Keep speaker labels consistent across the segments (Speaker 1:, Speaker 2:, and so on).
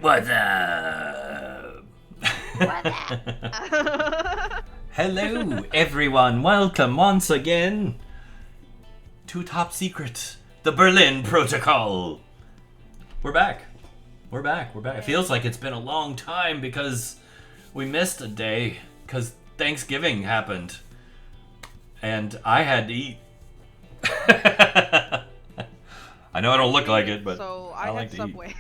Speaker 1: What's up?
Speaker 2: What's up?
Speaker 1: Hello, everyone. Welcome once again to Top Secret, the Berlin Protocol. We're back. It feels like it's been a long time because we missed a day because Thanksgiving happened. And I had to eat. I know I don't look like it, but
Speaker 2: so
Speaker 1: I like
Speaker 2: had
Speaker 1: to
Speaker 2: Subway.
Speaker 1: eat.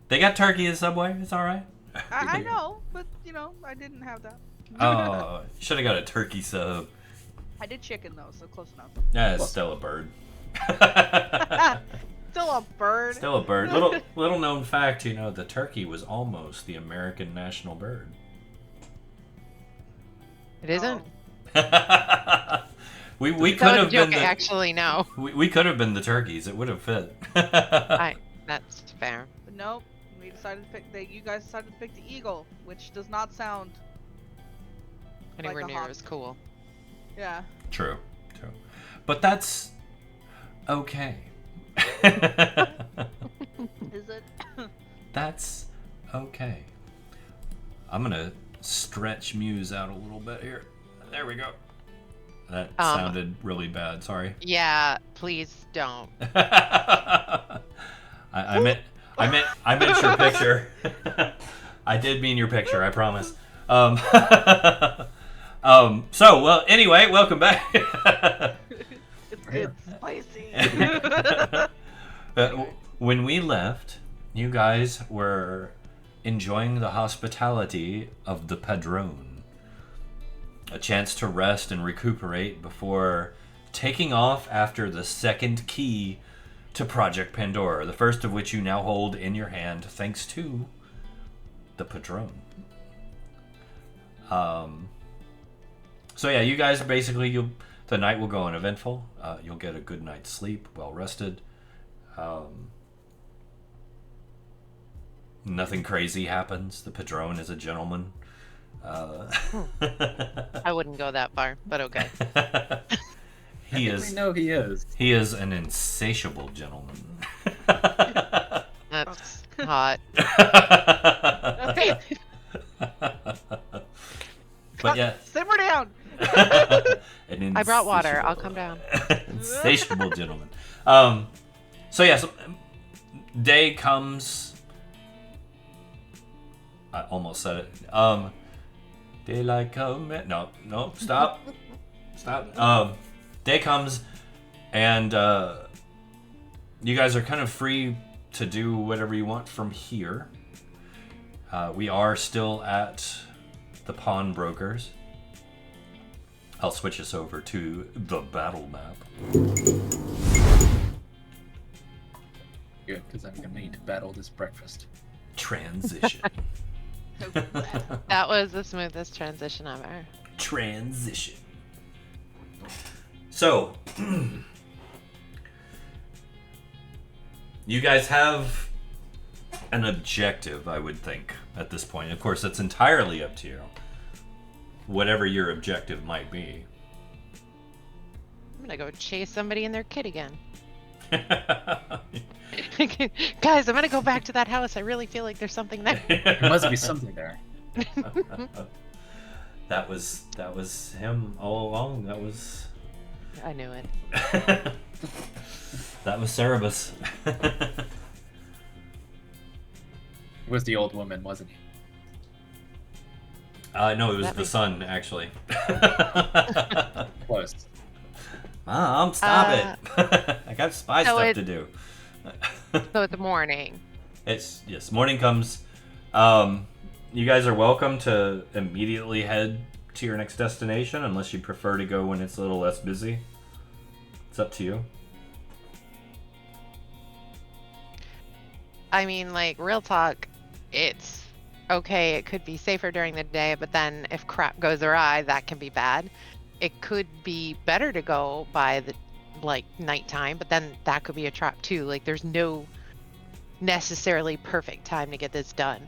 Speaker 1: They got turkey at Subway. It's all right.
Speaker 2: I know, but I didn't have that.
Speaker 1: Oh, should have got a turkey sub.
Speaker 2: I did chicken though, so close enough.
Speaker 1: Yeah, it's still a bird.
Speaker 2: Still a bird.
Speaker 1: Still a bird. Little known fact, the turkey was almost the American national bird.
Speaker 3: It isn't.
Speaker 1: We could have been
Speaker 3: actually no.
Speaker 1: We could have been the turkeys. It would have fit.
Speaker 3: That's fair.
Speaker 2: But nope, we decided to pick. You guys decided to pick the eagle, which does not sound
Speaker 3: Anywhere
Speaker 2: like a
Speaker 3: near
Speaker 2: hawk.
Speaker 3: as cool.
Speaker 2: Yeah.
Speaker 1: True. But that's okay.
Speaker 2: Is it?
Speaker 1: That's okay. I'm gonna stretch Muse out a little bit here. There we go. That sounded really bad. Sorry.
Speaker 3: Yeah, please don't.
Speaker 1: I meant your picture. I did mean your picture. I promise. Well, anyway, welcome back.
Speaker 2: It's spicy.
Speaker 1: When we left, you guys were enjoying the hospitality of the Padrone. a chance to rest and recuperate before taking off after the second key to Project Pandora, the first of which you now hold in your hand thanks to the Padrone. So yeah, you guys are basically, the night will go uneventful. You'll get a good night's sleep, well rested. Nothing crazy happens. The Padrone is a gentleman.
Speaker 3: I wouldn't go that far, but okay.
Speaker 1: He is.
Speaker 4: We know he is.
Speaker 1: He is an insatiable gentleman.
Speaker 3: That's hot.
Speaker 1: But yeah,
Speaker 2: Simmer down.
Speaker 3: I brought water. I'll come down.
Speaker 1: Insatiable gentleman. So yeah, so day comes. I almost said it. Daylight come. No, stop. Stop. Day comes, and you guys are kind of free to do whatever you want from here. We are still at the pawnbrokers. I'll switch us over to the battle map.
Speaker 4: Good, because I'm gonna need to battle this breakfast.
Speaker 1: Transition.
Speaker 3: That was the smoothest transition ever.
Speaker 1: Transition. So, you guys have an objective, I would think, at this point. Of course, it's entirely up to you. Whatever your objective might be.
Speaker 3: I'm gonna go chase somebody in their kit again. Guys, I'm gonna go back to that house. I really feel like there's something there.
Speaker 4: There must be something there.
Speaker 1: That was him all along. That was
Speaker 3: I knew it.
Speaker 1: that was Cerberus.
Speaker 4: It was the old woman, wasn't he?
Speaker 1: No, it was
Speaker 3: That
Speaker 1: the
Speaker 3: makes
Speaker 1: son, actually.
Speaker 4: Close.
Speaker 1: Mom, stop it! I got spy
Speaker 3: so
Speaker 1: stuff to do.
Speaker 3: So it's morning.
Speaker 1: Yes, morning comes. You guys are welcome to immediately head to your next destination, unless you prefer to go when it's a little less busy. It's up to you.
Speaker 3: I mean, like, real talk, it's okay, it could be safer during the day, but then if crap goes awry, that can be bad. It could be better to go by the, like, nighttime, but then that could be a trap too. Like, there's no necessarily perfect time to get this done.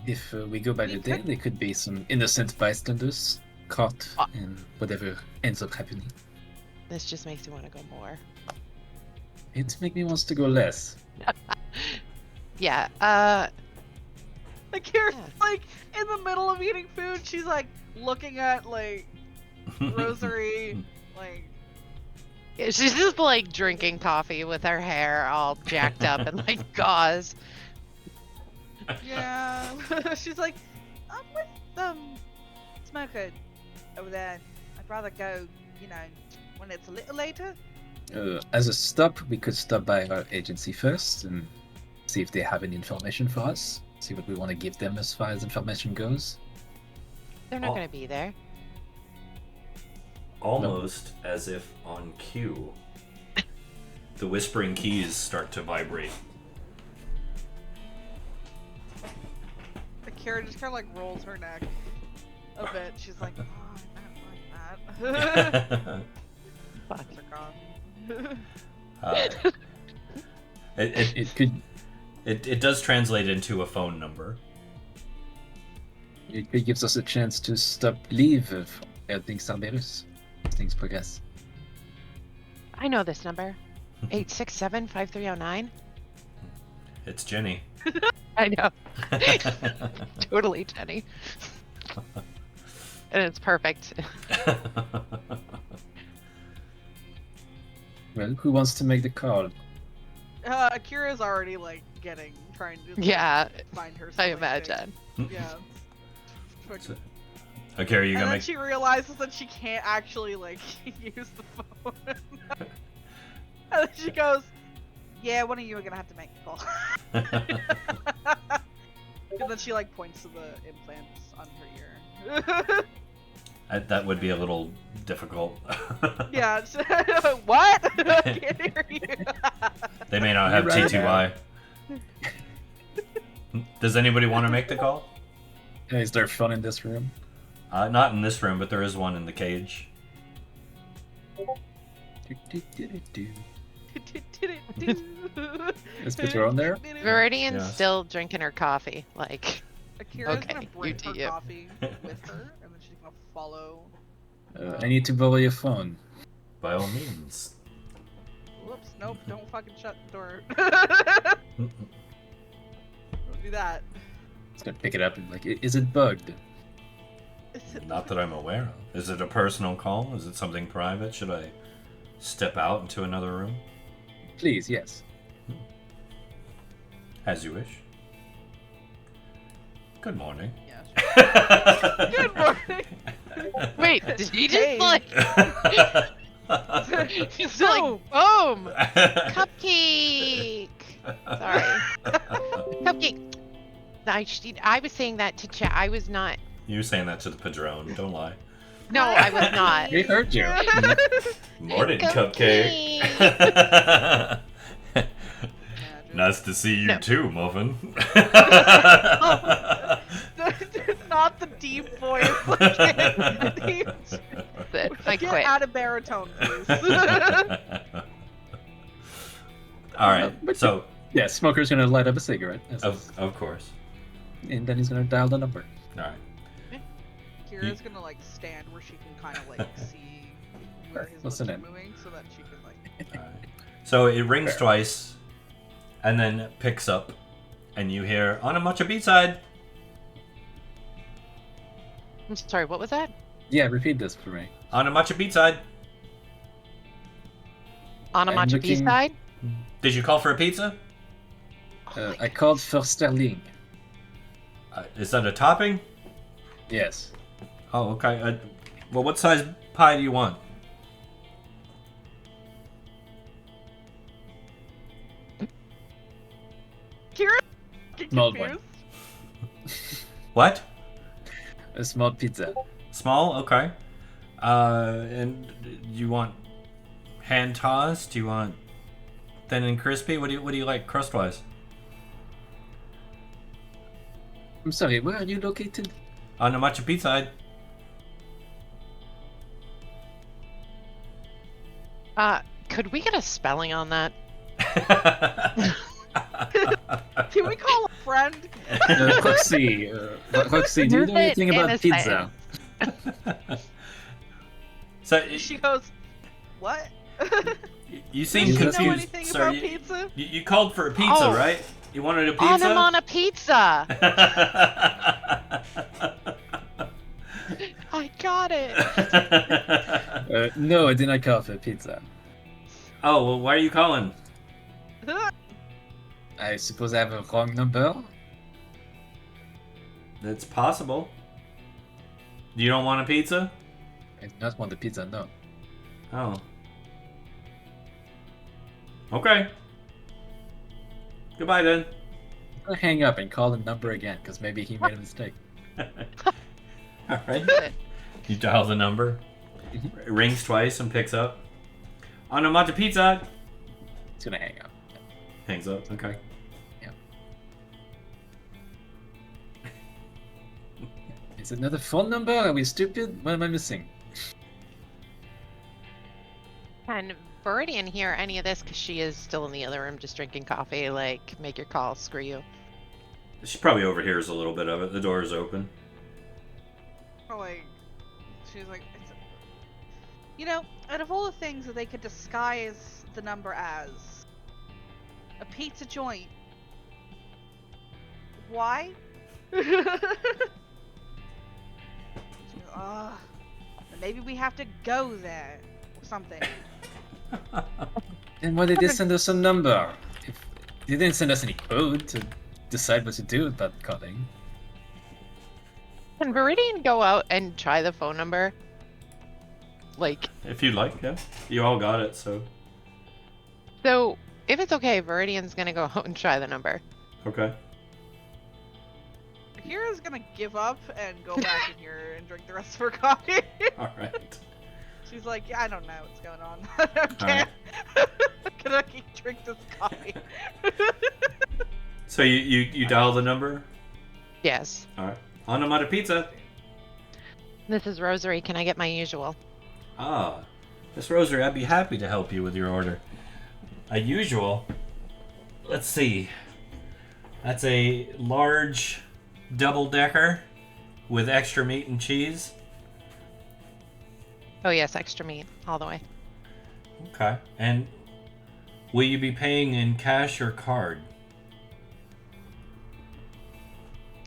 Speaker 4: If we go by the day, there could be some innocent bystanders caught in whatever ends up happening.
Speaker 3: This just makes me want to go more.
Speaker 4: It makes me want to go less.
Speaker 3: Yeah,
Speaker 2: Like Kira's
Speaker 3: Yeah.
Speaker 2: like in the middle of eating food. She's like looking at like rosary, like
Speaker 3: she's just like drinking coffee with her hair all jacked up and like gauze.
Speaker 2: yeah. She's like, I'm with Smoker over there. I'd rather go, you know, when it's a little later.
Speaker 4: As a stop, we could stop by our agency first and see if they have any information for us. See what we want to give them as far as information goes.
Speaker 3: They're not
Speaker 1: Oh.
Speaker 3: gonna be there.
Speaker 1: Almost as if on cue, the whispering keys start to vibrate.
Speaker 2: Kira just kind of like rolls her neck a bit. She's like, oh, I don't like that.
Speaker 3: Fuck.
Speaker 2: They're gone.
Speaker 1: It does translate into a phone number.
Speaker 4: It gives us a chance to stop leave of helping Cerberus as things progress.
Speaker 3: I know this number. 867-5309.
Speaker 1: It's Jenny.
Speaker 3: I know. Totally, Jenny. And it's perfect.
Speaker 4: Well, who wants to make the call?
Speaker 2: Kira's already like trying to
Speaker 3: Yeah,
Speaker 2: find her.
Speaker 3: I imagine.
Speaker 2: Yeah.
Speaker 1: So- Okay, are you
Speaker 2: And
Speaker 1: gonna
Speaker 2: then
Speaker 1: make?
Speaker 2: she realizes that she can't actually like use the phone. And then she goes, "Yeah, one of you are gonna have to make the call." And then she like points to the implants on her ear.
Speaker 1: That would be a little difficult.
Speaker 2: Yeah. What? I can't hear you.
Speaker 1: They may not have
Speaker 4: You're
Speaker 1: TTY.
Speaker 4: right.
Speaker 1: Does anybody want to make the call?
Speaker 4: Is there fun in this room?
Speaker 1: Not in this room, but there is one in the cage.
Speaker 4: Is Padrone there?
Speaker 3: Viridian's
Speaker 1: Yes.
Speaker 3: still drinking her coffee. Like,
Speaker 2: Akira's
Speaker 3: Okay,
Speaker 2: gonna bring
Speaker 3: you do
Speaker 2: her
Speaker 3: you.
Speaker 2: coffee with her, and then she's gonna follow.
Speaker 4: I need to borrow your phone.
Speaker 1: By all means.
Speaker 2: Whoops! Nope! Don't fucking shut the door. Don't do that.
Speaker 4: It's gonna pick it up and like, is it bugged?
Speaker 1: Not that I'm aware of. Is it a personal call? Is it something private? Should I step out into another room?
Speaker 4: Please, yes.
Speaker 1: As you wish. Good morning.
Speaker 2: Yeah. Good morning.
Speaker 3: wait, did he
Speaker 2: Hey.
Speaker 3: just like? He's like, boom, cupcake. Sorry, cupcake. I was saying that to chat. I was not.
Speaker 1: You were saying that to the Padrone, don't lie.
Speaker 3: No, I was not.
Speaker 4: We heard you.
Speaker 1: Morning,
Speaker 3: Cupcake.
Speaker 1: cupcake.
Speaker 2: Imagine.
Speaker 1: Nice to see you
Speaker 3: No.
Speaker 1: too, Muffin.
Speaker 2: Not the deep voice. Like,
Speaker 3: I
Speaker 2: get
Speaker 3: quit.
Speaker 2: out of baritone, please.
Speaker 1: All right, so
Speaker 4: Yeah, Smoker's gonna light up a cigarette.
Speaker 1: of course.
Speaker 4: And then he's gonna dial the number.
Speaker 1: All right.
Speaker 2: Kira's gonna like stand where she can kind of like see where his lips
Speaker 4: Listen
Speaker 2: are
Speaker 4: in.
Speaker 2: moving, so that she can like.
Speaker 1: All right. So it rings
Speaker 4: Fair.
Speaker 1: twice, and then picks up, and you hear on a matcha beat side.
Speaker 3: I'm sorry. What was that?
Speaker 4: Yeah, repeat this for me.
Speaker 1: On a matcha beat side.
Speaker 3: On a
Speaker 4: I'm
Speaker 3: matcha B
Speaker 4: looking-
Speaker 3: side?
Speaker 1: Did you call for a pizza?
Speaker 4: I called for sterling.
Speaker 1: Is that a topping?
Speaker 4: Yes.
Speaker 1: Oh, okay. Well, what size pie do you want?
Speaker 2: Kira.
Speaker 4: Small
Speaker 2: confused.
Speaker 1: What?
Speaker 4: A small pizza.
Speaker 1: Small? Okay. And you want hand tossed? Do you want thin and crispy? What do you like crust-wise?
Speaker 4: I'm sorry, where are you located?
Speaker 1: On the matcha beat side.
Speaker 3: Could we get a spelling on that?
Speaker 2: Can we call a friend?
Speaker 4: Roxy, Roxy, do you know anything
Speaker 3: In a
Speaker 4: about pizza?
Speaker 1: So
Speaker 2: She goes, "What?
Speaker 1: you seem
Speaker 2: Does she know
Speaker 1: confused,
Speaker 2: anything
Speaker 1: sir.
Speaker 2: about
Speaker 1: You,
Speaker 2: pizza?"
Speaker 1: you called for a pizza,
Speaker 3: Oh.
Speaker 1: right? You wanted a
Speaker 3: On
Speaker 1: pizza?
Speaker 3: him on a pizza. I got it.
Speaker 4: No, I did not call for pizza.
Speaker 1: Oh, well, why are you calling?
Speaker 4: I suppose I have a wrong number?
Speaker 1: It's possible. You don't want a pizza?
Speaker 4: I do not want the pizza, no.
Speaker 1: Oh. Okay. Goodbye then.
Speaker 4: I'm gonna hang up and call the number again, because maybe he made a mistake.
Speaker 1: Alright. You dial the number. It rings twice and picks up. On a matcha pizza.
Speaker 4: He's gonna hang up.
Speaker 1: Hangs up. Okay.
Speaker 4: Is it another phone number? Are we stupid? What am I missing?
Speaker 3: Can Viridian hear any of this? Because she is still in the other room just drinking coffee. Like, make your call, screw you.
Speaker 1: She probably overhears a little bit of it. The door is open.
Speaker 2: Or like, she's like, you know, out of all the things that they could disguise the number as, a pizza joint. Why? Maybe we have to go there or something.
Speaker 4: Then why did they send us a number? If they didn't send us any code to decide what to do with that calling.
Speaker 3: Can Viridian go out and try the phone number? Like,
Speaker 1: If you'd like, yeah. You all got it, so.
Speaker 3: so if it's okay, Viridian's gonna go out and try the number.
Speaker 1: Okay.
Speaker 2: Akira's gonna give up and go back in here and drink the rest of her coffee.
Speaker 1: All right.
Speaker 2: She's like, yeah, I don't know what's going on. I can't. Can I drink this coffee?
Speaker 1: So you dial the number?
Speaker 3: Yes.
Speaker 1: All right. Onomata pizza.
Speaker 3: This is Rosary. Can I get my usual?
Speaker 1: Ah, Miss Rosary, I'd be happy to help you with your order. A usual. Let's see. That's a large double-decker with extra meat and cheese.
Speaker 3: Oh yes, extra meat all the way.
Speaker 1: Okay. And will you be paying in cash or card?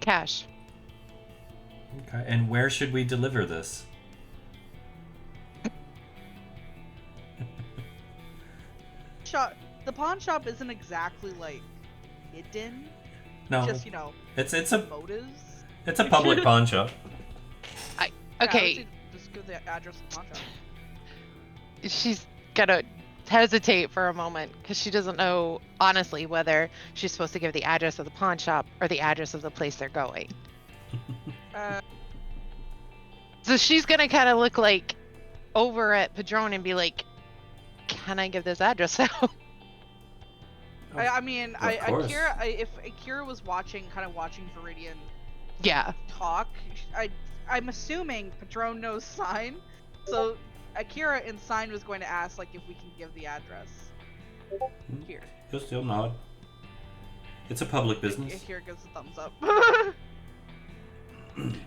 Speaker 3: Cash.
Speaker 1: Okay. And where should we deliver this?
Speaker 2: The pawn shop isn't exactly like hidden.
Speaker 1: No.
Speaker 2: Just
Speaker 1: It's a
Speaker 2: motives.
Speaker 1: it's a public pawn shop.
Speaker 2: Yeah, I would
Speaker 3: Okay,
Speaker 2: say just give the address of the pawn shop.
Speaker 3: she's gonna hesitate for a moment because she doesn't know honestly whether she's supposed to give the address of the pawn shop or the address of the place they're going. So she's gonna kind of look like over at Padrone and be like, "Can I give this address out?"
Speaker 2: I mean,
Speaker 1: Of course.
Speaker 2: if Akira was watching Viridian
Speaker 3: Yeah.
Speaker 2: talk, I'm assuming Padrone knows sign, so Akira in sign was going to ask like if we can give the address. Here,
Speaker 1: He'll still nod. It's a public business.
Speaker 2: Akira gives a thumbs up.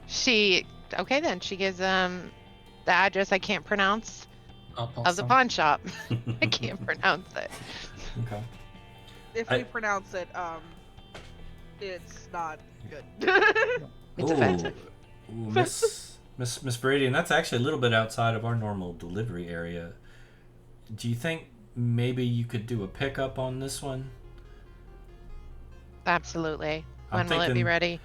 Speaker 3: She gives the address I can't pronounce
Speaker 4: En
Speaker 3: of the
Speaker 4: passant.
Speaker 3: pawn shop. I can't pronounce it.
Speaker 1: Okay.
Speaker 2: If
Speaker 1: I-
Speaker 2: we pronounce it, it's not good.
Speaker 3: It's offensive.
Speaker 1: Ooh, Miss Viridian, that's actually a little bit outside of our normal delivery area. Do you think maybe you could do a pickup on this one?
Speaker 3: Absolutely.
Speaker 1: I'm
Speaker 3: When will it be
Speaker 1: thinking-
Speaker 3: ready?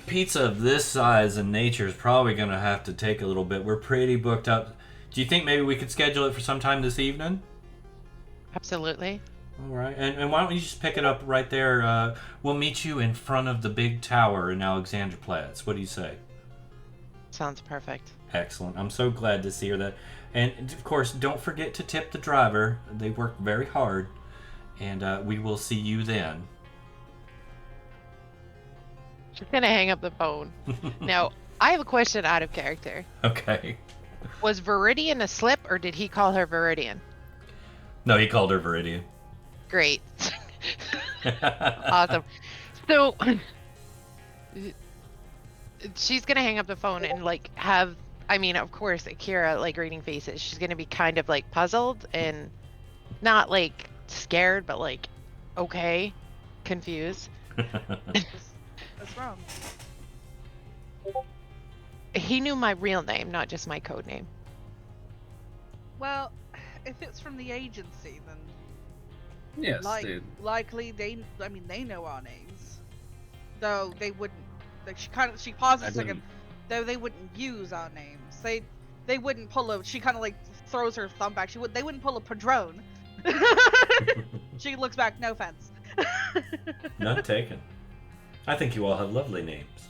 Speaker 1: Pizza of this size and nature is probably going to have to take a little bit. We're pretty booked up. Do you think maybe we could schedule it for sometime this evening?
Speaker 3: Absolutely.
Speaker 1: All right. And why don't you just pick it up right there? We'll meet you in front of the big tower in Alexanderplatz. What do you say?
Speaker 3: Sounds perfect.
Speaker 1: Excellent. I'm so glad to hear that. And, of course, don't forget to tip the driver. They work very hard. And we will see you then.
Speaker 3: She's gonna hang up the phone. Now, I have a question out of character.
Speaker 1: Okay.
Speaker 3: Was Viridian a slip or did he call her Viridian?
Speaker 1: No, he called her Viridian.
Speaker 3: Great. Awesome. So she's gonna hang up the phone and like of course Akira like reading faces. She's gonna be kind of like puzzled and not like scared, but like okay, confused.
Speaker 2: What's wrong?
Speaker 3: He knew my real name, not just my code name.
Speaker 2: Well, if it's from the agency, then
Speaker 4: Yes, dude.
Speaker 2: likely they know our names, though they wouldn't. Like she pauses a second, though they wouldn't use our names. They wouldn't pull a. She kind of like throws her thumb back. They wouldn't pull a Padrone. She looks back. No offense.
Speaker 1: None taken. I think you all have lovely names.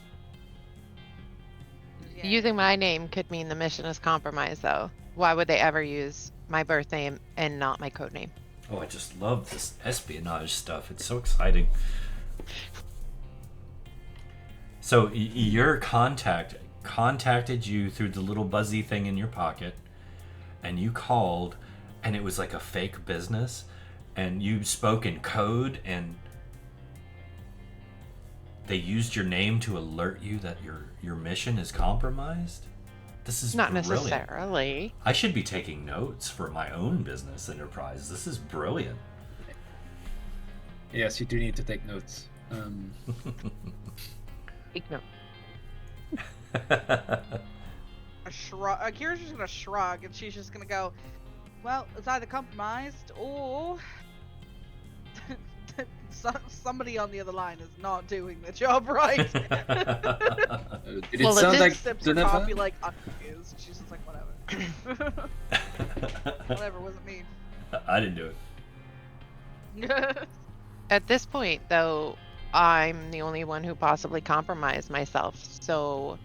Speaker 2: Yeah.
Speaker 3: Using my name could mean the mission is compromised, though. Why would they ever use my birth name and not my code name?
Speaker 1: Oh, I just love this espionage stuff. It's so exciting. So your contacted you through the little buzzy thing in your pocket, and you called, and it was like a fake business, and you spoke in code, and they used your name to alert you that your mission is compromised? This is
Speaker 3: Not
Speaker 1: brilliant.
Speaker 3: necessarily.
Speaker 1: I should be taking notes for my own business enterprise. This is brilliant.
Speaker 4: Yes, you do need to take notes.
Speaker 3: Take note.
Speaker 2: A shrug. Akira's just gonna shrug, and she's just gonna go, "Well, it's either compromised or somebody on the other line is not doing the job right."
Speaker 4: Did it
Speaker 3: Well, it
Speaker 4: sound
Speaker 3: did
Speaker 4: like
Speaker 2: Sips her
Speaker 4: Jennifer?
Speaker 2: coffee like unconfused. She's just like, whatever. Whatever, wasn't me.
Speaker 1: I didn't do it.
Speaker 3: At this point, though, I'm the only one who possibly compromised myself. So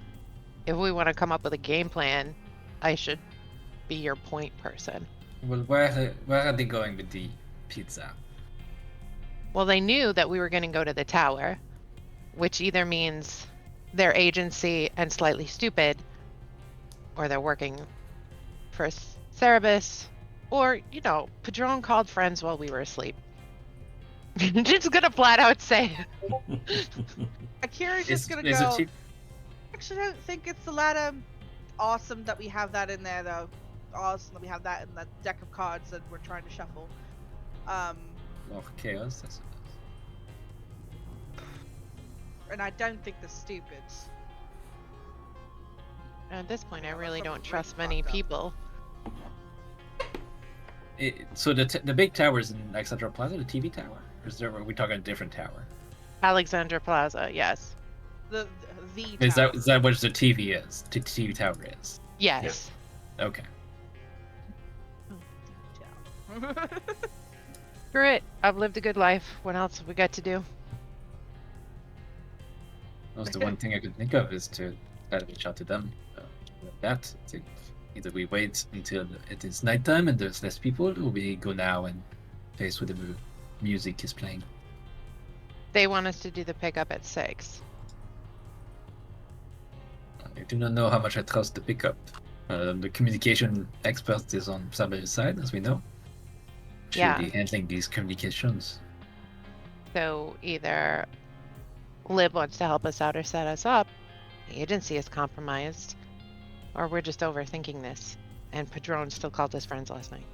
Speaker 3: if we want to come up with a game plan, I should be your point person.
Speaker 4: Well, where are they going with the pizza?
Speaker 3: Well, they knew that we were going to go to the tower, which either means they're agency and slightly stupid, or they're working for Cerberus, or, Padrone called friends while we were asleep. Just gonna flat out say
Speaker 2: Akira's just gonna
Speaker 4: is
Speaker 2: go.
Speaker 4: it
Speaker 2: Actually, I don't think it's the latter. Awesome that we have that in there, though. Awesome that we have that in that deck of cards that we're trying to shuffle.
Speaker 4: more chaos? I suppose.
Speaker 2: And I don't think they're stupid.
Speaker 3: at this point I really
Speaker 2: Something
Speaker 3: don't trust
Speaker 2: really
Speaker 3: many
Speaker 2: fucked up.
Speaker 3: people.
Speaker 4: So the big tower is in Alexandra Plaza, the TV tower? Or are we talking a different tower?
Speaker 3: Alexandra Plaza, yes.
Speaker 2: The
Speaker 4: Is
Speaker 2: tower.
Speaker 4: that what the TV is? The TV tower is?
Speaker 3: Yes.
Speaker 4: Okay.
Speaker 3: Screw it. I've lived a good life. What else have we got to do?
Speaker 4: That's the one thing I could think of is to try to reach out to them. Either we wait until it is nighttime and there's less people, or we go now and face where the music is playing.
Speaker 3: They want us to do the pickup at 6.
Speaker 4: I do not know how much I trust the pickup. The communication expert is on Cerberus' side, as we know. She'll
Speaker 3: Yeah.
Speaker 4: be handling these communications.
Speaker 3: So either Lib wants to help us out or set us up, the agency is compromised, or we're just overthinking this. And Padrone still called us friends last night.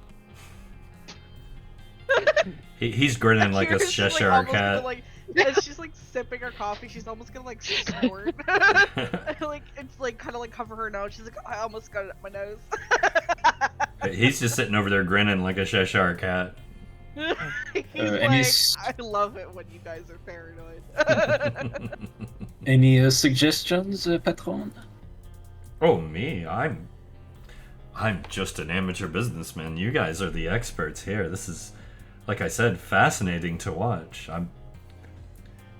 Speaker 1: He's grinning like a
Speaker 2: Akira's just,
Speaker 1: Cheshire
Speaker 2: almost
Speaker 1: cat.
Speaker 2: gonna, as she's sipping her coffee, she's almost gonna snort. It's kind of cover her nose. She's like, I almost got it up my nose.
Speaker 1: He's just sitting over there grinning like a Cheshire cat.
Speaker 2: He's I love it when you guys are paranoid.
Speaker 4: Any suggestions, Patron?
Speaker 1: Oh, me? I'm just an amateur businessman. You guys are the experts here. This is, like I said, fascinating to watch. I'm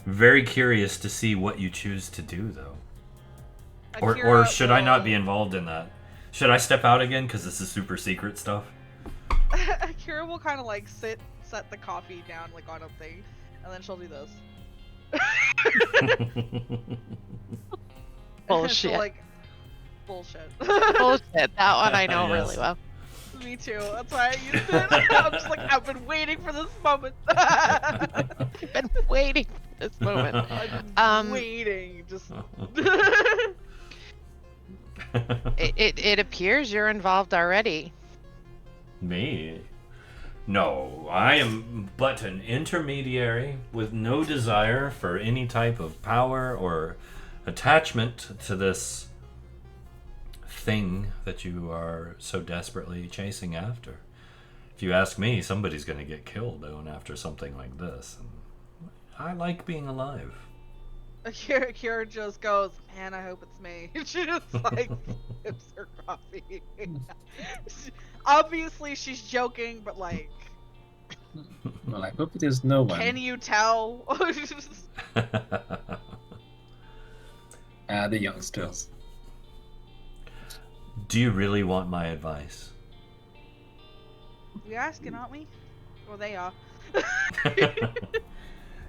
Speaker 1: very curious to see what you choose to do, though. Or should I not be involved in that? Should I step out again because this is super secret stuff?
Speaker 2: Akira will kind of set the coffee down on a thing, and then she'll do this.
Speaker 3: Bullshit.
Speaker 2: So, bullshit.
Speaker 3: Bullshit. That one I know
Speaker 1: Yes.
Speaker 3: really well.
Speaker 2: Me too. That's why I used it. I'm just I've been waiting for this moment.
Speaker 3: I've been waiting for this moment.
Speaker 2: I've been waiting. Just.
Speaker 3: It appears you're involved already.
Speaker 1: Me? No, I am but an intermediary with no desire for any type of power or attachment to this thing that you are so desperately chasing after. If you ask me, somebody's going to get killed going after something like this. And I like being alive.
Speaker 2: Akira just goes, man, I hope it's me. She just sips her coffee. Obviously, she's joking, but
Speaker 4: Well, I hope it is no one.
Speaker 2: can you tell?
Speaker 4: The youngsters.
Speaker 1: Do you really want my advice?
Speaker 2: We asking, aren't we? Well, they are.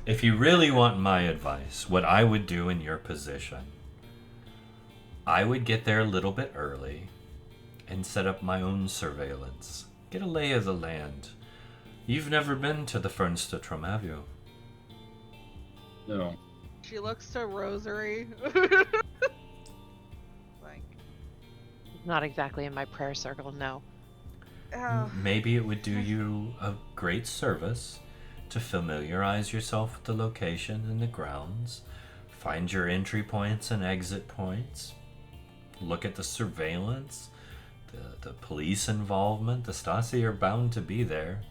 Speaker 1: If you really want my advice, what I would do in your position, I would get there a little bit early and set up my own surveillance. Get a lay of the land. You've never been to the Fernsehturm, have you?
Speaker 4: No.
Speaker 2: She looks to Rosary.
Speaker 3: Not exactly in my prayer circle, no.
Speaker 1: Maybe it would do you a great service to familiarize yourself with the location and the grounds, find your entry points and exit points, look at the surveillance, the police involvement. The Stasi are bound to be there.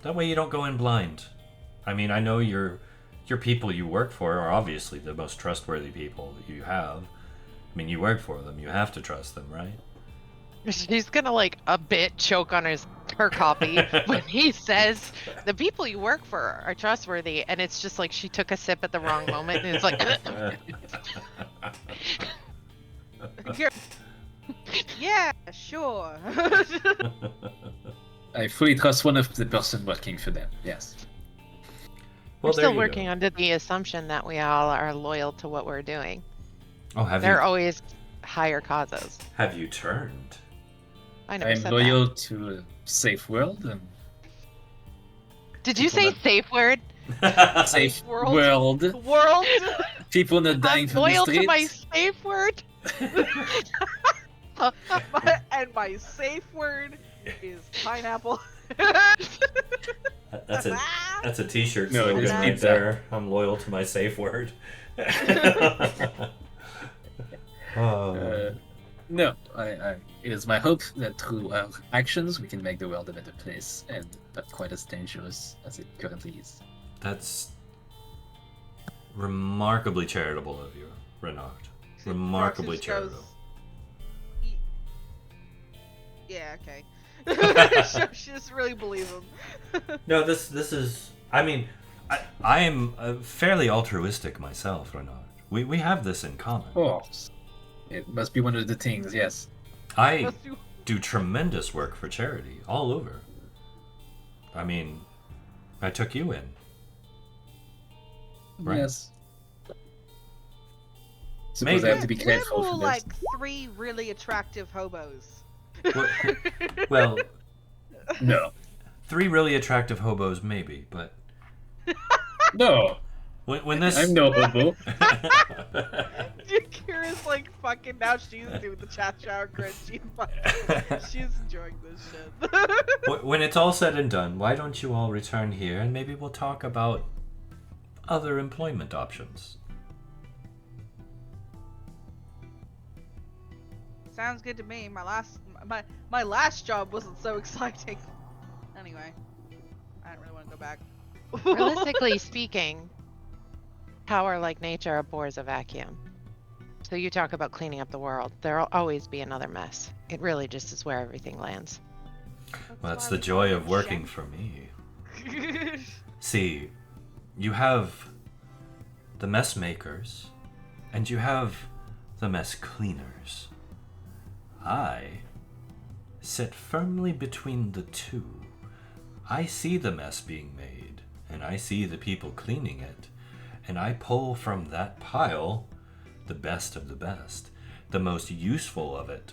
Speaker 1: That way you don't go in blind. I mean, I know your people you work for are obviously the most trustworthy people that you have. I mean, you work for them. You have to trust them, right?
Speaker 3: She's gonna a bit choke on his her copy when he says the people you work for are trustworthy, and it's just like she took a sip at the wrong moment, and it's like,
Speaker 2: Yeah, sure.
Speaker 4: I fully trust one of the person working for them. Yes.
Speaker 3: we're
Speaker 1: Well, there
Speaker 3: still
Speaker 1: you
Speaker 3: working
Speaker 1: go.
Speaker 3: under the assumption that we all are loyal to what we're doing.
Speaker 1: Oh, have
Speaker 3: There are
Speaker 1: you
Speaker 3: always higher causes.
Speaker 1: have you turned?
Speaker 3: I never
Speaker 4: I'm
Speaker 3: said
Speaker 4: loyal to a safe world and
Speaker 3: that. Did you say
Speaker 4: people
Speaker 3: safe word?
Speaker 4: safe
Speaker 2: World.
Speaker 4: world.
Speaker 2: World.
Speaker 4: People not dying
Speaker 3: I'm
Speaker 4: from the
Speaker 3: loyal to my
Speaker 4: streets.
Speaker 3: safe word.
Speaker 2: And my safe word is pineapple.
Speaker 1: That's a t-shirt
Speaker 4: No, it
Speaker 1: slogan
Speaker 4: is
Speaker 1: right
Speaker 4: pizza.
Speaker 1: there. I'm loyal to my safe word. Oh.
Speaker 4: No, it is my hope that through our actions we can make the world a better place and not quite as dangerous as it currently is.
Speaker 1: That's remarkably charitable of you, Renard. Remarkably
Speaker 2: Roxas
Speaker 1: charitable.
Speaker 2: goes, yeah, okay. She just really believes him.
Speaker 1: No, this is. I mean, I am fairly altruistic myself, Renard. We have this in common.
Speaker 4: Of course. It must be one of the things, yes.
Speaker 1: I do tremendous work for charity all over. I mean, I took you in. Right.
Speaker 4: Yes. Suppose I have to be careful
Speaker 2: We're
Speaker 4: for
Speaker 2: like
Speaker 4: this.
Speaker 2: 3 really attractive hobos.
Speaker 1: Well,
Speaker 4: No.
Speaker 1: 3 really attractive hobos, maybe, but
Speaker 4: No.
Speaker 1: when this
Speaker 4: I'm no hobo.
Speaker 2: Dude, Kira's like fucking now she's doing the chat shower grid. She's enjoying this shit.
Speaker 1: when it's all said and done, why don't you all return here and maybe we'll talk about other employment options.
Speaker 2: Sounds good to me. My last job wasn't so exciting. Anyway, I don't really want to go back.
Speaker 3: Realistically speaking, power like nature abhors a vacuum. So you talk about cleaning up the world. There'll always be another mess. It really just is where everything lands.
Speaker 1: Well, that's the joy of working for me. See, you have the mess makers, and you have the mess cleaners. I sit firmly between the two. I see the mess being made, and I see the people cleaning it, and I pull from that pile the best of the best, the most useful of it,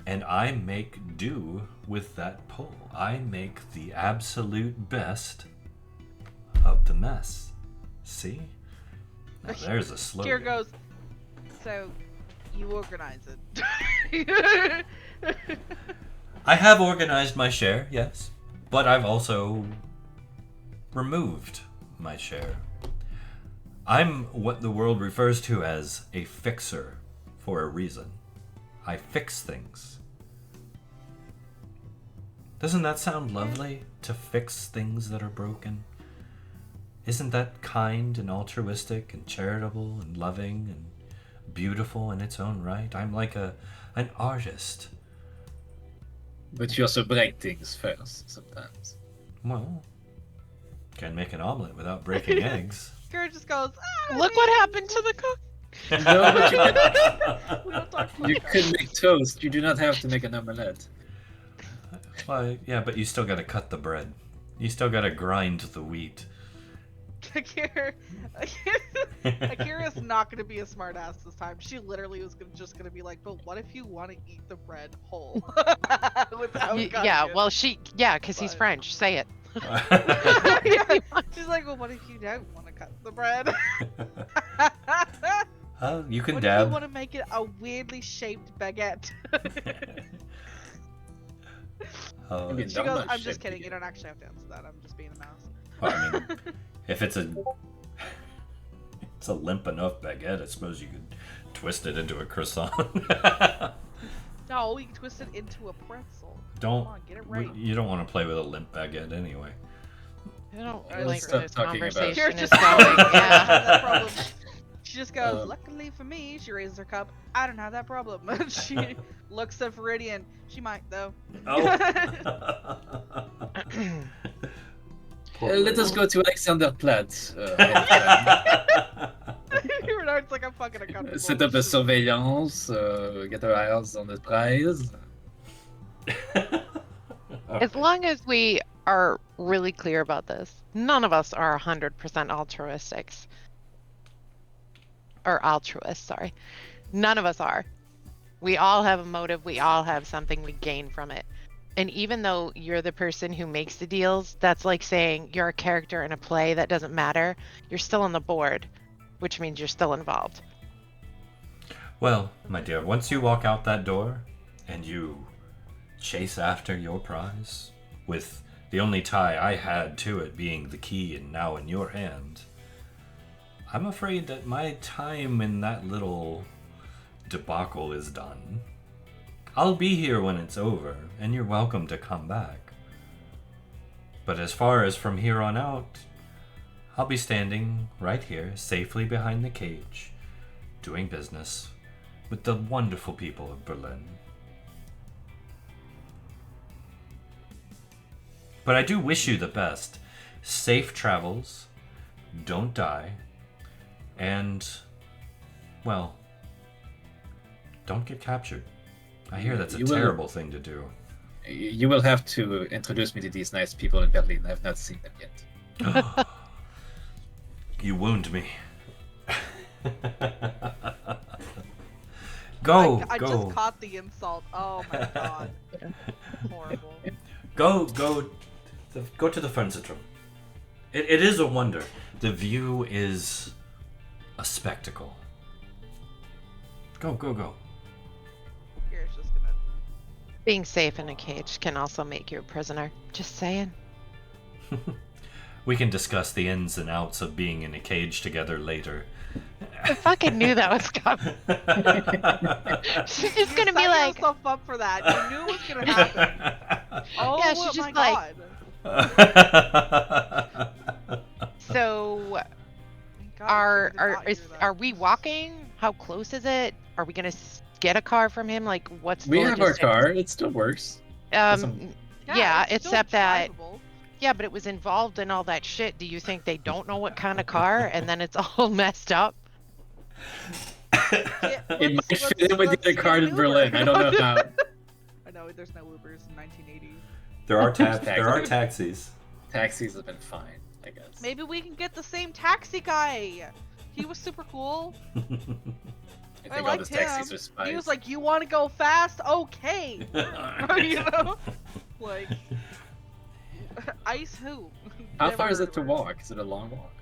Speaker 1: and I make do with that pull. I make the absolute best of the mess. See? Now there's a slogan.
Speaker 2: Kira goes, so you organize it.
Speaker 1: I have organized my share, yes, but I've also removed my share. I'm what the world refers to as a fixer for a reason. I fix things. Doesn't that sound lovely, to fix things that are broken? Isn't that kind and altruistic and charitable and loving and beautiful in its own right? I'm like an artist.
Speaker 4: But you also break things first, sometimes.
Speaker 1: Well, can't make an omelet without breaking eggs.
Speaker 2: Kira just goes,
Speaker 3: Look what happened to the cook.
Speaker 4: No, but you
Speaker 2: we don't talk
Speaker 4: you can make toast. You do not have to make an omelette.
Speaker 1: Well, yeah, but you still gotta cut the bread. You still gotta grind the wheat.
Speaker 2: Akira's not gonna be a smartass this time. She literally was just gonna be like, but what if you want to eat the bread whole? Without cutting
Speaker 3: Yeah,
Speaker 2: it?
Speaker 3: well, because he's
Speaker 2: But-
Speaker 3: French. Say it.
Speaker 2: Yeah, she's like, well, what if you don't want to cut the bread?
Speaker 1: You can
Speaker 2: What if you
Speaker 1: dab.
Speaker 2: want to make it a weirdly shaped baguette?
Speaker 1: Oh,
Speaker 4: Maybe
Speaker 2: She
Speaker 4: not
Speaker 2: goes,
Speaker 4: much
Speaker 2: I'm just
Speaker 4: shape
Speaker 2: kidding.
Speaker 4: baguette.
Speaker 2: You don't actually have to answer that. I'm just being a mouse.
Speaker 1: I mean, if it's a limp enough baguette, I suppose you could twist it into a croissant.
Speaker 2: No, you can twist it into a pretzel.
Speaker 1: Don't.
Speaker 2: Come on, get it right.
Speaker 1: You don't want to play with a limp baguette anyway.
Speaker 3: I don't
Speaker 2: Let's
Speaker 3: like
Speaker 4: stop
Speaker 3: this
Speaker 4: talking about-
Speaker 3: conversation
Speaker 2: You're
Speaker 3: is
Speaker 2: just
Speaker 3: going. Yeah.
Speaker 2: that problem. She just goes, luckily for me, she raises her cup. I don't have that problem. She looks at Viridian. She might, though.
Speaker 1: Oh.
Speaker 4: Let us go to Alexanderplatz.
Speaker 2: Renard's like, I'm fucking uncomfortable.
Speaker 4: Set up a surveillance, get our eyes on the prize.
Speaker 3: As long as we are really clear about this, none of us are 100% altruistics. Or altruist, sorry. None of us are. We all have a motive. We all have something we gain from it. And even though you're the person who makes the deals, that's like saying you're a character in a play that doesn't matter. You're still on the board, which means you're still involved.
Speaker 1: Well, my dear, once you walk out that door and you chase after your prize, with the only tie I had to it being the key and now in your hand, I'm afraid that my time in that little debacle is done. I'll be here when it's over, and you're welcome to come back. But as far as from here on out, I'll be standing right here, safely behind the cage, doing business with the wonderful people of Berlin. But I do wish you the best. Safe travels, don't die, and, well, don't get captured. I hear that's a terrible thing to do.
Speaker 4: You will have to introduce me to these nice people in Berlin. I've not seen them yet.
Speaker 1: You wound me. Go,
Speaker 2: I
Speaker 1: go.
Speaker 2: just caught the insult. Oh my god. Horrible.
Speaker 1: Go to the Fernsehturm. It is a wonder. The view is a spectacle. Go.
Speaker 2: Here's just gonna.
Speaker 3: Being safe in a cage can also make you a prisoner. Just saying.
Speaker 1: We can discuss the ins and outs of being in a cage together later.
Speaker 3: I fucking knew that was coming. She's just gonna be like,
Speaker 2: yourself up for that. You knew it was gonna happen. Oh
Speaker 3: yeah, she's
Speaker 2: my
Speaker 3: just like,
Speaker 2: god.
Speaker 3: so
Speaker 2: God,
Speaker 3: are we walking? How close is it? Are we gonna get a car from him? Like, what's the
Speaker 4: We have our
Speaker 3: logistics?
Speaker 4: car. It still works.
Speaker 3: Yeah,
Speaker 2: it's still
Speaker 3: except that
Speaker 2: drivable.
Speaker 3: yeah, but it was involved in all that shit. Do you think they don't know what kind of car, and then it's all messed up?
Speaker 2: Yeah,
Speaker 4: It might
Speaker 2: let's-
Speaker 4: fit in with
Speaker 2: let's
Speaker 4: the
Speaker 2: get
Speaker 4: car
Speaker 2: an
Speaker 4: in Berlin. I don't know how.
Speaker 2: I know there's no Ubers in 1980.
Speaker 1: There are taxis.
Speaker 4: Taxis have been fine, I guess.
Speaker 2: Maybe we can get the same taxi guy. He was super cool.
Speaker 4: I
Speaker 2: I
Speaker 4: think all
Speaker 2: liked
Speaker 4: the taxis
Speaker 2: him.
Speaker 4: are spies.
Speaker 2: He was like, "You want to go fast? Okay." You know, like ice who?
Speaker 4: How far is it to walk? Is it a long walk?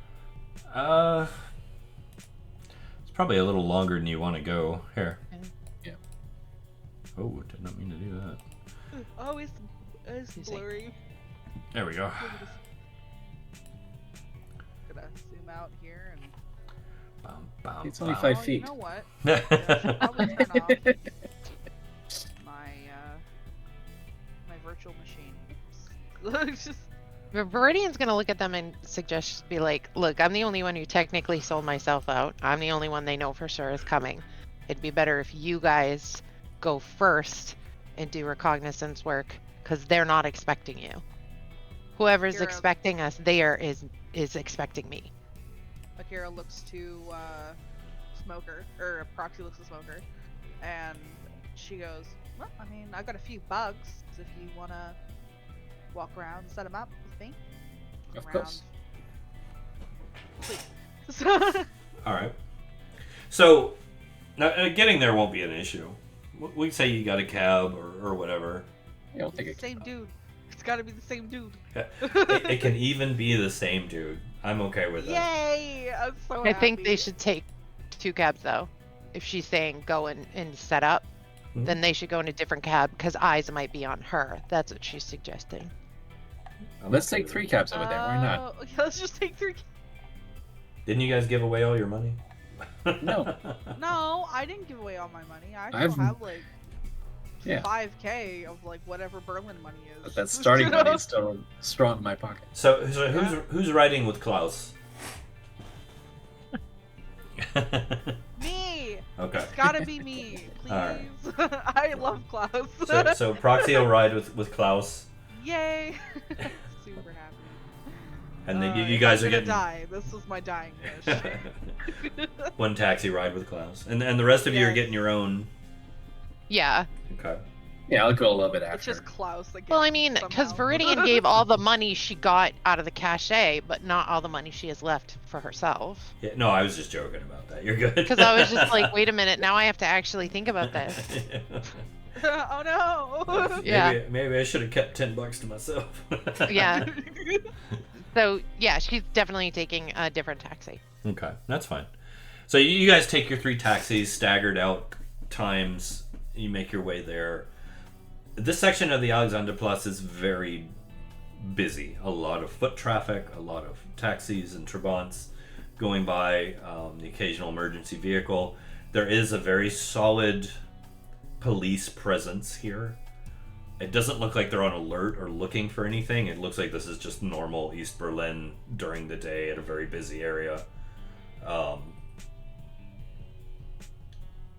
Speaker 1: It's probably a little longer than you want to go. Here.
Speaker 4: Yeah.
Speaker 1: Oh, did not mean to do that.
Speaker 2: Oh, it's blurry.
Speaker 1: There we go.
Speaker 2: Gonna zoom out here and.
Speaker 4: It's only 5 feet.
Speaker 2: You know what? Yeah, I should probably turn off my my virtual machine. Oops. Just
Speaker 3: Viridian's gonna look at them and suggest, be like, look, I'm the only one who technically sold myself out. I'm the only one they know for sure is coming. It'd be better if you guys go first and do reconnaissance work, because they're not expecting you. Whoever's
Speaker 2: Akira.
Speaker 3: expecting us there is expecting me.
Speaker 2: Akira looks to Smoker, or Proxy looks to Smoker, and she goes, "Well, I mean, I've got a few bugs. If you wanna walk around, and set them up with me."
Speaker 4: Of course.
Speaker 2: Please.
Speaker 1: All right. So, now, getting there won't be an issue. We say you got a cab or whatever.
Speaker 4: Yeah, we'll take a
Speaker 2: Same dude. It's gotta be the same dude.
Speaker 1: It can even be the same dude. I'm okay with that.
Speaker 2: Yay! I'm so
Speaker 3: I think
Speaker 2: happy.
Speaker 3: they should take 2 cabs though. If she's saying go and set up,
Speaker 1: Mhm.
Speaker 3: then they should go in a different cab because eyes might be on her. That's what she's suggesting.
Speaker 4: Let's take 3 cabs over there. Why not?
Speaker 2: Okay, let's just take 3.
Speaker 1: Didn't you guys give away all your money?
Speaker 4: No.
Speaker 2: No, I didn't give away all my money. I still
Speaker 4: I've-
Speaker 2: have like
Speaker 4: Yeah.
Speaker 2: 5K of like whatever Berlin money is.
Speaker 4: But that starting money is still strong in my pocket.
Speaker 1: So who's riding with Klaus?
Speaker 2: Me!
Speaker 1: Okay.
Speaker 2: It's gotta be me, please.
Speaker 1: Alright.
Speaker 2: I love Klaus.
Speaker 1: So Proxy will ride with Klaus,
Speaker 2: Yay! Super happy.
Speaker 1: and then you
Speaker 2: If
Speaker 1: guys
Speaker 2: I'm
Speaker 1: are
Speaker 2: gonna
Speaker 1: getting
Speaker 2: die. This was my dying wish.
Speaker 1: one taxi ride with Klaus, and the rest of you are
Speaker 2: Yes.
Speaker 1: getting your own.
Speaker 3: Yeah.
Speaker 1: Okay.
Speaker 4: Yeah, I'll go a little bit
Speaker 2: It's
Speaker 4: after.
Speaker 2: just Klaus again.
Speaker 3: Well, I mean, because
Speaker 2: somehow.
Speaker 3: Viridian gave all the money she got out of the cachet, but not all the money she has left for herself.
Speaker 1: Yeah, no, I was just joking about that. You're good.
Speaker 3: Because I was just like, wait a minute, now I have to actually think about this.
Speaker 2: Oh no!
Speaker 3: Yeah.
Speaker 1: Maybe I should have kept $10 to myself.
Speaker 3: Yeah. So, yeah, she's definitely taking a different taxi.
Speaker 1: Okay, that's fine. So you guys take your 3 taxis, staggered out times. You make your way there. This section of the Alexanderplatz is very busy. A lot of foot traffic, a lot of taxis and trabants going by, the occasional emergency vehicle. There is a very solid police presence here. It doesn't look like they're on alert or looking for anything. It looks like this is just normal East Berlin during the day at a very busy area.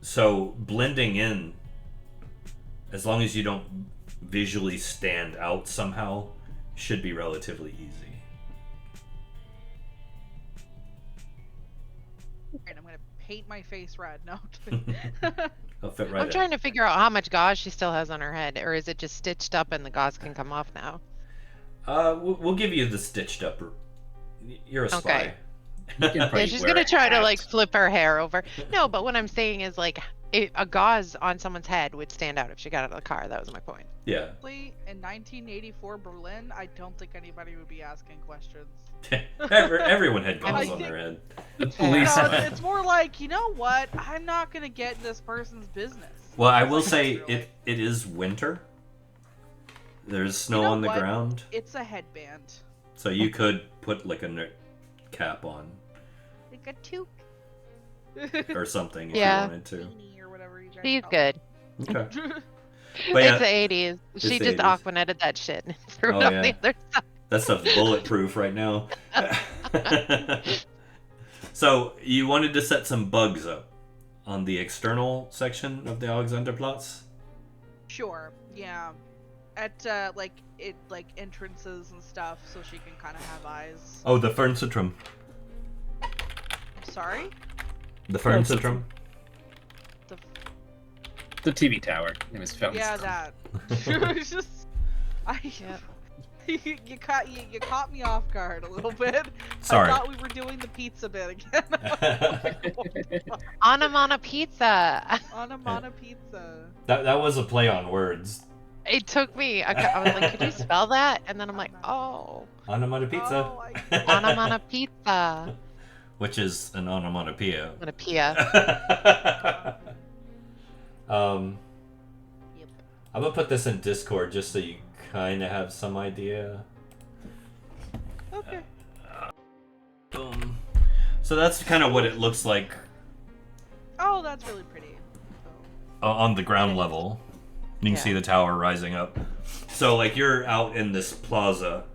Speaker 1: So blending in, as long as you don't visually stand out somehow, should be relatively easy.
Speaker 2: And I'm gonna paint my face red. No.
Speaker 1: I'll fit right
Speaker 3: I'm
Speaker 1: in.
Speaker 3: trying to figure out how much gauze she still has on her head, or is it just stitched up and the gauze can come off now?
Speaker 1: We'll give you the stitched up. You're a spy.
Speaker 3: Okay.
Speaker 4: You can
Speaker 3: Yeah,
Speaker 4: probably
Speaker 3: she's
Speaker 4: wear
Speaker 3: gonna
Speaker 4: a
Speaker 3: try to
Speaker 4: hat.
Speaker 3: like flip her hair over. No, but what I'm saying is like a gauze on someone's head would stand out if she got out of the car. That was my point.
Speaker 1: Yeah.
Speaker 2: Honestly, in 1984 Berlin, I don't think anybody would be asking questions.
Speaker 1: Everyone had gauze
Speaker 2: I
Speaker 1: on
Speaker 2: think-
Speaker 1: their head.
Speaker 4: The
Speaker 3: Yeah.
Speaker 4: police.
Speaker 2: No, it's more like, you know what? I'm not gonna get in this person's business.
Speaker 1: Well, I will
Speaker 2: Like,
Speaker 1: say
Speaker 2: literally.
Speaker 1: it is winter. There's snow
Speaker 2: You know
Speaker 1: on the
Speaker 2: what?
Speaker 1: ground,
Speaker 2: It's a headband.
Speaker 1: so you could put like a cap on
Speaker 2: Like a toque.
Speaker 1: or something if
Speaker 3: Yeah.
Speaker 1: you wanted to.
Speaker 2: Beanie or whatever you guys
Speaker 3: She's
Speaker 2: call
Speaker 3: good.
Speaker 1: Okay.
Speaker 2: it.
Speaker 1: But yeah,
Speaker 3: It's the 80s. She
Speaker 1: the
Speaker 3: just
Speaker 1: 80s.
Speaker 3: Aquanetted that shit and threw
Speaker 1: Oh,
Speaker 3: it on
Speaker 1: yeah.
Speaker 3: the other side.
Speaker 1: that stuff's bulletproof right now. So you wanted to set some bugs up on the external section of the Alexanderplatz?
Speaker 2: Sure, yeah. At like entrances and stuff, so she can kind of have eyes.
Speaker 1: Oh, the Fernsehturm.
Speaker 2: Sorry,
Speaker 1: The Fernsehturm.
Speaker 2: the
Speaker 4: The TV tower. It was filmed.
Speaker 2: yeah that. It's just
Speaker 3: Yep.
Speaker 2: you caught me off guard a little bit.
Speaker 1: Sorry.
Speaker 2: I thought we were doing the pizza bit again.
Speaker 3: On a pizza.
Speaker 2: On a pizza.
Speaker 1: That was a play on words.
Speaker 3: It took me. I was like, could you spell that? And then I'm like, oh,
Speaker 1: Onomatopoeia.
Speaker 2: Oh,
Speaker 3: on a pizza.
Speaker 1: Which is an onomatopoeia.
Speaker 3: Onomatopoeia.
Speaker 2: Yep.
Speaker 1: I'm gonna put this in Discord just so you kind of have some idea.
Speaker 2: Okay.
Speaker 1: Boom. So that's kind of what it looks like
Speaker 2: Oh, that's really pretty.
Speaker 1: on the ground level. You can see the tower rising up. So like you're out in this plaza,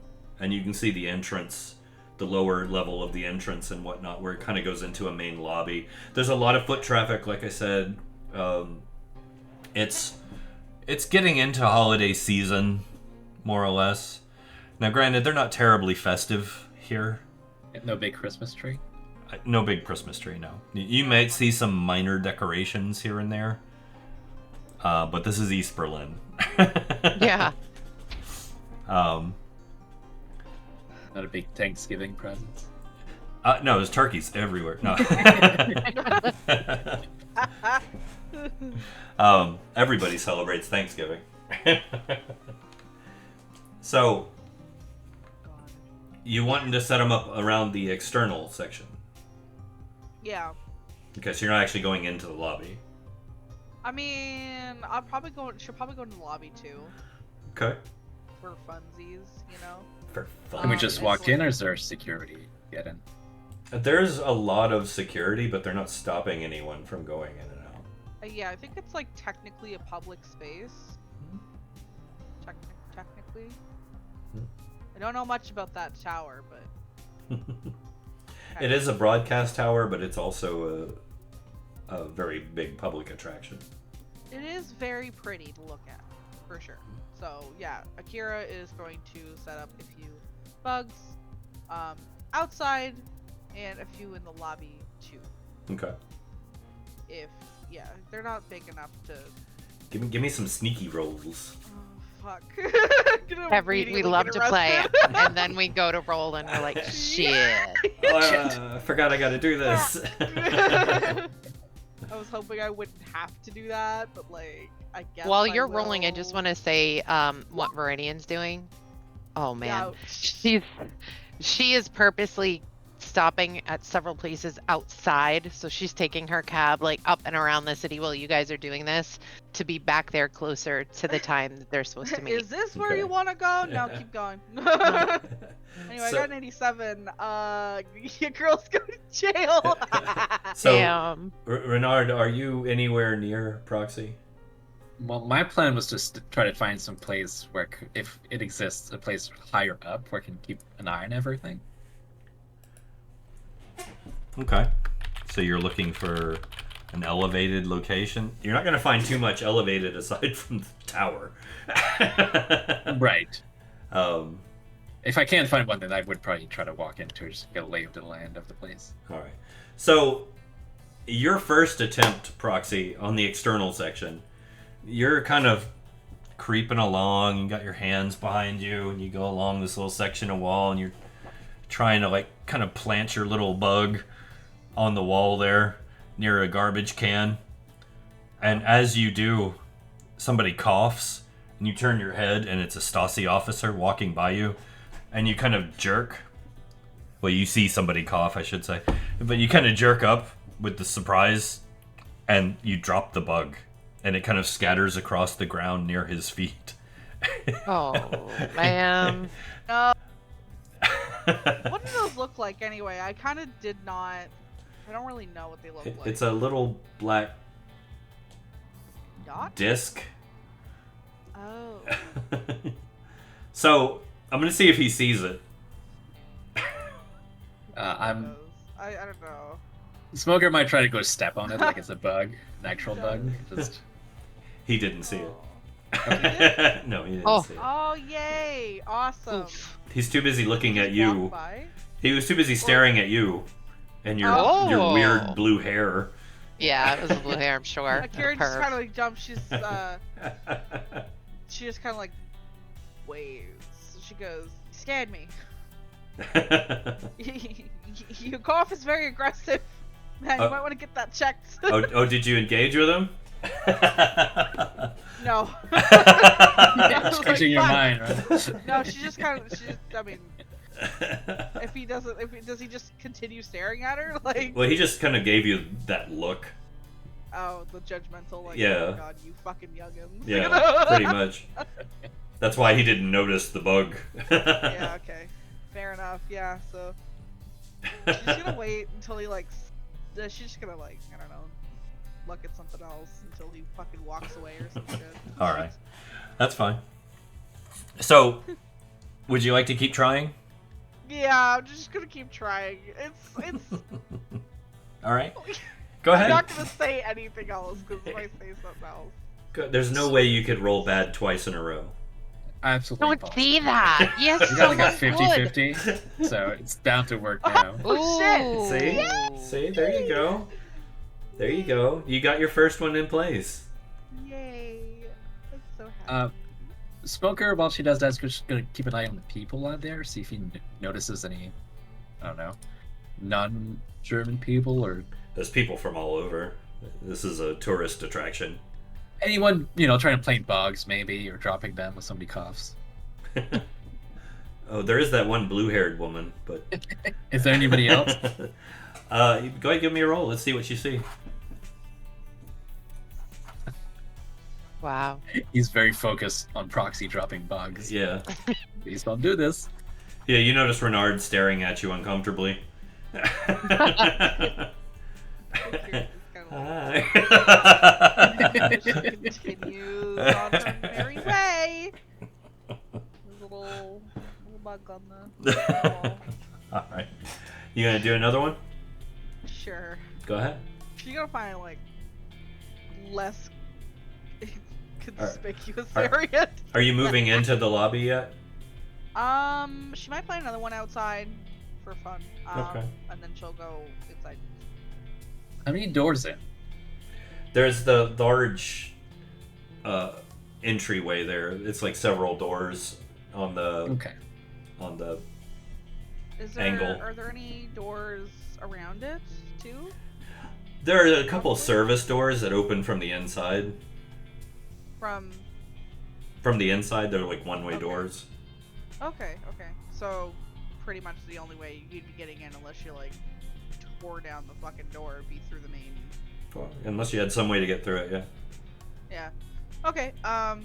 Speaker 1: and you can see the entrance, the lower level of the entrance and whatnot, where it kind of goes into a main lobby. There's a lot of foot traffic, like I said. It's getting into holiday season, more or less. Now, granted, they're not terribly festive here.
Speaker 4: No big Christmas tree.
Speaker 1: No big Christmas tree, no. You might see some minor decorations here and there. But this is East Berlin.
Speaker 3: Yeah.
Speaker 4: Not a big Thanksgiving present.
Speaker 1: No, there's turkeys everywhere. No. Everybody celebrates Thanksgiving. So, you wanting to set them up around the external section?
Speaker 2: Yeah.
Speaker 1: Okay, so you're not actually going into the lobby.
Speaker 2: I mean, should probably go in the lobby too.
Speaker 1: Okay.
Speaker 2: For funsies, you know?
Speaker 1: For fun.
Speaker 4: Can we just
Speaker 2: it's
Speaker 4: walk
Speaker 2: like-
Speaker 4: in, or is there security get in?
Speaker 1: There's a lot of security, but they're not stopping anyone from going in and out.
Speaker 2: Yeah, I think it's like technically a public space. Technically.
Speaker 1: Hmm.
Speaker 2: I don't know much about that tower, but
Speaker 1: It is a broadcast tower, but it's also a very big public attraction.
Speaker 2: It is very pretty to look at, for sure. So yeah, Akira is going to set up a few bugs outside and a few in the lobby too.
Speaker 1: Okay.
Speaker 2: They're not big enough to.
Speaker 1: Give me some sneaky rolls.
Speaker 2: Oh fuck.
Speaker 3: We love to play, and then we go to roll, and we're like, shit.
Speaker 1: I forgot I got to do this.
Speaker 2: I was hoping I wouldn't have to do that, but like, I guess.
Speaker 3: While
Speaker 2: I
Speaker 3: you're rolling, I
Speaker 2: will.
Speaker 3: just want to say what Viridian's doing. Oh man,
Speaker 2: Ouch.
Speaker 3: she is purposely stopping at several places outside, so she's taking her cab like up and around the city while you guys are doing this to be back there closer to the time that they're supposed to meet.
Speaker 2: Is this where
Speaker 1: Okay.
Speaker 2: you want to go? No, keep going. Anyway, I
Speaker 1: So-
Speaker 2: got an 87. Your girls go to jail.
Speaker 1: So,
Speaker 3: Damn.
Speaker 1: Renard, are you anywhere near Proxy?
Speaker 4: Well, my plan was just to try to find some place where, if it exists, a place higher up where I can keep an eye on everything.
Speaker 1: Okay. So you're looking for an elevated location? You're not going to find too much elevated aside from the tower.
Speaker 4: Right.
Speaker 1: Um,
Speaker 4: If I can't find one, then I would probably try to walk into it, just get a lay of the land of the place.
Speaker 1: all right. So your first attempt, Proxy, on the external section, you're kind of creeping along. You got your hands behind you, and you go along this little section of wall, and you're trying to like kind of plant your little bug on the wall there near a garbage can. And as you do, somebody coughs, and you turn your head, and it's a Stasi officer walking by you, and you kind of jerk. Well, you see somebody cough, I should say, but you kind of jerk up with the surprise, and you drop the bug, and it kind of scatters across the ground near his feet.
Speaker 3: Oh man.
Speaker 2: What do those look like anyway? I kind of did not. I don't really know what they look like.
Speaker 1: It's a little black
Speaker 2: Dot?
Speaker 1: disc.
Speaker 2: Oh.
Speaker 1: So I'm gonna see if he sees it.
Speaker 2: I don't know.
Speaker 4: Smoker might try to go step on it like it's a bug, an actual bug. Just
Speaker 1: He didn't see
Speaker 2: Oh.
Speaker 1: it. No, he didn't
Speaker 3: Oh.
Speaker 1: see it.
Speaker 2: Oh yay! Awesome.
Speaker 3: Oof.
Speaker 1: He's too busy looking at
Speaker 2: Just
Speaker 1: you.
Speaker 2: walk by?
Speaker 1: He was too busy staring at you and your
Speaker 3: Oh.
Speaker 1: weird blue hair.
Speaker 3: Yeah, it was a blue hair, I'm sure.
Speaker 2: Akira just
Speaker 3: Perv.
Speaker 2: kind of like jumps. She just kind of like waves. She goes, "Scared me. Your cough is very aggressive. Man, you might want to get that checked."
Speaker 1: oh, did you engage with him?
Speaker 2: No.
Speaker 4: changing your
Speaker 2: fuck.
Speaker 4: mind, right?
Speaker 2: No, she just kind of. I mean, does he just continue staring at her? Like,
Speaker 1: Well, he just kind of gave you that look.
Speaker 2: oh, the judgmental, like,
Speaker 1: Yeah.
Speaker 2: oh my god, you fucking youngins.
Speaker 1: Yeah, pretty much. That's why he didn't notice the bug.
Speaker 2: Yeah, okay. Fair enough, yeah, so. She's gonna wait until he, like, she's just gonna, like, I don't know, look at something else until he fucking walks away or some shit.
Speaker 1: Alright. That's fine. So, would you like to keep trying?
Speaker 2: Yeah, I'm just gonna keep trying. It's.
Speaker 1: Alright. Go
Speaker 2: I'm
Speaker 1: ahead.
Speaker 2: not gonna say anything else, because if I say something else.
Speaker 1: There's no way you could roll bad twice in a row.
Speaker 4: Absolutely.
Speaker 3: Don't
Speaker 4: impossible.
Speaker 3: see that. Yes,
Speaker 4: You guys got
Speaker 3: someone would.
Speaker 4: 50-50, so it's down to work now.
Speaker 2: Oh, shit.
Speaker 1: See?
Speaker 3: Ooh.
Speaker 1: See? There you go. There you go. You got your first one in place.
Speaker 2: Yay. I'm so happy.
Speaker 4: Smoker, while she does that, is just gonna keep an eye on the people out there, see if he notices any, I don't know, non-German people or
Speaker 1: There's people from all over. This is a tourist attraction.
Speaker 4: anyone, trying to plant bugs maybe, or dropping them when somebody coughs.
Speaker 1: Oh, there is that one blue-haired woman, but...
Speaker 4: Is there anybody else?
Speaker 1: Go ahead, give me a roll. Let's see what you see.
Speaker 3: Wow.
Speaker 4: He's very focused on Proxy dropping bugs.
Speaker 1: Yeah.
Speaker 4: Please don't do this.
Speaker 1: Yeah, you notice Renard staring at you uncomfortably. Hi.
Speaker 2: Continues on her merry way. There's a little bug on the wall.
Speaker 1: Alright. You gonna do another one?
Speaker 2: Sure.
Speaker 1: Go ahead.
Speaker 2: She's gonna find like less conspicuous
Speaker 1: Are-
Speaker 2: area.
Speaker 1: Are you moving into the lobby yet?
Speaker 2: She might play another one outside for fun.
Speaker 1: Okay.
Speaker 2: And then she'll go inside.
Speaker 4: How many doors in?
Speaker 1: There's the large entryway there. It's like several doors on the
Speaker 4: Okay.
Speaker 1: on the
Speaker 2: Is there?
Speaker 1: Angle.
Speaker 2: Are there any doors around it too?
Speaker 1: There are a couple service doors that open from the inside.
Speaker 2: From.
Speaker 1: From the inside, they're like one-way
Speaker 2: Okay.
Speaker 1: doors.
Speaker 2: Okay. Okay. So pretty much the only way you'd be getting in, unless you like tore down the fucking door, would be through the main.
Speaker 1: Well, unless you had some way to get through it, yeah.
Speaker 2: Yeah. Okay.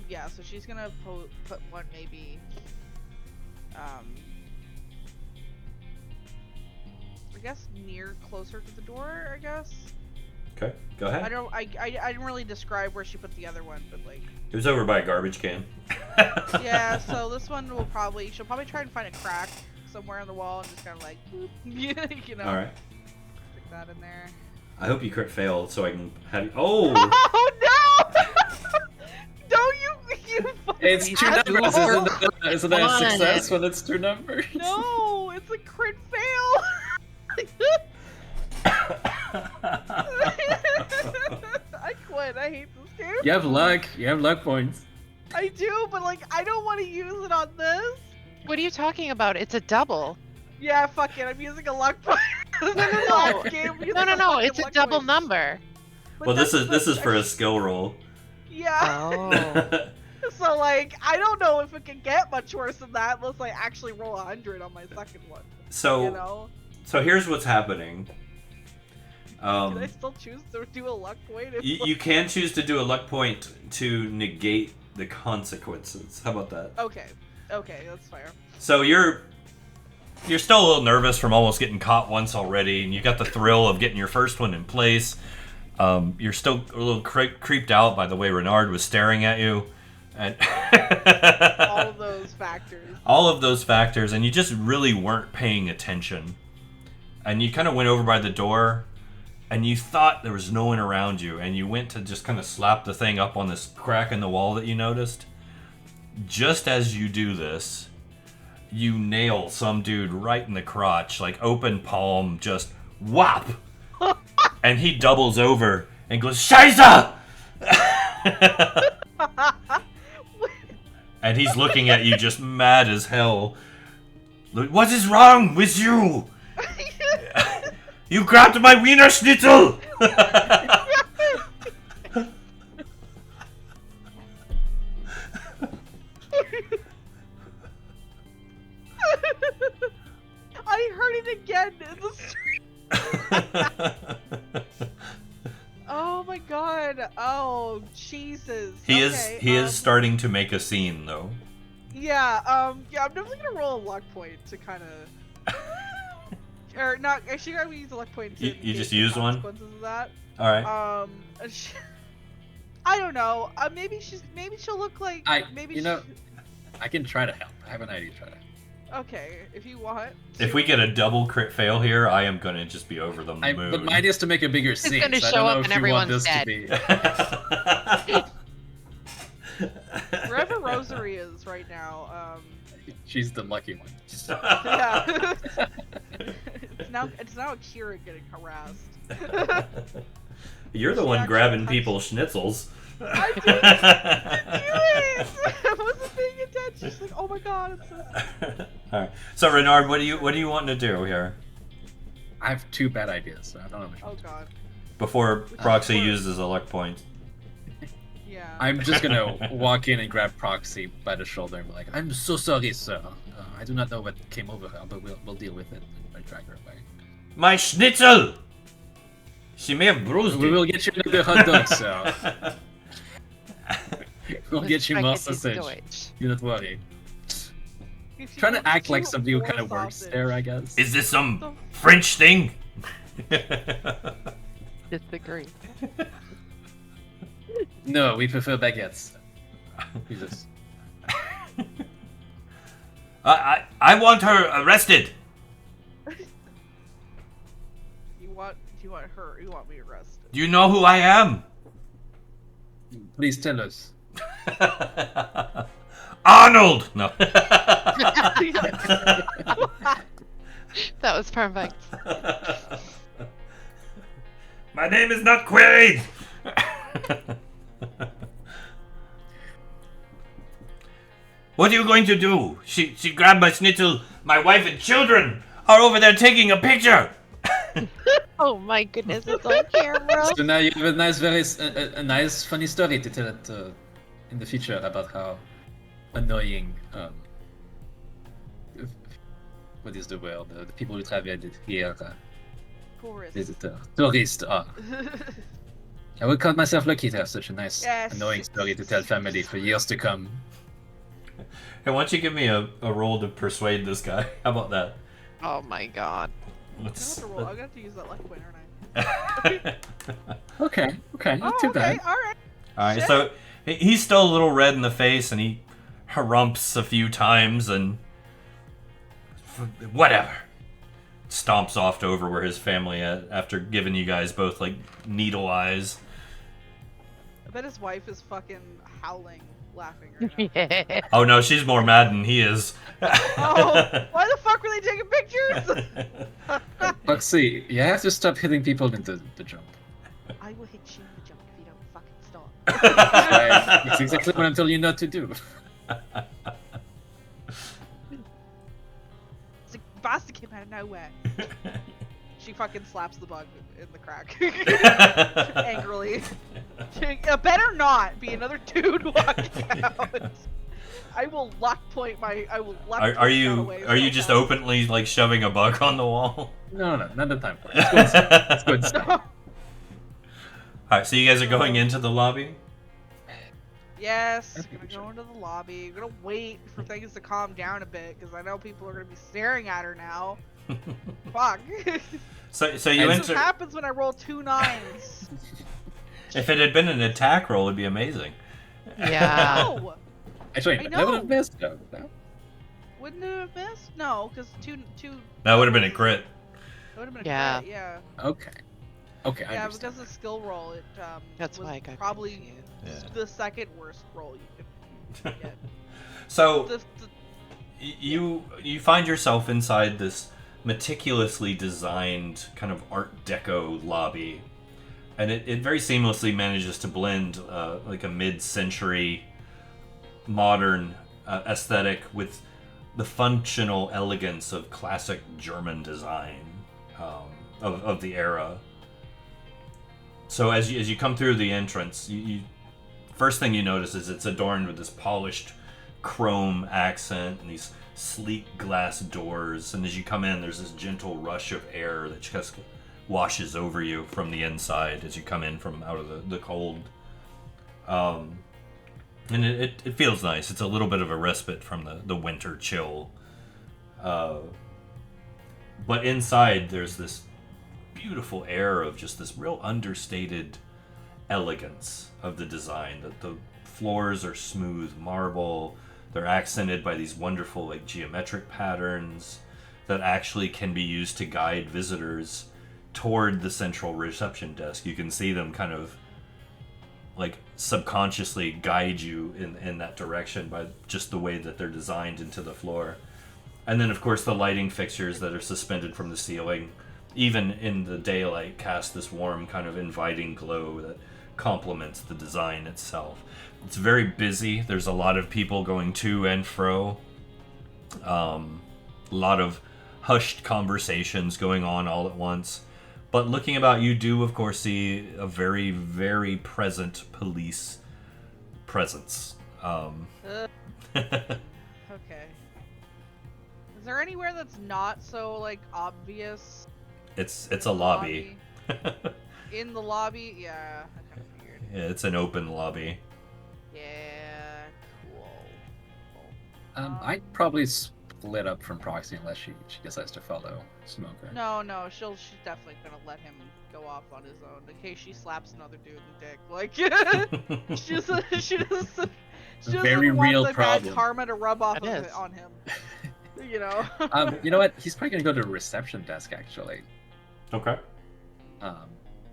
Speaker 2: Yeah. So she's gonna put one maybe. I guess closer to the door. I guess.
Speaker 1: Okay, go ahead.
Speaker 2: I didn't really describe where she put the other one, but like.
Speaker 1: It was over by a garbage can.
Speaker 2: Yeah. So this one she'll probably try and find a crack somewhere on the wall and just kind of like, you know.
Speaker 1: All right.
Speaker 2: Stick that in there.
Speaker 1: I hope you crit fail so I can have you. Oh!
Speaker 2: Oh no! Don't you
Speaker 4: It's
Speaker 2: fucking
Speaker 4: two numbers,
Speaker 2: asshole.
Speaker 4: isn't that a success when it's two numbers?
Speaker 2: No, it's a crit fail. I quit. I hate this game.
Speaker 4: You have luck. You have luck points.
Speaker 2: I do, but like I don't want to use it on this.
Speaker 3: What are you talking about? It's a double.
Speaker 2: Yeah, fuck it. I'm using a luck point.
Speaker 3: No.
Speaker 2: No,
Speaker 3: It's a double number.
Speaker 1: Well, this is for a skill roll.
Speaker 2: Yeah.
Speaker 3: Oh.
Speaker 2: So like I don't know if it can get much worse than that unless I actually roll 100 on my second one.
Speaker 1: So,
Speaker 2: You know?
Speaker 1: so here's what's happening.
Speaker 2: Can I still choose to do a luck point? If,
Speaker 1: You can choose to do a luck point to negate the consequences. How about that?
Speaker 2: Okay, that's fair.
Speaker 1: So you're still a little nervous from almost getting caught once already, and you got the thrill of getting your first one in place. You're still a little creeped out by the way Renard was staring at you, and
Speaker 2: All of those factors.
Speaker 1: all of those factors, and you just really weren't paying attention. And you kind of went over by the door, and you thought there was no one around you, and you went to just kind of slap the thing up on this crack in the wall that you noticed. Just as you do this, you nail some dude right in the crotch, like open palm, just whop! And he doubles over and goes, Scheiße! And he's looking at you just mad as hell. What is wrong with you? You grabbed my Wiener Schnitzel!
Speaker 2: I heard it again in the street. Oh my god. Oh Jesus.
Speaker 1: He
Speaker 2: Okay,
Speaker 1: is starting to make a scene though.
Speaker 2: Yeah, I'm definitely gonna roll a luck point to kind of, or not. Actually, I'm gonna use a luck point to.
Speaker 1: You just
Speaker 2: negate the
Speaker 1: use one?
Speaker 2: consequences of that.
Speaker 1: All right.
Speaker 2: I don't know. Maybe she'll look like.
Speaker 4: I can try to help. I have an idea to try to help.
Speaker 2: Okay, if you want.
Speaker 1: If we get a double crit fail here, I am gonna just be over the moon.
Speaker 4: But my idea is to make a bigger scene.
Speaker 3: gonna
Speaker 4: So I
Speaker 3: show
Speaker 4: don't
Speaker 3: up
Speaker 4: know
Speaker 3: and
Speaker 4: if you want
Speaker 3: everyone's
Speaker 4: this to be.
Speaker 2: Wherever Rosary is right now,
Speaker 4: She's the lucky one.
Speaker 2: yeah. it's now Akira getting harassed.
Speaker 1: You're the
Speaker 2: She
Speaker 1: one
Speaker 2: actually
Speaker 1: grabbing
Speaker 2: touched-
Speaker 1: people's schnitzels.
Speaker 2: I did it! I wasn't paying attention. She's like, oh my god, it's so.
Speaker 1: All right. So Renard, what do you want to do here
Speaker 4: I have two bad ideas, so I don't know which
Speaker 2: Oh
Speaker 4: one.
Speaker 2: god.
Speaker 1: before Proxy
Speaker 2: one?
Speaker 1: uses a luck point?
Speaker 2: Yeah.
Speaker 4: I'm just gonna walk in and grab Proxy by the shoulder and be like, "I'm so sorry, sir. I do not know what came over her, but we'll deal with it." And I drag her away.
Speaker 1: My schnitzel! She may have bruised
Speaker 4: We
Speaker 1: you.
Speaker 4: will get you another hot dog, sir. We'll get you more
Speaker 3: Spaghetti
Speaker 4: sausage.
Speaker 3: Deutsch.
Speaker 4: Do not worry.
Speaker 2: If she
Speaker 4: Trying to
Speaker 2: wants
Speaker 4: act like
Speaker 2: to,
Speaker 4: somebody who
Speaker 2: more
Speaker 4: kind of works
Speaker 2: sausage.
Speaker 4: there, I guess.
Speaker 1: Is this some French thing?
Speaker 3: Disagree.
Speaker 4: No, we prefer baguettes. Jesus.
Speaker 1: I want her arrested.
Speaker 2: want her? You want me arrested?
Speaker 1: Do you know who I am?
Speaker 4: Please tell us.
Speaker 1: Arnold! No.
Speaker 3: That was perfect.
Speaker 1: My name is not Quaid! What are you going to do? She grabbed my schnitzel. My wife and children are over there taking a picture.
Speaker 3: Oh my goodness, it's on camera.
Speaker 4: So now you have a nice, a nice, funny story to tell it in the future about how annoying. What is the word? The people who travel here, tourists are. I would count myself lucky to have such a nice, annoying story to tell family for years to come.
Speaker 1: Hey, why don't you give me a roll to persuade this guy? How about that?
Speaker 3: Oh my god.
Speaker 2: I'm gonna have to use that luck point, aren't I?
Speaker 4: Okay, not too bad.
Speaker 1: Alright, so he's still a little red in the face and he harumps a few times and whatever. Stomps off to over where his family at after giving you guys both like needle eyes.
Speaker 2: I bet his wife is fucking howling, laughing right now.
Speaker 3: Yeah.
Speaker 1: Oh no, she's more mad than he is.
Speaker 2: Oh, why the fuck were they taking pictures?
Speaker 4: Foxy, you have to stop hitting people in the jump.
Speaker 2: I will hit you in the jump if you don't fucking stop.
Speaker 4: It's exactly what I'm telling you not to do.
Speaker 2: It's a bastard came out of nowhere. She fucking slaps the bug in the crack. Angrily. Better not be another dude walking out. I will luck point my.
Speaker 1: Are you just openly like shoving a bug on the wall?
Speaker 4: No, not the time for it. Let's go inside.
Speaker 1: All right, so you guys are going into the lobby.
Speaker 2: Yes, gonna go into the lobby. Gonna wait for things to calm down a bit because I know people are gonna be staring at her now. Fuck.
Speaker 1: So you
Speaker 2: This
Speaker 1: enter.
Speaker 2: happens when I roll 2 9s.
Speaker 1: If it had been an attack roll, it'd be amazing.
Speaker 3: Yeah.
Speaker 2: No,
Speaker 4: Actually,
Speaker 2: I
Speaker 4: that would
Speaker 2: know.
Speaker 4: have missed though. No?
Speaker 2: wouldn't it have missed? No, because two.
Speaker 1: That would have been a crit.
Speaker 2: It would have been a
Speaker 3: Yeah.
Speaker 2: crit, yeah.
Speaker 4: Okay. Okay, I
Speaker 2: Yeah,
Speaker 4: understand.
Speaker 2: because of skill roll, it
Speaker 3: That's
Speaker 2: was
Speaker 3: why I got
Speaker 2: probably
Speaker 3: confused.
Speaker 1: Yeah.
Speaker 2: the second worst roll you could get.
Speaker 1: So
Speaker 2: the,
Speaker 1: you find yourself inside this meticulously designed kind of Art Deco lobby, and it very seamlessly manages to blend like a mid-century modern aesthetic with the functional elegance of classic German design of the era. So as you come through the entrance, you first thing you notice is it's adorned with this polished chrome accent and these sleek glass doors, and as you come in there's this gentle rush of air that just washes over you from the inside as you come in from out of the cold. And it feels nice. It's a little bit of a respite from the winter chill. But inside there's this beautiful air of just this real understated elegance of the design. The floors are smooth marble. They're accented by these wonderful like geometric patterns that actually can be used to guide visitors toward the central reception desk. You can see them kind of like subconsciously guide you in that direction by just the way that they're designed into the floor. And then of course the lighting fixtures that are suspended from the ceiling, even in the daylight, cast this warm kind of inviting glow that complements the design itself. It's very busy. There's a lot of people going to and fro. A lot of hushed conversations going on all at once. But looking about, you do, of course, see a very, very present police presence.
Speaker 2: Okay. Is there anywhere that's not so like obvious?
Speaker 1: It's a lobby.
Speaker 2: In the lobby? Yeah, I kind of figured.
Speaker 1: Yeah, it's an open lobby.
Speaker 2: Yeah, cool.
Speaker 4: I'd probably split up from Proxy unless she decides to follow Smoker.
Speaker 2: No, she's definitely gonna let him go off on his own in case she slaps another dude in the dick. Like, she doesn't
Speaker 4: Very
Speaker 2: want
Speaker 4: real
Speaker 2: the
Speaker 4: problem.
Speaker 2: bad karma to rub off
Speaker 3: It
Speaker 2: of
Speaker 3: is.
Speaker 2: it on him. You know.
Speaker 4: You know what? He's probably gonna go to the reception desk actually.
Speaker 1: Okay.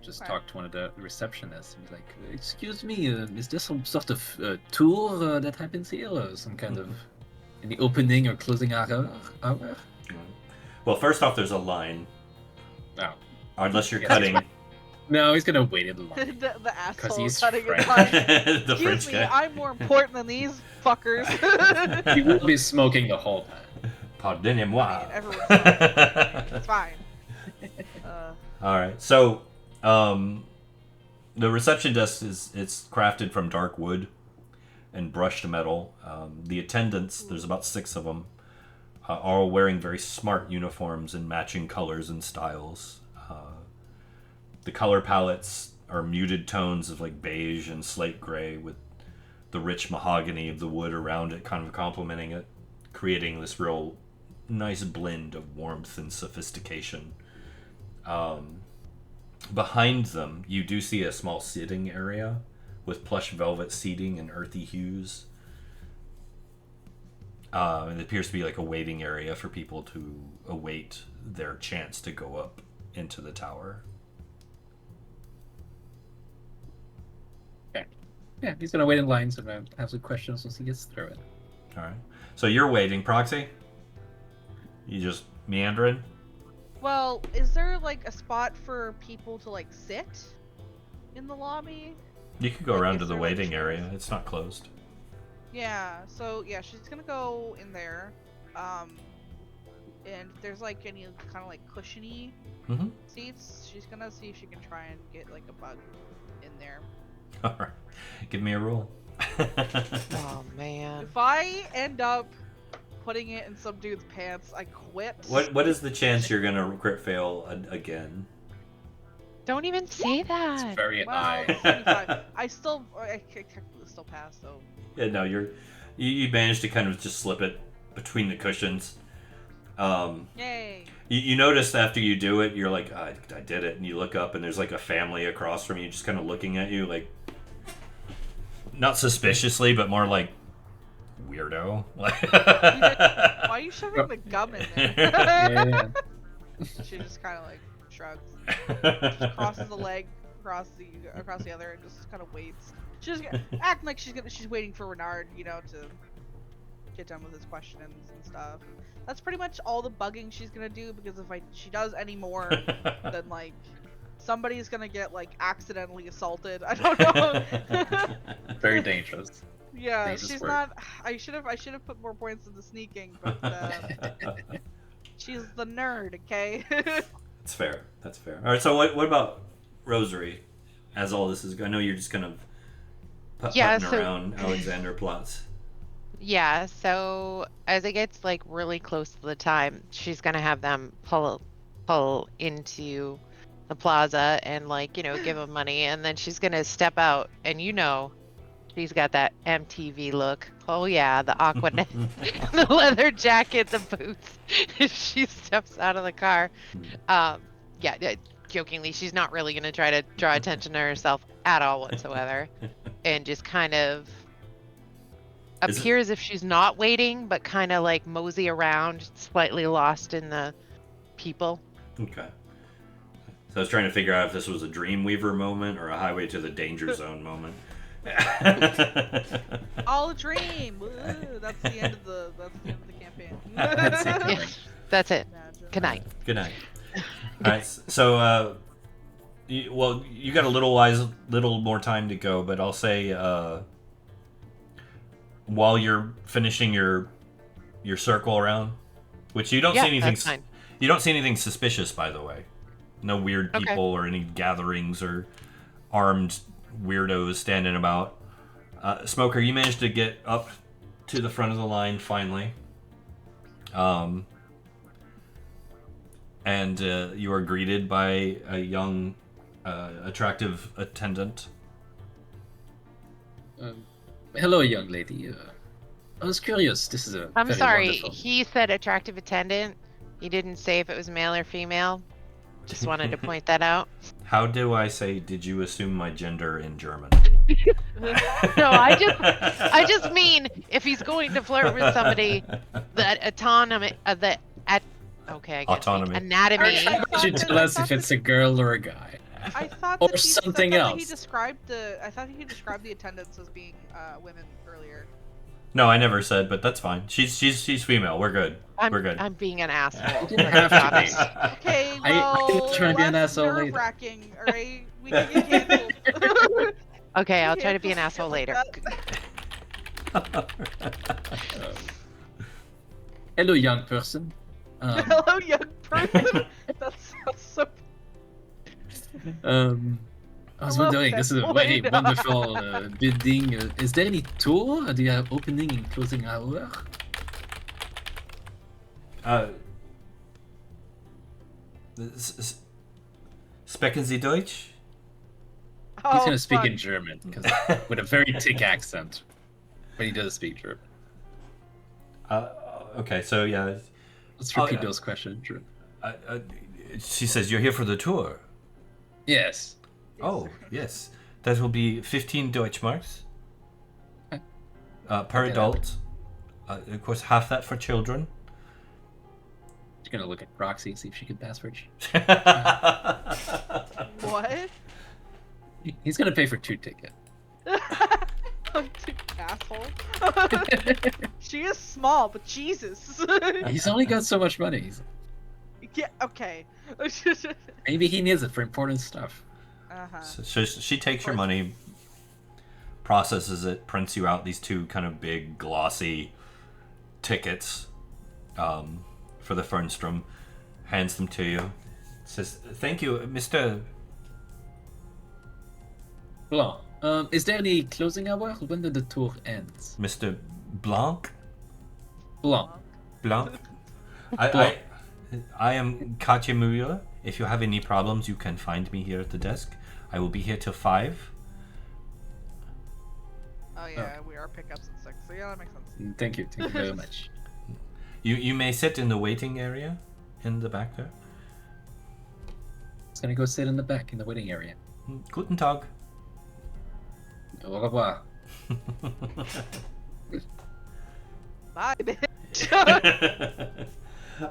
Speaker 4: Just
Speaker 2: Okay.
Speaker 4: talk to one of the receptionists and be like, "Excuse me, is there some sort of tour that happens here, or some kind of any opening or closing hour?"
Speaker 1: Well, first off, there's a line.
Speaker 4: No,
Speaker 1: Unless you're
Speaker 4: Yeah,
Speaker 1: cutting.
Speaker 4: no, he's gonna wait in line.
Speaker 2: the asshole
Speaker 4: he's
Speaker 2: cutting his
Speaker 4: French.
Speaker 2: line.
Speaker 1: The
Speaker 2: Excuse
Speaker 1: French
Speaker 2: me,
Speaker 1: guy.
Speaker 2: I'm more important than these fuckers.
Speaker 4: He will be smoking the whole time.
Speaker 1: Pardonnez-moi.
Speaker 2: I mean, everyone's smoking. It's fine.
Speaker 1: All right. So, the reception desk it's crafted from dark wood and brushed metal. The attendants, there's about 6 of them, are all wearing very smart uniforms in matching colors and styles. The color palettes are muted tones of like beige and slate gray, with the rich mahogany of the wood around it kind of complementing it, creating this real nice blend of warmth and sophistication. Behind them, you do see a small sitting area with plush velvet seating and earthy hues. And it appears to be like a waiting area for people to await their chance to go up into the tower.
Speaker 4: Yeah, he's gonna wait in line so have some questions once he gets through it.
Speaker 1: All right. So you're waiting, Proxy? You just meandering?
Speaker 2: Well, is there like a spot for people to like sit in the lobby?
Speaker 1: You could go
Speaker 2: Like,
Speaker 1: around
Speaker 2: is
Speaker 1: to the
Speaker 2: there, like,
Speaker 1: waiting
Speaker 2: chairs?
Speaker 1: area. It's not closed.
Speaker 2: Yeah, so yeah, she's gonna go in there. And if there's like any kind of like cushiony
Speaker 1: Mm-hmm.
Speaker 2: seats, she's gonna see if she can try and get like a bug in there.
Speaker 1: All right. Give me a roll.
Speaker 3: Oh man.
Speaker 2: If I end up putting it in some dude's pants, I quit.
Speaker 1: What is the chance you're gonna crit fail again?
Speaker 3: Don't even say
Speaker 4: It's
Speaker 3: that.
Speaker 4: very
Speaker 2: Well,
Speaker 4: high.
Speaker 2: it's 75. I technically still pass, so.
Speaker 1: Yeah, no, you managed to kind of just slip it between the cushions.
Speaker 2: Yay!
Speaker 1: You notice after you do it, you're like, I did it, and you look up and there's like a family across from you, just kind of looking at you, like not suspiciously, but more like weirdo.
Speaker 2: Why are you shoving the gum in there?
Speaker 4: Yeah.
Speaker 2: She just kind of like shrugs, just crosses the leg across the other, and just kind of waits. She's acting like she's waiting for Renard, to get done with his questions and stuff. That's pretty much all the bugging she's gonna do, because if she does any more, then like somebody's gonna get like accidentally assaulted. I don't know.
Speaker 4: Very dangerous.
Speaker 2: Yeah,
Speaker 4: Dangerous
Speaker 2: she's
Speaker 4: work.
Speaker 2: not. I should have put more points into sneaking, but she's the nerd. Okay.
Speaker 1: That's fair. That's fair. All right. So what about Rosary? As all this is going, I know you're just kind of putting around Alexander Platz.
Speaker 3: Yeah, so as it gets like really close to the time, she's gonna have them pull into the plaza and like, give them money, and then she's gonna step out, and she's got that MTV look. Oh yeah, the Aquanet, the leather jacket, the boots. She steps out of the car. Yeah, jokingly, she's not really gonna try to draw attention to herself at all whatsoever, and just kind of appear as if she's not waiting, but kind of like mosey around, slightly lost in the people.
Speaker 1: Okay. So I was trying to figure out if this was a Dreamweaver moment or a Highway to the Danger Zone moment.
Speaker 2: All a dream. Woo, that's the end of the campaign.
Speaker 3: That's it.
Speaker 2: Imagine.
Speaker 3: Good night.
Speaker 1: Good night. All right. So, you got a little more time to go, but I'll say, while you're finishing your circle around, which you don't see anything.
Speaker 3: That's fine.
Speaker 1: You don't see anything suspicious, by the way. No weird
Speaker 3: Okay.
Speaker 1: people or any gatherings or armed weirdos standing about. Smoker, you managed to get up to the front of the line finally. And you are greeted by a young, attractive attendant.
Speaker 4: Hello, young lady. I was curious. This is a
Speaker 3: I'm
Speaker 4: very
Speaker 3: sorry.
Speaker 4: wonderful-
Speaker 3: He said attractive attendant. He didn't say if it was male or female. Just wanted to point that out.
Speaker 1: How do I say, did you assume my gender in German?
Speaker 3: No, I just mean if he's going to flirt with somebody, that Okay, I get
Speaker 1: Autonomy.
Speaker 3: anatomy.
Speaker 2: I
Speaker 4: Why don't you tell us if it's a girl or a guy?
Speaker 2: I thought
Speaker 4: Or
Speaker 2: that he,
Speaker 4: something
Speaker 2: I thought that
Speaker 4: else.
Speaker 2: he described the. I thought he described the attendants as being women earlier.
Speaker 1: No, I never said, but that's fine. She's female. We're good. We're good.
Speaker 3: I'm being an asshole.
Speaker 4: You didn't
Speaker 3: Let's
Speaker 4: have to
Speaker 3: be
Speaker 4: be.
Speaker 3: honest.
Speaker 2: Okay,
Speaker 4: I
Speaker 2: well,
Speaker 4: can try and be an
Speaker 2: less
Speaker 4: asshole later.
Speaker 2: nerve-wracking, all right? We can get canceled.
Speaker 3: Okay, I'll
Speaker 2: We
Speaker 3: try to be an
Speaker 2: can't
Speaker 3: asshole
Speaker 2: like
Speaker 3: later.
Speaker 2: that.
Speaker 4: Hello, young person.
Speaker 2: Hello, young person. That sounds so.
Speaker 4: I was
Speaker 2: Hello,
Speaker 4: wondering, this is a very
Speaker 2: Pandora.
Speaker 4: wonderful building. Is there any tour? Do you have opening and closing hour?
Speaker 1: Sprechen Sie Deutsch?
Speaker 4: He's
Speaker 2: Oh,
Speaker 4: gonna speak
Speaker 2: fuck.
Speaker 4: in German, with a very thick accent. But he does speak German.
Speaker 1: Okay, so yeah.
Speaker 4: Let's repeat
Speaker 1: yeah.
Speaker 4: those questions in German.
Speaker 1: She says you're here for the tour.
Speaker 4: Yes.
Speaker 1: Oh, yes. That will be 15 Deutschmarks per
Speaker 4: Okay,
Speaker 1: adult. Of course, half that for children.
Speaker 4: She's gonna look at Roxy and see if she can pass for it.
Speaker 2: What?
Speaker 4: He's gonna pay for 2 tickets.
Speaker 2: Asshole. She is small, but Jesus.
Speaker 4: He's only got so much money.
Speaker 2: Yeah. Okay.
Speaker 4: Maybe he needs it for important stuff.
Speaker 1: So she takes your money, processes it, prints you out these 2 kind of big, glossy tickets for the Fernsehturm, hands them to you, says, "Thank you, Mr."
Speaker 4: Blanc. Is there any closing hour? When did the tour end?
Speaker 1: Mr. Blanc?
Speaker 4: Blanc.
Speaker 1: Blanc? I am Katja Mueller. If you have any problems, you can find me here at the desk. I will be here till 5.
Speaker 2: Oh yeah, we are pickups at 6, so yeah, that makes sense.
Speaker 4: Thank you very much.
Speaker 1: You may sit in the waiting area in the back there.
Speaker 4: He's gonna go sit in the back in the waiting area.
Speaker 1: Guten Tag.
Speaker 4: Au revoir.
Speaker 2: Bye, bitch.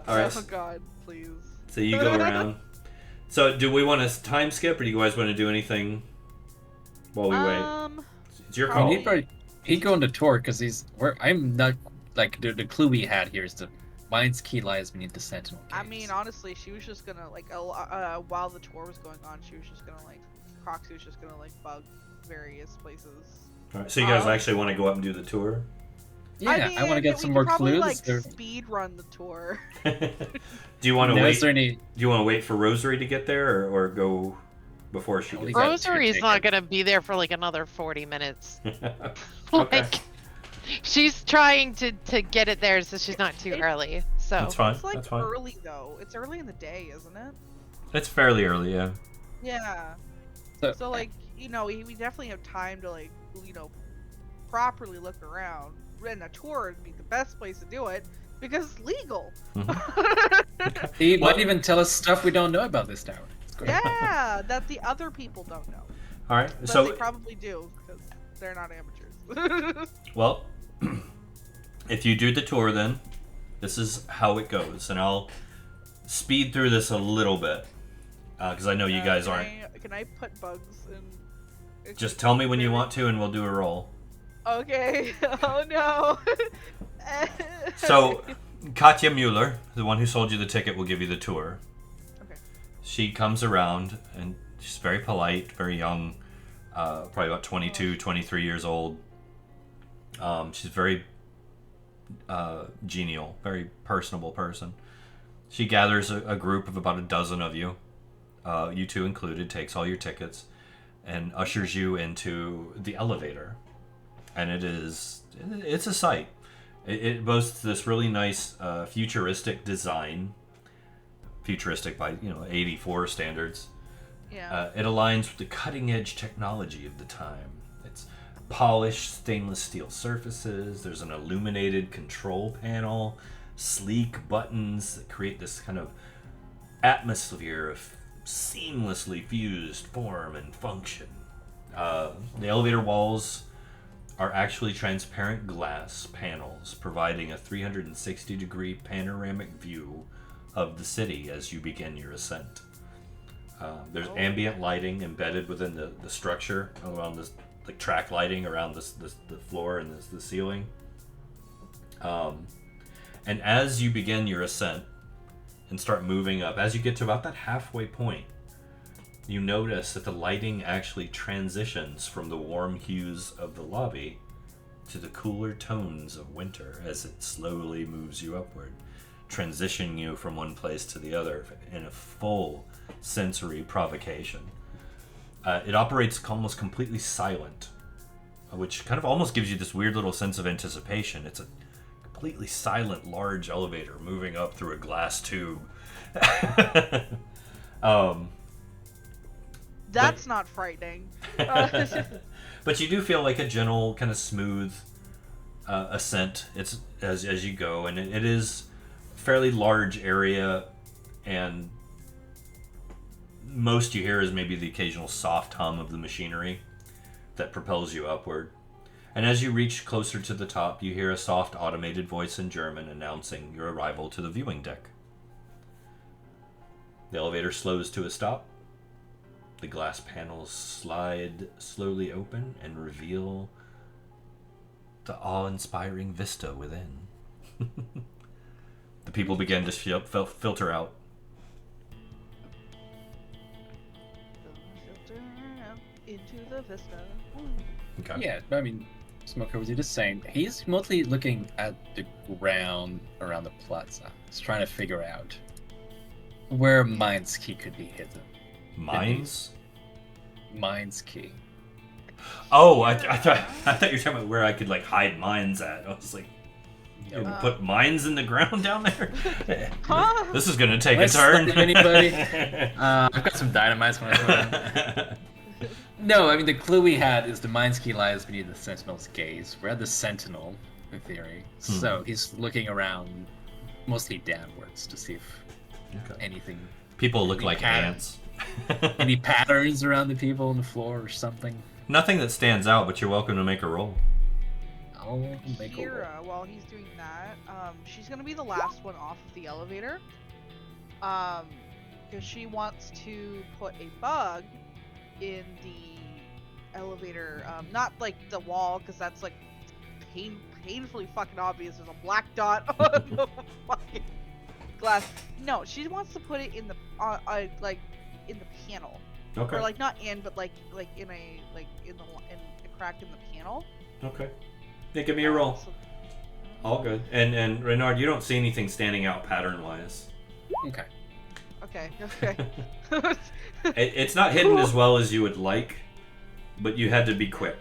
Speaker 1: All right.
Speaker 2: Oh god, please.
Speaker 1: So you go around. So do we want to time skip, or do you guys want to do anything while we wait? It's your
Speaker 4: I
Speaker 1: call.
Speaker 4: mean, he'd go on the tour because I'm not like the clue we had here is the mind's key lies beneath the sentinel gates.
Speaker 2: I mean, honestly, she was just gonna like, while the tour was going on, she was just gonna like, Proxy was just gonna like bug various places.
Speaker 1: All right, so you guys actually want to go up and do the tour?
Speaker 4: Yeah, I want to
Speaker 2: mean,
Speaker 4: get
Speaker 2: we
Speaker 4: some
Speaker 2: could
Speaker 4: more
Speaker 2: probably,
Speaker 4: clues.
Speaker 2: Like, speed run the tour.
Speaker 1: Do you want to
Speaker 4: Now,
Speaker 1: wait?
Speaker 4: is there any?
Speaker 1: Do you want to wait for Rosary to get there, or go before she
Speaker 4: Yeah, we
Speaker 1: gets
Speaker 4: got
Speaker 1: there?
Speaker 3: Rosary's
Speaker 4: two
Speaker 3: not
Speaker 4: tickets.
Speaker 3: gonna be there for like another 40 minutes.
Speaker 1: Okay.
Speaker 3: Like, she's trying to get it there so she's not too early. So
Speaker 1: That's fine.
Speaker 2: It's like
Speaker 1: That's fine.
Speaker 2: early though. It's early in the day, isn't it?
Speaker 1: It's fairly early, yeah.
Speaker 2: Yeah.
Speaker 4: So,
Speaker 2: So like, you know, we definitely have time to like, you know, properly look around. And a tour would be the best place to do it because it's legal.
Speaker 4: he might even tell us stuff we don't know about this tower. It's great.
Speaker 2: Yeah, that the other people don't know.
Speaker 1: All right.
Speaker 2: But
Speaker 1: So
Speaker 2: they probably do because they're not amateurs.
Speaker 1: well, if you do the tour, then this is how it goes, and I'll speed through this a little bit because I know you guys aren't.
Speaker 2: Can I put bugs in?
Speaker 1: Just tell me when you want to, and we'll do a roll.
Speaker 2: Okay. Oh no.
Speaker 1: So, Katja Mueller, the one who sold you the ticket, will give you the tour.
Speaker 2: Okay.
Speaker 1: She comes around, and she's very polite, very young, probably about 22, 23 years old. She's very genial, very personable person. She gathers a group of about a dozen of you, you two included, takes all your tickets, and ushers you into the elevator. And it's a sight. It boasts this really nice futuristic design. Futuristic by 84 standards.
Speaker 2: Yeah.
Speaker 1: It aligns with the cutting edge technology of the time. It's polished stainless steel surfaces. There's an illuminated control panel, sleek buttons that create this kind of atmosphere of seamlessly fused form and function. The elevator walls are actually transparent glass panels providing a 360-degree panoramic view of the city as you begin your ascent. There's ambient lighting embedded within the structure around this, like track lighting around the floor and the ceiling. And as you begin your ascent and start moving up, as you get to about that halfway point, you notice that the lighting actually transitions from the warm hues of the lobby to the cooler tones of winter as it slowly moves you upward, transitioning you from one place to the other in a full sensory provocation. It operates almost completely silent, which kind of almost gives you this weird little sense of anticipation. It's a completely silent, large elevator moving up through a glass tube.
Speaker 2: That's not frightening.
Speaker 1: But you do feel like a gentle, kind of smooth ascent. It's as you go, and it is a fairly large area, and most you hear is maybe the occasional soft hum of the machinery that propels you upward. And as you reach closer to the top, you hear a soft automated voice in German announcing your arrival to the viewing deck. The elevator slows to a stop. The glass panels slide slowly open and reveal the awe-inspiring vista within. The people begin to filter out.
Speaker 2: Filter out into the vista.
Speaker 1: Okay.
Speaker 4: Yeah, I mean, Smoker was just saying, he's mostly looking at the ground around the plaza. He's trying to figure out where Mind's key could be hidden.
Speaker 1: Mines?
Speaker 4: Mind's key.
Speaker 1: Oh, I thought you were talking about where I could like hide mines at. I was like, you
Speaker 4: No.
Speaker 1: put mines in the ground down there?
Speaker 2: Huh?
Speaker 1: This is gonna take
Speaker 4: Let's
Speaker 1: a turn.
Speaker 4: stop anybody. I've got some dynamite when I No, I mean, the clue we had is the Mind's key lies beneath the Sentinel's gaze. We're at the Sentinel, in theory. So he's looking around, mostly downwards, to see if anything...
Speaker 1: People look
Speaker 4: Any
Speaker 1: like
Speaker 4: pattern?
Speaker 1: ants.
Speaker 4: Any patterns around the people on the floor or something?
Speaker 1: Nothing that stands out, but you're welcome to make a roll.
Speaker 4: I'll make a roll.
Speaker 2: Kira, while he's doing that, she's gonna be the last one off of the elevator. Because she wants to put a bug in the elevator, not like the wall, because that's like painfully fucking obvious. There's a black dot on the fucking glass. No, she wants to put it in the like in the panel,
Speaker 1: Okay.
Speaker 2: or like not in, but like in a crack in the panel.
Speaker 1: Okay. Yeah, give me a roll.
Speaker 2: So-
Speaker 1: All good. And Renard, you don't see anything standing out pattern-wise.
Speaker 4: Okay.
Speaker 2: Okay.
Speaker 1: It's not hidden as well as you would like, but you had to be quick.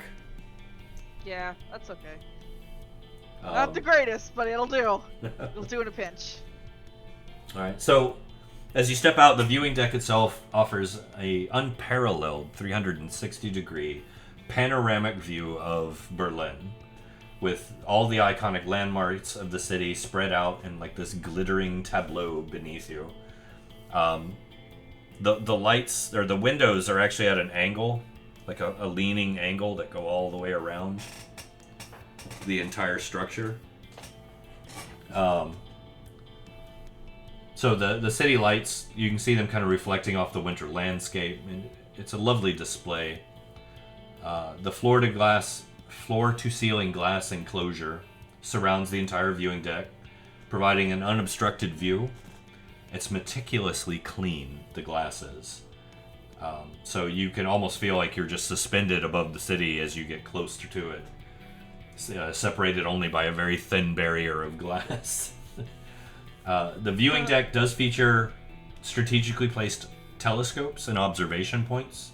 Speaker 2: Yeah, that's okay. Not the greatest, but it'll do. It'll do in a pinch.
Speaker 1: Alright, so as you step out, the viewing deck itself offers a unparalleled 360-degree panoramic view of Berlin, with all the iconic landmarks of the city spread out in like this glittering tableau beneath you. The lights, or the windows, are actually at an angle, like a leaning angle that go all the way around the entire structure. So the city lights, you can see them kind of reflecting off the winter landscape, and it's a lovely display. The floor-to-ceiling glass enclosure surrounds the entire viewing deck, providing an unobstructed view. It's meticulously clean, the glass is. So you can almost feel like you're just suspended above the city as you get closer to it, separated only by a very thin barrier of glass. The viewing deck does feature strategically placed telescopes and observation points,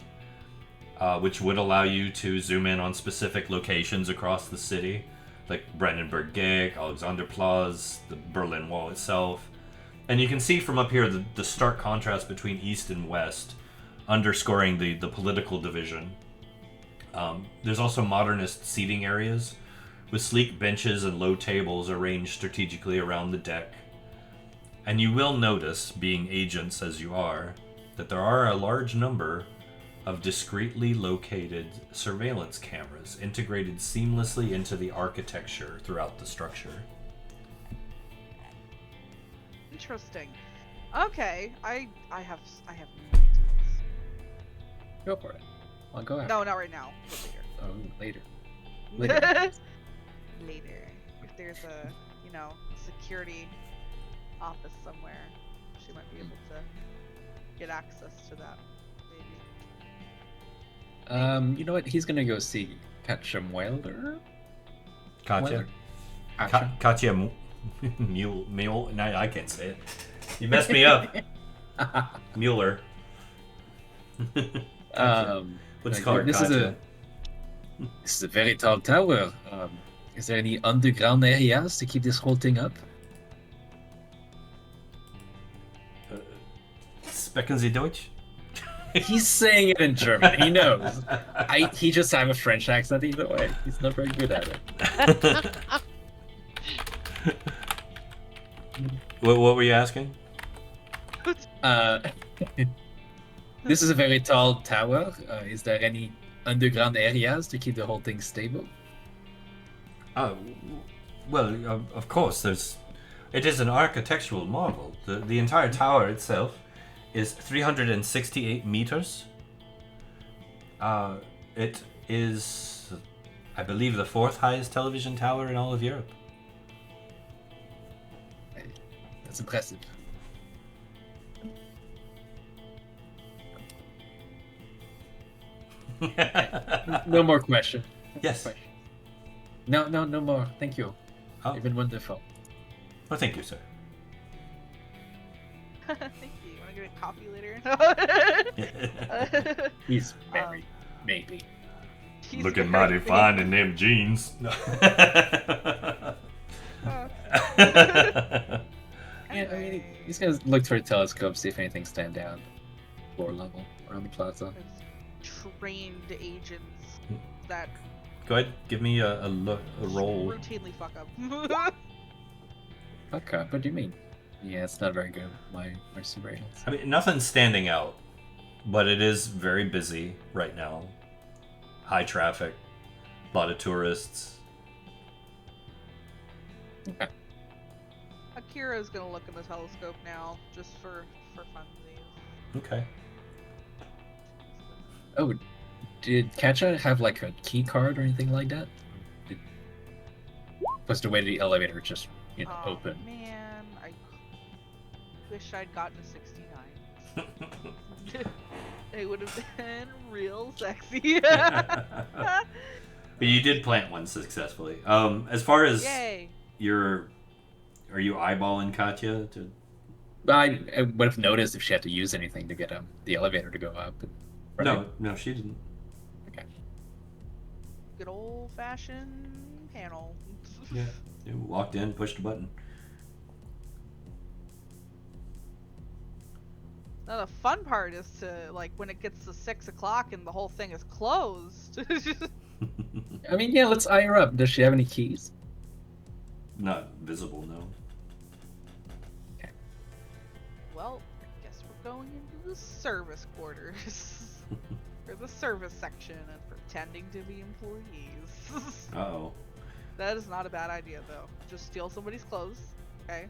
Speaker 1: which would allow you to zoom in on specific locations across the city, like Brandenburg Gate, Alexanderplatz, the Berlin Wall itself. And you can see from up here the stark contrast between east and west, underscoring the political division. There's also modernist seating areas, with sleek benches and low tables arranged strategically around the deck. And you will notice, being agents as you are, that there are a large number of discreetly located surveillance cameras integrated seamlessly into the architecture throughout the structure.
Speaker 2: Interesting. Okay, I have no ideas.
Speaker 4: Go for it. I'll go out.
Speaker 2: No, not right now. But
Speaker 4: Oh, later.
Speaker 2: later.
Speaker 4: Later.
Speaker 2: Later. If there's a, security office somewhere, she might be able to get access to that. Maybe.
Speaker 4: You know what? He's gonna go see Katja.
Speaker 1: Katya.
Speaker 4: Katja.
Speaker 1: Katya Mule. No, I can't say it. You messed me up. Mueller. Let's call her
Speaker 4: This
Speaker 1: Katya.
Speaker 4: is a very tall tower. Is there any underground areas to keep this whole thing up?
Speaker 1: Sprechen Sie Deutsch?
Speaker 4: He's saying it in German. He knows. He just have a French accent either way. He's not very good at it.
Speaker 1: What were you asking?
Speaker 4: This is a very tall tower. Is there any underground areas to keep the whole thing stable?
Speaker 1: Oh, well, of course. It is an architectural marvel. The entire tower itself is 368 meters. It is, I believe, the 4th highest television tower in all of Europe.
Speaker 4: That's impressive. No more question.
Speaker 1: Yes.
Speaker 4: No more. Thank you.
Speaker 1: Oh.
Speaker 4: You've been wonderful.
Speaker 1: Well, thank you, sir.
Speaker 2: Thank you. Want to get a coffee later?
Speaker 4: He's married, maybe.
Speaker 2: He's
Speaker 1: Looking
Speaker 2: very
Speaker 1: mighty
Speaker 2: big.
Speaker 1: fine in them jeans.
Speaker 4: Yeah, I mean, he's gonna look through a telescope, see if anything stand out. Floor level, around the plaza.
Speaker 2: There's trained agents that
Speaker 1: Go ahead, give me a roll.
Speaker 2: routinely fuck up.
Speaker 4: Okay, what do you mean? Yeah, it's not very good. My surveillance.
Speaker 1: I mean, nothing's standing out, but it is very busy right now. High traffic, a lot of tourists.
Speaker 4: Okay.
Speaker 2: Akira's gonna look in the telescope now, just for funsies.
Speaker 1: Okay.
Speaker 4: Oh, did Katja have like a key card or anything like that? Was the way to the elevator just open?
Speaker 2: Man, I wish I'd gotten a 69. It would have been real sexy.
Speaker 1: But you did plant one successfully. As far as
Speaker 2: Yay!
Speaker 1: are you eyeballing Katya?
Speaker 4: I would have noticed if she had to use anything to get the elevator to go up. Right?
Speaker 1: No, she didn't.
Speaker 4: Okay.
Speaker 2: Good old fashioned panel.
Speaker 1: Yeah. You walked in, pushed a button.
Speaker 2: Now the fun part is to when it gets to 6 o'clock and the whole thing is closed.
Speaker 4: I mean, yeah, let's eye her up. Does she have any keys?
Speaker 1: Not visible, no.
Speaker 2: Well, I guess we're going into the service quarters. Or the service section and pretending to be employees.
Speaker 1: Uh-oh.
Speaker 2: That is not a bad idea, though. Just steal somebody's clothes, okay?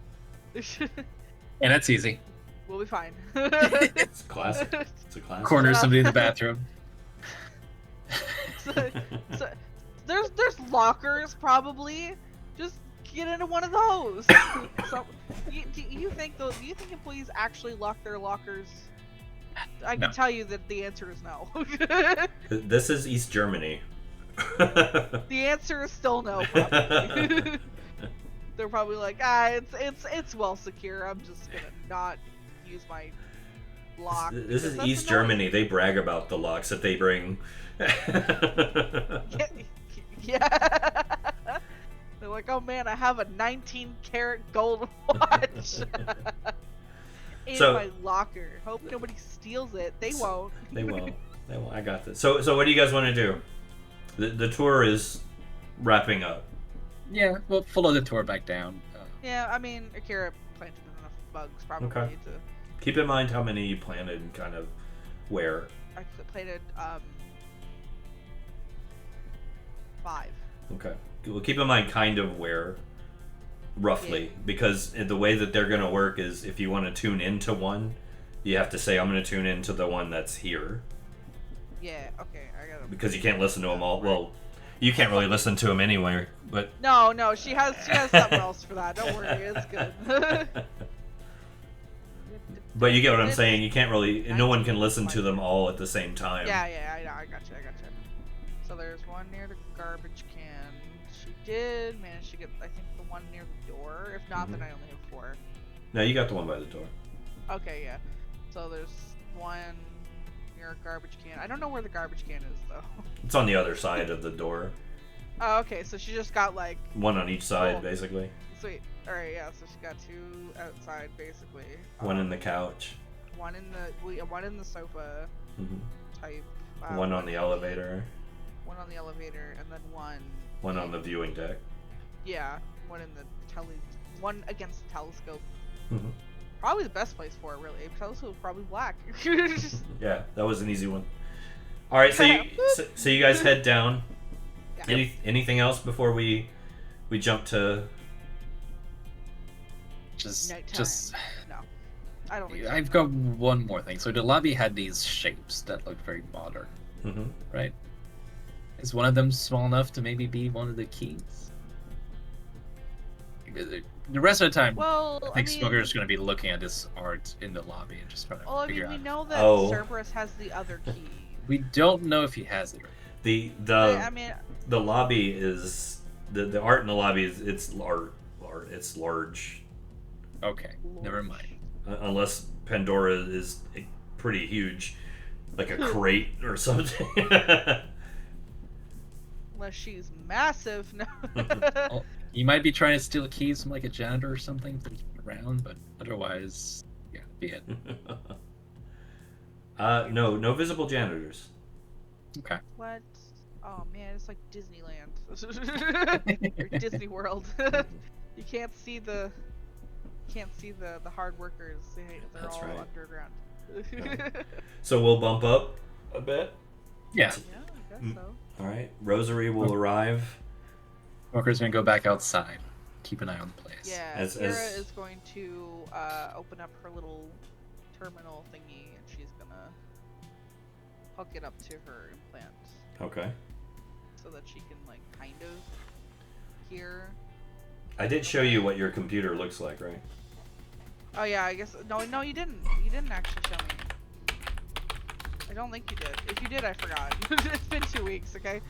Speaker 4: And that's easy.
Speaker 2: We'll be fine.
Speaker 1: It's classic. It's a classic.
Speaker 4: Corner somebody in the bathroom.
Speaker 2: so, there's lockers probably. Just get into one of those. So, do you think employees actually lock their lockers? I can
Speaker 4: No.
Speaker 2: tell you that the answer is no.
Speaker 1: This is East Germany.
Speaker 2: The answer is still no. Probably. They're probably like, it's well secure. I'm just gonna not use my lock.
Speaker 1: This is
Speaker 2: because
Speaker 1: East
Speaker 2: that's annoying.
Speaker 1: Germany. They brag about the locks that they bring.
Speaker 2: Yeah. They're like, oh man, I have a 19-karat gold watch in
Speaker 1: So-
Speaker 2: my locker. Hope nobody steals it. They won't.
Speaker 1: They won't. They won't. I got this. So what do you guys want to do? The tour is wrapping up.
Speaker 4: Yeah, we'll follow the tour back down.
Speaker 2: Yeah, I mean, Akira planted enough bugs probably
Speaker 1: Okay.
Speaker 2: to.
Speaker 1: Keep in mind how many you planted and kind of where.
Speaker 2: I planted 5.
Speaker 1: Okay. Well, keep in mind kind of where. roughly, because the way that they're going to work is if you want to tune into one, you have to say, I'm going to tune into the one that's here.
Speaker 2: Yeah, okay, I gotta...
Speaker 1: Because you can't listen to them all. Well, you can't really listen to them anywhere, but...
Speaker 2: No, she has something else for that. Don't worry, it's good.
Speaker 1: But you get what I'm saying. You can't really... No one can listen to them all at the same time.
Speaker 2: Yeah, I know. I gotcha. So there's one near the garbage can. She did manage to get, I think, the one near the door. If not, then I only have 4.
Speaker 1: No, you got the one by the door.
Speaker 2: Okay, yeah. So there's one near a garbage can. I don't know where the garbage can is, though.
Speaker 1: It's on the other side of the door.
Speaker 2: Oh, okay. So she just got, like...
Speaker 1: One on each side,
Speaker 2: Cool.
Speaker 1: basically.
Speaker 2: Sweet. Alright, yeah. So she got 2 outside, basically.
Speaker 1: One in the couch.
Speaker 2: One in the sofa type.
Speaker 1: One on the elevator.
Speaker 2: One on the elevator, and then
Speaker 1: One on the viewing deck.
Speaker 2: Yeah, one in the one against the telescope.
Speaker 1: Mm-hmm.
Speaker 2: Probably the best place for it, really. The telescope's probably black.
Speaker 1: Yeah, that was an easy one. All right, so you guys head down.
Speaker 2: Yeah.
Speaker 1: Anything else before we jump to?
Speaker 4: Just
Speaker 2: No, I don't think so.
Speaker 4: I've got one more thing. So the lobby had these shapes that looked very modern, right? Is one of them small enough to maybe be one of the keys? The rest of the time, I think Smoker's going to be looking at this art in the lobby and just trying to figure out.
Speaker 2: We know that Cerberus has the other key.
Speaker 4: We don't know if he has it.
Speaker 1: The lobby is the art in the lobby is it's large.
Speaker 4: Okay, never mind.
Speaker 1: Unless Pandora is pretty huge, like a crate or something.
Speaker 2: Unless she's massive. No.
Speaker 4: Well, you might be trying to steal keys from like a janitor or something if there's around, but otherwise, yeah, be it.
Speaker 1: No visible janitors.
Speaker 4: Okay.
Speaker 2: What? Oh man, it's like Disneyland. Or Disney World. You can't see the hard workers. They're
Speaker 1: That's
Speaker 2: all
Speaker 1: right.
Speaker 2: underground.
Speaker 1: So we'll bump up a bit.
Speaker 4: Yeah.
Speaker 2: Yeah, I guess so.
Speaker 1: All right. Rosary will arrive.
Speaker 4: Smoker's gonna go back outside. Keep an eye on the place.
Speaker 2: Yeah, Sarah is going to open up her little terminal thingy, and she's gonna hook it up to her implant.
Speaker 1: Okay.
Speaker 2: So that she can like kind of hear.
Speaker 1: I did show you what your computer looks like, right?
Speaker 2: Oh yeah, I guess no, you didn't. You didn't actually show me. I don't think you did. If you did, I forgot. It's been 2 weeks, okay?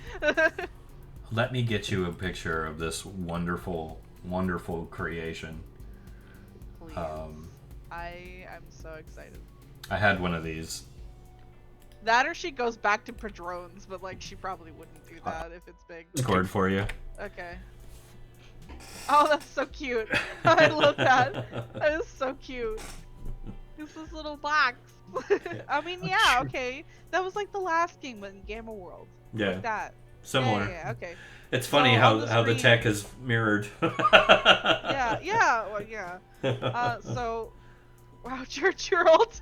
Speaker 1: Let me get you a picture of this wonderful, wonderful creation.
Speaker 2: Please. I am so excited.
Speaker 1: I had one of these.
Speaker 2: That or she goes back to Padrones, but like she probably wouldn't do that if it's big.
Speaker 1: Scored for you.
Speaker 2: Okay. Oh, that's so cute. I love that. That is so cute. It's this little box. I mean, yeah, okay. That was like the last game in Gamma World.
Speaker 1: Yeah.
Speaker 2: Like that.
Speaker 1: Similar.
Speaker 2: Yeah, okay.
Speaker 1: It's funny
Speaker 2: So,
Speaker 1: how
Speaker 2: on
Speaker 1: the
Speaker 2: the
Speaker 1: tech is mirrored.
Speaker 2: Yeah, well, yeah. So, wow, you're old.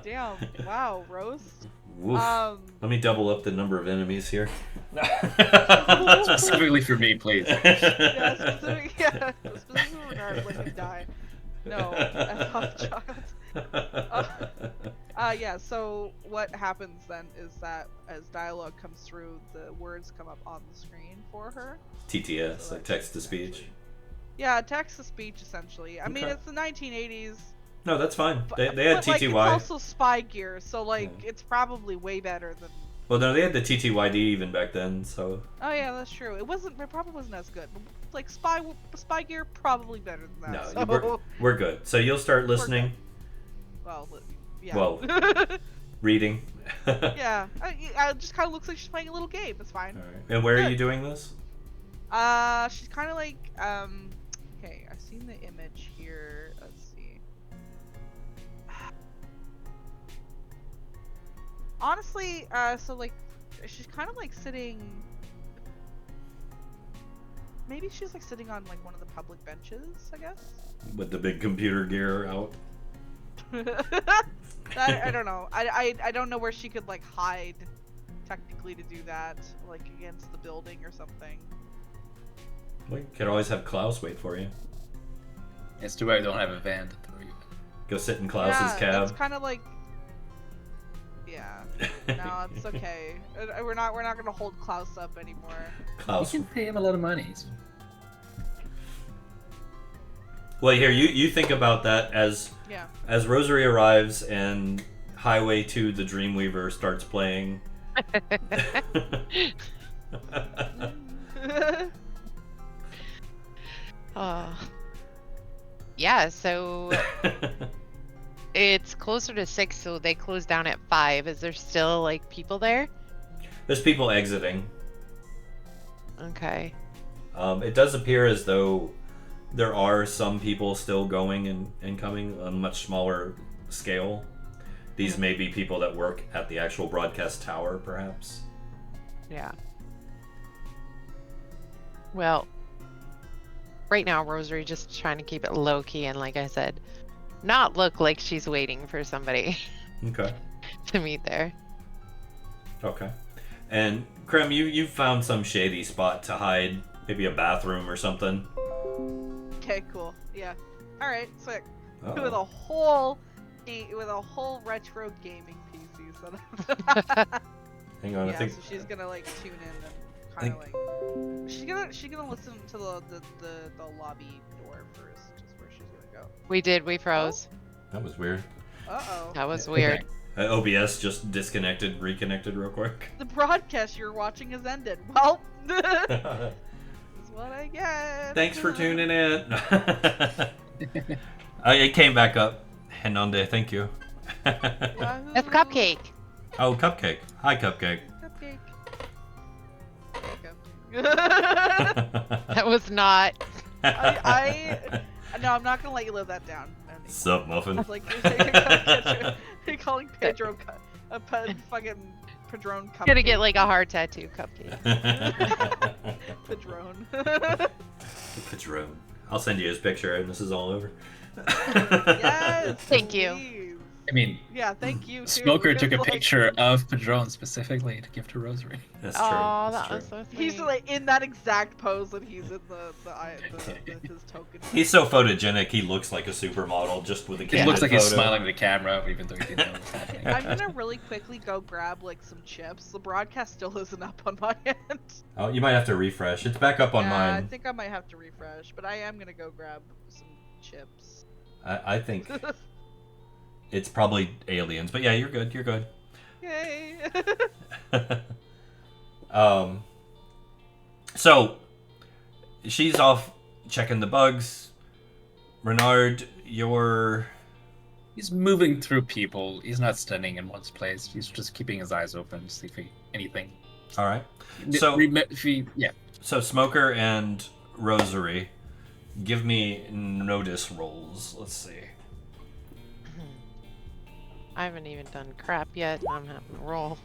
Speaker 2: Damn, wow, Rose.
Speaker 1: Woof. Let me double up the number of enemies here.
Speaker 4: Specifically for me, please.
Speaker 2: Yeah, specifically regard when you die. No, F off, child. Yeah, so what happens then is that as dialogue comes through, the words come up on the screen for her.
Speaker 1: TTS,
Speaker 2: So
Speaker 1: like text to speech.
Speaker 2: essentially- Yeah, text to speech, essentially. I mean,
Speaker 1: Okay.
Speaker 2: it's the 1980s.
Speaker 1: No, that's fine.
Speaker 2: But,
Speaker 1: They had
Speaker 2: but, like,
Speaker 1: TTY.
Speaker 2: it's also spy gear, so like it's probably way better than.
Speaker 1: Well, no, they had the TTYD even back then, so.
Speaker 2: Oh yeah, that's true. It probably wasn't as good. But, like spy gear, probably better than that.
Speaker 1: No,
Speaker 2: so...
Speaker 1: we're good. So you'll start listening.
Speaker 2: Well, yeah.
Speaker 1: Well, reading.
Speaker 2: Yeah, it just kind of looks like she's playing a little game. It's fine.
Speaker 1: All right. And where are
Speaker 2: Good.
Speaker 1: you doing this?
Speaker 2: She's kind of like Okay, I've seen the image here. Let's see. Honestly, so like, she's kind of like sitting. Maybe she's like sitting on like one of the public benches, I guess.
Speaker 1: With the big computer gear out.
Speaker 2: I don't know. I don't know where she could like hide technically to do that, like against the building or something.
Speaker 1: We could always have Klaus wait for you.
Speaker 4: It's too bad I don't have a van to throw you.
Speaker 1: Go sit in Klaus's cab.
Speaker 2: It's kind of like. Yeah. No, it's okay. We're not gonna hold Klaus up anymore.
Speaker 1: Klaus.
Speaker 4: You can pay him a lot of money.
Speaker 1: Well, here you think about that as Rosary arrives and Highway to the Dreamweaver starts playing.
Speaker 3: Yeah, so it's closer to 6, so they close down at 5. Is there still like people there?
Speaker 1: There's people exiting.
Speaker 3: Okay.
Speaker 1: It does appear as though there are some people still going and coming on a much smaller scale. These may be people that work at the actual broadcast tower, perhaps.
Speaker 3: Yeah. Well, right now, Rosary just trying to keep it low key and, like I said, not look like she's waiting for somebody
Speaker 1: Okay.
Speaker 3: to meet there.
Speaker 1: Okay. And Krem, you found some shady spot to hide, maybe a bathroom or something.
Speaker 2: Okay, cool. Yeah. All right, sick.
Speaker 1: Uh-oh.
Speaker 2: With a whole retro gaming PC set up.
Speaker 1: Hang on, I
Speaker 2: Yeah,
Speaker 1: think
Speaker 2: so she's gonna like tune in and kind of like she's gonna listen to the lobby door first, is where she's gonna go.
Speaker 3: We froze.
Speaker 1: that was weird.
Speaker 2: Uh-oh.
Speaker 3: That was weird.
Speaker 1: OBS just reconnected real quick.
Speaker 2: The broadcast you're watching has ended. Well, that's what I get.
Speaker 1: Thanks for tuning in. It came back up. Henonde, thank you.
Speaker 2: Wahoo.
Speaker 3: That's Cupcake.
Speaker 1: Oh, Cupcake. Hi, Cupcake.
Speaker 2: Cupcake.
Speaker 3: That was not.
Speaker 2: No, I'm not gonna let you live that down.
Speaker 1: Sup, Muffin?
Speaker 2: Like you're calling Pedro a fucking Padrone Cupcake.
Speaker 3: Gonna get like a heart tattoo, Cupcake.
Speaker 2: Padrone.
Speaker 1: Padrone. I'll send you his picture and this is all over.
Speaker 2: Yes.
Speaker 3: Thank you.
Speaker 2: Please.
Speaker 4: I mean,
Speaker 2: Yeah, thank you. Too.
Speaker 4: Smoker took a
Speaker 2: Like,
Speaker 4: picture of Padrone specifically to give to Rosary.
Speaker 1: That's true.
Speaker 3: Oh,
Speaker 1: That's
Speaker 3: that was
Speaker 1: true.
Speaker 3: so sweet.
Speaker 2: He's like in that exact pose that he's in his token.
Speaker 1: He's so photogenic, he looks like a supermodel just with a
Speaker 4: It
Speaker 1: candid
Speaker 4: looks like he's
Speaker 1: photo.
Speaker 4: smiling at the camera, even though he didn't know what's happening.
Speaker 2: I'm gonna really quickly go grab like some chips. The broadcast still isn't up on my end.
Speaker 1: Oh, you might have to refresh. It's back up on
Speaker 2: Yeah, I
Speaker 1: mine.
Speaker 2: think I might have to refresh, but I am gonna go grab some chips.
Speaker 1: I think it's probably aliens, but yeah, you're good. You're good.
Speaker 2: Yay!
Speaker 1: So she's off checking the bugs. Renard, you're
Speaker 4: He's moving through people. He's not standing in one place. He's just keeping his eyes open to see if anything.
Speaker 1: all right. So
Speaker 4: Yeah.
Speaker 1: So Smoker and Rosary, give me notice rolls. Let's see.
Speaker 3: I haven't even done crap yet. I'm having to roll.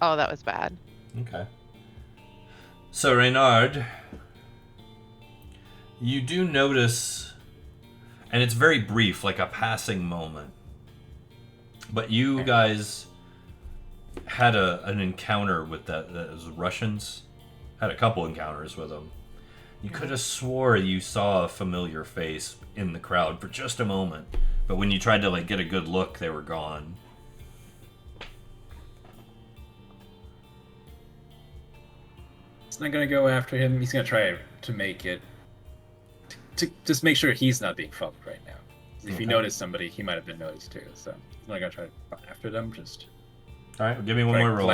Speaker 3: Oh, that was bad.
Speaker 1: Okay. So Reynard, you do notice, and it's very brief, like a passing moment, but you guys had an encounter with those Russians. Had a couple encounters with them. You could have swore you saw a familiar face in the crowd for just a moment, but when you tried to like get a good look, they were gone.
Speaker 4: He's not gonna go after him. He's gonna try to make it to just make sure he's not being followed right now. If he noticed somebody, he might have been noticed too. So he's not gonna try to run after them. Just
Speaker 1: All right, well, give me one
Speaker 4: try
Speaker 1: more
Speaker 4: to
Speaker 1: roll.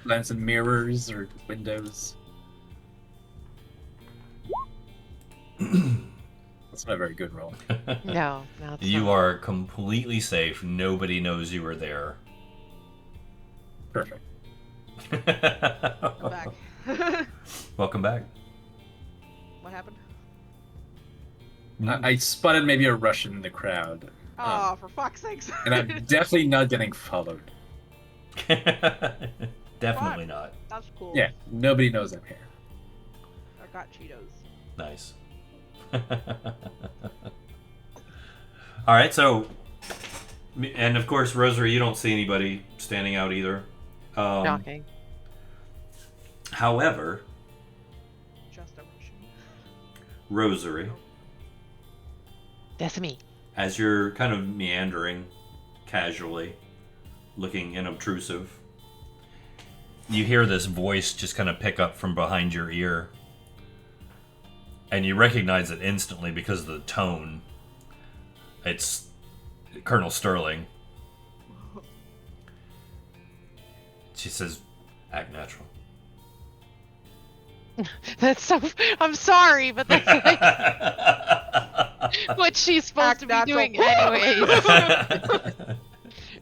Speaker 4: glance in mirrors or windows. That's not a very good roll.
Speaker 3: No, it's
Speaker 1: You
Speaker 3: not.
Speaker 1: are completely safe. Nobody knows you were there.
Speaker 4: Perfect.
Speaker 2: I'm back.
Speaker 1: Welcome back.
Speaker 2: What happened?
Speaker 4: I spotted maybe a Russian in the crowd.
Speaker 2: Oh, for fuck's sakes!
Speaker 4: And I'm definitely not getting followed.
Speaker 1: Definitely not.
Speaker 2: That's cool.
Speaker 4: Yeah, nobody knows I'm here.
Speaker 2: I got Cheetos.
Speaker 1: Nice. All right, so, and of course, Rosary, you don't see anybody standing out either.
Speaker 3: Shocking.
Speaker 1: However, Rosary,
Speaker 3: That's me.
Speaker 1: as you're kind of meandering casually, looking inobtrusive, you hear this voice just kind of pick up from behind your ear. And you recognize it instantly because of the tone. It's Colonel Sterling. She says, act natural.
Speaker 3: That's so. I'm sorry, but that's like what she's supposed to be doing anyways.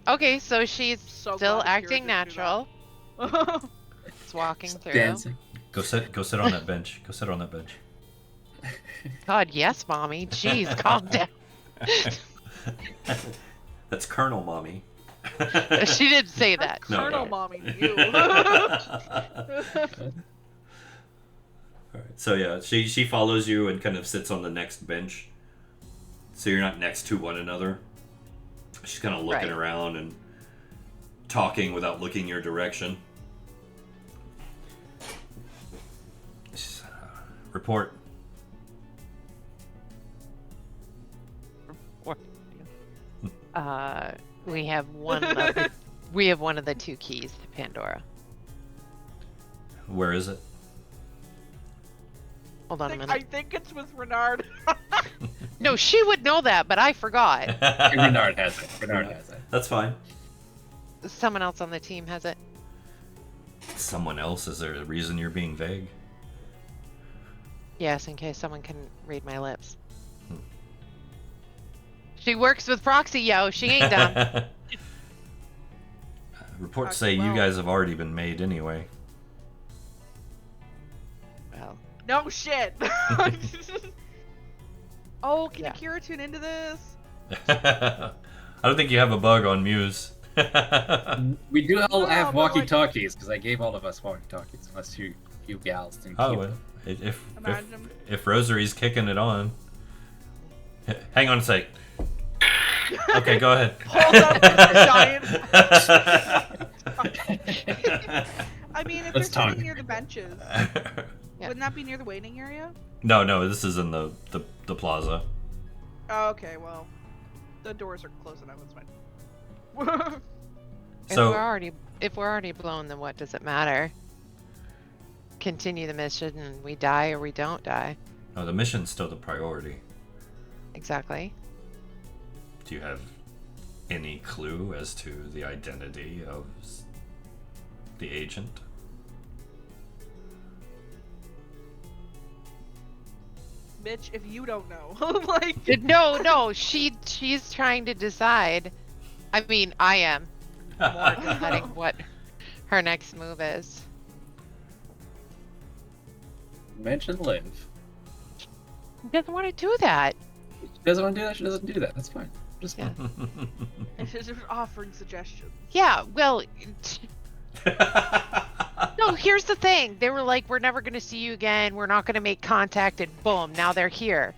Speaker 3: Okay, so she's
Speaker 2: So
Speaker 3: still
Speaker 2: glad Akira
Speaker 3: acting
Speaker 2: didn't do that.
Speaker 3: natural. It's walking through.
Speaker 4: Dancing.
Speaker 1: Go sit on that bench. Go sit on that bench.
Speaker 3: God, yes, mommy. Jeez, calm down.
Speaker 1: That's Colonel Mommy.
Speaker 3: She didn't say that.
Speaker 1: No,
Speaker 2: Colonel
Speaker 1: no.
Speaker 2: Mommy, you.
Speaker 1: Alright, so yeah, she follows you and kind of sits on the next bench. So you're not next to one another. She's kind of looking
Speaker 3: Right.
Speaker 1: around and talking without looking your direction. She's, report.
Speaker 3: We have one of the two keys to Pandora.
Speaker 1: Where is it?
Speaker 3: Hold on a
Speaker 2: I
Speaker 3: minute.
Speaker 2: think it's with Renard.
Speaker 3: No, she would know that, but I forgot.
Speaker 4: Renard has it. Renard has it.
Speaker 1: That's fine.
Speaker 3: Someone else on the team has it.
Speaker 1: Someone else? Is there a reason you're being vague?
Speaker 3: Yes, in case someone can read my lips. She works with Proxy, yo. She ain't dumb.
Speaker 1: Reports
Speaker 2: Okay,
Speaker 1: say you
Speaker 2: well-
Speaker 1: guys have already been made anyway.
Speaker 3: Well,
Speaker 2: No shit. Oh, can
Speaker 3: Yeah.
Speaker 2: Akira tune into this?
Speaker 1: I don't think you have a bug on Muse.
Speaker 4: We do all
Speaker 2: No,
Speaker 4: have
Speaker 2: but, like-
Speaker 4: walkie-talkies because I gave all of us walkie-talkies, unless you gals didn't
Speaker 1: Oh,
Speaker 4: keep
Speaker 1: well,
Speaker 4: them.
Speaker 2: Imagine.
Speaker 1: if Rosary's kicking it on. Hang on a sec. Okay, go ahead.
Speaker 2: Hold up, giant. I mean, if
Speaker 4: Let's
Speaker 2: they're
Speaker 4: talk.
Speaker 2: sitting near the benches,
Speaker 3: Yeah.
Speaker 2: wouldn't that be near the waiting area?
Speaker 1: No, this is in the plaza.
Speaker 2: Oh, okay, well, the doors are closed enough. It's fine.
Speaker 1: So
Speaker 3: if we're already blown, then what does it matter? Continue the mission, and we die or we don't die.
Speaker 1: no, the mission's still the priority.
Speaker 3: Exactly.
Speaker 1: Do you have any clue as to the identity of the agent?
Speaker 2: Bitch, if you don't know, like,
Speaker 3: No, she's trying to decide. I mean, I am more deciding what her next move is.
Speaker 4: Mention Liv.
Speaker 3: She doesn't want to do that.
Speaker 4: She doesn't want to do that. She doesn't do that. That's fine. Just
Speaker 3: Yeah.
Speaker 2: it's just offering suggestions.
Speaker 3: Yeah, well, no, here's the thing. They were like, we're never going to see you again. We're not going to make contact, and boom, now they're here.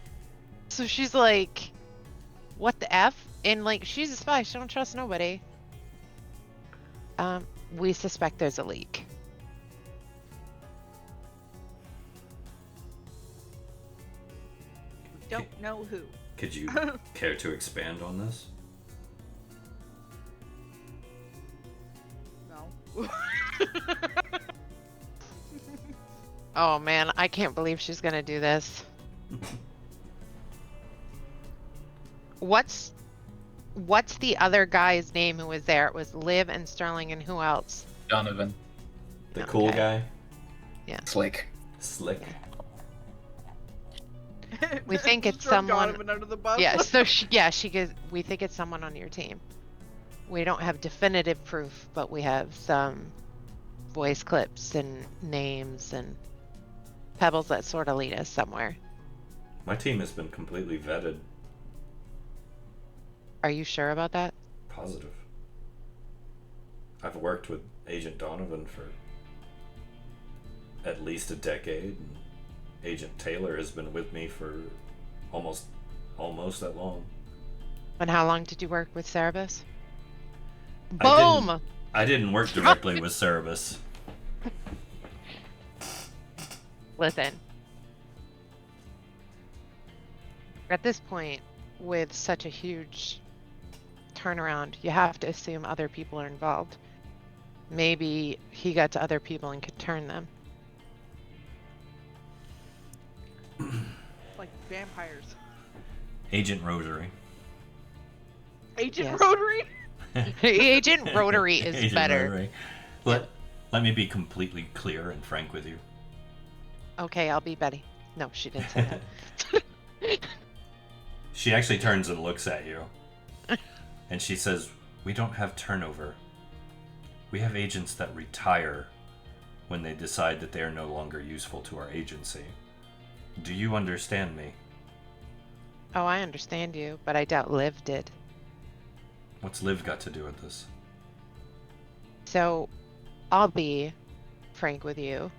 Speaker 3: So she's like, what the F? And like, she's a spy. She don't trust nobody. We suspect there's a leak.
Speaker 2: Don't know who.
Speaker 1: Could you care to expand on this?
Speaker 2: No.
Speaker 3: Oh man, I can't believe she's gonna do this. What's the other guy's name who was there? It was Liv and Sterling and who else?
Speaker 4: Donovan.
Speaker 1: The cool
Speaker 3: Okay.
Speaker 1: guy?
Speaker 4: Slick.
Speaker 1: Slick.
Speaker 3: We think it's
Speaker 2: Throw
Speaker 3: someone-
Speaker 2: Donovan under the bus.
Speaker 3: Yeah, so she goes, we think it's someone on your team. We don't have definitive proof, but we have some voice clips and names and pebbles that sort of lead us somewhere.
Speaker 1: My team has been completely vetted.
Speaker 3: Are you sure about that?
Speaker 1: Positive. I've worked with Agent Donovan for at least a decade, and Agent Taylor has been with me for almost that long.
Speaker 3: And how long did you work with Cerberus?
Speaker 1: I
Speaker 3: Boom!
Speaker 1: I didn't work directly with Cerberus.
Speaker 3: Listen. At this point, with such a huge turnaround, you have to assume other people are involved. Maybe he got to other people and could turn them.
Speaker 2: Like vampires.
Speaker 1: Agent Rotary.
Speaker 2: Agent
Speaker 3: Yes.
Speaker 2: Rotary?
Speaker 3: Agent Rotary is
Speaker 1: Agent
Speaker 3: better.
Speaker 1: Rotary. Let me be completely clear and frank with you.
Speaker 3: Okay, I'll be Betty. No, she didn't say that.
Speaker 1: She actually turns and looks at you. And she says, "We don't have turnover. We have agents that retire when they decide that they are no longer useful to our agency. Do you understand me?"
Speaker 3: Oh, I understand you, but I doubt Liv did.
Speaker 1: What's Liv got to do with this?
Speaker 3: So, I'll be frank with you.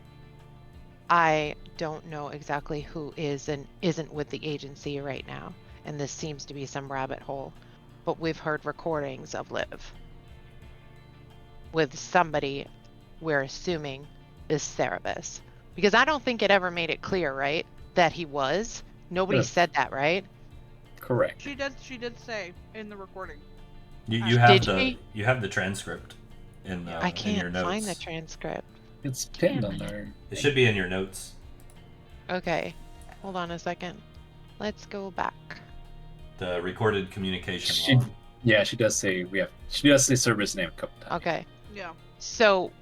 Speaker 3: I don't know exactly who is and isn't with the agency right now, and this seems to be some rabbit hole. But we've heard recordings of Liv with somebody we're assuming is Cerberus. Because I don't think it ever made it clear, right? That he was. Nobody
Speaker 4: No.
Speaker 3: said that, right?
Speaker 4: Correct.
Speaker 2: She did say in the recording.
Speaker 1: You have
Speaker 3: Did
Speaker 1: you have the transcript in
Speaker 3: I
Speaker 1: in your
Speaker 3: can't
Speaker 1: notes.
Speaker 3: find the transcript.
Speaker 4: It's pinned
Speaker 3: Damn
Speaker 4: on
Speaker 3: it.
Speaker 4: there.
Speaker 1: It should be in your notes.
Speaker 3: Okay, hold on a second. Let's go back.
Speaker 1: The recorded communication
Speaker 4: She,
Speaker 1: log.
Speaker 4: yeah, she does say She does say Cerberus' name a couple times.
Speaker 3: Okay,
Speaker 2: Yeah.
Speaker 3: so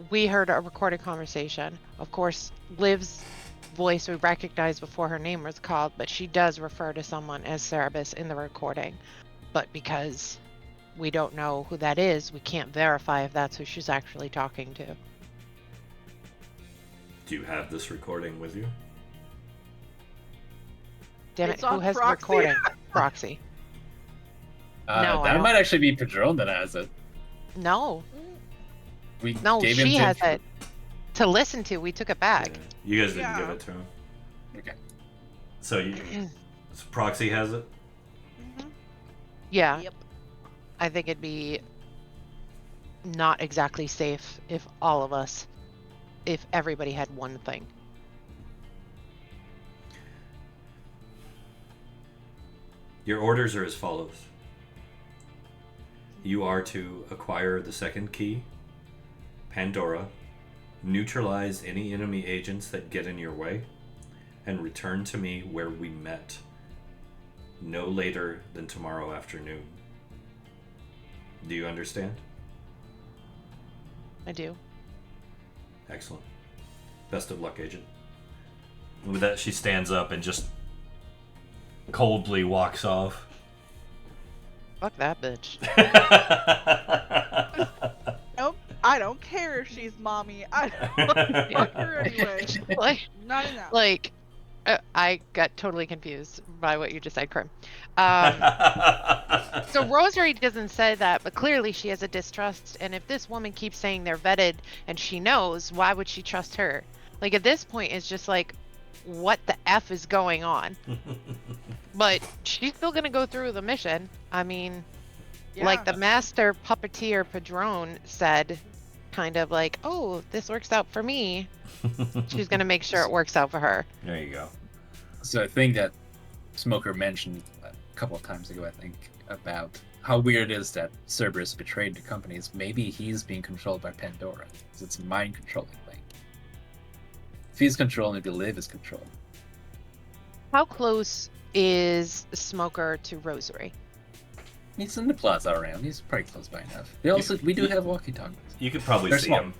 Speaker 3: we heard a recorded conversation. Of course, Liv's voice we recognized before her name was called, but she does refer to someone as Cerberus in the recording. But because we don't know who that is, we can't verify if that's who she's actually talking to.
Speaker 1: Do you have this recording with you?
Speaker 3: Damn
Speaker 2: It's
Speaker 3: it, who
Speaker 2: on
Speaker 3: has the
Speaker 2: Proxy.
Speaker 3: recording? Proxy. No, I
Speaker 4: That
Speaker 3: don't-
Speaker 4: might actually be Padrone that has it.
Speaker 3: No,
Speaker 4: We
Speaker 3: no,
Speaker 4: gave him
Speaker 3: she
Speaker 4: to-
Speaker 3: has it to listen to. We took it back.
Speaker 1: Yeah. You guys didn't
Speaker 2: Yeah.
Speaker 1: give it to him.
Speaker 4: Okay.
Speaker 1: So Proxy has it?
Speaker 2: Mm-hmm.
Speaker 3: Yeah,
Speaker 2: Yep.
Speaker 3: I think it'd be not exactly safe if everybody had one thing.
Speaker 1: Your orders are as follows. You are to acquire the second key, Pandora, neutralize any enemy agents that get in your way, and return to me where we met, no later than tomorrow afternoon. Do you understand?
Speaker 3: I do.
Speaker 1: Excellent. Best of luck, Agent. And with that, she stands up and just coldly walks off.
Speaker 3: Fuck that bitch.
Speaker 2: Nope. I don't care if she's mommy. I don't fuck her anyway. Not enough.
Speaker 3: I got totally confused by what you just said, Krim. So Rosary doesn't say that, but clearly she has a distrust. And if this woman keeps saying they're vetted and she knows, why would she trust her? Like at this point, it's just like, what the F is going on? But she's still gonna go through the mission. I mean, like the master puppeteer Padrone said, kind of like, oh, this works out for me. She's gonna make sure it works out for her.
Speaker 1: There you go.
Speaker 4: So I think that Smoker mentioned a couple of times ago, I think, about how weird it is that Cerberus betrayed the companies. Maybe he's being controlled by Pandora. Because it's a mind controlling thing. If he's controlling, maybe Liv is controlling.
Speaker 3: How close is Smoker to Rosary?
Speaker 4: He's in the plaza around. He's pretty close by enough. We do have walkie-talkies.
Speaker 1: You could probably
Speaker 4: They're
Speaker 1: see
Speaker 4: small.
Speaker 1: him.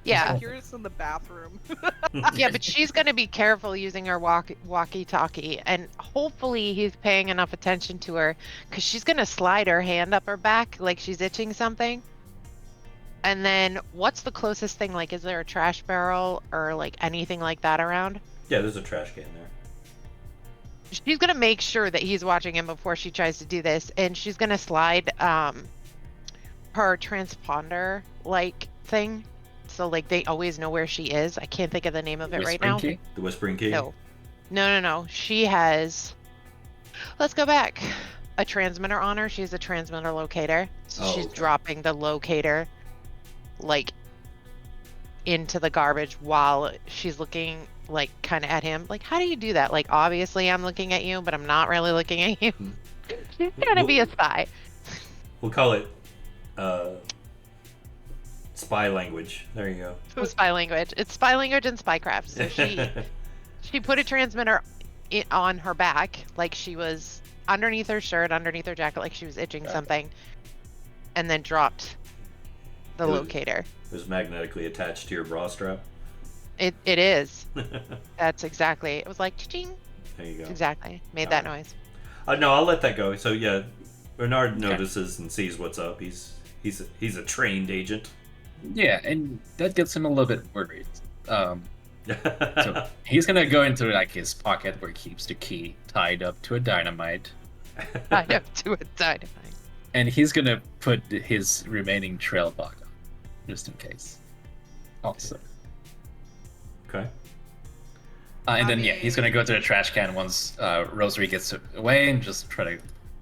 Speaker 3: Yeah,
Speaker 2: You're just in the bathroom.
Speaker 3: yeah, but she's gonna be careful using her walkie-talkie, and hopefully he's paying enough attention to her, because she's gonna slide her hand up her back like she's itching something. And then, what's the closest thing? Like, is there a trash barrel or like anything like that around?
Speaker 1: Yeah, there's a trash can there.
Speaker 3: She's gonna make sure that he's watching him before she tries to do this, and she's gonna slide her transponder like thing, so like they always know where she is. I can't think of the name of it right
Speaker 4: Whispering
Speaker 3: now.
Speaker 4: key?
Speaker 1: The whispering key?
Speaker 3: No. She has. Let's go back. A transmitter on her. She has a transmitter locator, so
Speaker 1: Oh,
Speaker 3: she's
Speaker 1: okay.
Speaker 3: dropping the locator like into the garbage while she's looking like kind of at him. Like, how do you do that? Like, obviously I'm looking at you, but I'm not really looking at you. She's gonna be a spy.
Speaker 1: We'll call it spy language. There you go.
Speaker 3: Spy language. It's spy language and spycraft. So she put a transmitter on her back, like she was underneath her shirt, underneath her jacket, like she was itching something, and then dropped the locator.
Speaker 1: It was magnetically attached to your bra strap.
Speaker 3: It is. That's exactly. It was like ching.
Speaker 1: There you go.
Speaker 3: Exactly. Made that noise.
Speaker 1: No, I'll let that go. So yeah, Bernard notices and sees what's up. He's a trained agent.
Speaker 4: Yeah, and that gets him a little bit worried. So he's gonna go into like his pocket where he keeps the key tied up to a dynamite.
Speaker 3: Tied up to a dynamite.
Speaker 4: And he's gonna put his remaining trail lock on, just in case. Also.
Speaker 1: Okay.
Speaker 4: And then he's gonna go to the trash can once Rosary gets away and just try to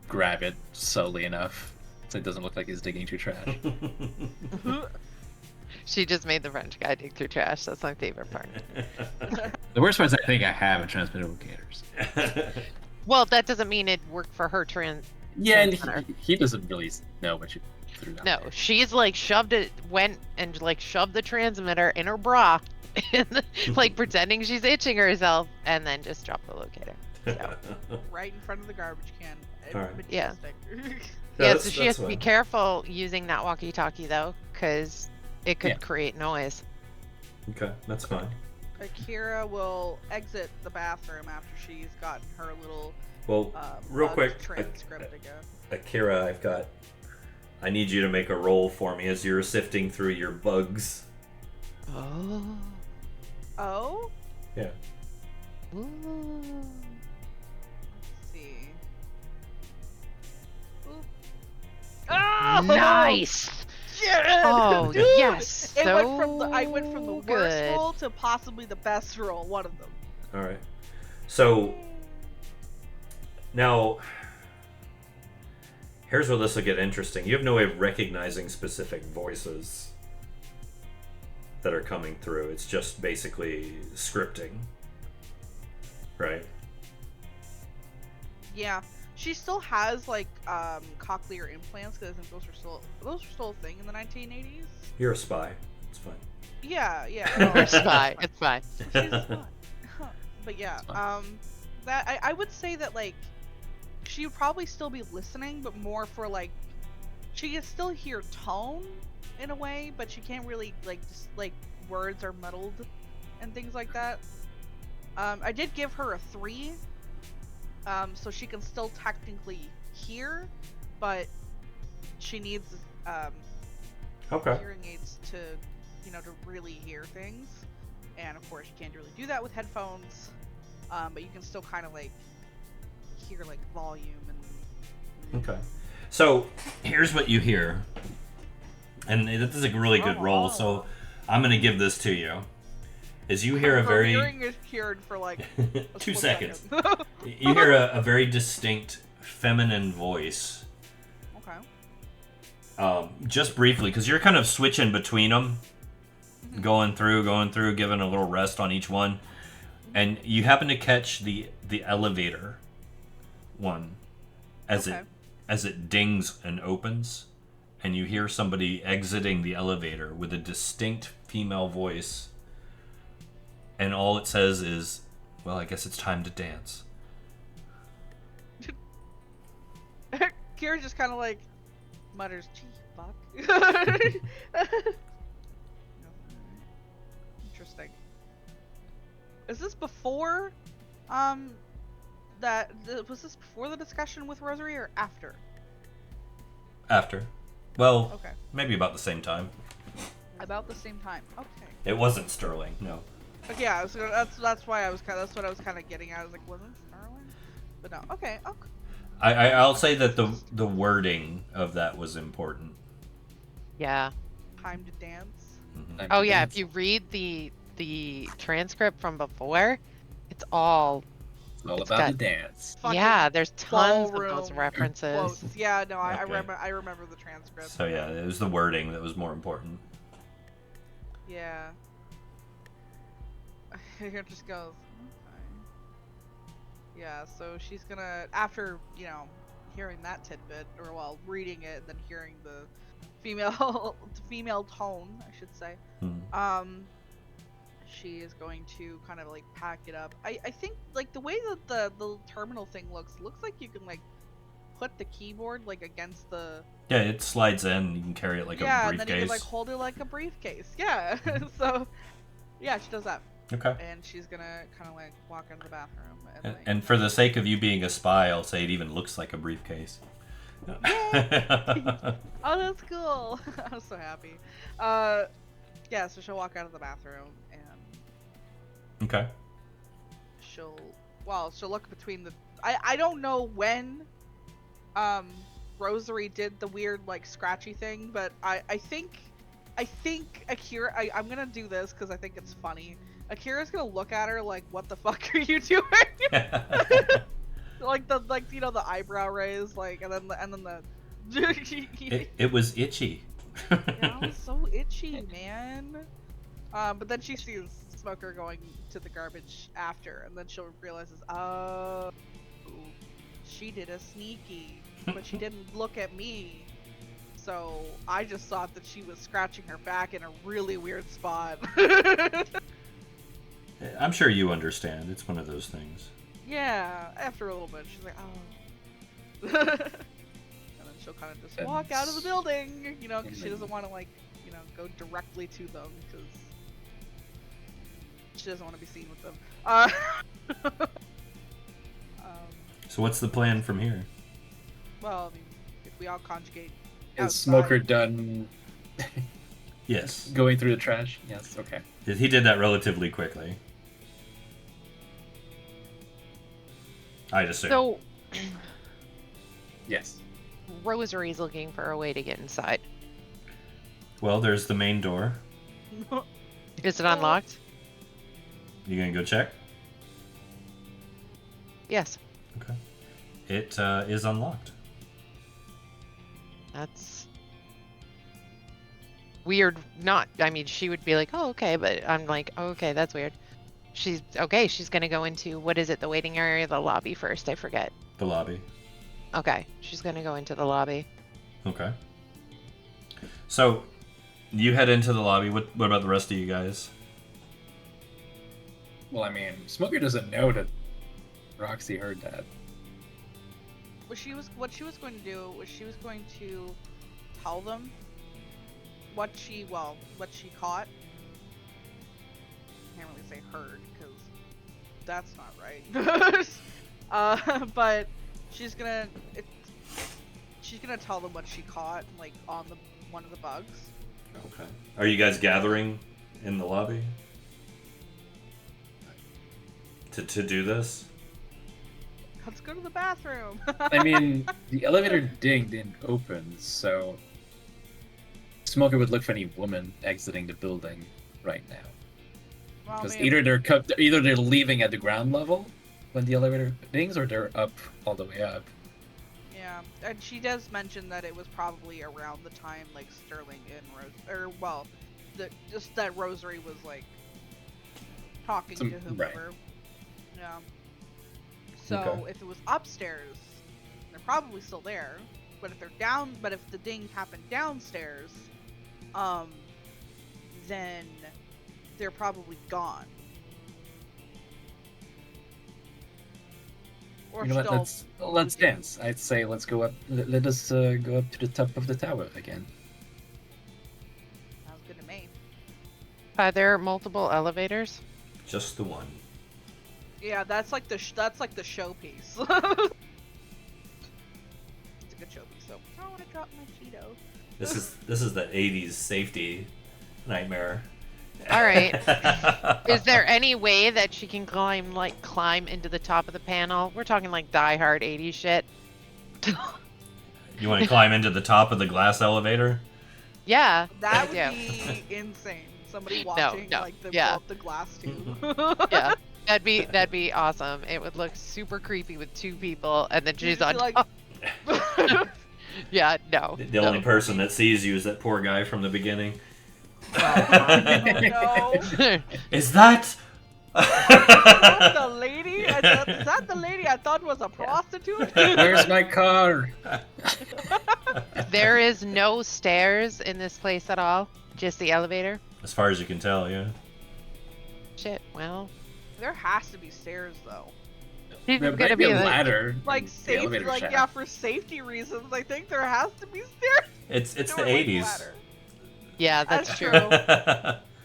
Speaker 4: grab it slowly enough so it doesn't look like he's digging through trash.
Speaker 3: She just made the French guy dig through trash. That's my favorite part.
Speaker 5: The worst part is I think I have a transmitter locators.
Speaker 3: Well, that doesn't mean it worked for her
Speaker 4: Yeah, and
Speaker 3: transmitter.
Speaker 4: he doesn't really know what you threw down
Speaker 3: No,
Speaker 4: there.
Speaker 3: she's like went and like shoved the transmitter in her bra, and, like pretending she's itching herself, and then just dropped the locator. So.
Speaker 2: Right in front of the garbage can.
Speaker 1: Alright.
Speaker 3: Yeah.
Speaker 2: Majestic.
Speaker 3: Yeah, so she has to be
Speaker 1: fine.
Speaker 3: careful using that walkie-talkie though, because it could create noise.
Speaker 1: Okay, that's fine.
Speaker 2: Akira will exit the bathroom after she's gotten her little
Speaker 1: Well, real
Speaker 2: bugged
Speaker 1: quick,
Speaker 2: transcript again.
Speaker 1: Akira, I need you to make a roll for me as you're sifting through your bugs.
Speaker 3: Oh.
Speaker 2: Oh?
Speaker 1: Yeah.
Speaker 3: Ooh.
Speaker 2: Let's see. Oop. Oh!
Speaker 3: Nice.
Speaker 2: Yeah!
Speaker 3: Oh,
Speaker 2: Dude!
Speaker 3: yes,
Speaker 2: I went from the
Speaker 3: so
Speaker 2: worst
Speaker 3: good.
Speaker 2: roll to possibly the best roll, one of them.
Speaker 1: All right. So now, here's where this will get interesting. You have no way of recognizing specific voices that are coming through. It's just basically scripting, right?
Speaker 2: Yeah. She still has like cochlear implants because I think those were still a thing in the 1980s.
Speaker 1: You're a spy. It's fine.
Speaker 2: Yeah, yeah.
Speaker 3: It's fine. It's fine.
Speaker 2: She's fine. But yeah, that I would say that like she would probably still be listening, but more for like she can still hear tone in a way, but she can't really like words are muddled and things like that. I did give her a 3. So she can still technically hear, but she needs hearing aids to, to really hear things. And of course, you can't really do that with headphones. But you can still kind of like hear like volume and.
Speaker 1: Okay. So here's what you hear, and this is a really good roll. So I'm gonna give this to you. Is you hear a
Speaker 2: Her
Speaker 1: very
Speaker 2: hearing is cured for like
Speaker 1: 2
Speaker 2: split
Speaker 1: seconds.
Speaker 2: second.
Speaker 1: You hear a very distinct feminine voice.
Speaker 2: Okay.
Speaker 1: Just briefly, because you're kind of switching between them, going through, giving a little rest on each one, and you happen to catch the elevator one as it dings and opens, and you hear somebody exiting the elevator with a distinct female voice. And all it says is, well, I guess it's time to dance.
Speaker 2: Kira just kind of like mutters, "Gee, fuck." Interesting. Is this before, was this before the discussion with Rosary or after?
Speaker 1: After. Well,
Speaker 2: Okay.
Speaker 1: maybe about the same time.
Speaker 2: About the same time. Okay.
Speaker 1: It wasn't Sterling, no.
Speaker 2: Okay, yeah, that's why that's what I was kind of getting at. I was like, wasn't it Starling? But no. Okay. Okay.
Speaker 1: I'll say that the wording of that was important.
Speaker 3: Yeah.
Speaker 2: Time to dance.
Speaker 1: Mhm.
Speaker 3: Oh yeah. If you read the transcript from before, it's all
Speaker 4: All
Speaker 3: It's
Speaker 4: about
Speaker 3: got-
Speaker 4: the dance.
Speaker 2: Fucking
Speaker 3: yeah. There's tons of
Speaker 2: ballroom
Speaker 3: those references.
Speaker 2: quotes. Yeah, no, I
Speaker 1: Okay.
Speaker 2: remember the transcript.
Speaker 1: So yeah, it was the wording that was more important.
Speaker 2: Yeah. It just goes, okay. Yeah, so she's gonna, after, hearing that tidbit, or well, reading it and then hearing the female tone, I should say, she is going to kind of like pack it up. I think like the way that the terminal thing looks like you can like put the keyboard like against the
Speaker 1: Yeah, it slides in. You can carry it like a briefcase.
Speaker 2: and then you can like hold it like a briefcase. Yeah. So yeah, she does that.
Speaker 1: Okay.
Speaker 2: And she's gonna kind of like walk into the bathroom
Speaker 1: and for the sake of you being a spy, I'll say it even looks like a briefcase.
Speaker 2: Oh, that's cool. I'm so happy. Yeah, so she'll walk out of the bathroom and
Speaker 1: Okay.
Speaker 2: she'll look between the I don't know when Rosary did the weird like scratchy thing, but I think Akira, I'm gonna do this because I think it's funny. Akira's gonna look at her like, what the fuck are you doing? like the eyebrow raise, like, and then the
Speaker 1: it was itchy.
Speaker 2: Yeah, it was so itchy, man. But then she sees Smoker going to the garbage after, and then she'll realizes, oh, she did a sneaky, but she didn't look at me. So I just thought that she was scratching her back in a really weird spot.
Speaker 1: I'm sure you understand. It's one of those things.
Speaker 2: Yeah, after a little bit, she's like, oh. And then she'll kind of just walk out of the building, because she doesn't want to, like, go directly to them, because she doesn't want to be seen with them.
Speaker 1: So what's the plan from here?
Speaker 2: Well, I mean, if we all conjugate
Speaker 4: Is
Speaker 2: outside-
Speaker 4: Smoker done
Speaker 1: Yes.
Speaker 4: going through the trash? Yes, okay.
Speaker 1: He did that relatively quickly. I'd assume.
Speaker 3: So,
Speaker 4: Yes.
Speaker 3: Rosary's looking for a way to get inside.
Speaker 1: Well, there's the main door.
Speaker 3: Is it unlocked?
Speaker 1: You gonna go check?
Speaker 3: Yes.
Speaker 1: Okay. It is unlocked.
Speaker 3: That's weird. I mean, she would be like, oh, okay, but I'm like, oh, okay, that's weird. She's gonna go into, what is it, the waiting area or the lobby first? I forget.
Speaker 1: The lobby.
Speaker 3: Okay, she's gonna go into the lobby.
Speaker 1: Okay. So, you head into the lobby. What about the rest of you guys?
Speaker 4: Well, I mean, Smoker doesn't know that Roxy heard that.
Speaker 2: What she was going to do was she was going to tell them what she caught. I can't really say heard because that's not right. But she's gonna tell them what she caught, like on one of the bugs.
Speaker 1: Okay. Are you guys gathering in the lobby to do this?
Speaker 2: Let's go to the bathroom.
Speaker 4: I mean, the elevator didn't open, so Smoker would look for any woman exiting the building right now.
Speaker 2: Well,
Speaker 4: Because
Speaker 2: maybe-
Speaker 4: either they're leaving at the ground level when the elevator dings, or they're up all the way up.
Speaker 2: Yeah, and she does mention that it was probably around the time like Sterling and just that Rosary was like talking to whomever.
Speaker 4: Right.
Speaker 2: Yeah. So
Speaker 1: Okay.
Speaker 2: if it was upstairs, they're probably still there. But if the ding happened downstairs, then they're probably gone. Or
Speaker 4: You know
Speaker 2: still
Speaker 4: what? Let's dance. I'd say let's go up. Let us go up to the top of the tower again.
Speaker 2: Sounds good to me.
Speaker 3: Are there multiple elevators?
Speaker 1: Just the one.
Speaker 2: Yeah, that's like the showpiece. It's a good showpiece. So, oh, I dropped my Cheeto.
Speaker 1: This is the 80s safety nightmare.
Speaker 3: All right. Is there any way that she can climb into the top of the panel? We're talking like Die Hard 80s shit.
Speaker 1: You want to climb into the top of the glass elevator?
Speaker 3: Yeah.
Speaker 2: That would
Speaker 3: I do.
Speaker 2: be insane. Somebody watching
Speaker 3: no,
Speaker 2: like the
Speaker 3: yeah.
Speaker 2: blow up the glass tube.
Speaker 3: Yeah. That'd be awesome. It would look super creepy with two people and then she's on
Speaker 2: Like,
Speaker 3: top. Yeah, no.
Speaker 1: The only person that sees you is that poor guy from the beginning.
Speaker 2: no.
Speaker 1: Is that
Speaker 2: That's the lady? Is that the lady I thought was a prostitute?
Speaker 4: Where's my car?
Speaker 3: There is no stairs in this place at all. Just the elevator.
Speaker 1: As far as you can tell, yeah.
Speaker 3: Shit. Well,
Speaker 2: There has to be stairs though.
Speaker 3: she's
Speaker 4: There
Speaker 3: gonna
Speaker 4: might be
Speaker 3: be
Speaker 4: a
Speaker 3: like,
Speaker 4: ladder.
Speaker 2: Like
Speaker 4: in the
Speaker 2: safety,
Speaker 4: elevator
Speaker 2: like
Speaker 4: shaft.
Speaker 2: yeah, for safety reasons, I think there has to be stairs.
Speaker 1: It's the
Speaker 2: Nowhere like
Speaker 1: 80s.
Speaker 2: ladder.
Speaker 3: yeah, that's
Speaker 2: That's
Speaker 3: true.
Speaker 2: true.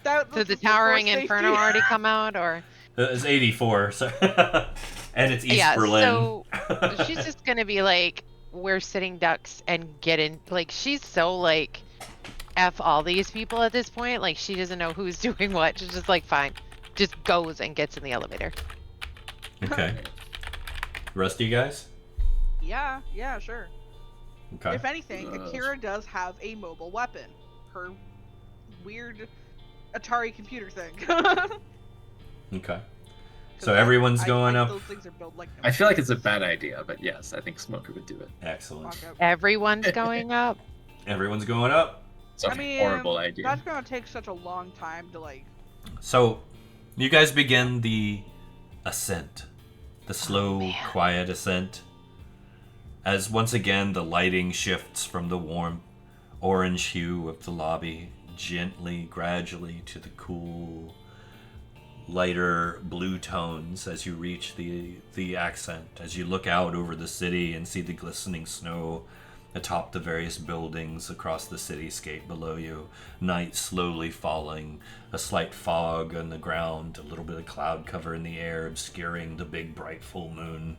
Speaker 2: That,
Speaker 3: Did
Speaker 2: this
Speaker 3: the
Speaker 2: is before
Speaker 3: towering
Speaker 2: safety.
Speaker 3: inferno already come out, or?
Speaker 1: It's 84, so and it's East
Speaker 3: Yeah.
Speaker 1: Berlin.
Speaker 3: So she's just gonna be like, we're sitting ducks and get in. Like she's so like, f all these people at this point. Like she doesn't know who's doing what. She's just like, fine, just goes and gets in the elevator.
Speaker 1: Okay. The rest of you guys?
Speaker 2: Yeah, sure.
Speaker 1: Okay.
Speaker 2: If anything, Akira does have a mobile weapon. Her weird Atari computer thing.
Speaker 1: Okay. So everyone's going up.
Speaker 2: Those things are built like
Speaker 4: I feel like it's a bad idea, but yes, I think Smoker would do it.
Speaker 1: Excellent.
Speaker 3: Everyone's going up.
Speaker 1: Everyone's going up.
Speaker 4: It's a
Speaker 2: I mean,
Speaker 4: horrible idea.
Speaker 2: that's gonna take such a long time to like.
Speaker 1: So, you guys begin the ascent. The slow,
Speaker 3: man.
Speaker 1: quiet ascent. As once again the lighting shifts from the warm orange hue of the lobby gently, gradually to the cool, lighter blue tones as you reach the accent, as you look out over the city and see the glistening snow atop the various buildings across the cityscape below you, night slowly falling, a slight fog on the ground, a little bit of cloud cover in the air obscuring the big bright full moon.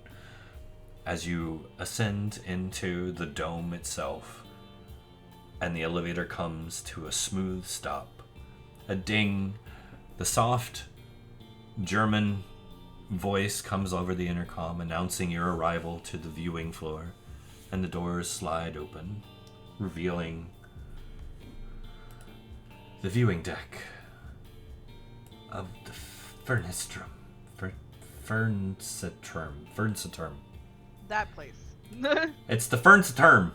Speaker 1: As you ascend into the dome itself, and the elevator comes to a smooth stop, a ding, the soft German voice comes over the intercom announcing your arrival to the viewing floor, and the doors slide open, revealing the viewing deck of the Fernsehturm. Fernsehturm.
Speaker 2: That place.
Speaker 1: It's the Fernsehturm.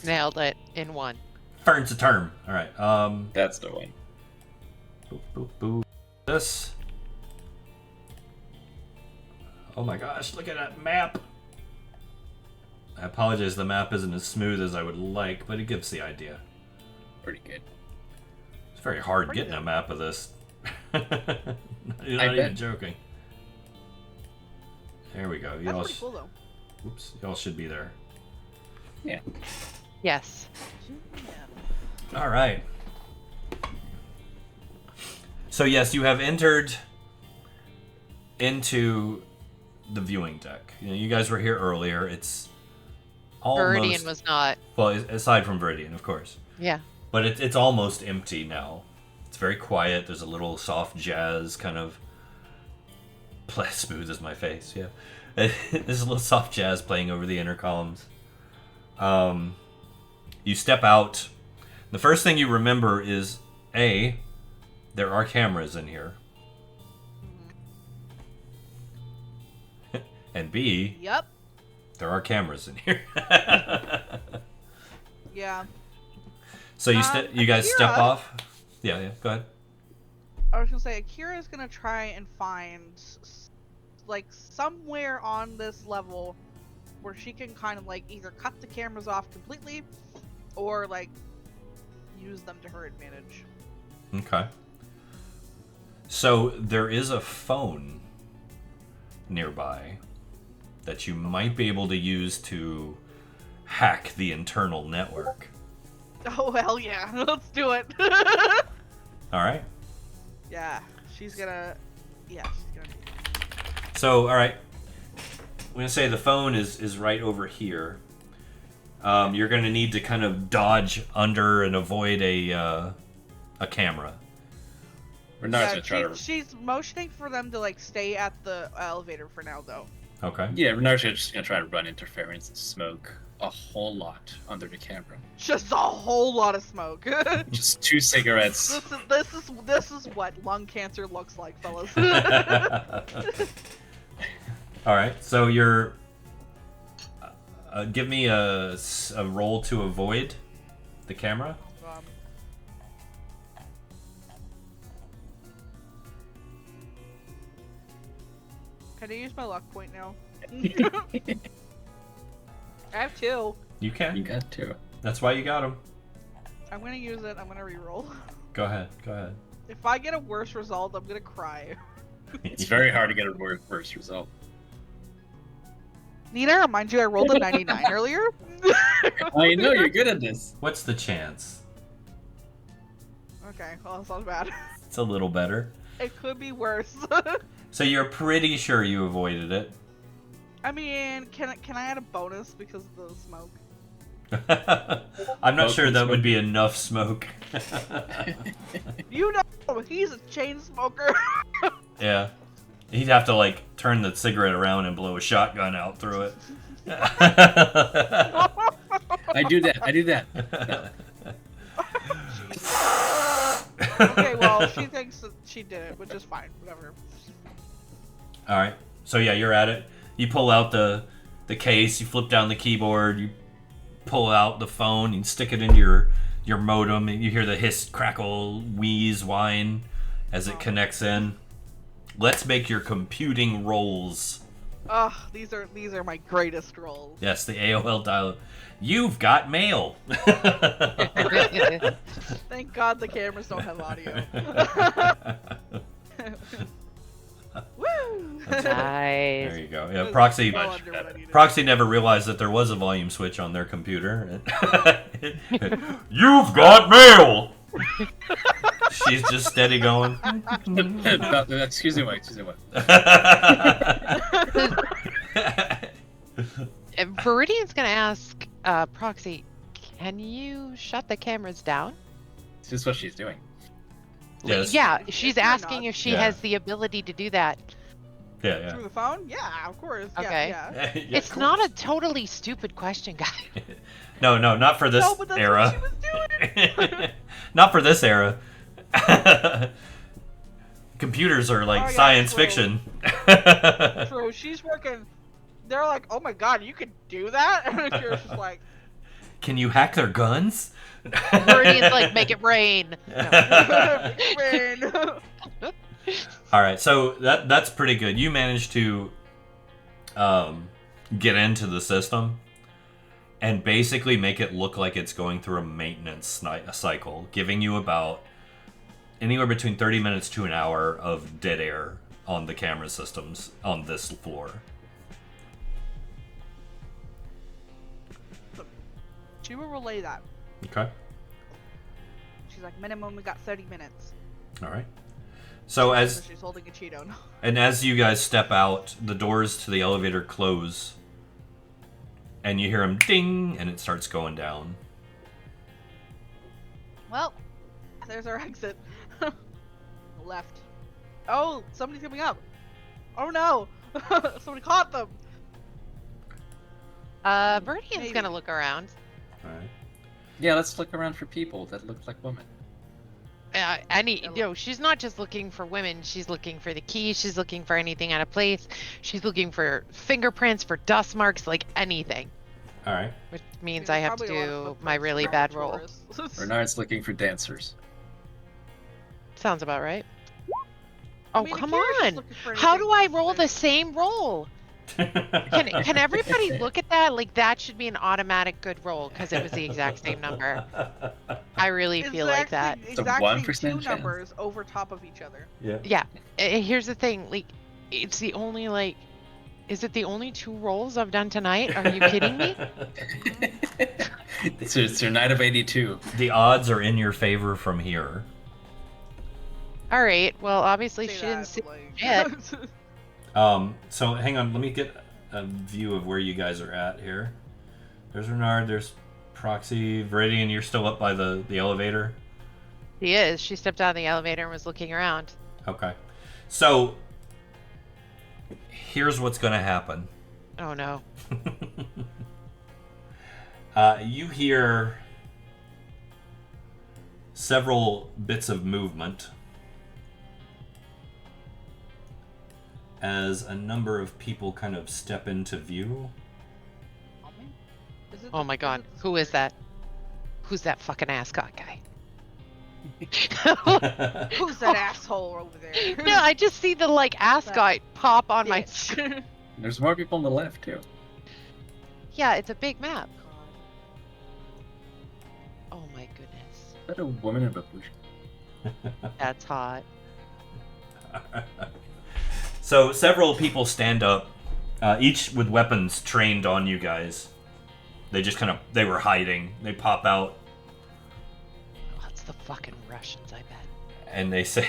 Speaker 3: Nailed it in one.
Speaker 1: Fernsehturm. All right.
Speaker 4: That's the one.
Speaker 1: Boop, boop, boop. This. Oh my gosh! Look at that map. I apologize. The map isn't as smooth as I would like, but it gives the idea.
Speaker 4: Pretty good.
Speaker 1: It's very hard
Speaker 2: Pretty
Speaker 1: getting
Speaker 2: good.
Speaker 1: a map of this. You're
Speaker 4: I
Speaker 1: not even
Speaker 4: bet.
Speaker 1: joking. There we go.
Speaker 2: That's
Speaker 1: Y'all,
Speaker 2: pretty cool though.
Speaker 1: oops, y'all should be there.
Speaker 4: Yeah.
Speaker 3: Yes.
Speaker 1: All right. So yes, you have entered into the viewing deck. You know, you guys were here earlier. It's almost
Speaker 3: Viridian was not.
Speaker 1: well, aside from Viridian, of course.
Speaker 3: Yeah.
Speaker 1: But it's almost empty now. It's very quiet. There's a little soft jazz kind of smooth as my face. Yeah, there's a little soft jazz playing over the intercoms. You step out. The first thing you remember is there are cameras in here, and B,
Speaker 2: Yep.
Speaker 1: there are cameras in here.
Speaker 2: Yeah.
Speaker 1: So you guys step
Speaker 2: Akira?
Speaker 1: off. Yeah. Go ahead.
Speaker 2: I was gonna say Akira's gonna try and find like somewhere on this level where she can kind of like either cut the cameras off completely or like use them to her advantage.
Speaker 1: Okay. So there is a phone nearby that you might be able to use to hack the internal network.
Speaker 2: Oh hell yeah, let's do it.
Speaker 1: All right.
Speaker 2: Yeah, she's gonna. Yeah, she's gonna.
Speaker 1: So, all right. I'm going to say the phone is right over here. You're going to need to kind of dodge under and avoid a camera.
Speaker 4: We're not
Speaker 2: Yeah,
Speaker 4: gonna try to.
Speaker 2: she's motioning for them to like stay at the elevator for now, though.
Speaker 1: Okay.
Speaker 4: Yeah, we're not just gonna try to run interference and smoke a whole lot under the camera.
Speaker 2: Just a whole lot of smoke.
Speaker 4: Just 2 cigarettes.
Speaker 2: This is what lung cancer looks like, fellas.
Speaker 1: All right. So you're. Give me a roll to avoid the camera.
Speaker 2: Um, Can I use my luck point now? I have 2.
Speaker 1: You can.
Speaker 4: You got 2.
Speaker 1: That's why you got them.
Speaker 2: I'm gonna use it. I'm gonna reroll.
Speaker 1: Go ahead. Go ahead.
Speaker 2: If I get a worse result, I'm gonna cry.
Speaker 4: It's very hard to get a worse result.
Speaker 2: Need I remind you I rolled a 99 earlier?
Speaker 4: I know you're good at this.
Speaker 1: What's the chance?
Speaker 2: Okay, well, that's not bad.
Speaker 1: It's a little better.
Speaker 2: It could be worse.
Speaker 1: So you're pretty sure you avoided it.
Speaker 2: I mean, can I add a bonus because of the smoke?
Speaker 1: I'm not sure that
Speaker 4: smoke.
Speaker 1: would be enough smoke.
Speaker 2: You know, he's a chain smoker.
Speaker 1: Yeah. He'd have to, like, turn the cigarette around and blow a shotgun out through it.
Speaker 4: I do that.
Speaker 2: Okay, well, she thinks that she did it, which is fine. Whatever.
Speaker 1: Alright. So, yeah, you're at it. You pull out the case, you flip down the keyboard, you pull out the phone, you stick it into your modem, and you hear the hiss, crackle, wheeze, whine as it connects in. Let's make your computing rolls.
Speaker 2: Ugh, these are my greatest rolls.
Speaker 1: Yes, the AOL dial. You've got mail.
Speaker 2: Thank God the cameras don't have audio. Woo!
Speaker 1: There
Speaker 3: Nice.
Speaker 1: you go. Yeah, Proxy.
Speaker 2: Well under what I needed.
Speaker 1: Proxy never realized that there was a volume switch on their computer. You've got mail. She's just steady going.
Speaker 4: Excuse me.
Speaker 3: Viridian's gonna ask Proxy, can you shut the cameras down?
Speaker 4: It's just what she's doing.
Speaker 1: Yes.
Speaker 3: Yeah, she's
Speaker 2: You're
Speaker 3: asking
Speaker 2: not.
Speaker 3: if she
Speaker 1: Yeah.
Speaker 3: has the ability to do that.
Speaker 1: Yeah,
Speaker 2: Through the phone? Yeah, of course.
Speaker 3: Okay.
Speaker 2: Yeah.
Speaker 1: yeah.
Speaker 3: It's not a totally stupid question, guys.
Speaker 1: No, not for this
Speaker 2: No, but that's
Speaker 1: era.
Speaker 2: what she was doing.
Speaker 1: Not for this era. Computers are like
Speaker 2: Oh, yeah,
Speaker 1: science
Speaker 2: true.
Speaker 1: fiction.
Speaker 2: True, she's working. They're like, oh my God, you could do that? And Kira's just like,
Speaker 1: Can you hack their guns?
Speaker 3: Viridian's like, make it rain. No.
Speaker 2: rain.
Speaker 1: All right, so that's pretty good. You managed to get into the system and basically make it look like it's going through a maintenance cycle, giving you about anywhere between 30 minutes to an hour of dead air on the camera systems on this floor.
Speaker 2: She will relay that.
Speaker 1: Okay.
Speaker 2: She's like, minimum, we got 30 minutes.
Speaker 1: All right. So
Speaker 2: So she's holding a Cheeto now.
Speaker 1: as you guys step out, the doors to the elevator close, and you hear them ding, and it starts going down.
Speaker 2: Well, there's our exit. Left. Oh, somebody's coming up. Oh no! Somebody caught them.
Speaker 3: Viridian's
Speaker 2: Maybe.
Speaker 3: gonna look around.
Speaker 1: All right.
Speaker 4: Yeah, let's look around for people that look like women.
Speaker 3: She's not just looking for women. She's looking for the keys. She's looking for anything out of place. She's looking for fingerprints, for dust marks, like anything.
Speaker 1: All right.
Speaker 3: Which means
Speaker 2: There's
Speaker 3: I have to
Speaker 2: probably a lot of
Speaker 3: do
Speaker 2: footprints
Speaker 3: my really
Speaker 2: around
Speaker 3: bad
Speaker 2: the
Speaker 3: roll.
Speaker 2: Taurus.
Speaker 4: Bernard's looking for dancers.
Speaker 3: Sounds about right.
Speaker 2: I
Speaker 3: Oh,
Speaker 2: mean,
Speaker 3: come
Speaker 2: Akira's just
Speaker 3: on.
Speaker 2: looking for
Speaker 3: How do
Speaker 2: anything
Speaker 3: I roll the
Speaker 2: that-
Speaker 3: same roll? Can everybody look at that? Like, that should be an automatic good roll because it was the exact same number. I really feel like that.
Speaker 4: a
Speaker 2: Exactly
Speaker 4: 1%
Speaker 2: two
Speaker 4: chance.
Speaker 2: numbers over top of each other.
Speaker 1: Yeah.
Speaker 3: Yeah. Here's the thing. Like, it's the only, like, is it the only 2 rolls I've done tonight? Are you kidding me?
Speaker 4: It's your night of 82.
Speaker 1: The odds are in your favor from here.
Speaker 3: All right. Well, obviously
Speaker 2: Say
Speaker 3: she didn't
Speaker 2: that,
Speaker 3: see
Speaker 2: like-
Speaker 3: shit.
Speaker 1: So hang on, let me get a view of where you guys are at here. There's Renard, there's Proxy, Viridian, you're still up by the elevator?
Speaker 3: She is. She stepped out of the elevator and was looking around.
Speaker 1: Okay. So, here's what's gonna happen.
Speaker 3: Oh, no.
Speaker 1: You hear several bits of movement as a number of people kind of step into view.
Speaker 2: Is it
Speaker 3: Oh,
Speaker 2: the-
Speaker 3: my God.
Speaker 2: it the
Speaker 3: Who is
Speaker 2: spirit?
Speaker 3: that? Who's that fucking ascot guy?
Speaker 2: Who's that asshole over there?
Speaker 3: No, I just see the like ascot pop on my
Speaker 2: Bitch.
Speaker 3: screen.
Speaker 4: There's more people on the left too.
Speaker 3: Yeah, it's a big map. Oh my goodness.
Speaker 4: Is that a woman in a babushka?
Speaker 3: That's hot.
Speaker 1: So several people stand up, each with weapons trained on you guys. They just they were hiding. They pop out
Speaker 3: Oh, it's the fucking Russians, I bet.
Speaker 1: and they say,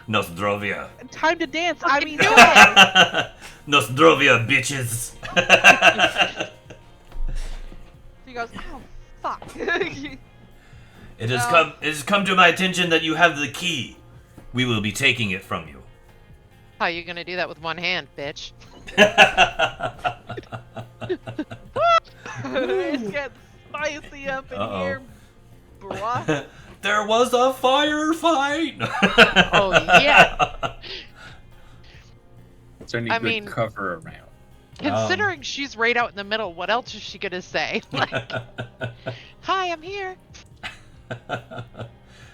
Speaker 1: Nostrovia.
Speaker 2: Time to dance. I mean,
Speaker 1: Nostrovia, bitches.
Speaker 2: She goes, oh fuck.
Speaker 1: It has come to my attention that you have the key. We will be taking it from you.
Speaker 3: How you gonna do that with one hand, bitch?
Speaker 2: It's getting spicy up in here, bruh.
Speaker 1: There was a firefight.
Speaker 3: Oh yeah.
Speaker 4: Is there any
Speaker 3: I
Speaker 4: good
Speaker 3: mean-
Speaker 4: cover around?
Speaker 3: Considering she's right out in the middle, what else is she gonna say? Like, hi, I'm here.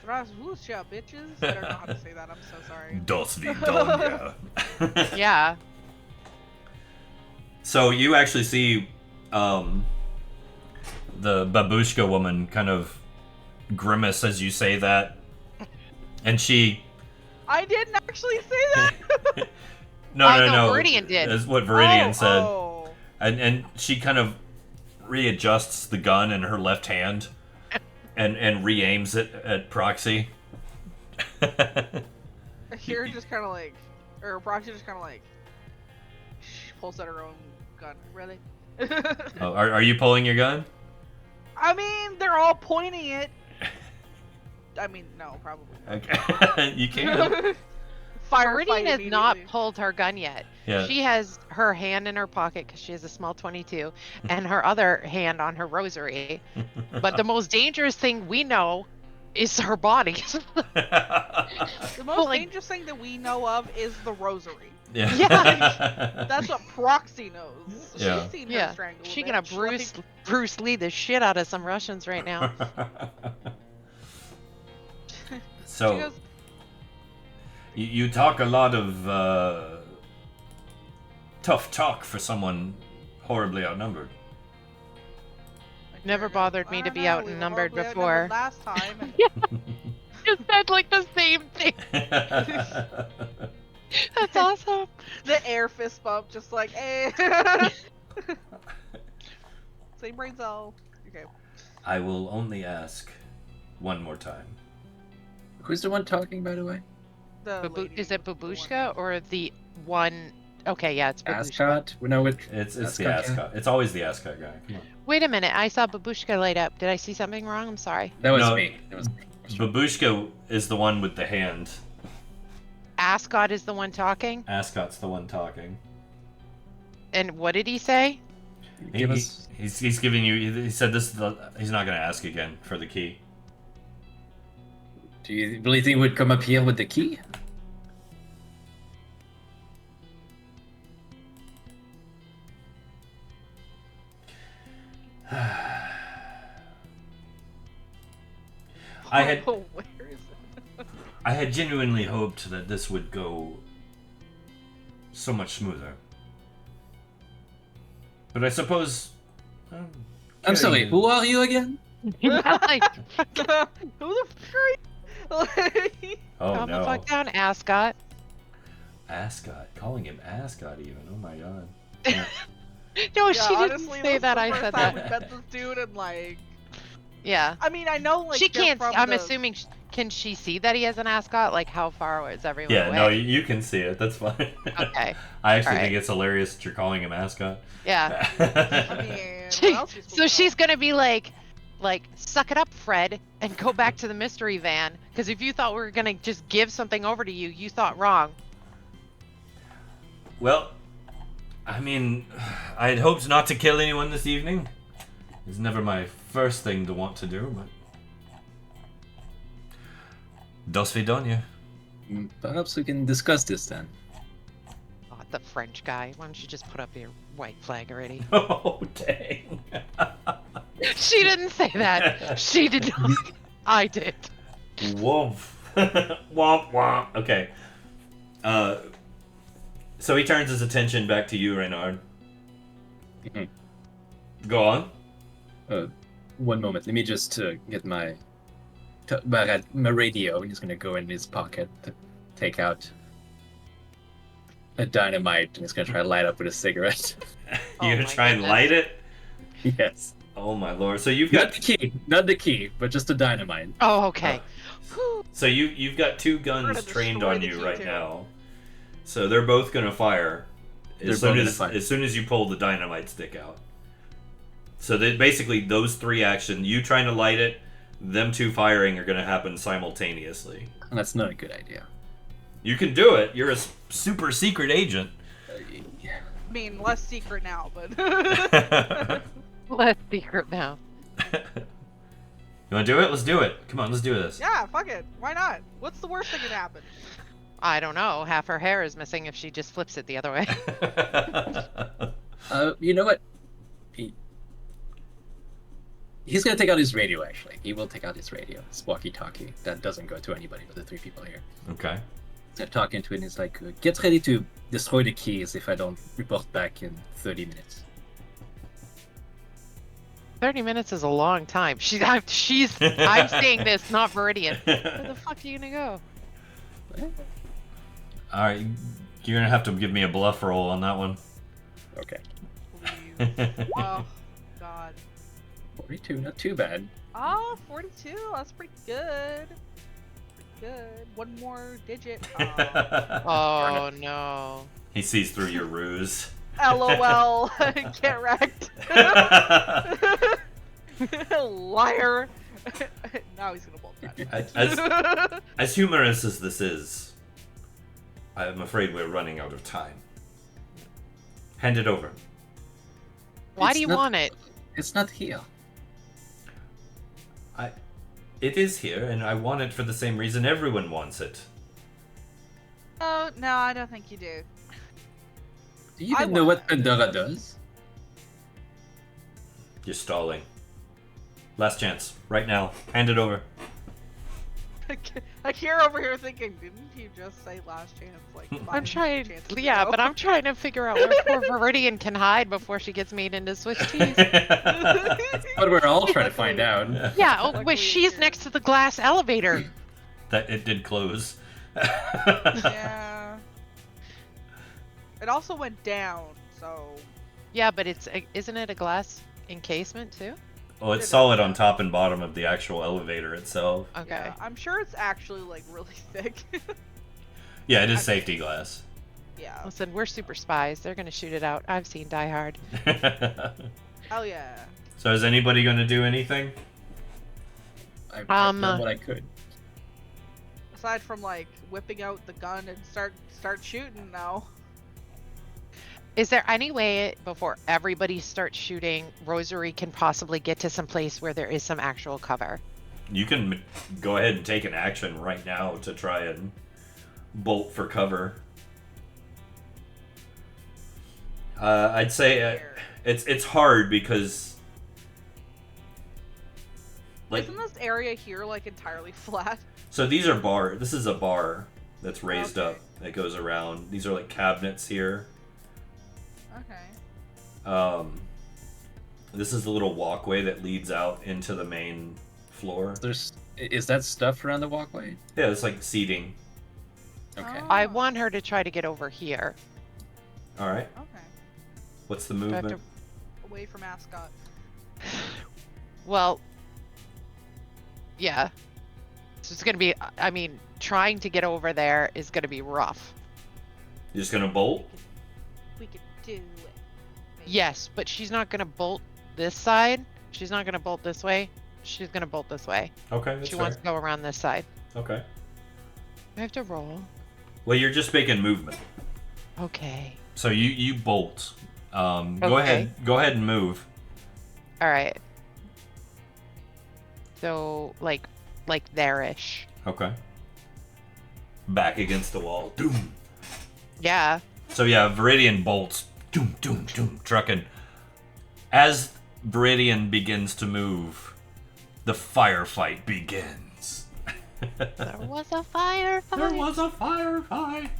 Speaker 2: Здравствуйте, bitches. I don't know how to say that. I'm so sorry.
Speaker 1: Dos Vidonia.
Speaker 3: Yeah.
Speaker 1: So you actually see the babushka woman kind of grimace as you say that, and she.
Speaker 2: I didn't actually say that.
Speaker 1: No.
Speaker 3: Viridian did.
Speaker 1: That's what Viridian said.
Speaker 2: Oh.
Speaker 1: And she kind of readjusts the gun in her left hand and re-aims it at Proxy.
Speaker 2: Here, just kind of like, or Proxy just kind of like, she pulls out her own gun. Really?
Speaker 1: Oh, are you pulling your gun?
Speaker 2: I mean, they're all pointing it. I mean, no, probably not.
Speaker 1: Okay. You can.
Speaker 2: Firefight
Speaker 3: Viridian has not
Speaker 2: immediately.
Speaker 3: pulled her gun yet.
Speaker 1: Yeah.
Speaker 3: She has her hand in her pocket because she has a small 22, and her other hand on her rosary. But the most dangerous thing we know is her body.
Speaker 2: The most
Speaker 3: like-
Speaker 2: dangerous thing that we know of is the rosary.
Speaker 1: Yeah.
Speaker 2: That's what Proxy knows.
Speaker 1: Yeah.
Speaker 2: She's seen her
Speaker 3: Yeah,
Speaker 2: strangle. a
Speaker 3: she gonna
Speaker 2: bitch.
Speaker 3: Bruce Lee the shit out of some Russians right now.
Speaker 2: She
Speaker 1: So
Speaker 2: goes,
Speaker 1: you talk a lot of tough talk for someone horribly outnumbered.
Speaker 3: Never bothered me to be outnumbered
Speaker 2: we were
Speaker 3: before.
Speaker 2: last time. And
Speaker 3: Just said like the same thing. That's awesome.
Speaker 2: the air fist bump, just like, eh. Same brain cell. Okay.
Speaker 1: I will only ask one more time.
Speaker 4: Who's the one talking, by the way?
Speaker 2: The lady
Speaker 3: Is it
Speaker 2: with the one-
Speaker 3: Babushka or the one? Okay, yeah, it's Babushka.
Speaker 4: Ascot? We know which.
Speaker 1: It's the
Speaker 4: Ascot, yeah.
Speaker 1: ascot. It's always the ascot guy. Come on.
Speaker 3: Wait a minute, I saw Babushka light up. Did I see something wrong? I'm sorry.
Speaker 4: That was
Speaker 1: No.
Speaker 4: me. That was me.
Speaker 1: Babushka is the one with the hand.
Speaker 3: Ascot is the one talking.
Speaker 1: Ascot's the one talking.
Speaker 3: And what did he say?
Speaker 4: Give us.
Speaker 1: He's giving you. He said this. He's not going to ask again for the key.
Speaker 4: Do you really think we'd come up here with the key?
Speaker 1: I had
Speaker 2: Oh, where is it?
Speaker 1: I had genuinely hoped that this would go so much smoother. But I suppose.
Speaker 4: I'm sorry.
Speaker 1: killing-
Speaker 4: Who are you again?
Speaker 3: Like,
Speaker 2: Who the fuck are you?
Speaker 1: Oh
Speaker 3: calm the
Speaker 1: no.
Speaker 3: fuck down, Ascot.
Speaker 1: Ascot. Calling him Ascot even. Oh my god.
Speaker 3: No,
Speaker 2: Yeah,
Speaker 3: she didn't
Speaker 2: honestly,
Speaker 3: say
Speaker 2: this
Speaker 3: that.
Speaker 2: is
Speaker 3: I
Speaker 2: the
Speaker 3: said
Speaker 2: first time
Speaker 3: that.
Speaker 2: we met this dude and like,
Speaker 3: Yeah.
Speaker 2: I mean, I know like
Speaker 3: She
Speaker 2: they're
Speaker 3: can't.
Speaker 2: from
Speaker 3: I'm
Speaker 2: the-
Speaker 3: assuming. Can she see that he has an ascot? Like, how far is everyone
Speaker 1: Yeah,
Speaker 3: away?
Speaker 1: no, you can see it. That's fine.
Speaker 3: Okay.
Speaker 1: I actually
Speaker 3: Alright.
Speaker 1: think it's hilarious that you're calling him Ascot.
Speaker 3: Yeah.
Speaker 2: I mean, what
Speaker 3: She-
Speaker 2: else are you supposed
Speaker 3: So
Speaker 2: to
Speaker 3: she's gonna be like, suck it up, Fred, and go back to the mystery van. Because if you thought we were gonna just give something over to you, you thought wrong.
Speaker 1: Well, I mean, I had hoped not to kill anyone this evening. It's never my first thing to want to do, but. Dos Vidonia.
Speaker 4: Perhaps we can discuss this then.
Speaker 3: Oh, the French guy. Why don't you just put up your white flag already?
Speaker 1: Oh, dang.
Speaker 3: She didn't say that. She did not. I did.
Speaker 1: Womp. Womp womp. Okay. So he turns his attention back to you, Reynard.
Speaker 4: Mhm.
Speaker 1: Go on.
Speaker 4: One moment. Let me just get my radio. I'm just gonna go in his pocket to take out a dynamite, and he's gonna try to light up with a cigarette.
Speaker 1: You gonna
Speaker 3: my
Speaker 1: try and
Speaker 3: goodness.
Speaker 1: light it?
Speaker 4: Yes.
Speaker 1: Oh my lord. So you've
Speaker 4: Not
Speaker 1: got
Speaker 4: the key. Not the key, but just a dynamite.
Speaker 3: Oh, okay.
Speaker 1: so you've got two guns
Speaker 2: gonna
Speaker 1: trained
Speaker 2: destroy
Speaker 1: on
Speaker 2: the
Speaker 1: you
Speaker 2: key,
Speaker 1: right
Speaker 2: too.
Speaker 1: now. So they're both gonna fire
Speaker 4: They're
Speaker 1: as
Speaker 4: both
Speaker 1: soon
Speaker 4: gonna
Speaker 1: as
Speaker 4: fire.
Speaker 1: as soon as you pull the dynamite stick out. So that basically those three actions, you trying to light it, them two firing, are gonna happen simultaneously.
Speaker 4: That's not a good idea.
Speaker 1: You can do it. You're a super secret agent.
Speaker 4: Yeah.
Speaker 2: I mean, less secret now, but.
Speaker 3: Less secret now.
Speaker 1: You want to do it? Let's do it. Come on, let's do this.
Speaker 2: Yeah, fuck it. Why not? What's the worst that could happen?
Speaker 3: I don't know. Half her hair is missing if she just flips it the other way.
Speaker 4: You know what? He's gonna take out his radio. Actually, he will take out his radio. His walkie-talkie. That doesn't go to anybody but the three people here.
Speaker 1: Okay.
Speaker 4: He's gonna talk into it. And he's like, "Get ready to destroy the keys if I don't report back in 30 minutes."
Speaker 3: 30 minutes is a long time. I'm saying this, not Viridian. Where the fuck are you gonna go?
Speaker 1: All right, you're gonna have to give me a bluff roll on that one.
Speaker 4: Okay.
Speaker 2: Please. Oh, God.
Speaker 4: 42, not too bad.
Speaker 2: Oh, 42. That's pretty good. Pretty good. One more digit.
Speaker 3: Oh no.
Speaker 1: He sees through your ruse.
Speaker 2: LOL. Get wrecked. Liar. Now he's gonna bolt that.
Speaker 1: As humorous as this is, I'm afraid we're running out of time. Hand it over.
Speaker 3: Why
Speaker 4: It's
Speaker 3: do you
Speaker 4: not-
Speaker 3: want it?
Speaker 4: It's not here.
Speaker 1: It is here, and I want it for the same reason everyone wants it.
Speaker 2: Oh, no, I don't think you do.
Speaker 4: Do you
Speaker 2: I
Speaker 4: even know
Speaker 2: want
Speaker 4: what Pandora does?
Speaker 1: You're stalling. Last chance. Right now. Hand it over.
Speaker 2: I hear over here thinking, didn't you just say last chance? Like,
Speaker 3: I'm
Speaker 2: 5
Speaker 3: trying.
Speaker 2: chances
Speaker 3: Yeah,
Speaker 2: ago?
Speaker 3: but I'm trying to figure out where poor Viridian can hide before she gets made into Swiss cheese.
Speaker 4: But we're all trying to find out.
Speaker 3: Yeah, oh,
Speaker 2: Luckily
Speaker 3: but she's
Speaker 2: it
Speaker 3: next to the glass elevator.
Speaker 1: That it did close.
Speaker 2: Yeah. It also went down, so.
Speaker 3: Yeah, but isn't it a glass encasement too?
Speaker 1: Well, it's solid on top and bottom of the actual elevator itself.
Speaker 3: Okay.
Speaker 2: Yeah, I'm sure it's actually like really thick.
Speaker 1: Yeah, it is safety glass.
Speaker 2: Yeah.
Speaker 3: Listen, we're super spies. They're gonna shoot it out. I've seen Die Hard.
Speaker 2: Oh yeah.
Speaker 1: So is anybody going to do anything?
Speaker 4: I've
Speaker 3: Um,
Speaker 4: done what I could.
Speaker 2: Aside from like whipping out the gun and start shooting now.
Speaker 3: Is there any way before everybody starts shooting, Rosary can possibly get to some place where there is some actual cover?
Speaker 1: You can go ahead and take an action right now to try and bolt for cover. I'd say it's hard because like
Speaker 2: Isn't this area here like entirely flat?
Speaker 1: so these are bar. This is a bar that's raised
Speaker 2: Okay.
Speaker 1: up that goes around. These are like cabinets here.
Speaker 2: Okay.
Speaker 1: This is the little walkway that leads out into the main floor.
Speaker 4: Is that stuff around the walkway?
Speaker 1: Yeah, it's like seating.
Speaker 4: Okay.
Speaker 2: Oh.
Speaker 3: I want her to try to get over here.
Speaker 1: All right.
Speaker 2: Okay.
Speaker 1: What's the
Speaker 3: I have to-
Speaker 1: movement?
Speaker 2: Away from Ascot.
Speaker 3: Well, yeah. So it's gonna be, I mean, trying to get over there is gonna be rough.
Speaker 1: You're just gonna bolt?
Speaker 2: We could do it. Maybe.
Speaker 3: Yes, but she's not gonna bolt this side. She's not gonna bolt this way. She's gonna bolt this way.
Speaker 1: Okay, that's
Speaker 3: She
Speaker 1: fair.
Speaker 3: wants to go around this side.
Speaker 1: Okay.
Speaker 3: I have to roll.
Speaker 1: Well, you're just making movement.
Speaker 3: Okay.
Speaker 1: So you bolt. Go
Speaker 3: Okay.
Speaker 1: ahead and move.
Speaker 3: All right. So like there-ish.
Speaker 1: Okay. Back against the wall. Doom.
Speaker 3: Yeah.
Speaker 1: So yeah, Viridian bolts. Doom, doom, doom. Trucking. As Viridian begins to move, the firefight begins.
Speaker 3: There was a firefight.
Speaker 1: There was a firefight.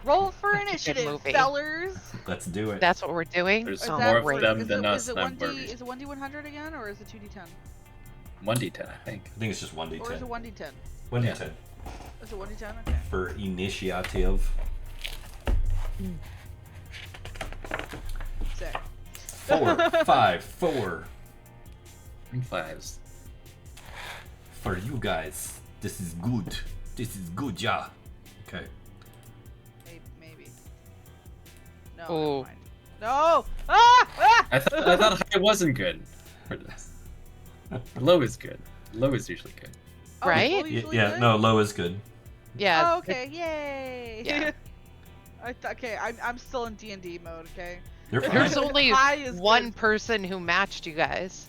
Speaker 2: Roll for
Speaker 3: That's a good
Speaker 2: initiative,
Speaker 3: movie.
Speaker 2: fellers.
Speaker 1: Let's do it.
Speaker 3: That's what we're doing.
Speaker 4: There's
Speaker 2: Is
Speaker 3: Oh,
Speaker 2: that
Speaker 4: more
Speaker 3: great.
Speaker 4: of them
Speaker 2: is
Speaker 4: than
Speaker 2: it,
Speaker 4: us.
Speaker 2: Is it
Speaker 4: Them
Speaker 2: 1D?
Speaker 4: birds.
Speaker 2: Is it 1d100 again, or is it 2d10?
Speaker 4: 1d10, I think.
Speaker 1: I think it's just 1d10.
Speaker 2: Or is it 1d10?
Speaker 1: 1d10
Speaker 2: Is it 1d10? Okay.
Speaker 1: for initiative.
Speaker 2: Sick.
Speaker 1: 4, 5, 4
Speaker 4: And 5s.
Speaker 1: for you guys. This is good. This is good, yeah. Okay.
Speaker 2: Maybe. No.
Speaker 3: Ooh.
Speaker 2: Never mind. No. Ah!
Speaker 4: I thought high wasn't good for this. Low is good. Low is usually good.
Speaker 2: Oh,
Speaker 3: Right?
Speaker 2: it's usually
Speaker 1: Yeah,
Speaker 2: good?
Speaker 1: no, low is good.
Speaker 3: Yeah.
Speaker 2: Oh, okay. Yay.
Speaker 3: Yeah.
Speaker 2: Okay. I'm still in D&D mode. Okay.
Speaker 1: You're fine.
Speaker 3: There's only
Speaker 2: High is
Speaker 3: one
Speaker 2: good.
Speaker 3: person who matched you guys.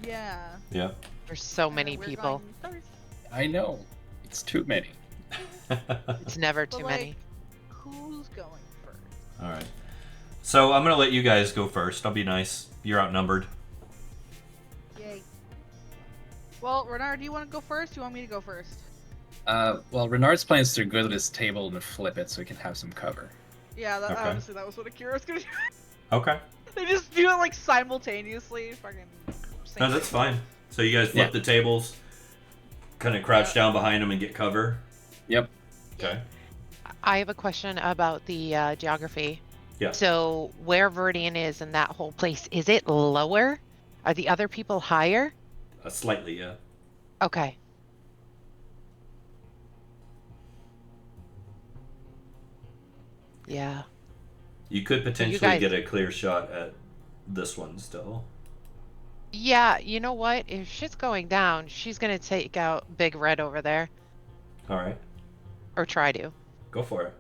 Speaker 2: Yeah.
Speaker 1: Yeah.
Speaker 3: There's so
Speaker 2: And
Speaker 3: many
Speaker 2: we're
Speaker 3: people.
Speaker 2: going first.
Speaker 4: I know. It's too many.
Speaker 3: It's never
Speaker 2: But,
Speaker 3: too
Speaker 2: like,
Speaker 3: many.
Speaker 2: Who's going first?
Speaker 1: All right. So I'm gonna let you guys go first. I'll be nice. You're outnumbered.
Speaker 2: Yay. Well, Renard, do you want to go first? Do you want me to go first?
Speaker 4: Well, Renard's plan is to go to this table and flip it so we can have some cover.
Speaker 2: Yeah, that,
Speaker 1: Okay.
Speaker 2: honestly, that was what Akira was gonna do.
Speaker 1: Okay.
Speaker 2: They just do it like simultaneously. Fucking.
Speaker 1: No, that's fine. So you guys flip
Speaker 4: Yeah.
Speaker 1: the tables, kind of crouch down behind them and get cover.
Speaker 4: Yep.
Speaker 1: Okay.
Speaker 3: I have a question about the geography.
Speaker 1: Yeah.
Speaker 3: So where Verdian is in that whole place, is it lower? Are the other people higher?
Speaker 1: Slightly, yeah.
Speaker 3: Okay. Yeah.
Speaker 1: You could potentially
Speaker 3: guys-
Speaker 1: get a clear shot at this one still.
Speaker 3: Yeah, you know what? If shit's going down, she's gonna take out Big Red over there.
Speaker 1: All right.
Speaker 3: Or try to.
Speaker 1: Go for it.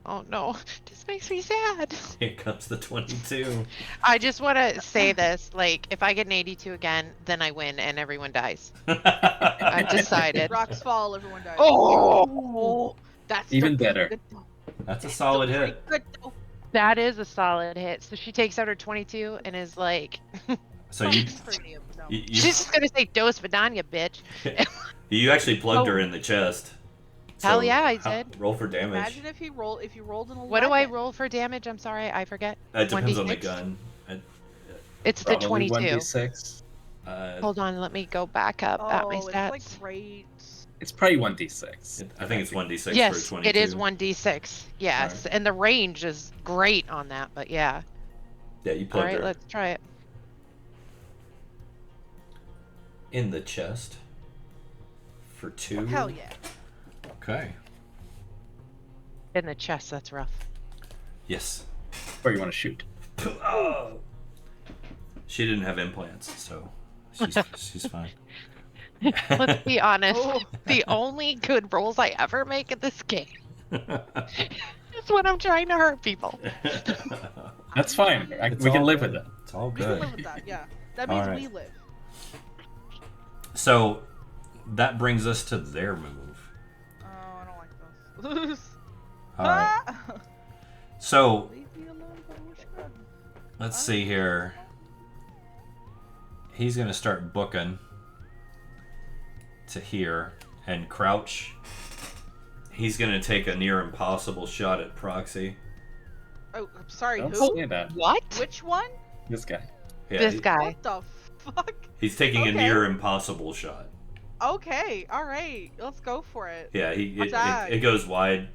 Speaker 3: Oh no, this makes me sad.
Speaker 1: Here comes the 22.
Speaker 3: I just want to say this, like, if I get an 82 again, then I win and everyone dies. I've decided.
Speaker 2: Rocks fall, everyone dies.
Speaker 3: Oh!
Speaker 2: That's
Speaker 4: Even
Speaker 2: still
Speaker 4: better.
Speaker 2: good though.
Speaker 1: That's a solid
Speaker 2: Still
Speaker 1: hit.
Speaker 2: pretty good though.
Speaker 3: That is a solid hit. So she takes out her 22 and is like,
Speaker 1: So you
Speaker 2: Premium, no.
Speaker 1: you,
Speaker 3: she's just gonna say Dos Vidania, bitch.
Speaker 1: you actually plugged her
Speaker 3: Oh.
Speaker 1: in the chest.
Speaker 3: Hell yeah, I
Speaker 1: how-
Speaker 3: did.
Speaker 1: Roll for damage.
Speaker 2: Imagine if you rolled an 11.
Speaker 3: What do I roll for damage? I'm sorry, I forget.
Speaker 1: It depends on the
Speaker 3: 1d6?
Speaker 1: gun.
Speaker 3: It's the
Speaker 4: Probably
Speaker 3: 22.
Speaker 4: 1d6.
Speaker 3: Hold on, let me go back up at my
Speaker 2: Oh, it's
Speaker 3: stats.
Speaker 2: like great.
Speaker 4: It's probably 1d6.
Speaker 1: I think it's 1d6
Speaker 3: Yes,
Speaker 1: for a 22.
Speaker 3: it is 1d6. Yes, and the range is great on that, but yeah.
Speaker 1: Yeah, you
Speaker 3: All
Speaker 1: plugged
Speaker 3: right,
Speaker 1: her
Speaker 3: let's try it.
Speaker 1: in the chest for 2.
Speaker 2: Hell yeah.
Speaker 1: Okay.
Speaker 3: In the chest, that's rough.
Speaker 1: Yes.
Speaker 4: Where you want to shoot.
Speaker 1: Oh. She didn't have implants, so she's fine.
Speaker 3: Let's be honest.
Speaker 2: Oh.
Speaker 3: The only good rolls I ever make in this game is when I'm trying to hurt people.
Speaker 4: That's fine.
Speaker 1: It's
Speaker 4: We can
Speaker 1: all
Speaker 4: live
Speaker 1: good.
Speaker 4: with it.
Speaker 1: It's all
Speaker 2: We can
Speaker 1: good.
Speaker 2: live with that, yeah. That means
Speaker 1: Alright.
Speaker 2: we live.
Speaker 1: So that brings us to their move.
Speaker 2: Oh, I don't like those.
Speaker 1: All right.
Speaker 2: Ah!
Speaker 1: So
Speaker 2: Leave me alone, Babushka.
Speaker 1: let's see here. He's gonna start booking to here and crouch. He's gonna take a near impossible shot at Proxy.
Speaker 2: Oh, I'm sorry,
Speaker 4: Don't
Speaker 2: who?
Speaker 4: say that.
Speaker 3: What?
Speaker 2: Which one?
Speaker 4: This guy.
Speaker 1: Yeah,
Speaker 3: This guy.
Speaker 2: What the fuck?
Speaker 1: He's taking a
Speaker 2: Okay.
Speaker 1: near impossible shot.
Speaker 2: Okay, alright. Let's go for it.
Speaker 1: Yeah,
Speaker 2: Attack.
Speaker 1: it goes wide.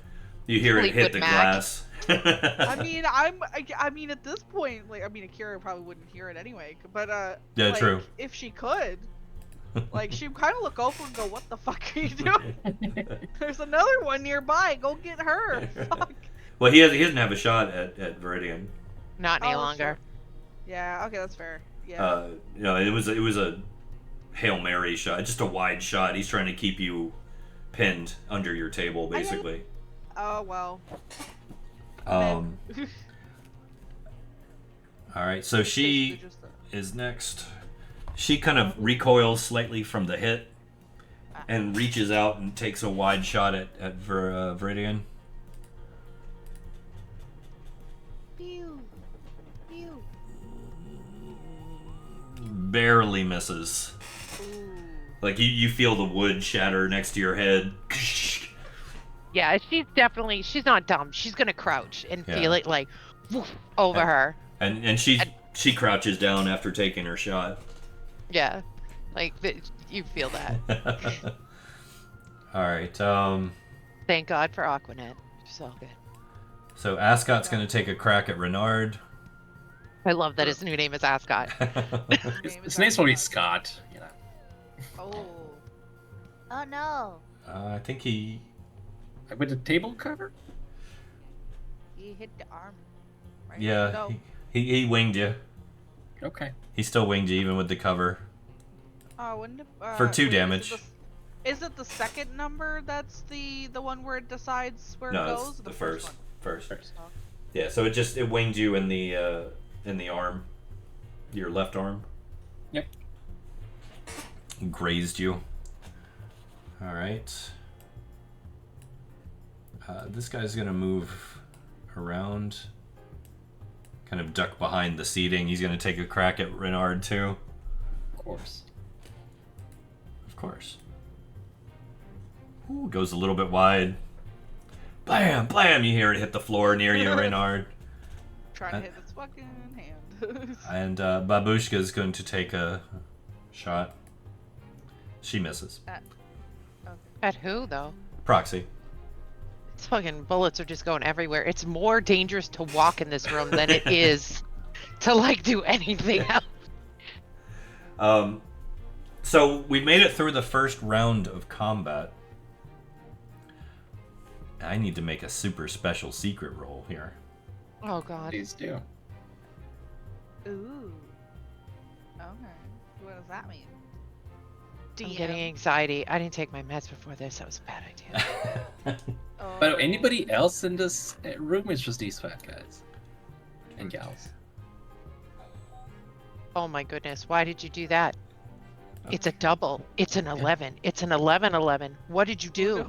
Speaker 1: You hear it hit
Speaker 3: Fleetwood
Speaker 1: the
Speaker 3: Mac.
Speaker 1: glass.
Speaker 2: I mean, at this point, like, I mean, Akira probably wouldn't hear it anyway, but,
Speaker 1: Yeah,
Speaker 2: like,
Speaker 1: true.
Speaker 2: if she could, like, she'd kind of look over and go, what the fuck are you doing? There's another one nearby, go get her. Fuck.
Speaker 1: Well, he doesn't have a shot at Viridian.
Speaker 3: Not any
Speaker 2: Oh,
Speaker 3: longer.
Speaker 2: Yeah, okay, that's fair. Yeah.
Speaker 1: It was a Hail Mary shot, just a wide shot. He's trying to keep you pinned under your table, basically.
Speaker 2: Oh, well.
Speaker 1: All right, so she
Speaker 2: Basically just
Speaker 1: is next. She kind of recoils slightly from the hit and reaches out and takes a wide shot at Viridian.
Speaker 2: Pew. Pew.
Speaker 1: Barely misses.
Speaker 2: Ooh.
Speaker 1: Like you feel the wood shatter next to your head.
Speaker 3: Yeah, she's not dumb. She's gonna crouch and
Speaker 1: Yeah.
Speaker 3: feel it like woof, over
Speaker 1: And-
Speaker 3: her.
Speaker 1: And she crouches down after taking her shot.
Speaker 3: Yeah, like you feel that.
Speaker 1: All right.
Speaker 3: Thank God for Aquanet. She's all good.
Speaker 1: So Ascot's gonna take a crack at Renard.
Speaker 3: I love that his new name is Ascot.
Speaker 4: His name's probably Scott. You know.
Speaker 2: Oh.
Speaker 6: Oh no.
Speaker 1: I think he.
Speaker 4: With the table cover?
Speaker 2: He hit the arm. Right?
Speaker 1: Yeah.
Speaker 2: No.
Speaker 1: He winged you.
Speaker 4: Okay.
Speaker 1: He still winged you even with the cover.
Speaker 2: Oh, wouldn't it,
Speaker 1: For 2
Speaker 2: wait,
Speaker 1: damage.
Speaker 2: Is it the second number that's the one where it decides where
Speaker 1: No,
Speaker 2: it
Speaker 1: it's
Speaker 2: goes? Or
Speaker 1: the first.
Speaker 2: one?
Speaker 1: First.
Speaker 2: Oh.
Speaker 1: Yeah. So it winged you in the arm, your left arm.
Speaker 4: Yep.
Speaker 1: Grazed you. All right. This guy's gonna move around, kind of duck behind the seating. He's gonna take a crack at Renard too.
Speaker 4: Of course.
Speaker 1: Of course. Ooh, goes a little bit wide. Blam, blam! You hear it hit the floor near you, Renard.
Speaker 2: Trying to hit its fucking hand.
Speaker 1: And Babushka is going to take a shot. She misses.
Speaker 3: At who though?
Speaker 1: Proxy.
Speaker 3: These fucking bullets are just going everywhere. It's more dangerous to walk in this room than it is to like do anything else.
Speaker 1: So we made it through the first round of combat. I need to make a super special secret roll here.
Speaker 3: Oh God.
Speaker 4: Please do.
Speaker 2: Ooh. Okay. What does that mean?
Speaker 3: I'm
Speaker 2: DM.
Speaker 3: getting anxiety. I didn't take my meds before this. That was a bad idea.
Speaker 2: Oh.
Speaker 4: But anybody else in this room is just these fat guys and gals.
Speaker 3: Oh my goodness. Why did you do that? It's a double. It's an 11. It's an 11-11. What did you do?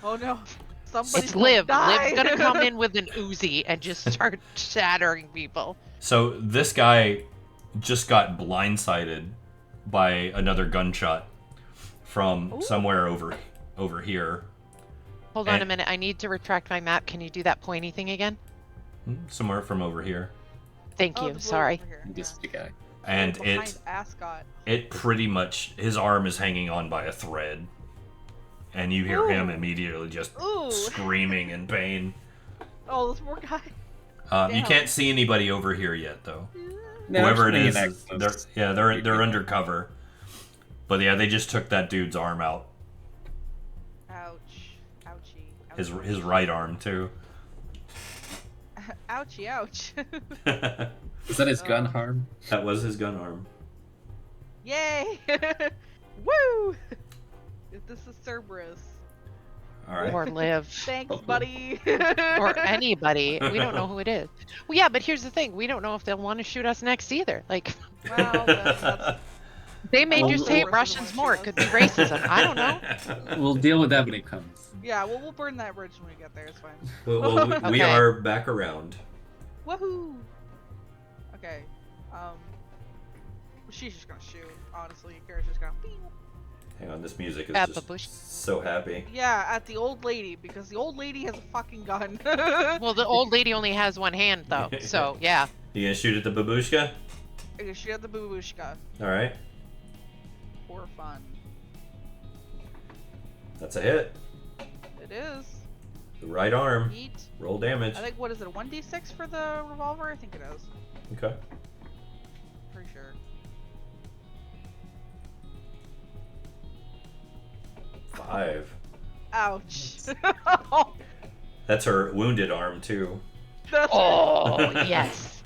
Speaker 2: Oh no. Somebody's
Speaker 3: It's Liv.
Speaker 2: Die.
Speaker 3: Liv's gonna come in with an Uzi and just start shattering people.
Speaker 1: So this guy just got blindsided by another gunshot from
Speaker 2: Ooh.
Speaker 1: somewhere over here.
Speaker 3: Hold on a
Speaker 1: And-
Speaker 3: minute. I need to retract my map. Can you do that pointy thing again?
Speaker 1: Somewhere from over here.
Speaker 3: Thank
Speaker 2: Oh,
Speaker 3: you.
Speaker 2: the blue
Speaker 3: Sorry.
Speaker 2: over here.
Speaker 4: This is the guy.
Speaker 1: And
Speaker 2: behind Ascot.
Speaker 1: it pretty much, his arm is hanging on by a thread. And you hear him
Speaker 2: Ooh.
Speaker 1: immediately just
Speaker 2: Ooh.
Speaker 1: screaming in pain.
Speaker 2: Oh, this poor guy.
Speaker 1: You
Speaker 2: Damn.
Speaker 1: can't see anybody over here yet, though.
Speaker 4: No,
Speaker 1: Whoever
Speaker 4: I'm
Speaker 1: it is,
Speaker 4: just being
Speaker 1: they're undercover. But yeah, they just took that dude's arm out.
Speaker 2: Ouch. Ouchie.
Speaker 1: His
Speaker 2: Ouchie.
Speaker 1: right arm too.
Speaker 2: Ouchie, ouch.
Speaker 1: That
Speaker 4: Is that his gun harm?
Speaker 1: was his gun arm.
Speaker 2: Yay! Woo! This is Cerberus.
Speaker 1: All right.
Speaker 3: Or Liv.
Speaker 2: Thanks, buddy.
Speaker 3: Or anybody. We don't know who it is. Well, yeah, but here's the thing. We don't know if they'll want to shoot us next either. Like,
Speaker 2: Well, that's
Speaker 3: they may
Speaker 1: Well,
Speaker 3: just
Speaker 1: we'll-
Speaker 3: hate Russians more. It could be racism. I don't know.
Speaker 5: We'll deal with that when it comes.
Speaker 2: yeah. Well, we'll burn that bridge when we get there. It's fine.
Speaker 1: Well, we
Speaker 3: Okay.
Speaker 1: are back around.
Speaker 2: Woohoo! Okay. She's just gonna shoot. Honestly, Kara's just gonna. Beep.
Speaker 1: Hang on, this music is
Speaker 3: At
Speaker 1: just
Speaker 3: Babushka.
Speaker 1: so happy.
Speaker 2: Yeah, at the old lady because the old lady has a fucking gun.
Speaker 3: Well, the old lady only has one hand, though. So, yeah.
Speaker 1: You gonna shoot at the babushka?
Speaker 2: She had the babushka
Speaker 1: All right,
Speaker 2: for fun.
Speaker 1: that's a hit.
Speaker 2: It is.
Speaker 1: The right arm.
Speaker 2: Neat.
Speaker 1: Roll damage.
Speaker 2: I think what is it? A 1d6 for the revolver? I think it is.
Speaker 1: Okay.
Speaker 2: Pretty sure.
Speaker 1: 5.
Speaker 2: Ouch.
Speaker 1: That's her wounded arm too.
Speaker 2: That's,
Speaker 3: Oh, yes.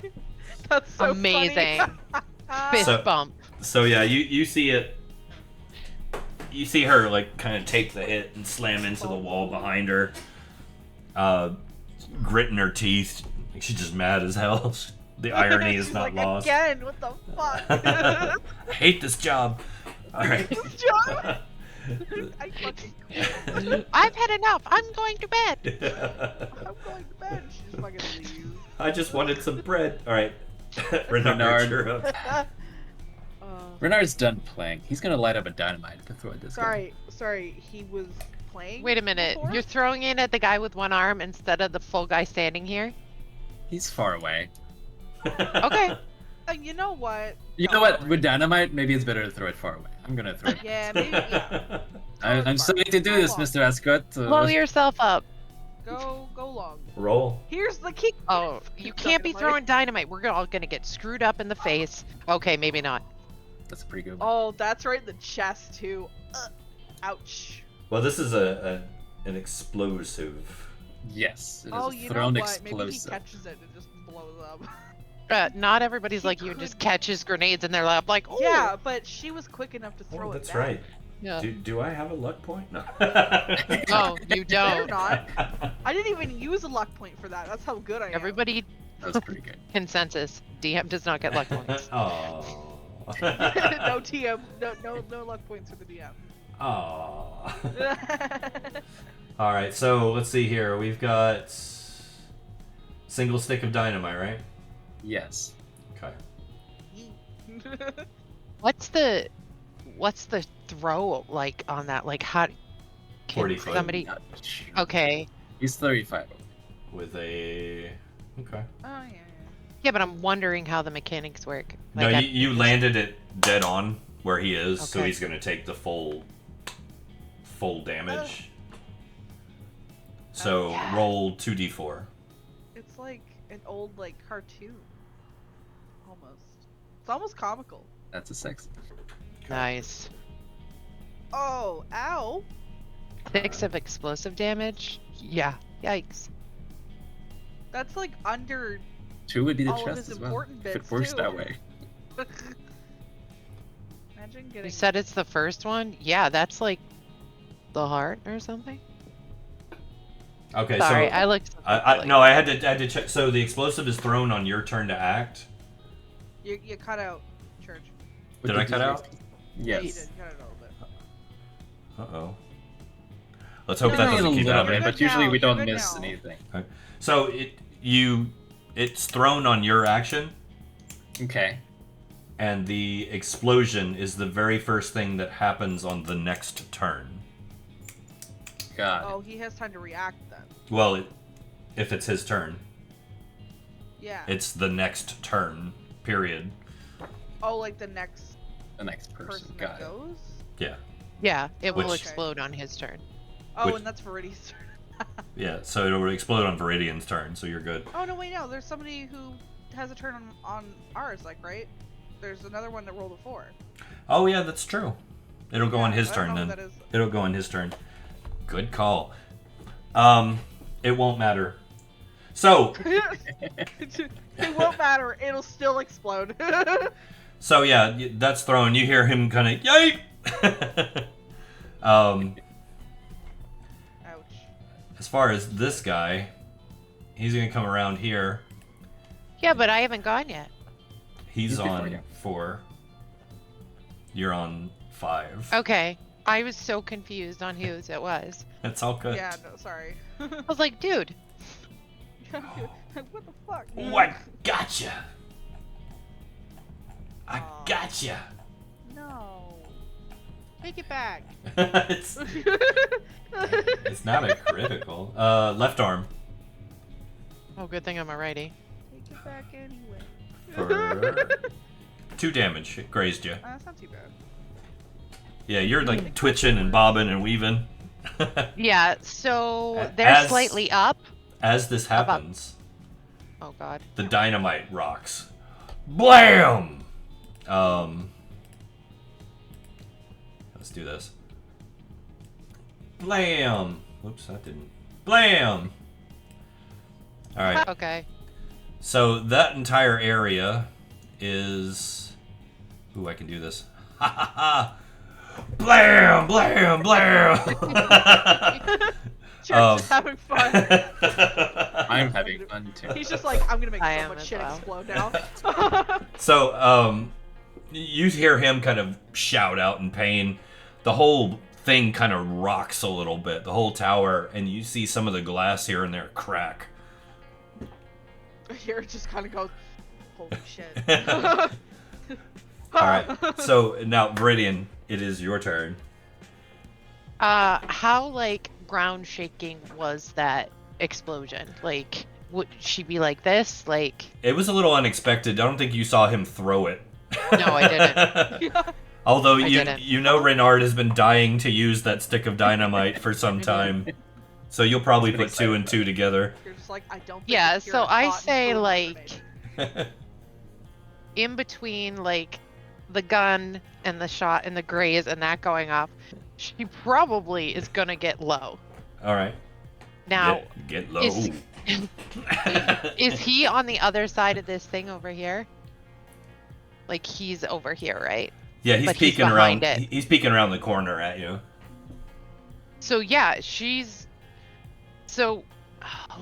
Speaker 2: that's so
Speaker 3: Amazing.
Speaker 2: funny.
Speaker 3: Fist
Speaker 1: So-
Speaker 3: bump.
Speaker 1: So yeah, you see it. You see her like kind of take the hit and slam into the wall behind her. Gritting her teeth. Like she's just mad as hell. The irony is
Speaker 2: She's
Speaker 1: not
Speaker 2: like,
Speaker 1: lost.
Speaker 2: Again, what the fuck?
Speaker 1: I hate this job. All right.
Speaker 2: This job? I fucking quit.
Speaker 3: I've had enough. I'm going to bed.
Speaker 2: I'm going to bed. She just fucking leaves.
Speaker 1: I just wanted some bread. All right. Renard,
Speaker 4: Renard.
Speaker 1: you're up.
Speaker 4: Renard's done playing. He's gonna light up a dynamite to throw at this guy.
Speaker 2: Sorry, he was playing.
Speaker 3: Wait a minute.
Speaker 2: before?
Speaker 3: You're throwing it at the guy with one arm instead of the full guy standing here?
Speaker 4: He's far away.
Speaker 3: Okay.
Speaker 2: You know what?
Speaker 4: You know what? With dynamite, maybe it's better to throw it far away. I'm gonna throw it.
Speaker 2: Yeah, maybe. Yeah.
Speaker 4: I'm sorry to do this, Mr. Ascot.
Speaker 3: Blow yourself up.
Speaker 2: Go long.
Speaker 1: Roll.
Speaker 2: Here's the key.
Speaker 3: Oh, you can't be throwing dynamite. We're all gonna get screwed up in the face. Okay, maybe not.
Speaker 4: That's a pretty good one.
Speaker 2: Oh, that's right in the chest too. Ouch.
Speaker 1: Well, this is an explosive.
Speaker 4: Yes, it is
Speaker 2: Oh,
Speaker 4: a
Speaker 2: you know
Speaker 4: thrown
Speaker 2: what?
Speaker 4: explosive.
Speaker 2: Maybe he catches it and it just blows up.
Speaker 3: Not everybody's like you and just catches grenades in their lap like, oh.
Speaker 2: Yeah, but she was quick enough to throw
Speaker 1: Oh,
Speaker 2: it
Speaker 1: that's
Speaker 2: back.
Speaker 1: right.
Speaker 3: Yeah.
Speaker 1: Do I have a luck point? No.
Speaker 3: Oh, you
Speaker 2: Better
Speaker 3: don't.
Speaker 2: not. I didn't even use a luck point for that. That's how good I am.
Speaker 3: Everybody
Speaker 4: That's pretty good.
Speaker 3: consensus. DM does not get luck points.
Speaker 1: Oh.
Speaker 2: No TM. No luck points for the DM.
Speaker 1: Oh. All right. So let's see here. We've got single stick of dynamite, right?
Speaker 4: Yes.
Speaker 1: Okay.
Speaker 3: What's the throw like on that? Like how
Speaker 1: 40
Speaker 3: can
Speaker 1: foot.
Speaker 3: somebody Okay.
Speaker 4: He's 35.
Speaker 1: With a. Okay.
Speaker 2: Oh yeah.
Speaker 3: Yeah, but I'm wondering how the mechanics work.
Speaker 1: No,
Speaker 3: Like,
Speaker 1: you landed it dead on where he is, so
Speaker 3: Okay.
Speaker 1: he's gonna take the full damage. So
Speaker 3: Yeah.
Speaker 1: roll 2d4.
Speaker 2: It's like an old cartoon. Almost. It's almost comical.
Speaker 4: That's a 6.
Speaker 3: Nice.
Speaker 2: Oh, ow.
Speaker 3: 6 of explosive damage? Yeah. Yikes.
Speaker 2: That's like under
Speaker 4: 2 would be the
Speaker 2: all of
Speaker 4: chest
Speaker 2: his
Speaker 4: as well.
Speaker 2: important
Speaker 4: If
Speaker 2: bits
Speaker 4: it works
Speaker 2: too.
Speaker 4: that way.
Speaker 2: Imagine
Speaker 3: You
Speaker 2: getting
Speaker 3: said it's the first one? Yeah, that's like the heart or something?
Speaker 1: Okay,
Speaker 3: Sorry,
Speaker 1: so
Speaker 3: I looked
Speaker 1: no, I had to check. So the explosive is thrown on your turn to act.
Speaker 2: you cut out church.
Speaker 1: Did I cut out?
Speaker 2: Yeah, you
Speaker 4: Yes.
Speaker 2: did cut it a little bit.
Speaker 1: Uh-oh. Let's hope
Speaker 4: Yeah,
Speaker 1: that
Speaker 4: a
Speaker 1: doesn't
Speaker 4: little
Speaker 1: keep
Speaker 4: bit,
Speaker 1: happening.
Speaker 4: but usually we
Speaker 2: You're
Speaker 4: don't
Speaker 2: good
Speaker 4: miss
Speaker 2: now.
Speaker 4: anything.
Speaker 1: So it's thrown on your action,
Speaker 4: Okay.
Speaker 1: and the explosion is the very first thing that happens on the next turn.
Speaker 4: Got
Speaker 2: Oh, he has time to react then.
Speaker 1: Well, if it's his turn,
Speaker 2: Yeah.
Speaker 1: it's the next turn. Period.
Speaker 2: Oh, like the next
Speaker 4: the next person.
Speaker 2: person
Speaker 4: Got
Speaker 2: that
Speaker 4: it.
Speaker 2: goes?
Speaker 1: Yeah.
Speaker 3: Yeah, it will
Speaker 1: Which-
Speaker 3: explode on his turn.
Speaker 2: Oh,
Speaker 1: Which-
Speaker 2: and that's Viridian's turn.
Speaker 1: Yeah. So it'll explode on Viridian's turn. So you're good.
Speaker 2: Oh, no, wait, no. There's somebody who has a turn on ours, right? There's another one that rolled a 4.
Speaker 1: Oh yeah, that's true. It'll go on
Speaker 2: Yeah,
Speaker 1: his
Speaker 2: I don't
Speaker 1: turn
Speaker 2: know
Speaker 1: then.
Speaker 2: who that is.
Speaker 1: It'll go on his turn. Good call. It won't matter. So,
Speaker 2: It won't matter. It'll still explode.
Speaker 1: so yeah, that's thrown. You hear him kind of yay.
Speaker 2: Ouch.
Speaker 1: As far as this guy, he's gonna come around here.
Speaker 3: Yeah, but I haven't gone yet.
Speaker 1: He's
Speaker 4: before
Speaker 1: on
Speaker 4: you.
Speaker 1: 4. You're on 5.
Speaker 3: Okay. I was so confused on whose it was.
Speaker 1: That's all good.
Speaker 2: Yeah, no, sorry.
Speaker 3: I was like, dude.
Speaker 2: What the fuck?
Speaker 1: Oh, I gotcha. I
Speaker 2: Aw.
Speaker 1: gotcha.
Speaker 2: No. Take it back.
Speaker 1: it's not a critical. Left arm
Speaker 3: Oh, good thing I'm a righty.
Speaker 2: Take it back anyway.
Speaker 1: for 2 damage. It grazed you.
Speaker 2: That's not too bad.
Speaker 1: Yeah, you're like twitching and bobbing and weaving.
Speaker 3: Yeah, so they're
Speaker 1: As-
Speaker 3: slightly up.
Speaker 1: As this
Speaker 3: about-
Speaker 1: happens,
Speaker 3: Oh god.
Speaker 1: the dynamite rocks. Blam! Let's do this. Blam! Whoops, that didn't. Blam! Alright,
Speaker 3: Okay.
Speaker 1: so that entire area is. Ooh, I can do this. Ha ha ha! Blam! Blam! Blam!
Speaker 2: Church is having fun.
Speaker 4: I'm having fun too.
Speaker 2: He's just like, I'm gonna make
Speaker 3: I
Speaker 2: so
Speaker 3: am
Speaker 2: much
Speaker 3: as
Speaker 2: shit
Speaker 3: well.
Speaker 2: explode now.
Speaker 1: So, you hear him kind of shout out in pain. The whole thing kind of rocks a little bit, the whole tower, and you see some of the glass here and there crack.
Speaker 2: Here it just kind of goes, holy shit.
Speaker 1: All right. So now, Viridian, it is your turn.
Speaker 3: How like ground shaking was that explosion? Like, would she be like this? Like,
Speaker 1: It was a little unexpected. I don't think you saw him throw it.
Speaker 3: no, I didn't.
Speaker 2: Yeah.
Speaker 1: Although
Speaker 3: I didn't.
Speaker 1: you know Renard has been dying to use that stick of dynamite for some time. So you'll probably put two and two together.
Speaker 2: You're just like, I don't think
Speaker 3: Yeah,
Speaker 2: it's
Speaker 3: so
Speaker 2: your
Speaker 3: I
Speaker 2: thought
Speaker 3: say
Speaker 2: and
Speaker 3: like
Speaker 2: grenade.
Speaker 3: in between like the gun and the shot and the graze and that going off, she probably is gonna get low.
Speaker 1: All right.
Speaker 3: Now,
Speaker 1: Get low.
Speaker 3: is he on the other side of this thing over here? Like he's over here, right?
Speaker 1: Yeah, he's
Speaker 3: but he's
Speaker 1: peeking around.
Speaker 3: behind it.
Speaker 1: He's peeking around the corner at you.
Speaker 3: So yeah, she's. So,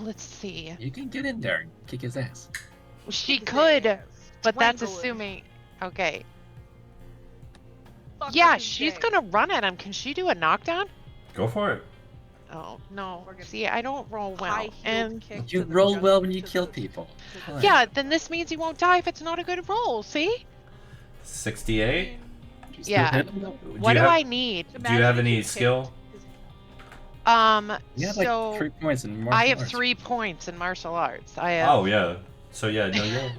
Speaker 3: let's see.
Speaker 4: You can get in there and kick his ass.
Speaker 3: She
Speaker 2: His
Speaker 3: could,
Speaker 2: ass.
Speaker 3: but that's
Speaker 2: Twankle him.
Speaker 3: assuming. Okay.
Speaker 2: Fuck
Speaker 3: Yeah,
Speaker 2: up his
Speaker 3: she's
Speaker 2: day.
Speaker 3: gonna run at him. Can she do a knockdown?
Speaker 1: Go for it.
Speaker 3: Oh no.
Speaker 2: We're gonna-
Speaker 3: See, I don't roll well.
Speaker 2: High-heeled
Speaker 3: And
Speaker 2: kick
Speaker 4: You
Speaker 2: to the
Speaker 4: roll
Speaker 2: gut-
Speaker 4: well when you
Speaker 2: to
Speaker 4: kill
Speaker 2: the-
Speaker 4: people.
Speaker 2: to the-
Speaker 3: yeah, then this means he won't die if it's not a good roll. See?
Speaker 1: 68.
Speaker 4: You still
Speaker 3: Yeah.
Speaker 4: hit him?
Speaker 3: What do I need?
Speaker 1: Do you have
Speaker 2: Imagine if
Speaker 1: any
Speaker 2: you
Speaker 1: skill?
Speaker 2: kicked his-
Speaker 4: You have like
Speaker 3: So
Speaker 4: 3 points in martial
Speaker 3: I have
Speaker 4: arts.
Speaker 3: 3 points in martial arts. I have.
Speaker 1: Oh yeah. So yeah, no, you're.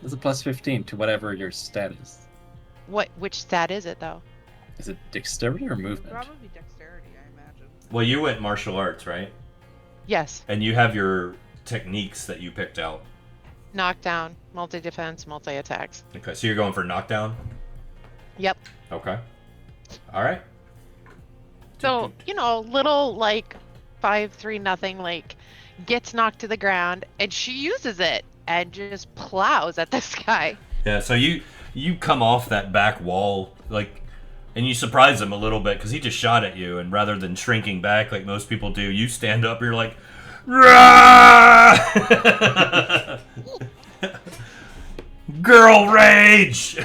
Speaker 4: There's a plus 15 to whatever your stat is.
Speaker 3: Which stat is it though?
Speaker 4: Is it dexterity or movement?
Speaker 2: Probably dexterity, I imagine.
Speaker 1: Well, you went martial arts, right?
Speaker 3: Yes.
Speaker 1: And you have your techniques that you picked out.
Speaker 3: Knockdown, multi-defense, multi-attacks.
Speaker 1: Okay, so you're going for knockdown.
Speaker 3: Yep.
Speaker 1: Okay. All right.
Speaker 3: So, little like 5-3 nothing, like gets knocked to the ground and she uses it and just plows at this guy.
Speaker 1: Yeah. So you come off that back wall like, and you surprise him a little bit because he just shot at you, and rather than shrinking back like most people do, you stand up. You're like, "Rah!" Girl rage.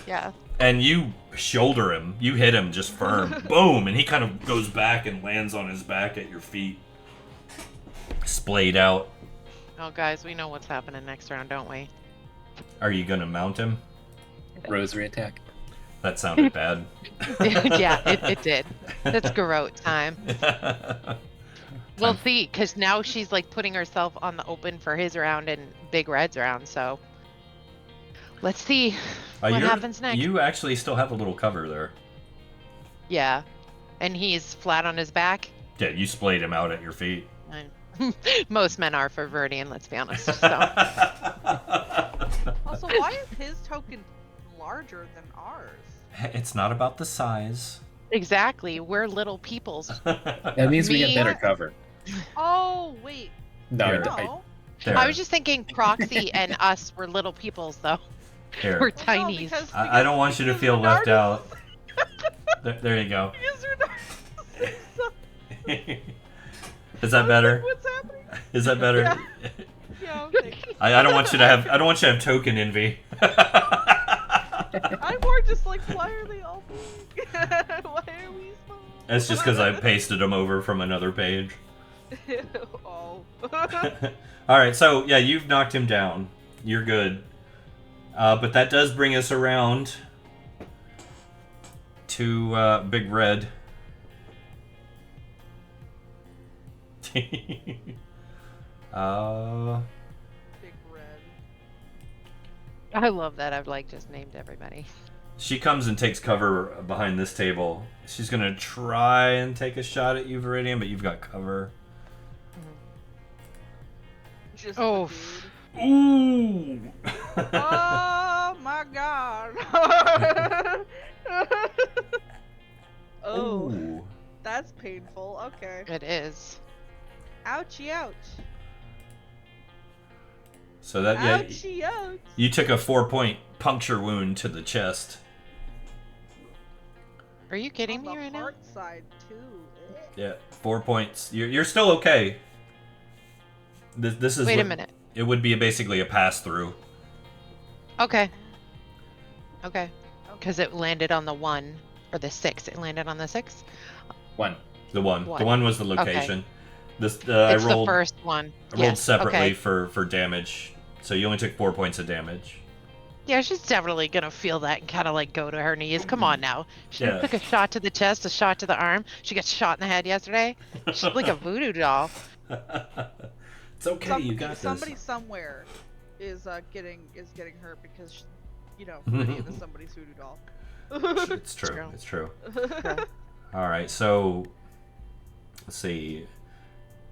Speaker 3: Yeah.
Speaker 1: And you shoulder him. You hit him just firm. Boom. And he kind of goes back and lands on his back at your feet. Splayed out.
Speaker 3: Oh, guys, we know what's happening next round, don't we?
Speaker 1: Are you going to mount him?
Speaker 4: Rosary attack.
Speaker 1: That sounded bad.
Speaker 3: Yeah, it did. It's garrote time. We'll see, because now she's like putting herself on the open for his round and Big Red's round, so let's see what happens next.
Speaker 1: You actually still have a little cover there.
Speaker 3: Yeah, and he's flat on his back.
Speaker 1: Yeah, you splayed him out at your feet.
Speaker 3: Most men are for Verdian, let's be honest. So
Speaker 2: Also, why is his token larger than ours?
Speaker 1: It's not about the size.
Speaker 3: exactly, we're little peoples.
Speaker 4: That means we get
Speaker 3: Me-
Speaker 4: better cover.
Speaker 2: Oh, wait.
Speaker 4: No,
Speaker 1: Here.
Speaker 2: No.
Speaker 1: There.
Speaker 3: I was just thinking Proxy and us were little peoples, though.
Speaker 1: Here.
Speaker 3: We're
Speaker 2: No,
Speaker 3: tinies.
Speaker 2: because-
Speaker 1: I don't want you to
Speaker 2: because
Speaker 1: feel left
Speaker 2: Renard
Speaker 1: out. There you go.
Speaker 2: is- because Renard
Speaker 1: Is that better?
Speaker 2: What's happening?
Speaker 1: Is that better?
Speaker 2: Yeah. Yeah, okay.
Speaker 1: I don't want you to have token envy.
Speaker 2: I'm more just like, why are they all big? Why are we small?
Speaker 1: That's just because I pasted them over from another page.
Speaker 2: Oh.
Speaker 1: Alright, so yeah, you've knocked him down. You're good. But that does bring us around to Big Red.
Speaker 2: Big Red.
Speaker 3: I love that I've like just named everybody.
Speaker 1: She comes and takes cover behind this table. She's gonna try and take a shot at you, Viridian, but you've got cover.
Speaker 2: Just
Speaker 3: Oh.
Speaker 2: the dude.
Speaker 1: Ooh!
Speaker 2: Oh my god. Oh,
Speaker 1: Ooh.
Speaker 2: that's painful. Okay.
Speaker 3: It is.
Speaker 2: Ouchie ouch.
Speaker 1: So that yeah,
Speaker 2: Ouchie ouch.
Speaker 1: you took a 4-point puncture wound to the chest.
Speaker 3: Are you kidding
Speaker 2: On
Speaker 3: me
Speaker 2: the
Speaker 3: right now?
Speaker 2: heart side too. Eh.
Speaker 1: Yeah, 4 points. You're still okay. This is
Speaker 3: Wait a
Speaker 1: what-
Speaker 3: minute.
Speaker 1: It would be basically a pass through.
Speaker 3: Okay. Okay. Because it landed on the 1 or the 6. It landed on the 6.
Speaker 4: One.
Speaker 1: The one.
Speaker 3: What?
Speaker 1: The one was the location. This I
Speaker 3: It's
Speaker 1: rolled.
Speaker 3: the first one.
Speaker 1: I rolled
Speaker 3: Yes,
Speaker 1: separately
Speaker 3: okay.
Speaker 1: for damage, so you only took 4 points of damage.
Speaker 3: Yeah, she's definitely gonna feel that and kind of like go to her knees. Come on now. She
Speaker 1: Yeah.
Speaker 3: took a shot to the chest, a shot to the arm. She got shot in the head yesterday. She's like a voodoo doll.
Speaker 1: It's okay, you got
Speaker 2: somebody
Speaker 1: this.
Speaker 2: somewhere is getting hurt because Meridian is somebody's voodoo doll.
Speaker 1: It's true.
Speaker 3: True.
Speaker 1: It's true.
Speaker 3: True.
Speaker 1: All right, so let's see.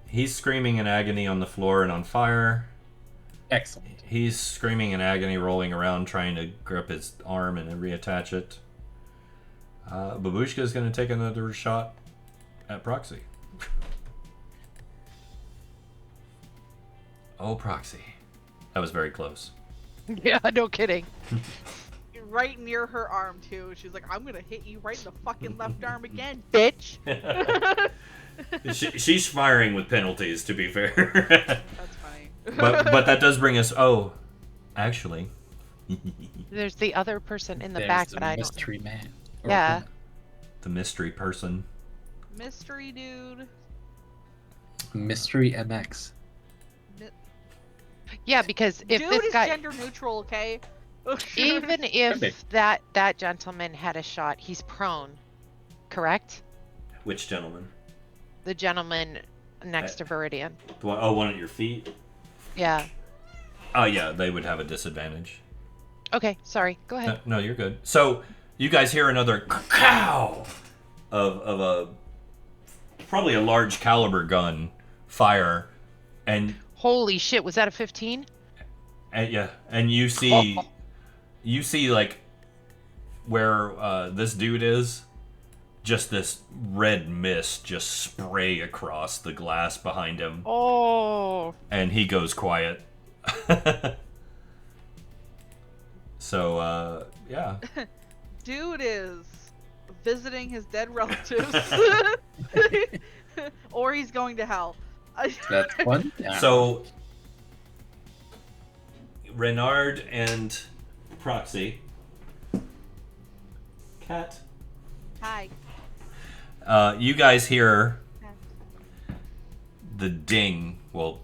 Speaker 1: He's screaming in agony on the floor and on fire.
Speaker 4: Excellent.
Speaker 1: He's screaming in agony, rolling around, trying to grip his arm and reattach it. Babushka is going to take another shot at Proxy. Oh, Proxy. That was very close.
Speaker 3: Yeah, no kidding.
Speaker 2: Right near her arm too. She's like, I'm gonna hit you right in the fucking left arm again, bitch.
Speaker 1: She's firing with penalties, to be fair.
Speaker 2: That's funny.
Speaker 1: but that does bring us. Oh, actually,
Speaker 3: There's the other person in the
Speaker 4: There's
Speaker 3: back,
Speaker 4: the
Speaker 3: but I don't.
Speaker 4: mystery man. Or
Speaker 3: Yeah.
Speaker 4: woman.
Speaker 1: the mystery person.
Speaker 2: Mystery dude.
Speaker 4: Mystery MX.
Speaker 3: Yeah, because if
Speaker 2: Dude
Speaker 3: this
Speaker 2: is
Speaker 3: guy,
Speaker 2: gender neutral, okay?
Speaker 3: even
Speaker 4: Could be.
Speaker 3: if that gentleman had a shot, he's prone, correct?
Speaker 1: Which gentleman?
Speaker 3: The gentleman next to Viridian.
Speaker 1: The one, oh, one at your feet.
Speaker 3: Yeah.
Speaker 1: Oh yeah, they would have a disadvantage.
Speaker 3: Okay, sorry. Go ahead.
Speaker 1: No, you're good. So you guys hear another cow of a probably a large caliber gun fire, and
Speaker 3: Holy shit, was that a 15?
Speaker 1: yeah, and you see like where this dude is, just this red mist just spray across the glass behind him,
Speaker 3: Oh.
Speaker 1: and he goes quiet. So yeah.
Speaker 2: Dude is visiting his dead relatives. Or he's going to hell.
Speaker 4: That's one. Yeah.
Speaker 1: So, Renard and Proxy. Cat.
Speaker 2: Hi.
Speaker 1: You guys hear the ding. Well,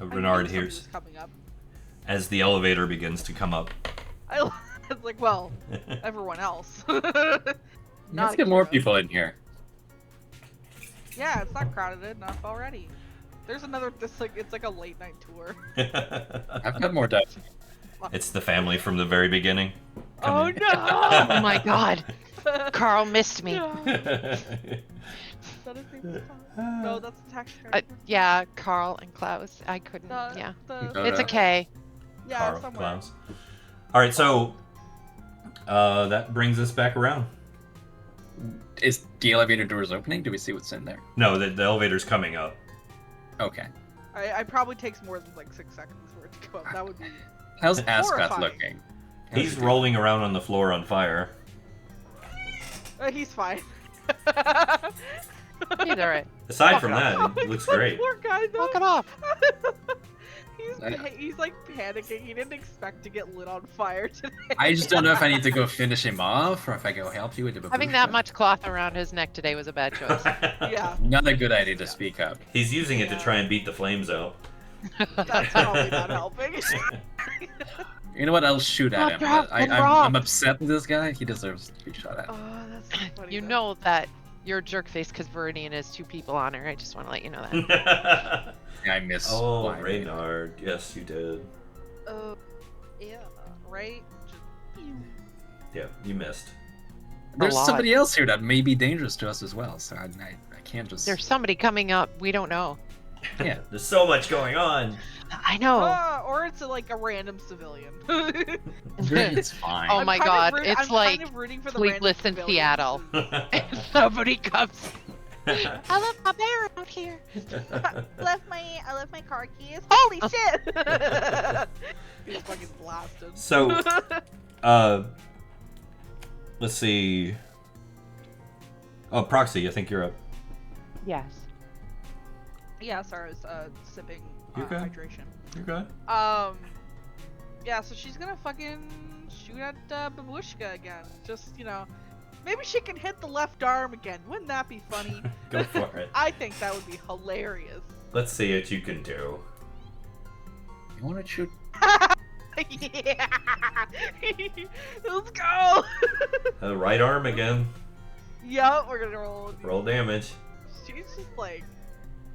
Speaker 1: Renard hears
Speaker 2: something's coming up.
Speaker 1: as the elevator begins to come up.
Speaker 2: It's like, well, everyone else.
Speaker 4: Let's
Speaker 2: Not
Speaker 4: get more
Speaker 2: Akira.
Speaker 4: people in here.
Speaker 2: Yeah, it's not crowded enough already. There's another. It's like a late night tour.
Speaker 4: I've got more dice.
Speaker 1: It's the family from the very beginning.
Speaker 2: Oh no!
Speaker 3: Oh my god. Carl missed me.
Speaker 2: No. That is no, that's the tax credit.
Speaker 3: Yeah, Carl and Klaus. I couldn't. Yeah. It's a K.
Speaker 2: Yeah,
Speaker 1: Carl,
Speaker 2: somewhere.
Speaker 1: Klaus. All right, so that brings us back around.
Speaker 4: Is the elevator doors opening? Do we see what's in there?
Speaker 1: No, the elevator's coming up.
Speaker 4: Okay.
Speaker 2: I probably takes more than like 6 seconds for it to go up. That would be.
Speaker 4: How's Ascot
Speaker 2: Horrifying.
Speaker 4: looking?
Speaker 1: He's rolling around on the floor on fire.
Speaker 2: He's fine.
Speaker 3: He's alright.
Speaker 1: Aside from that, it looks great.
Speaker 2: Poor guy though.
Speaker 3: Walk it off.
Speaker 2: He's like panicking. He didn't expect to get lit on fire today.
Speaker 4: I just don't know if I need to go finish him off or if I go help you with the
Speaker 3: Having
Speaker 4: babushka.
Speaker 3: that much cloth around his neck today was a bad choice.
Speaker 2: Yeah,
Speaker 4: Not a good idea to speak up.
Speaker 1: He's using it to try and beat the flames out.
Speaker 2: that's probably not helping.
Speaker 4: You know what? I'll shoot at him.
Speaker 3: Drop
Speaker 4: I'm
Speaker 3: the rock.
Speaker 4: upset with this guy. He deserves to be shot at.
Speaker 2: Oh, that's so funny.
Speaker 3: You
Speaker 2: though.
Speaker 3: know that you're a jerk face because Viridian has 2 people on her. I just want to let you know that.
Speaker 4: I miss.
Speaker 1: Oh,
Speaker 4: flying.
Speaker 1: Reynard. Yes, you did.
Speaker 2: Yeah, right.
Speaker 1: Yeah, you missed.
Speaker 4: There's
Speaker 3: A lot.
Speaker 4: somebody else here that may be dangerous to us as well. So I can't just.
Speaker 3: There's somebody coming up. We don't know.
Speaker 4: Yeah.
Speaker 1: There's so much going on.
Speaker 3: I know.
Speaker 2: Or it's like a random civilian.
Speaker 4: It's fine.
Speaker 3: Oh
Speaker 2: I'm
Speaker 3: my
Speaker 2: kind of
Speaker 3: god,
Speaker 2: root-
Speaker 3: it's
Speaker 2: I'm
Speaker 3: like
Speaker 2: kind of rooting for the
Speaker 3: Sleepless
Speaker 2: random
Speaker 3: in
Speaker 2: civilians.
Speaker 3: Seattle. Somebody comes. I left my bear out here.
Speaker 2: I left my car keys. Holy shit! He's fucking blasted.
Speaker 1: So, let's see. Oh, Proxy, I think you're up.
Speaker 3: Yes.
Speaker 2: Yeah, sorry, I was sipping
Speaker 1: You good?
Speaker 2: hydration.
Speaker 1: You're good.
Speaker 2: Yeah, so she's gonna fucking shoot at Babushka again. Just, maybe she can hit the left arm again. Wouldn't that be funny?
Speaker 1: Go for it.
Speaker 2: I think that would be hilarious.
Speaker 1: Let's see what you can do.
Speaker 4: You want to shoot?
Speaker 2: Yeah. Let's go.
Speaker 1: Right arm again.
Speaker 2: Yup, we're gonna roll.
Speaker 1: Roll damage.
Speaker 2: She's just like,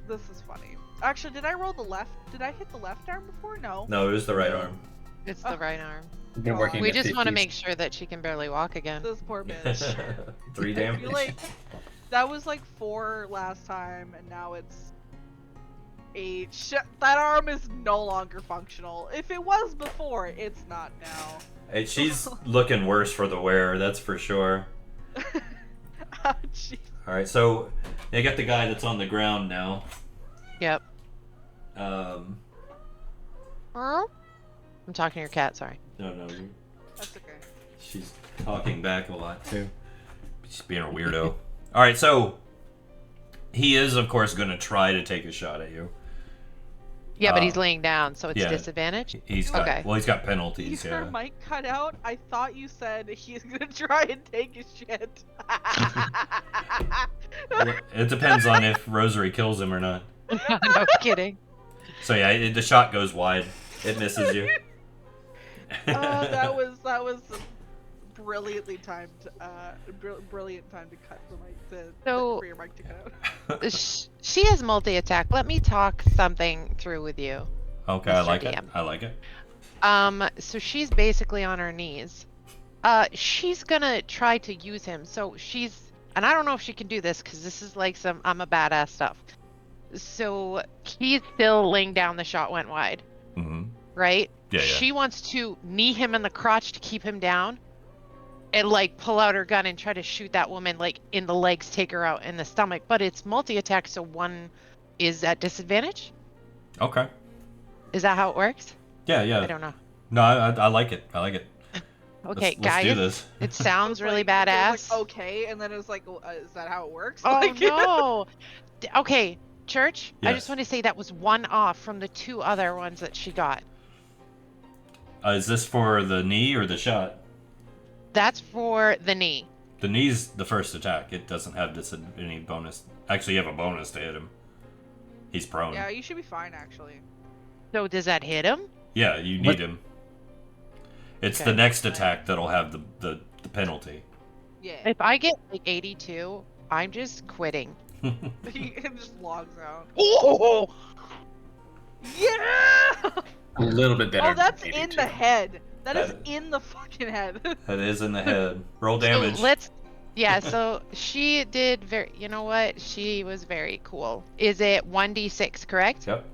Speaker 2: this is funny. Actually, did I roll the left? Did I hit the left arm before? No.
Speaker 1: No, it was the right arm.
Speaker 3: It's the right arm.
Speaker 4: We've been working.
Speaker 3: We
Speaker 4: the
Speaker 3: just want to
Speaker 4: 50s.
Speaker 3: make sure that she can barely walk again.
Speaker 2: This poor bitch.
Speaker 1: 3
Speaker 2: I
Speaker 1: damage.
Speaker 2: feel like that was like 4 last time, and now it's 8. That arm is no longer functional. If it was before, it's not now.
Speaker 1: Hey, she's looking worse for the wear, that's for sure.
Speaker 2: Oh, jeez.
Speaker 1: Alright, so you got the guy that's on the ground now.
Speaker 3: Yep.
Speaker 1: Um,
Speaker 3: I'm talking to your cat, sorry.
Speaker 1: no,
Speaker 2: That's okay.
Speaker 1: she's talking back a lot too. She's being a weirdo. Alright, so he is, of course, going to try to take a shot at you.
Speaker 3: Yeah, but he's laying down, so it's
Speaker 1: yeah.
Speaker 3: disadvantage.
Speaker 1: He's got,
Speaker 3: Okay.
Speaker 1: well, he's got penalties,
Speaker 2: Your
Speaker 1: yeah.
Speaker 2: mic cut out. I thought you said he's gonna try and take his shit.
Speaker 1: It depends on if Rosary kills him or not.
Speaker 3: No kidding.
Speaker 1: So yeah, the shot goes wide. It misses you.
Speaker 2: That was brilliantly timed. Brilliant time to cut the mic
Speaker 3: So-
Speaker 2: for your mic to cut out.
Speaker 3: She has multi-attack. Let me talk something through with you.
Speaker 1: Okay, I
Speaker 3: Mr.
Speaker 1: like it.
Speaker 3: DM.
Speaker 1: I like it.
Speaker 3: So she's basically on her knees. She's gonna try to use him. So and I don't know if she can do this because this is like some I'm a badass stuff. So he's still laying down. The shot went wide,
Speaker 1: Mm-hmm.
Speaker 3: right?
Speaker 1: Yeah, yeah.
Speaker 3: She wants to knee him in the crotch to keep him down, and like pull out her gun and try to shoot that woman like in the legs, take her out in the stomach. But it's multi-attack, so one is at disadvantage.
Speaker 1: Okay.
Speaker 3: Is that how it works?
Speaker 1: Yeah, yeah.
Speaker 3: I don't know.
Speaker 1: No, I like it. I like it.
Speaker 3: Okay,
Speaker 1: let's
Speaker 3: guys.
Speaker 1: do this.
Speaker 3: It sounds really
Speaker 2: It was
Speaker 3: badass.
Speaker 2: like, okay, and then it was like, well, is that how it works?
Speaker 3: Oh
Speaker 2: Like-
Speaker 3: no! Okay, Church. I
Speaker 1: Yes.
Speaker 3: just want to say that was one off from the 2 other ones that she got.
Speaker 1: Is this for the knee or the shot?
Speaker 3: That's for the knee.
Speaker 1: The knee's the first attack. It doesn't have any bonus. Actually, you have a bonus to hit him. He's prone.
Speaker 2: Yeah, you should be fine actually.
Speaker 3: So does that hit him?
Speaker 1: Yeah, you need
Speaker 4: What?
Speaker 1: him. It's
Speaker 3: Okay.
Speaker 1: the next attack that'll have the penalty.
Speaker 2: Yeah.
Speaker 3: If I get like 82, I'm just quitting.
Speaker 2: He just logs out.
Speaker 3: Oh!
Speaker 2: Yeah!
Speaker 4: A little bit better.
Speaker 2: Oh, that's
Speaker 4: than
Speaker 2: in
Speaker 4: 82.
Speaker 2: the head. That is
Speaker 1: That-
Speaker 2: in the fucking head.
Speaker 1: That is in the head. Roll damage.
Speaker 3: So yeah, so she did you know what? She was very cool. Is it 1d6, correct?
Speaker 1: Yep.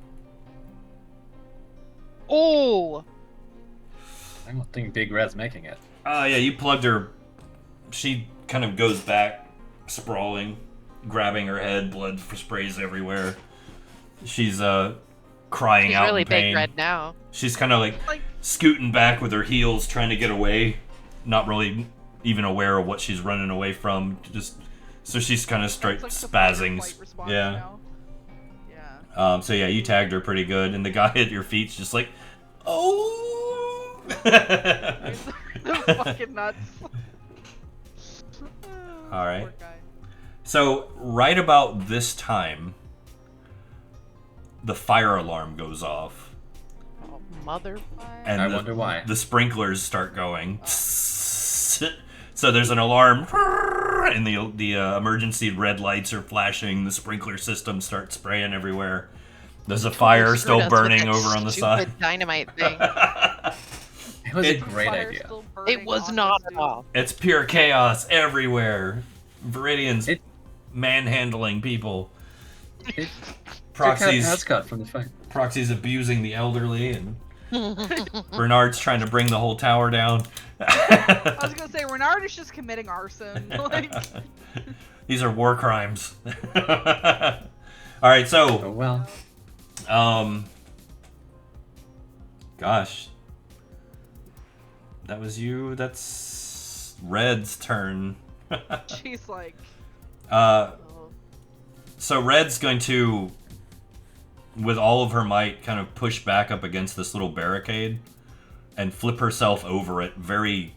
Speaker 3: Oh!
Speaker 4: I don't think Big Red's making it.
Speaker 1: Yeah, you plugged her. She kind of goes back, sprawling, grabbing her head. Blood sprays everywhere. She's crying
Speaker 3: She's
Speaker 1: out
Speaker 3: really
Speaker 1: in pain.
Speaker 3: big red now.
Speaker 1: She's kind of like
Speaker 2: Like,
Speaker 1: scooting back with her heels, trying to get away. Not really even aware of what she's running away from. Just so she's kind of straight
Speaker 2: it's like the fight or
Speaker 1: spazzing.
Speaker 2: flight response,
Speaker 1: Yeah.
Speaker 2: you know? Yeah.
Speaker 1: So yeah, you tagged her pretty good, and the guy at your feet's just like, oh.
Speaker 2: It's fucking nuts.
Speaker 1: All right.
Speaker 2: Poor guy.
Speaker 1: So right about this time, the fire alarm goes off,
Speaker 3: Oh, mother.
Speaker 1: and
Speaker 4: I wonder why.
Speaker 1: the sprinklers start going. So there's an alarm, and the emergency red lights are flashing. The sprinkler system starts spraying everywhere. There's a fire
Speaker 3: Screwed
Speaker 1: still
Speaker 3: us with
Speaker 1: burning
Speaker 3: that
Speaker 1: over on the
Speaker 3: stupid
Speaker 1: side.
Speaker 3: dynamite thing.
Speaker 4: It was a
Speaker 1: It-
Speaker 4: great
Speaker 2: Fire's
Speaker 4: idea.
Speaker 2: still burning
Speaker 3: It was
Speaker 2: on
Speaker 3: not
Speaker 2: this
Speaker 3: at
Speaker 2: dude.
Speaker 3: all.
Speaker 1: It's pure chaos everywhere. Viridian's
Speaker 4: It-
Speaker 1: manhandling people.
Speaker 4: It
Speaker 1: Proxy's
Speaker 4: Ascot from the fight.
Speaker 1: Proxy's abusing the elderly, and Bernard's trying to bring the whole tower down.
Speaker 2: I was gonna say Renard is just committing arson. Like,
Speaker 1: These are war crimes. All right,
Speaker 4: Oh
Speaker 1: so
Speaker 4: well.
Speaker 1: gosh, that was you. That's Red's turn.
Speaker 2: she's like,
Speaker 1: Uh,
Speaker 2: oh.
Speaker 1: so Red's going to, with all of her might, kind of push back up against this little barricade and flip herself over it very,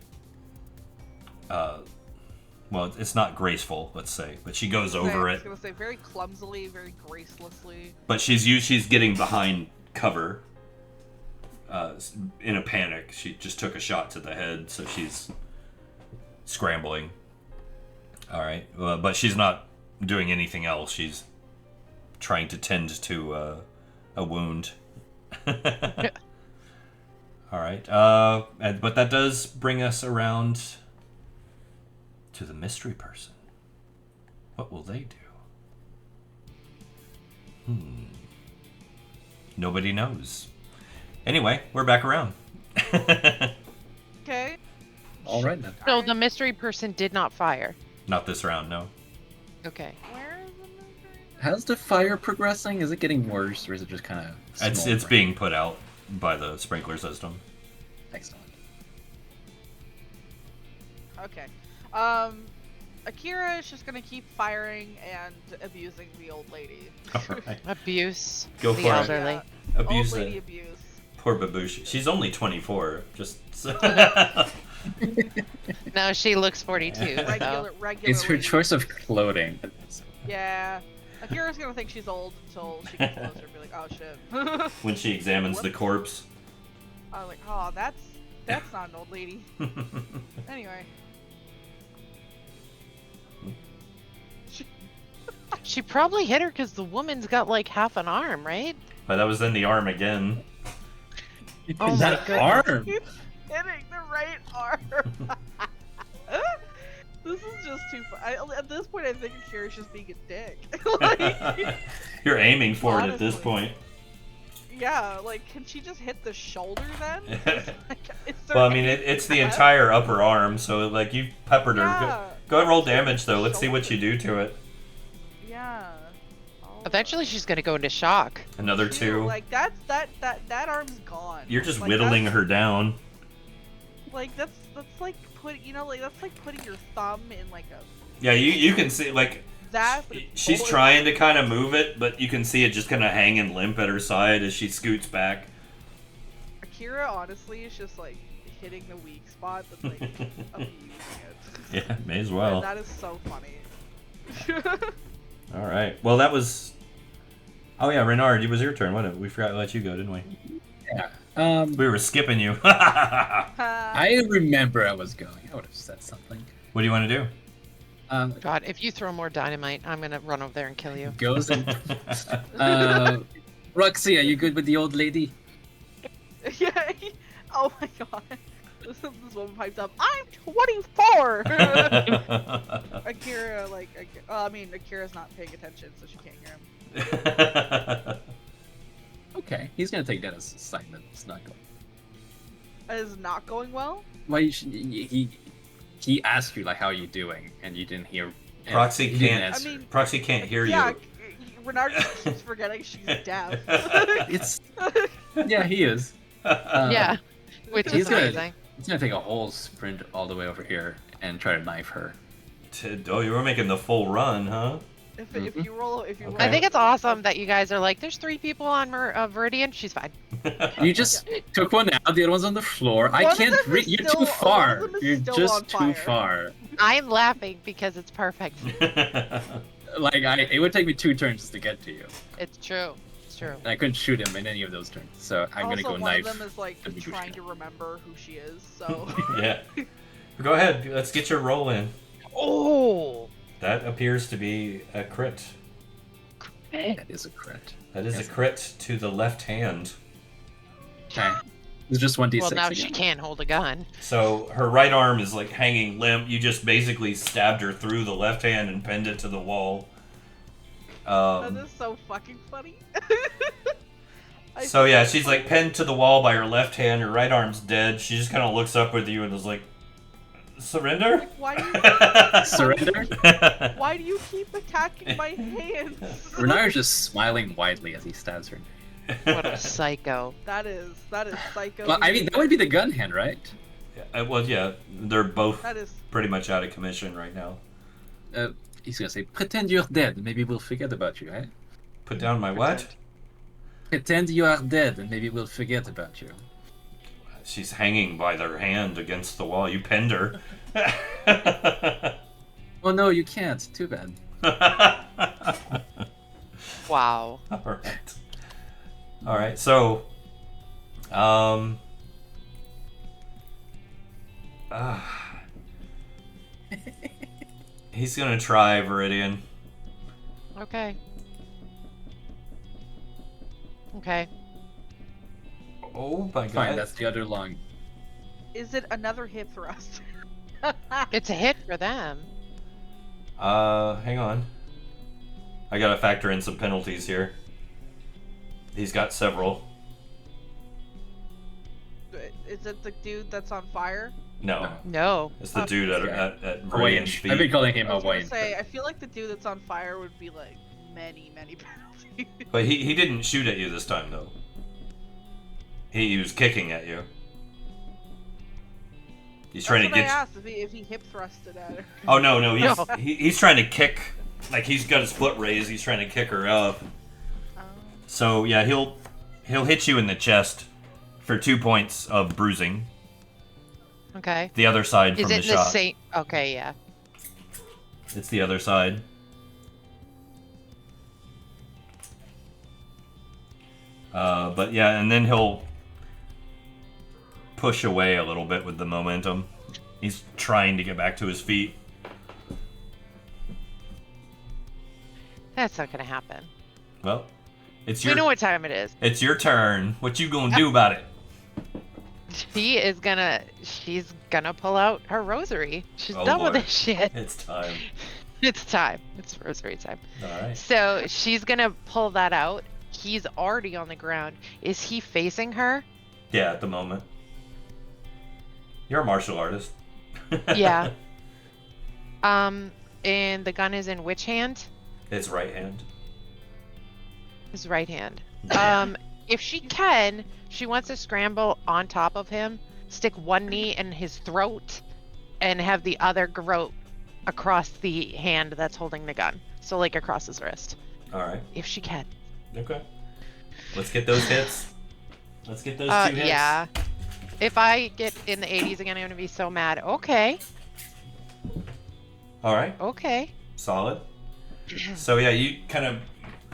Speaker 1: well, it's not graceful, let's say, but she goes over
Speaker 2: I
Speaker 1: it.
Speaker 2: was gonna say very clumsily, very gracelessly.
Speaker 1: But she's getting behind cover. in a panic. She just took a shot to the head, so she's scrambling. All right, but she's not doing anything else. She's trying to tend to a wound. All right, but that does bring us around to the mystery person. What will they do? Nobody knows. Anyway, we're back around.
Speaker 2: Okay.
Speaker 4: All right then.
Speaker 3: So the mystery person did not fire.
Speaker 1: Not this round, no.
Speaker 3: Okay.
Speaker 2: Where is the mystery?
Speaker 4: How's the fire progressing? Is it getting worse, or is it just kind of?
Speaker 1: It's being put out by the sprinkler system.
Speaker 4: Excellent.
Speaker 2: Okay. Akira is just gonna keep firing and abusing the old lady.
Speaker 1: All right.
Speaker 3: Abuse.
Speaker 1: Go
Speaker 3: the
Speaker 1: for it.
Speaker 3: elderly.
Speaker 2: Yeah.
Speaker 1: Abuse
Speaker 2: Old lady
Speaker 1: it.
Speaker 2: abuse.
Speaker 1: Poor Babushi. She's only 24. Just.
Speaker 3: No, she looks 42.
Speaker 2: Regular.
Speaker 4: It's her
Speaker 2: lady.
Speaker 4: choice of clothing.
Speaker 2: Yeah. Akira's gonna think she's old until she gets closer and be like, oh shit.
Speaker 1: When she examines the corpse.
Speaker 2: I was like, oh, that's not an old lady. Anyway.
Speaker 3: She probably hit her because the woman's got like half an arm, right?
Speaker 1: But that was in the arm again.
Speaker 3: Oh
Speaker 4: that
Speaker 3: my
Speaker 4: arm.
Speaker 2: Hitting the right arm. This is just too fun. At this point, I think Akira's just being a dick. Like,
Speaker 1: You're aiming for it at this
Speaker 2: Honestly.
Speaker 1: point.
Speaker 2: yeah, like, can she just hit the shoulder then? Like, is there
Speaker 1: Well, I mean,
Speaker 2: anything
Speaker 1: it's the
Speaker 2: left?
Speaker 1: entire upper arm, so like you peppered her.
Speaker 2: Yeah.
Speaker 1: Go ahead and roll damage though. Let's see what you do to it.
Speaker 2: Yeah. Oh,
Speaker 3: Eventually, she's gonna go into shock.
Speaker 1: Another
Speaker 2: shoot,
Speaker 1: 2.
Speaker 2: Like that arm's gone.
Speaker 1: You're just
Speaker 2: Like,
Speaker 1: whittling
Speaker 2: that's-
Speaker 1: her down.
Speaker 2: Like that's like that's like putting your thumb in like a
Speaker 1: Yeah, you can see like
Speaker 2: that. but it's
Speaker 1: she's
Speaker 2: totally-
Speaker 1: trying to kind of move it, but you can see it just kind of hanging limp at her side as she scoots back.
Speaker 2: Akira honestly is just like hitting the weak spot, but like abusing it.
Speaker 1: Yeah, may as
Speaker 2: And
Speaker 1: well.
Speaker 2: that is so funny.
Speaker 1: All right. Well, that was. Oh yeah, Renard, it was your turn. What? We forgot to let you go, didn't we?
Speaker 4: Yeah.
Speaker 1: We were skipping you. What
Speaker 4: I remember I was going. I would have said something.
Speaker 1: do you want to do?
Speaker 3: God, if you throw more dynamite, I'm gonna run over there and kill you.
Speaker 4: Goes and. Roxy, are you good with the old lady?
Speaker 2: Yeah. Oh my god. This woman pipes up. I'm 24. Akira, like, Akira's not paying attention, so she can't hear him.
Speaker 4: Okay, he's gonna take that as a sign that it's not going.
Speaker 2: That is not going well.
Speaker 4: Why you should, he asked you like how are you doing, and you didn't hear. and
Speaker 1: Proxy
Speaker 4: he didn't
Speaker 1: can't-
Speaker 4: answer.
Speaker 2: I mean-
Speaker 1: Proxy can't hear
Speaker 2: Yeah,
Speaker 1: you.
Speaker 2: Renard just keeps forgetting she's deaf.
Speaker 4: It's yeah, he is.
Speaker 3: Yeah, which
Speaker 4: he's
Speaker 3: is
Speaker 4: good.
Speaker 3: amazing.
Speaker 4: He's gonna take a whole sprint all the way over here and try to knife her.
Speaker 1: Oh, you were making the full run, huh?
Speaker 2: If you roll,
Speaker 1: Okay.
Speaker 3: I think it's awesome that you guys are like, there's 3 people on Viridian. She's fine.
Speaker 4: You just took one out, the other one's on the floor. I
Speaker 2: One of
Speaker 4: can't
Speaker 2: them is
Speaker 4: You're
Speaker 2: still-
Speaker 4: too far.
Speaker 2: one of them is
Speaker 4: You're
Speaker 2: still
Speaker 4: just
Speaker 2: on
Speaker 4: too
Speaker 2: fire.
Speaker 4: far.
Speaker 3: I'm laughing because it's perfect.
Speaker 4: Like it would take me 2 turns to get to you.
Speaker 3: It's true. It's true.
Speaker 4: And I couldn't shoot him in any of those turns. So I'm
Speaker 2: also
Speaker 4: gonna go
Speaker 2: one
Speaker 4: knife.
Speaker 2: of them is like
Speaker 4: the Babushka.
Speaker 2: trying to remember who she is. So
Speaker 1: Yeah. Go ahead. Let's get your roll in.
Speaker 3: Oh!
Speaker 1: That appears to be a crit.
Speaker 4: That is a crit.
Speaker 1: That is
Speaker 4: Yes.
Speaker 1: a crit to the left hand.
Speaker 4: Okay. It's just 1d6
Speaker 3: Well, now
Speaker 4: again.
Speaker 3: she can't hold a gun.
Speaker 1: So her right arm is like hanging limp. You just basically stabbed her through the left hand and pinned it to the wall.
Speaker 2: that is so fucking funny.
Speaker 1: So yeah, she's like pinned to the wall by her left hand. Her right arm's dead. She just kind of looks up with you and is like, "Surrender."
Speaker 2: Like, why do you
Speaker 4: Surrender?
Speaker 2: why do you keep attacking my hands?
Speaker 4: Renard's just smiling widely as he stabs her.
Speaker 3: What a psycho.
Speaker 2: That is psycho.
Speaker 4: Well, I mean, that would be the gun hand, right?
Speaker 1: Well, yeah, they're both
Speaker 2: that is
Speaker 1: pretty much out of commission right now.
Speaker 4: He's gonna say, pretend you're dead, and maybe we'll forget about you, eh?
Speaker 1: Put down my what?
Speaker 4: Pretend you are dead, and maybe we'll forget about you.
Speaker 1: She's hanging by their hand against the wall. You pinned her.
Speaker 4: Oh no, you can't. Too bad.
Speaker 3: Wow.
Speaker 1: All right. All right. So, He's gonna try Viridian.
Speaker 3: Okay. Okay.
Speaker 1: Oh my god.
Speaker 4: Fine, that's the other lung.
Speaker 2: Is it another hip thrust?
Speaker 3: It's a hit for them.
Speaker 1: Hang on. I gotta factor in some penalties here. He's got several.
Speaker 2: Is it the dude that's on fire?
Speaker 1: No.
Speaker 3: No.
Speaker 1: It's the dude at
Speaker 4: Hawaiian.
Speaker 1: Viridian's
Speaker 4: I've
Speaker 1: feet.
Speaker 4: been calling him
Speaker 2: I was gonna
Speaker 4: Hawaiian.
Speaker 2: say, I feel like the dude that's on fire would be like many penalties.
Speaker 1: But he didn't shoot at you this time, though. He was kicking at you. He's trying to
Speaker 2: That's what
Speaker 1: get
Speaker 2: I asked if he hip thrusted at her.
Speaker 1: Oh, no, he's trying to kick. Like, he's got his foot raised. He's trying to kick her up. So, yeah, he'll hit you in the chest for 2 points of bruising.
Speaker 3: Okay.
Speaker 1: The other side
Speaker 3: Is
Speaker 1: from
Speaker 3: it
Speaker 1: the
Speaker 3: the
Speaker 1: shot.
Speaker 3: same? Okay, yeah.
Speaker 1: It's the other side. But yeah, and then he'll push away a little bit with the momentum. He's trying to get back to his feet.
Speaker 3: That's not gonna happen.
Speaker 1: Well, it's
Speaker 3: We
Speaker 1: your
Speaker 3: know what time it is.
Speaker 1: it's your turn. What you gonna do about it?
Speaker 3: She's gonna pull out her rosary. She's
Speaker 1: Oh,
Speaker 3: done with
Speaker 1: Lord.
Speaker 3: this shit.
Speaker 1: It's time.
Speaker 3: It's time. It's rosary time.
Speaker 1: All right.
Speaker 3: So she's gonna pull that out. He's already on the ground. Is he facing her?
Speaker 1: Yeah, at the moment. You're a martial artist.
Speaker 3: Yeah. And the gun is in which hand?
Speaker 1: It's right hand.
Speaker 3: His right hand. If she can, she wants to scramble on top of him, stick one knee in his throat, and have the other groat across the hand that's holding the gun. So like across his wrist.
Speaker 1: All right.
Speaker 3: If she can.
Speaker 1: Okay. Let's get those hits. Let's get those 2 hits.
Speaker 3: Yeah. If I get in the 80s again, I'm gonna be so mad. Okay.
Speaker 1: All right.
Speaker 3: Okay.
Speaker 1: Solid. So yeah, you kind of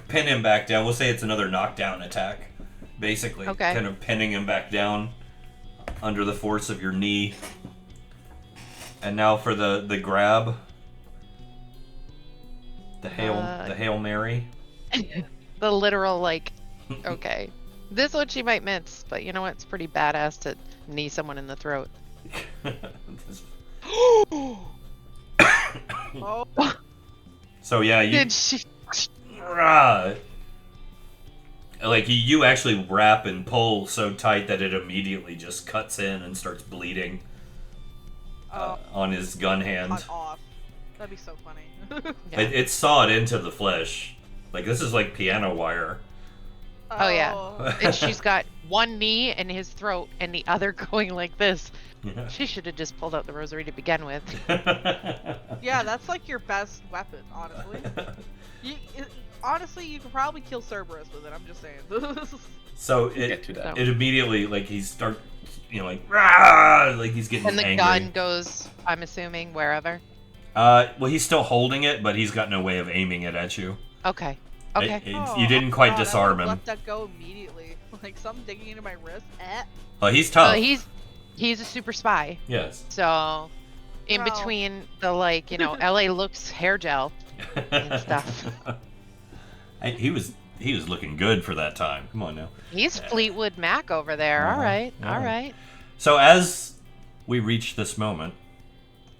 Speaker 1: pin him back down. We'll say it's another knockdown attack, basically.
Speaker 3: Okay.
Speaker 1: Kind of pinning him back down under the force of your knee. And now for the grab. The Hail Mary.
Speaker 3: The literal, like, okay. This one she might miss, but you know what? It's pretty badass to knee someone in the throat.
Speaker 2: Oh,
Speaker 1: So yeah, you
Speaker 3: Did she?
Speaker 1: like you actually wrap and pull so tight that it immediately just cuts in and starts bleeding on his gun hand.
Speaker 2: cut off. That'd be so funny.
Speaker 3: Yeah.
Speaker 1: It sawed into the flesh. Like this is like piano wire.
Speaker 3: Oh, yeah. And she's got one knee in his throat and the other going like this.
Speaker 1: Yeah.
Speaker 3: She should have just pulled out the rosary to begin with.
Speaker 2: Yeah, that's like your best weapon, honestly. Honestly, you could probably kill Cerberus with it. I'm just saying.
Speaker 1: So
Speaker 4: Get to that.
Speaker 1: it immediately like he starts, like rah, like he's getting
Speaker 3: And the
Speaker 1: angry.
Speaker 3: gun goes, I'm assuming, wherever.
Speaker 1: Well, he's still holding it, but he's got no way of aiming it at you.
Speaker 3: Okay. Okay.
Speaker 1: You didn't quite
Speaker 2: God,
Speaker 1: disarm
Speaker 2: I
Speaker 1: him.
Speaker 2: let that go immediately. Like something digging into my wrist.
Speaker 1: Well, he's tough.
Speaker 3: He's a super spy.
Speaker 1: Yes.
Speaker 3: So, in
Speaker 2: Well.
Speaker 3: between the LA looks hair gel and stuff.
Speaker 1: He was looking good for that time. Come on now.
Speaker 3: He's Fleetwood Mac over there. All right. All
Speaker 1: Yeah.
Speaker 3: right.
Speaker 1: So as we reach this moment,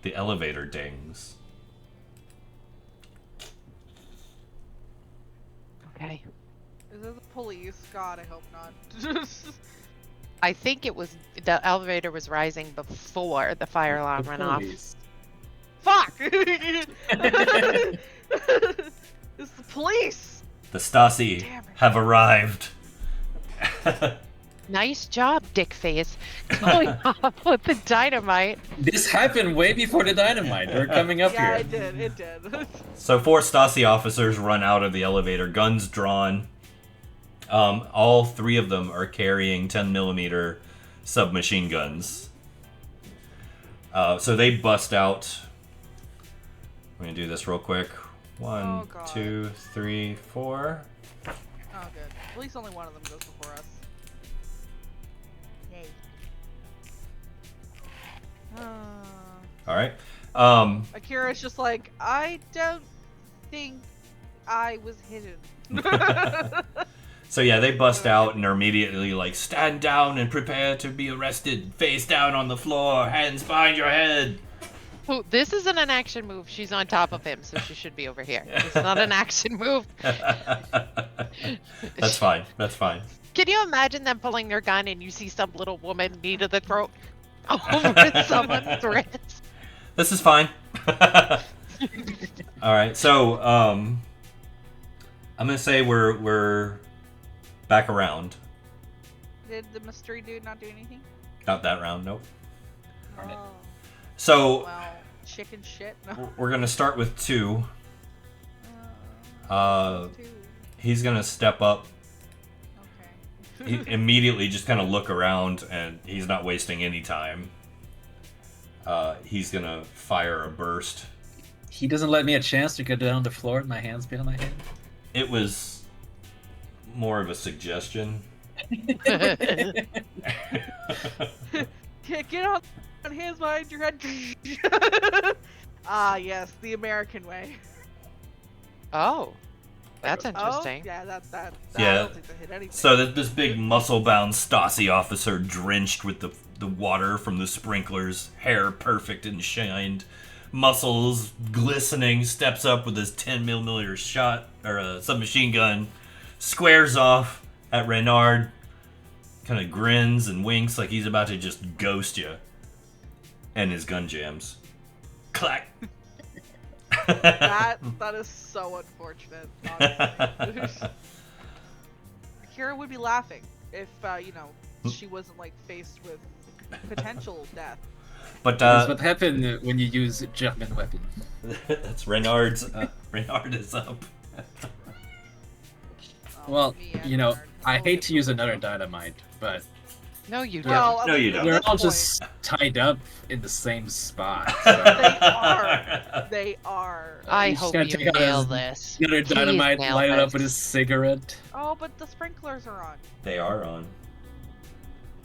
Speaker 1: the elevator dings.
Speaker 3: Okay.
Speaker 2: Is it the police? God, I hope not.
Speaker 3: I think the elevator was rising before the fire alarm went off.
Speaker 4: Police.
Speaker 2: Fuck! It's the police!
Speaker 1: The Stasi
Speaker 2: Damn it.
Speaker 1: have arrived.
Speaker 3: Nice job, Dickface. Going off with the dynamite.
Speaker 4: This happened way before the dynamite. We're coming up
Speaker 2: Yeah,
Speaker 4: here.
Speaker 2: it did.
Speaker 1: So 4 Stasi officers run out of the elevator, guns drawn. All 3 of them are carrying 10mm submachine guns. So they bust out. I'm gonna do this real quick. 1,
Speaker 2: Oh, God.
Speaker 1: 2, 3, 4.
Speaker 2: Oh, good. At least only one of them goes before us.
Speaker 6: Yay.
Speaker 1: All right.
Speaker 2: Akira's just like, I don't think I was hidden.
Speaker 1: So yeah, they bust out and are immediately like, stand down and prepare to be arrested. Face down on the floor, hands behind your head.
Speaker 3: Oh, this isn't an action move. She's on top of him, so she should be over here. It's not an action move.
Speaker 1: That's fine. That's fine.
Speaker 3: Can you imagine them pulling their gun and you see some little woman knee to the throat over someone's wrist?
Speaker 1: This is fine. All right, so I'm gonna say we're back around.
Speaker 2: Did the mystery dude not do anything?
Speaker 1: Not that round, nope.
Speaker 2: Oh,
Speaker 1: So
Speaker 2: well, chicken shit. No.
Speaker 1: we're gonna start with 2.
Speaker 2: Two.
Speaker 1: He's gonna step up.
Speaker 2: Okay.
Speaker 1: He immediately just kind of look around, and he's not wasting any time. He's gonna fire a burst.
Speaker 5: He doesn't let me a chance to go down on the floor with my hands behind my head.
Speaker 1: It was more of a suggestion.
Speaker 2: Get on hands behind your head. Ah, yes, the American way.
Speaker 3: Oh, that's interesting.
Speaker 2: Oh, yeah, that.
Speaker 1: Yeah.
Speaker 2: I don't think they hit anything.
Speaker 1: So that this big muscle-bound Stasi officer, drenched with the water from the sprinklers, hair perfect and shined, muscles glistening, steps up with his 10mm shot or submachine gun, squares off at Renard, kind of grins and winks like he's about to just ghost you, and his gun jams. Clack.
Speaker 2: that is so unfortunate. Honestly. Akira would be laughing if she wasn't like faced with potential death.
Speaker 1: But
Speaker 5: That's what happened when you use a German weapon.
Speaker 1: that's Renard's. Renard is up.
Speaker 5: Well,
Speaker 2: Me and
Speaker 5: you know,
Speaker 2: Bernard.
Speaker 5: I hate to use another dynamite, but
Speaker 3: No, you don't.
Speaker 2: Well,
Speaker 1: No, you
Speaker 2: at
Speaker 1: don't.
Speaker 5: they're
Speaker 2: this
Speaker 5: all
Speaker 2: point,
Speaker 5: just tied up in the same spot.
Speaker 2: They
Speaker 5: So.
Speaker 2: are. They are.
Speaker 3: I
Speaker 5: He's
Speaker 3: hope
Speaker 5: gonna
Speaker 3: you
Speaker 5: take out
Speaker 3: nail
Speaker 5: his-
Speaker 3: this.
Speaker 5: Another
Speaker 3: Please
Speaker 5: dynamite,
Speaker 3: nail
Speaker 5: light it up
Speaker 3: this.
Speaker 5: with his cigarette.
Speaker 2: Oh, but the sprinklers are on.
Speaker 1: They are on.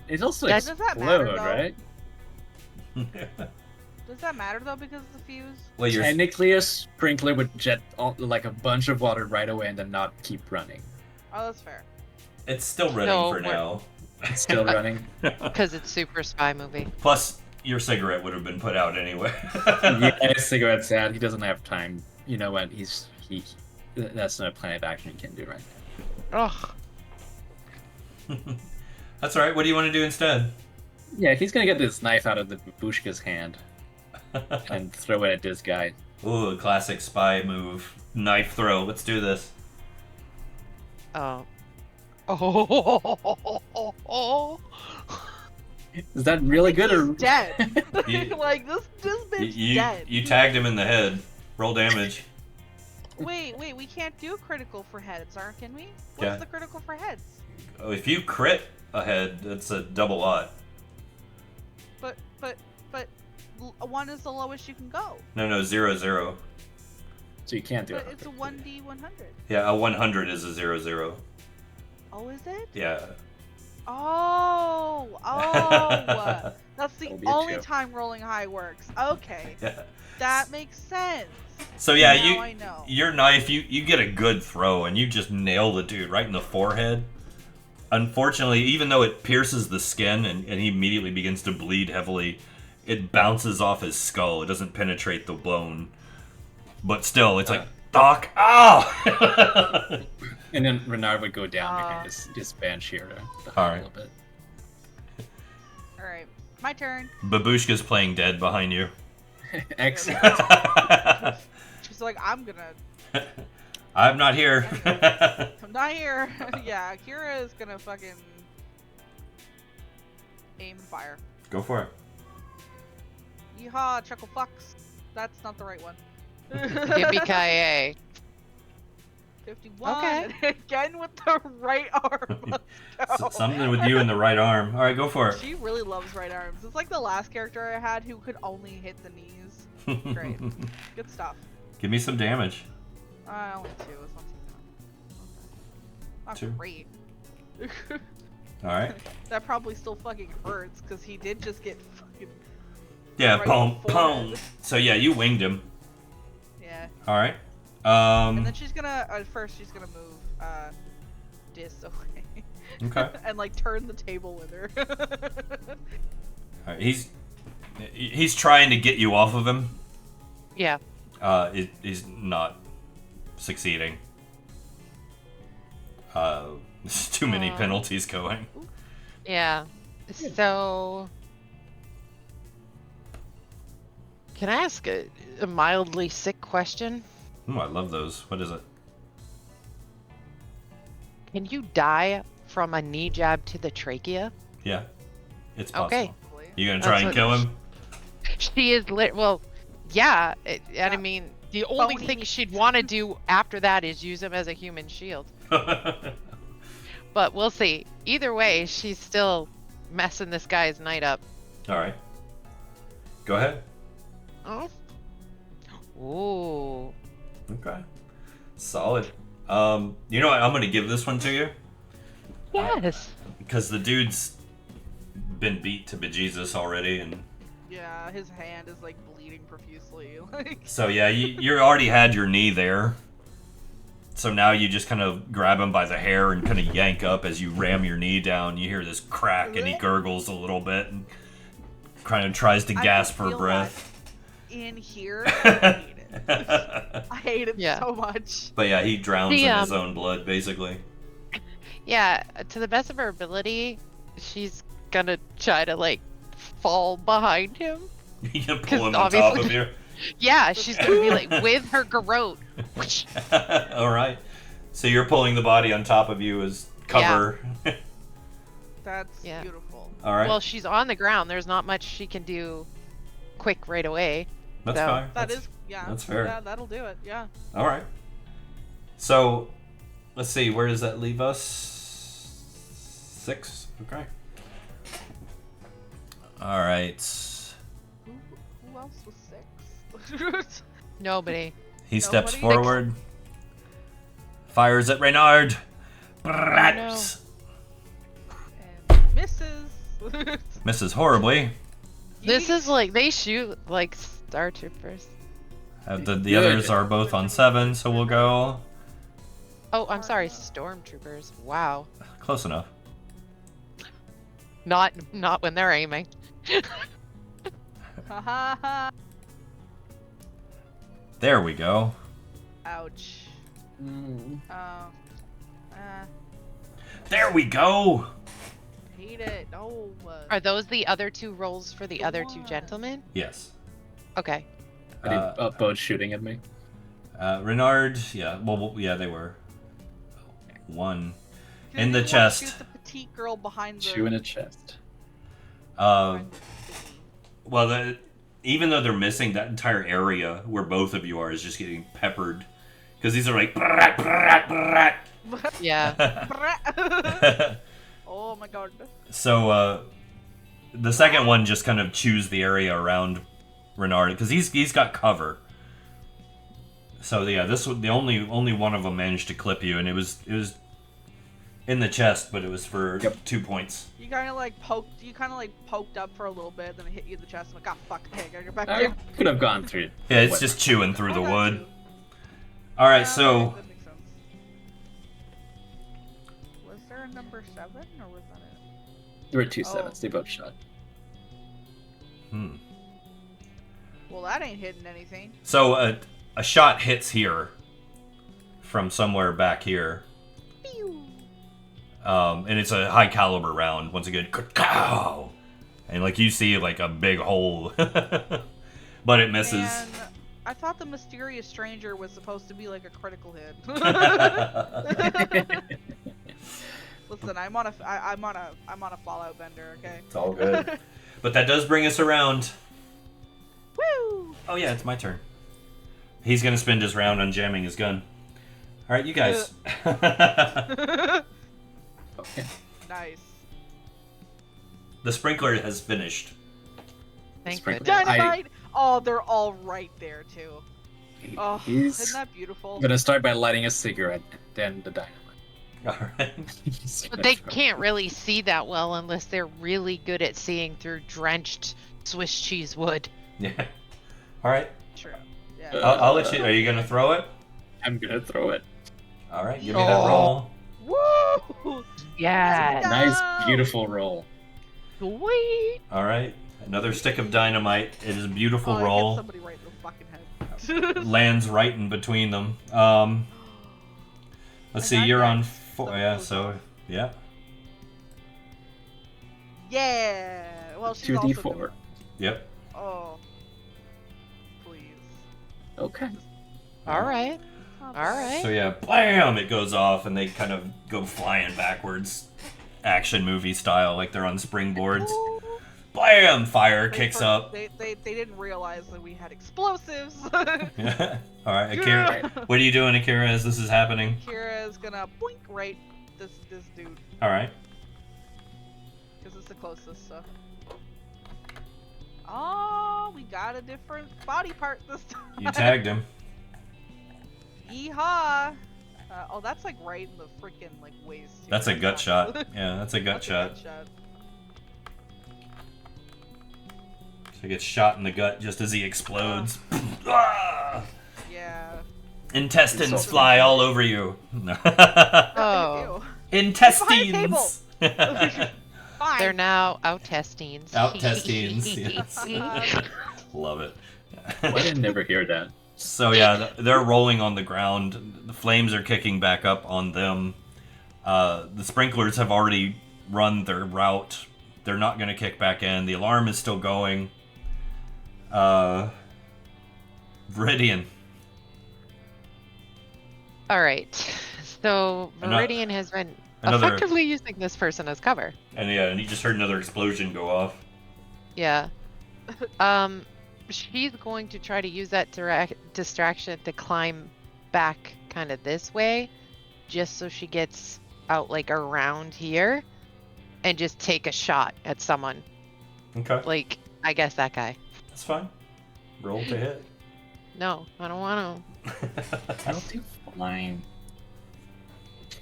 Speaker 5: It also
Speaker 3: Does
Speaker 2: that matter,
Speaker 5: explode,
Speaker 2: though?
Speaker 5: right?
Speaker 2: Does that matter though because of the fuse?
Speaker 1: Well, you're
Speaker 5: Technically, a sprinkler would jet like a bunch of water right away and then not keep running.
Speaker 2: Oh, that's fair.
Speaker 1: it's still running
Speaker 3: No,
Speaker 1: for
Speaker 3: we're-
Speaker 1: now.
Speaker 5: It's still running.
Speaker 3: Because it's super spy movie.
Speaker 1: Plus, your cigarette would have been put out anyway.
Speaker 5: Yeah, his cigarette's sad. He doesn't have time. You know what? He. That's not a plan of action he can do right now.
Speaker 3: Ugh.
Speaker 1: That's all right. What do you want to do instead?
Speaker 5: Yeah, he's gonna get this knife out of the babushka's hand and throw it at this guy.
Speaker 1: Ooh, a classic spy move. Knife throw. Let's do this.
Speaker 3: Oh. Oh.
Speaker 5: Is that really good or?
Speaker 2: He's dead.
Speaker 1: You-
Speaker 2: like this bitch
Speaker 1: You
Speaker 2: dead.
Speaker 1: you tagged him in the head. Roll damage.
Speaker 2: Wait, we can't do critical for heads, can we? What's
Speaker 1: Yeah.
Speaker 2: the critical for heads?
Speaker 1: Oh, if you crit a head, that's a double odd.
Speaker 2: But 1 is the lowest you can go.
Speaker 1: No, 0-0.
Speaker 5: So you can't do
Speaker 2: But
Speaker 5: it.
Speaker 2: it's a 1d100.
Speaker 1: Yeah, a 100 is a 0-0.
Speaker 2: Oh, is it?
Speaker 1: Yeah.
Speaker 2: Oh, that's the
Speaker 5: That'll be a
Speaker 2: only
Speaker 5: joke.
Speaker 2: time rolling high works. Okay,
Speaker 1: Yeah.
Speaker 2: that makes sense.
Speaker 1: So yeah,
Speaker 2: Now I know.
Speaker 1: your knife, you get a good throw and you just nail the dude right in the forehead. Unfortunately, even though it pierces the skin and he immediately begins to bleed heavily, it bounces off his skull. It doesn't penetrate the bone. But still, it's like, Doc, ow!
Speaker 5: And then Renard would go down
Speaker 2: Ah.
Speaker 5: behind this bench here to hide
Speaker 1: Alright.
Speaker 5: a little bit.
Speaker 2: All right, my turn.
Speaker 1: Babushka's playing dead behind you.
Speaker 5: Excellent.
Speaker 2: She's like, I'm gonna.
Speaker 1: I'm not here.
Speaker 2: I'm not here. Yeah, Kira is gonna fucking aim and fire.
Speaker 1: Go for it.
Speaker 2: Yeehaw, chuckle fucks. That's not the right one.
Speaker 3: Yippee-ki-yay.
Speaker 2: 51.
Speaker 3: Okay.
Speaker 2: Again with the right arm. Let's go.
Speaker 1: Something with you in the right arm. All right, go for it.
Speaker 2: She really loves right arms. It's like the last character I had who could only hit the knees. Great. Good stuff.
Speaker 1: Give me some damage.
Speaker 2: Only 2. It's not too bad. Not
Speaker 1: Two.
Speaker 2: great.
Speaker 1: All right.
Speaker 2: That probably still fucking hurts because he did just get fucking.
Speaker 1: Yeah,
Speaker 2: right
Speaker 1: boom,
Speaker 2: in the forehead.
Speaker 1: boom. So yeah, you winged him.
Speaker 2: Yeah.
Speaker 1: All right.
Speaker 2: And then she's gonna first she's gonna move this away.
Speaker 1: Okay.
Speaker 2: And like turn the table with her.
Speaker 1: All right, he's trying to get you off of him.
Speaker 3: Yeah.
Speaker 1: He's not succeeding. There's too many penalties going.
Speaker 3: Yeah. So, can I ask a mildly sick question?
Speaker 1: Ooh, I love those. What is it?
Speaker 3: Can you die from a knee jab to the trachea?
Speaker 1: Yeah, it's possible.
Speaker 3: Okay.
Speaker 1: You gonna try and
Speaker 3: That's
Speaker 1: kill him?
Speaker 3: She is well, yeah. And
Speaker 2: Yeah.
Speaker 3: I mean, the only
Speaker 2: Bony.
Speaker 3: thing she'd want to do after that is use him as a human shield. But we'll see. Either way, she's still messing this guy's night up.
Speaker 1: All right. Go ahead.
Speaker 3: Oh. Ooh.
Speaker 1: Okay. Solid. You know what? I'm gonna give this one to you
Speaker 3: Yes.
Speaker 1: because the dude's been beat to bejesus already, and
Speaker 2: Yeah, his hand is like bleeding profusely. Like
Speaker 1: so yeah, you already had your knee there. So now you just kind of grab him by the hair and kind of yank up as you ram your knee down. You hear this crack, and he gurgles a little bit and kind of tries to
Speaker 2: I
Speaker 1: gasp
Speaker 2: can
Speaker 1: for
Speaker 2: feel
Speaker 1: breath.
Speaker 2: that in here. I hate it. I hate it
Speaker 3: Yeah.
Speaker 2: so much.
Speaker 1: But yeah, he drowns
Speaker 3: The,
Speaker 1: in his own blood, basically.
Speaker 3: Yeah, to the best of her ability, she's gonna try to like fall behind him.
Speaker 1: You can
Speaker 3: 'Cause
Speaker 1: pull him on top of
Speaker 3: obviously-
Speaker 1: you.
Speaker 3: Yeah, she's gonna be like with her garrote. Whoosh.
Speaker 1: All right. So you're pulling the body on top of you as cover.
Speaker 2: That's
Speaker 3: Yeah.
Speaker 2: beautiful.
Speaker 1: All right.
Speaker 3: Well, she's on the ground. There's not much she can do quick right away.
Speaker 1: That's
Speaker 3: so-
Speaker 1: fine.
Speaker 2: That is, yeah.
Speaker 1: that's fair.
Speaker 2: Yeah, that'll do it. Yeah.
Speaker 1: All right. So, let's see. Where does that leave us? 6. Okay. All right.
Speaker 2: Who else was 6?
Speaker 3: Nobody.
Speaker 1: He steps
Speaker 2: Nobody?
Speaker 1: forward. Fires at Reynard. Brat.
Speaker 2: And misses.
Speaker 1: Misses horribly.
Speaker 3: This is like they shoot like Star Troopers.
Speaker 1: The
Speaker 4: Good.
Speaker 1: others are both on 7, so we'll go
Speaker 3: Oh, I'm sorry, stormtroopers. Wow.
Speaker 1: close enough.
Speaker 3: Not when they're aiming.
Speaker 2: Ha ha ha.
Speaker 1: There we go.
Speaker 2: Ouch.
Speaker 4: Mm.
Speaker 1: There we go.
Speaker 2: Hate it. No.
Speaker 3: Are those the other two rolls for the other two
Speaker 2: What?
Speaker 3: gentlemen?
Speaker 1: Yes.
Speaker 3: Okay.
Speaker 4: Are they both shooting at me?
Speaker 1: Renard, yeah. Well, yeah, they were. 1.
Speaker 2: Can
Speaker 1: In the
Speaker 2: you, like,
Speaker 1: chest.
Speaker 2: Shoot the petite girl behind the.
Speaker 4: Shoe in a chest.
Speaker 1: Well, even though they're missing, that entire area where both of you are is just getting peppered. Because these are like. Brat, brat, brat.
Speaker 3: Yeah.
Speaker 2: Oh my god.
Speaker 1: So, the second one just kind of chews the area around Renard. Because he's got cover. So, yeah, this was the only one of them managed to clip you. And it was in the chest, but it was for 2 points.
Speaker 2: You kind of like poked up for a little bit, then it hit you in the chest. I'm like, ah, fuck, okay, I gotta get back
Speaker 4: I
Speaker 2: there.
Speaker 4: could have gone through.
Speaker 1: Yeah, it's
Speaker 4: what-
Speaker 1: just chewing through the
Speaker 2: I got
Speaker 1: wood.
Speaker 2: you.
Speaker 1: Alright,
Speaker 2: Yeah,
Speaker 1: so.
Speaker 2: that makes sense. Was there a number 7 or was that it?
Speaker 4: There were 2
Speaker 2: Oh.
Speaker 4: 7s. They both shot.
Speaker 2: Well, that ain't hitting anything.
Speaker 1: So a shot hits here from somewhere back here.
Speaker 2: Pew.
Speaker 1: And it's a high caliber round. Once again, ka-cow! And like you see like a big hole. But it misses.
Speaker 2: And I thought the mysterious stranger was supposed to be like a critical hit. Listen, I'm on a Fallout bender, okay?
Speaker 1: It's all good. But that does bring us around.
Speaker 2: Woo!
Speaker 1: Oh yeah, it's my turn. He's gonna spend his round on jamming his gun. Alright, you guys.
Speaker 4: Okay.
Speaker 2: Nice.
Speaker 1: The sprinkler has finished.
Speaker 3: Thank
Speaker 4: Sprinkler.
Speaker 3: goodness.
Speaker 2: Dynamite! Oh, they're all right there too. Oh,
Speaker 4: He's
Speaker 2: isn't that beautiful?
Speaker 4: gonna start by lighting a cigarette, then the dynamite.
Speaker 1: All right.
Speaker 3: But they can't really see that well unless they're really good at seeing through drenched Swiss cheese wood.
Speaker 1: Yeah. All right.
Speaker 2: Sure. Yeah.
Speaker 1: I'll let you. Are you gonna throw it?
Speaker 5: I'm gonna throw it.
Speaker 1: All right. Give me that roll.
Speaker 2: Woo!
Speaker 3: Yeah.
Speaker 2: No!
Speaker 5: Nice, beautiful roll.
Speaker 3: Sweet.
Speaker 1: All right. Another stick of dynamite. It is a beautiful
Speaker 2: Oh, I hit
Speaker 1: roll.
Speaker 2: somebody right in the fucking head.
Speaker 1: Lands right in between them. Let's see.
Speaker 2: And I
Speaker 1: You're
Speaker 2: got
Speaker 1: on 4.
Speaker 2: some
Speaker 1: Yeah.
Speaker 2: clothes
Speaker 1: So
Speaker 2: on.
Speaker 1: yeah.
Speaker 2: Yeah. Well, she's also
Speaker 5: 2d4.
Speaker 2: doing-
Speaker 1: Yep.
Speaker 2: Oh. Please.
Speaker 5: Okay.
Speaker 3: All right.
Speaker 2: Oh,
Speaker 3: All right.
Speaker 1: So yeah, blam! It goes off, and they kind of go flying backwards, action movie style, like they're on springboards. Blam! Fire kicks up.
Speaker 2: They didn't realize that we had explosives.
Speaker 1: All right, Akira. What are you doing, Akira, as this is happening?
Speaker 2: Kira's gonna boink right this dude
Speaker 1: All right.
Speaker 2: because it's the closest. So. Oh, we got a different body part this time.
Speaker 1: You tagged him.
Speaker 2: Yeehaw! Oh, that's like right in the freaking like waist. here.
Speaker 1: That's a gut
Speaker 2: not-
Speaker 1: shot. Yeah, that's a gut
Speaker 2: That's a
Speaker 1: shot.
Speaker 2: gut shot.
Speaker 1: So he gets shot in the gut just as he explodes. Ah!
Speaker 2: Yeah.
Speaker 1: Intestines fly all over you.
Speaker 3: Oh.
Speaker 1: Intestines.
Speaker 2: Fine.
Speaker 3: They're now out-testines.
Speaker 1: Out-testines, yes. Love it.
Speaker 5: I didn't never hear that.
Speaker 1: So yeah, they're rolling on the ground. The flames are kicking back up on them. The sprinklers have already run their route. They're not going to kick back in. The alarm is still going. Viridian.
Speaker 3: All right. So
Speaker 1: Ano-
Speaker 3: Viridian has been
Speaker 1: another-
Speaker 3: effectively using this person as cover.
Speaker 1: And yeah, and you just heard another explosion go off.
Speaker 3: Yeah. She's going to try to use that distraction to climb back kind of this way, just so she gets out like around here and just take a shot at someone.
Speaker 1: Okay,
Speaker 3: Like, I guess that guy.
Speaker 1: that's fine. Roll to hit.
Speaker 3: No, I don't want
Speaker 5: I'll do fine.
Speaker 3: to.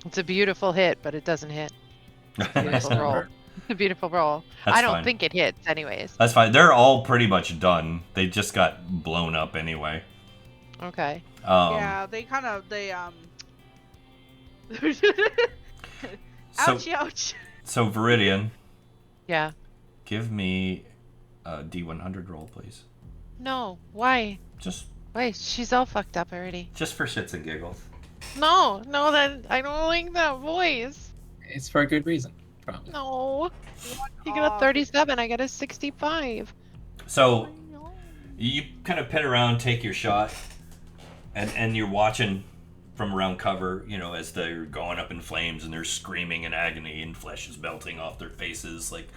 Speaker 3: It's a beautiful hit, but it doesn't hit. Beautiful roll.
Speaker 5: number.
Speaker 3: It's a beautiful roll.
Speaker 1: That's
Speaker 3: I don't
Speaker 1: fine.
Speaker 3: think it hits, anyways.
Speaker 1: That's fine. They're all pretty much done. They just got blown up anyway.
Speaker 3: Okay.
Speaker 2: Yeah, they
Speaker 1: So,
Speaker 2: ouch, ouch.
Speaker 1: so Viridian,
Speaker 3: Yeah.
Speaker 1: give me a D100 roll, please.
Speaker 3: No. Why?
Speaker 1: Just
Speaker 3: Wait, she's all fucked up already.
Speaker 1: for shits and giggles.
Speaker 3: No, that I don't like that voice.
Speaker 5: It's for a good reason, probably.
Speaker 3: No. You got a 37, I got a 65.
Speaker 1: So you kind of pin around, take your shot, and you're watching from around cover, you know, as they're going up in flames and they're screaming in agony and flesh is melting off their faces, like,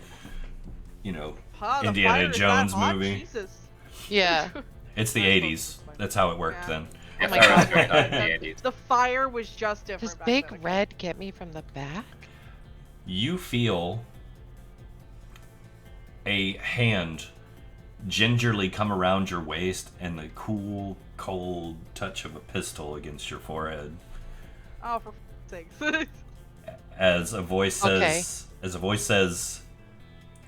Speaker 1: you know,
Speaker 2: Huh, the
Speaker 1: Indiana
Speaker 2: fire is
Speaker 1: Jones
Speaker 2: that hot?
Speaker 1: movie.
Speaker 2: Jesus.
Speaker 3: Yeah.
Speaker 1: It's the 80s. That's how it worked
Speaker 2: Yeah.
Speaker 1: then.
Speaker 3: Oh my
Speaker 5: Fire was
Speaker 3: God.
Speaker 5: going on in the 80s.
Speaker 2: The fire was just different.
Speaker 3: Does
Speaker 2: back
Speaker 3: Big
Speaker 2: then.
Speaker 3: Red get me from the back?
Speaker 1: You feel a hand gingerly come around your waist and the cool, cold touch of a pistol against your forehead.
Speaker 2: Oh, for sakes.
Speaker 1: As a voice says,
Speaker 3: Okay.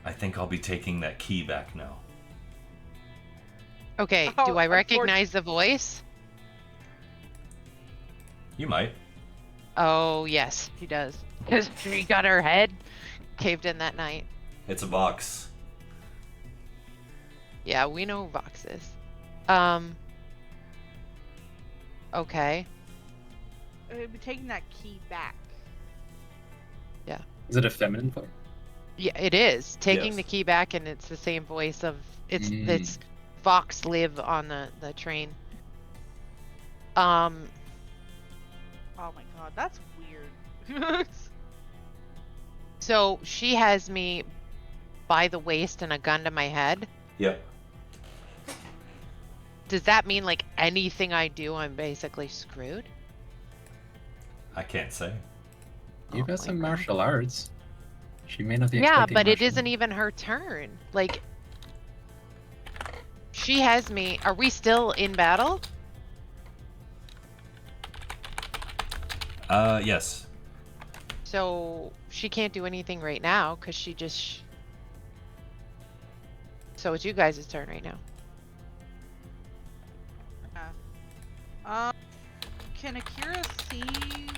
Speaker 1: I think I'll be taking that key back now.
Speaker 3: Okay,
Speaker 2: Oh,
Speaker 3: do I recognize the voice?
Speaker 1: You might.
Speaker 3: Oh, yes, she does. Because she got her head caved in that night.
Speaker 1: It's a box.
Speaker 3: Yeah, we know who Vox is. Okay.
Speaker 2: Be taking that key back.
Speaker 5: Is it a feminine voice?
Speaker 3: Yeah, it is. Taking
Speaker 1: Yes.
Speaker 3: the key back, and it's the same voice of... It's Vox live on the train.
Speaker 2: Oh my god, that's weird.
Speaker 3: So she has me by the waist and a gun to my head.
Speaker 1: Yep.
Speaker 3: Does that mean like anything I do, I'm basically screwed?
Speaker 1: I can't say.
Speaker 5: You've
Speaker 3: Oh
Speaker 5: got
Speaker 3: my
Speaker 5: some
Speaker 3: God.
Speaker 5: martial arts. She may not be
Speaker 3: Yeah,
Speaker 5: expecting
Speaker 3: but it
Speaker 5: martial
Speaker 3: isn't even her turn. Like, she has me. Are we still in battle?
Speaker 1: Yes.
Speaker 3: So she can't do anything right now because she just. So it's you guys' turn right now.
Speaker 2: Can Akira see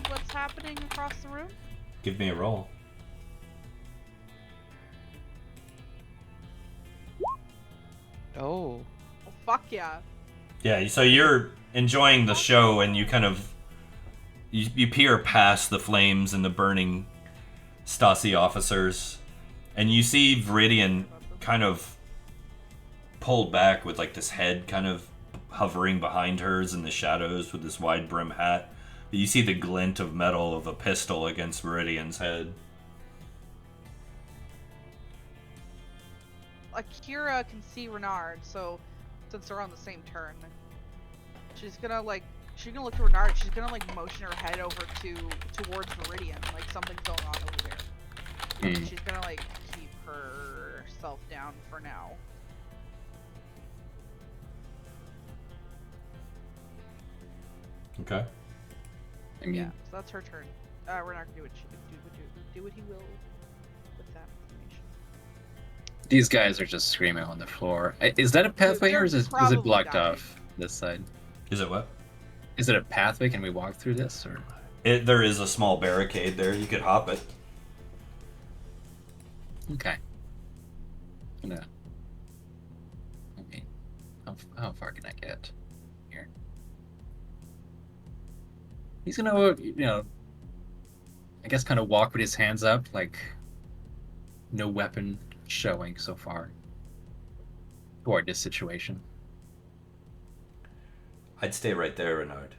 Speaker 2: what's happening across the room?
Speaker 1: Give me a roll.
Speaker 3: Oh.
Speaker 2: Oh, fuck yeah.
Speaker 1: Yeah, so you're enjoying the show and you kind of you peer past the flames and the burning Stasi officers and you see Viridian kind of pulled back with like this head kind of hovering behind hers in the shadows with this wide brim hat. You see the glint of metal of a pistol against Viridian's head.
Speaker 2: Akira can see Renard, so since they're on the same turn, she's gonna look to Renard. She's gonna like motion her head over towards Viridian, like something's going on over there. She's gonna like keep herself down for now.
Speaker 1: Okay.
Speaker 5: I mean,
Speaker 2: Yeah, so that's her turn. Renard can do what he will with that information.
Speaker 5: these guys are just screaming on the floor. Is that a pathway, or is it
Speaker 2: probably
Speaker 5: blocked
Speaker 2: dying.
Speaker 5: off this side?
Speaker 1: Is it what?
Speaker 5: Is it a pathway? Can we walk through this, or?
Speaker 1: There is a small barricade there. You could hop it.
Speaker 5: Okay. No. I mean, how far can I get here? He's gonna, I guess kind of walk with his hands up, like no weapon showing so far toward this situation.
Speaker 1: I'd stay right there, Renard.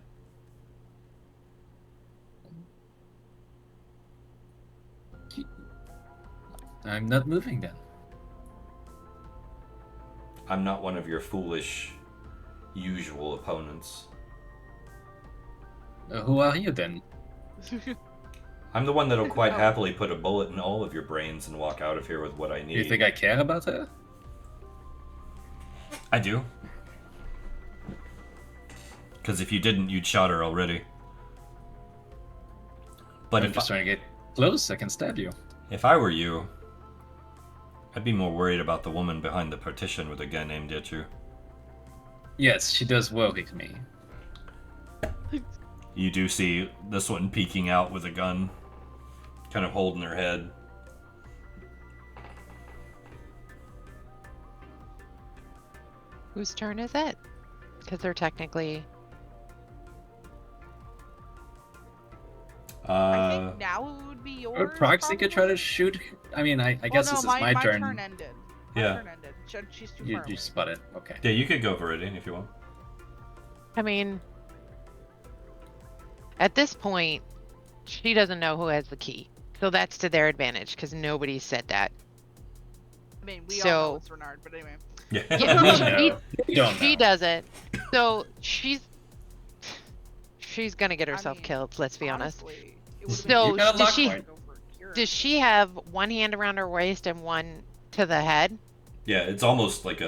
Speaker 5: I'm not moving then.
Speaker 1: I'm not one of your foolish, usual opponents.
Speaker 5: Who are you then?
Speaker 1: I'm the one that'll quite happily put a bullet in all of your brains and walk out of here with what I need.
Speaker 5: You think I care about her?
Speaker 1: I do. Because if you didn't, you'd shot her already. But
Speaker 5: I'm just trying to get close. I can stab you.
Speaker 1: if I were you, I'd be more worried about the woman behind the partition with a guy named Ditchu.
Speaker 5: Yes, she does worry me.
Speaker 1: You do see this one peeking out with a gun, kind of holding her head.
Speaker 3: Whose turn is it? Because they're technically.
Speaker 2: I think now it would be yours.
Speaker 5: Or Proxy could try to shoot. I mean, I guess this is my turn.
Speaker 2: My turn ended.
Speaker 1: Yeah.
Speaker 2: My turn ended. She's too
Speaker 5: You
Speaker 2: far away.
Speaker 5: spot it. Okay.
Speaker 1: Yeah, you could go Viridian if you want.
Speaker 3: I mean, at this point, she doesn't know who has the key. So that's to their advantage because nobody said that.
Speaker 2: I mean, we all
Speaker 3: So-
Speaker 2: know it's Renard, but anyway.
Speaker 1: Yeah.
Speaker 3: Yeah,
Speaker 5: We don't
Speaker 3: she
Speaker 5: know.
Speaker 3: doesn't. So she's gonna get herself
Speaker 2: mean,
Speaker 3: killed. Let's be honest.
Speaker 2: Honestly, it would've
Speaker 3: So,
Speaker 5: You got a
Speaker 3: does
Speaker 5: luck
Speaker 3: she-
Speaker 5: point.
Speaker 2: go for Akira.
Speaker 3: Does she have one hand around her waist and one to the head?
Speaker 1: Yeah, it's almost like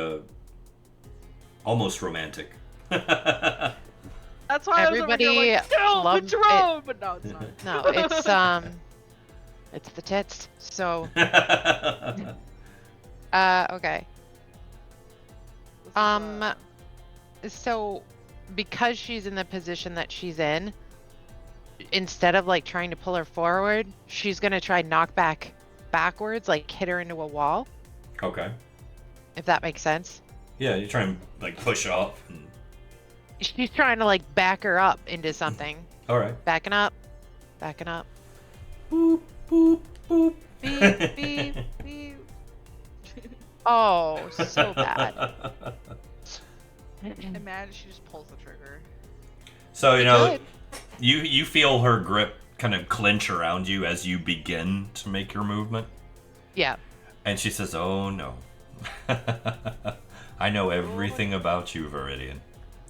Speaker 1: almost romantic.
Speaker 2: That's why I was over here
Speaker 3: Everybody
Speaker 2: like, no,
Speaker 3: loves
Speaker 2: Padrone! But no, it's not.
Speaker 3: No, it's the tits. So okay.
Speaker 2: This is,
Speaker 3: So because she's in the position that she's in, instead of like trying to pull her forward, she's gonna try knock backwards, like hit her into a wall,
Speaker 1: Okay.
Speaker 3: if that makes sense.
Speaker 1: Yeah, you try and like push up. And...
Speaker 3: She's trying to like back her up into something.
Speaker 1: All right.
Speaker 3: Backing up.
Speaker 1: Boop boop boop.
Speaker 2: beep, beep, beep.
Speaker 3: Oh, so bad.
Speaker 2: Imagine she just pulls the trigger.
Speaker 1: So you know,
Speaker 3: Good.
Speaker 1: you feel her grip kind of clench around you as you begin to make your movement,
Speaker 3: Yeah.
Speaker 1: and she says, "Oh no, I know everything about you, Viridian.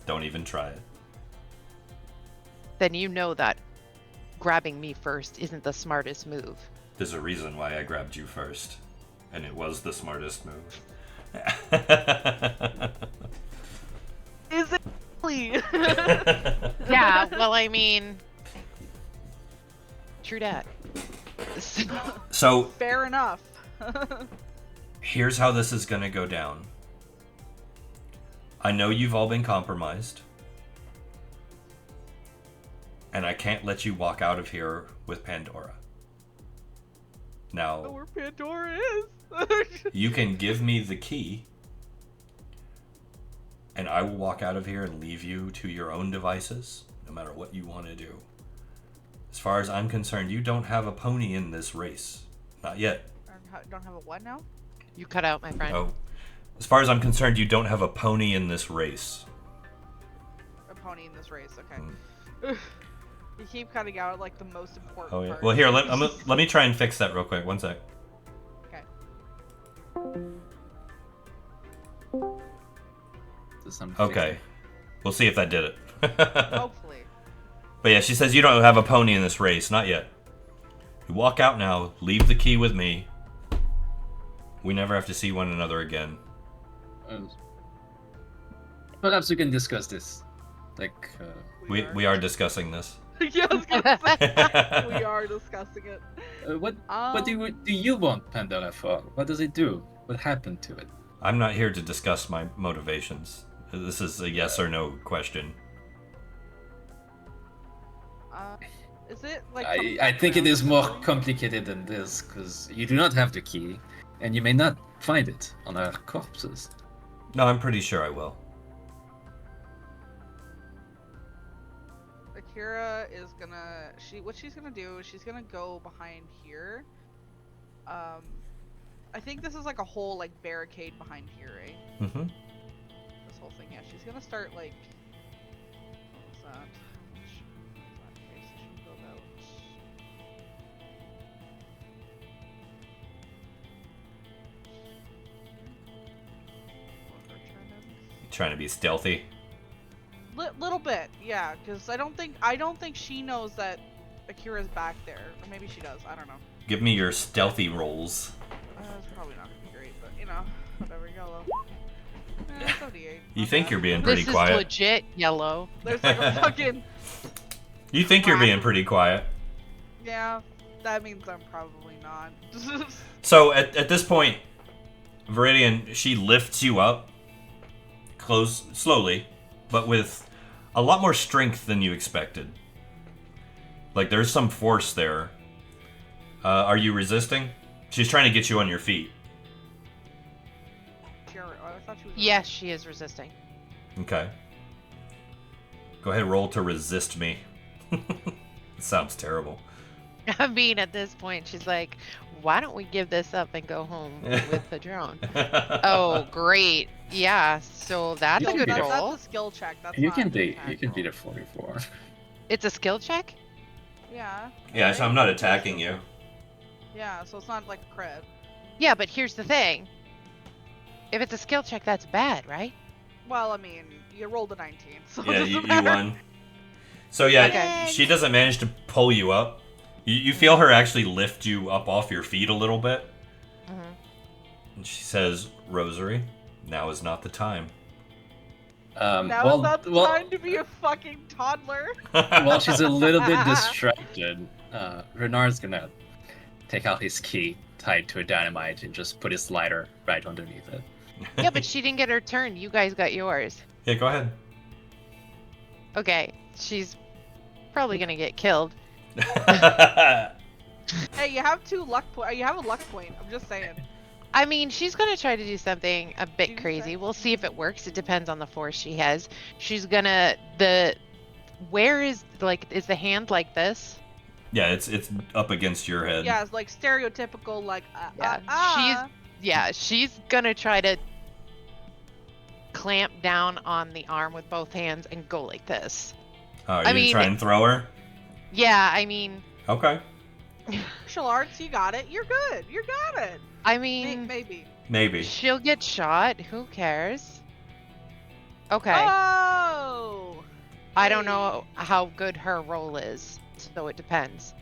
Speaker 1: Don't even try it."
Speaker 3: Then you know that grabbing me first isn't the smartest move.
Speaker 1: There's a reason why I grabbed you first, and it was the smartest move.
Speaker 2: Is it really?
Speaker 3: Yeah, well, I mean, True dat.
Speaker 1: So
Speaker 2: Fair enough.
Speaker 1: here's how this is gonna go down. I know you've all been compromised. And I can't let you walk out of here with Pandora.
Speaker 2: Know
Speaker 1: Now,
Speaker 2: where Pandora is.
Speaker 1: you can give me the key, and I will walk out of here and leave you to your own devices, no matter what you want to do. As far as I'm concerned, you don't have a pony in this race. Not yet.
Speaker 2: Don't have a what now?
Speaker 3: You cut out, my friend.
Speaker 1: Oh. As far as I'm concerned, you don't have a pony in this race.
Speaker 2: A pony in this race, okay.
Speaker 1: Mm.
Speaker 2: You keep cutting out like the most important
Speaker 1: Oh, yeah.
Speaker 2: part.
Speaker 1: Well, here, let me try and fix that real quick. One sec.
Speaker 2: Okay.
Speaker 5: Does some
Speaker 1: Okay. We'll see if that did it.
Speaker 2: Hopefully.
Speaker 1: But yeah, she says you don't have a pony in this race. Not yet. You walk out now. Leave the key with me. We never have to see one another again.
Speaker 5: Perhaps we can discuss this. Like,
Speaker 1: We are discussing this.
Speaker 2: Yeah, I was gonna say, we are discussing it.
Speaker 5: what do you want Pandora for? What does it do? What happened to it?
Speaker 1: I'm not here to discuss my motivations. This is a yes or no question.
Speaker 2: Is it like?
Speaker 5: I think it is more complicated than this, because you do not have the key, and you may not find it on our corpses.
Speaker 1: No, I'm pretty sure I will.
Speaker 2: Akira is gonna. What she's gonna do is she's gonna go behind here. I think this is like a whole like barricade behind here, right?
Speaker 1: Mm-hmm.
Speaker 2: This whole thing, yeah. She's gonna start like. What was that? Okay, so she can build out. What her turn is.
Speaker 1: Trying to be stealthy.
Speaker 2: Little bit, yeah, because I don't think she knows that Akira's back there, or maybe she does. I don't know.
Speaker 1: Give me your stealthy rolls.
Speaker 2: It's probably not gonna be great, but you know, whatever. Yellow. 78.
Speaker 1: You
Speaker 2: Not
Speaker 1: think
Speaker 2: bad.
Speaker 1: you're being pretty
Speaker 3: This is
Speaker 1: quiet.
Speaker 3: legit yellow.
Speaker 2: There's like a fucking.
Speaker 1: You think you're being pretty quiet.
Speaker 2: Yeah, that means I'm probably not.
Speaker 1: So at this point, Viridian, she lifts you up, slowly, but with a lot more strength than you expected. Like there's some force there. Are you resisting? She's trying to get you on your feet.
Speaker 2: I thought she was.
Speaker 3: Yes, she is resisting.
Speaker 1: Okay. Go ahead, roll to resist me. It sounds terrible.
Speaker 3: I mean, at this point, she's like, why don't we give this up and go home with Padrone? Oh, great. Yeah, so that's a good
Speaker 2: That's
Speaker 3: roll.
Speaker 2: a skill check. That's
Speaker 5: You
Speaker 2: not
Speaker 5: can
Speaker 2: an
Speaker 5: beat
Speaker 2: attack
Speaker 5: you can
Speaker 2: roll.
Speaker 5: beat a 44.
Speaker 3: It's a skill check?
Speaker 2: Yeah.
Speaker 1: Yeah, so I'm not attacking you.
Speaker 2: Yeah, so it's not like a crit.
Speaker 3: Yeah, but here's the thing. If it's a skill check, that's bad, right?
Speaker 2: Well, I mean, you rolled a 19, so it
Speaker 1: Yeah,
Speaker 2: doesn't
Speaker 1: you
Speaker 2: matter.
Speaker 1: won. So yeah,
Speaker 3: Okay.
Speaker 1: she doesn't manage to pull you up. You feel her actually lift you up off your feet a little bit.
Speaker 3: Mm-hmm.
Speaker 1: And she says, Rosary, now is not the time.
Speaker 2: Now is not the time to be a fucking toddler.
Speaker 5: While she's a little bit distracted, Renard's gonna take out his key tied to a dynamite and just put his lighter right underneath it.
Speaker 3: Yeah, but she didn't get her turn. You guys got yours.
Speaker 1: Yeah, go ahead.
Speaker 3: Okay, she's probably gonna get killed.
Speaker 2: Hey, you have two luck point. You have a luck point. I'm just saying.
Speaker 3: I mean, she's gonna try to do something a bit
Speaker 2: Do
Speaker 3: crazy.
Speaker 2: something.
Speaker 3: We'll see if it works. It depends on the force she has. She's gonna where is is the hand like this?
Speaker 1: Yeah, it's up against your head.
Speaker 2: Yeah, it's like stereotypical, like.
Speaker 3: Yeah, she's gonna try to clamp down on the arm with both hands and go like this.
Speaker 1: Oh, you
Speaker 3: I
Speaker 1: gonna
Speaker 3: mean-
Speaker 1: try and throw her?
Speaker 3: Yeah, I mean,
Speaker 1: Okay.
Speaker 2: Martial arts, you got it. You're good. You got it.
Speaker 3: I mean,
Speaker 2: Maybe.
Speaker 1: Maybe.
Speaker 3: she'll get shot. Who cares? Okay.
Speaker 2: Oh.
Speaker 3: I don't know how good her roll is, so it depends.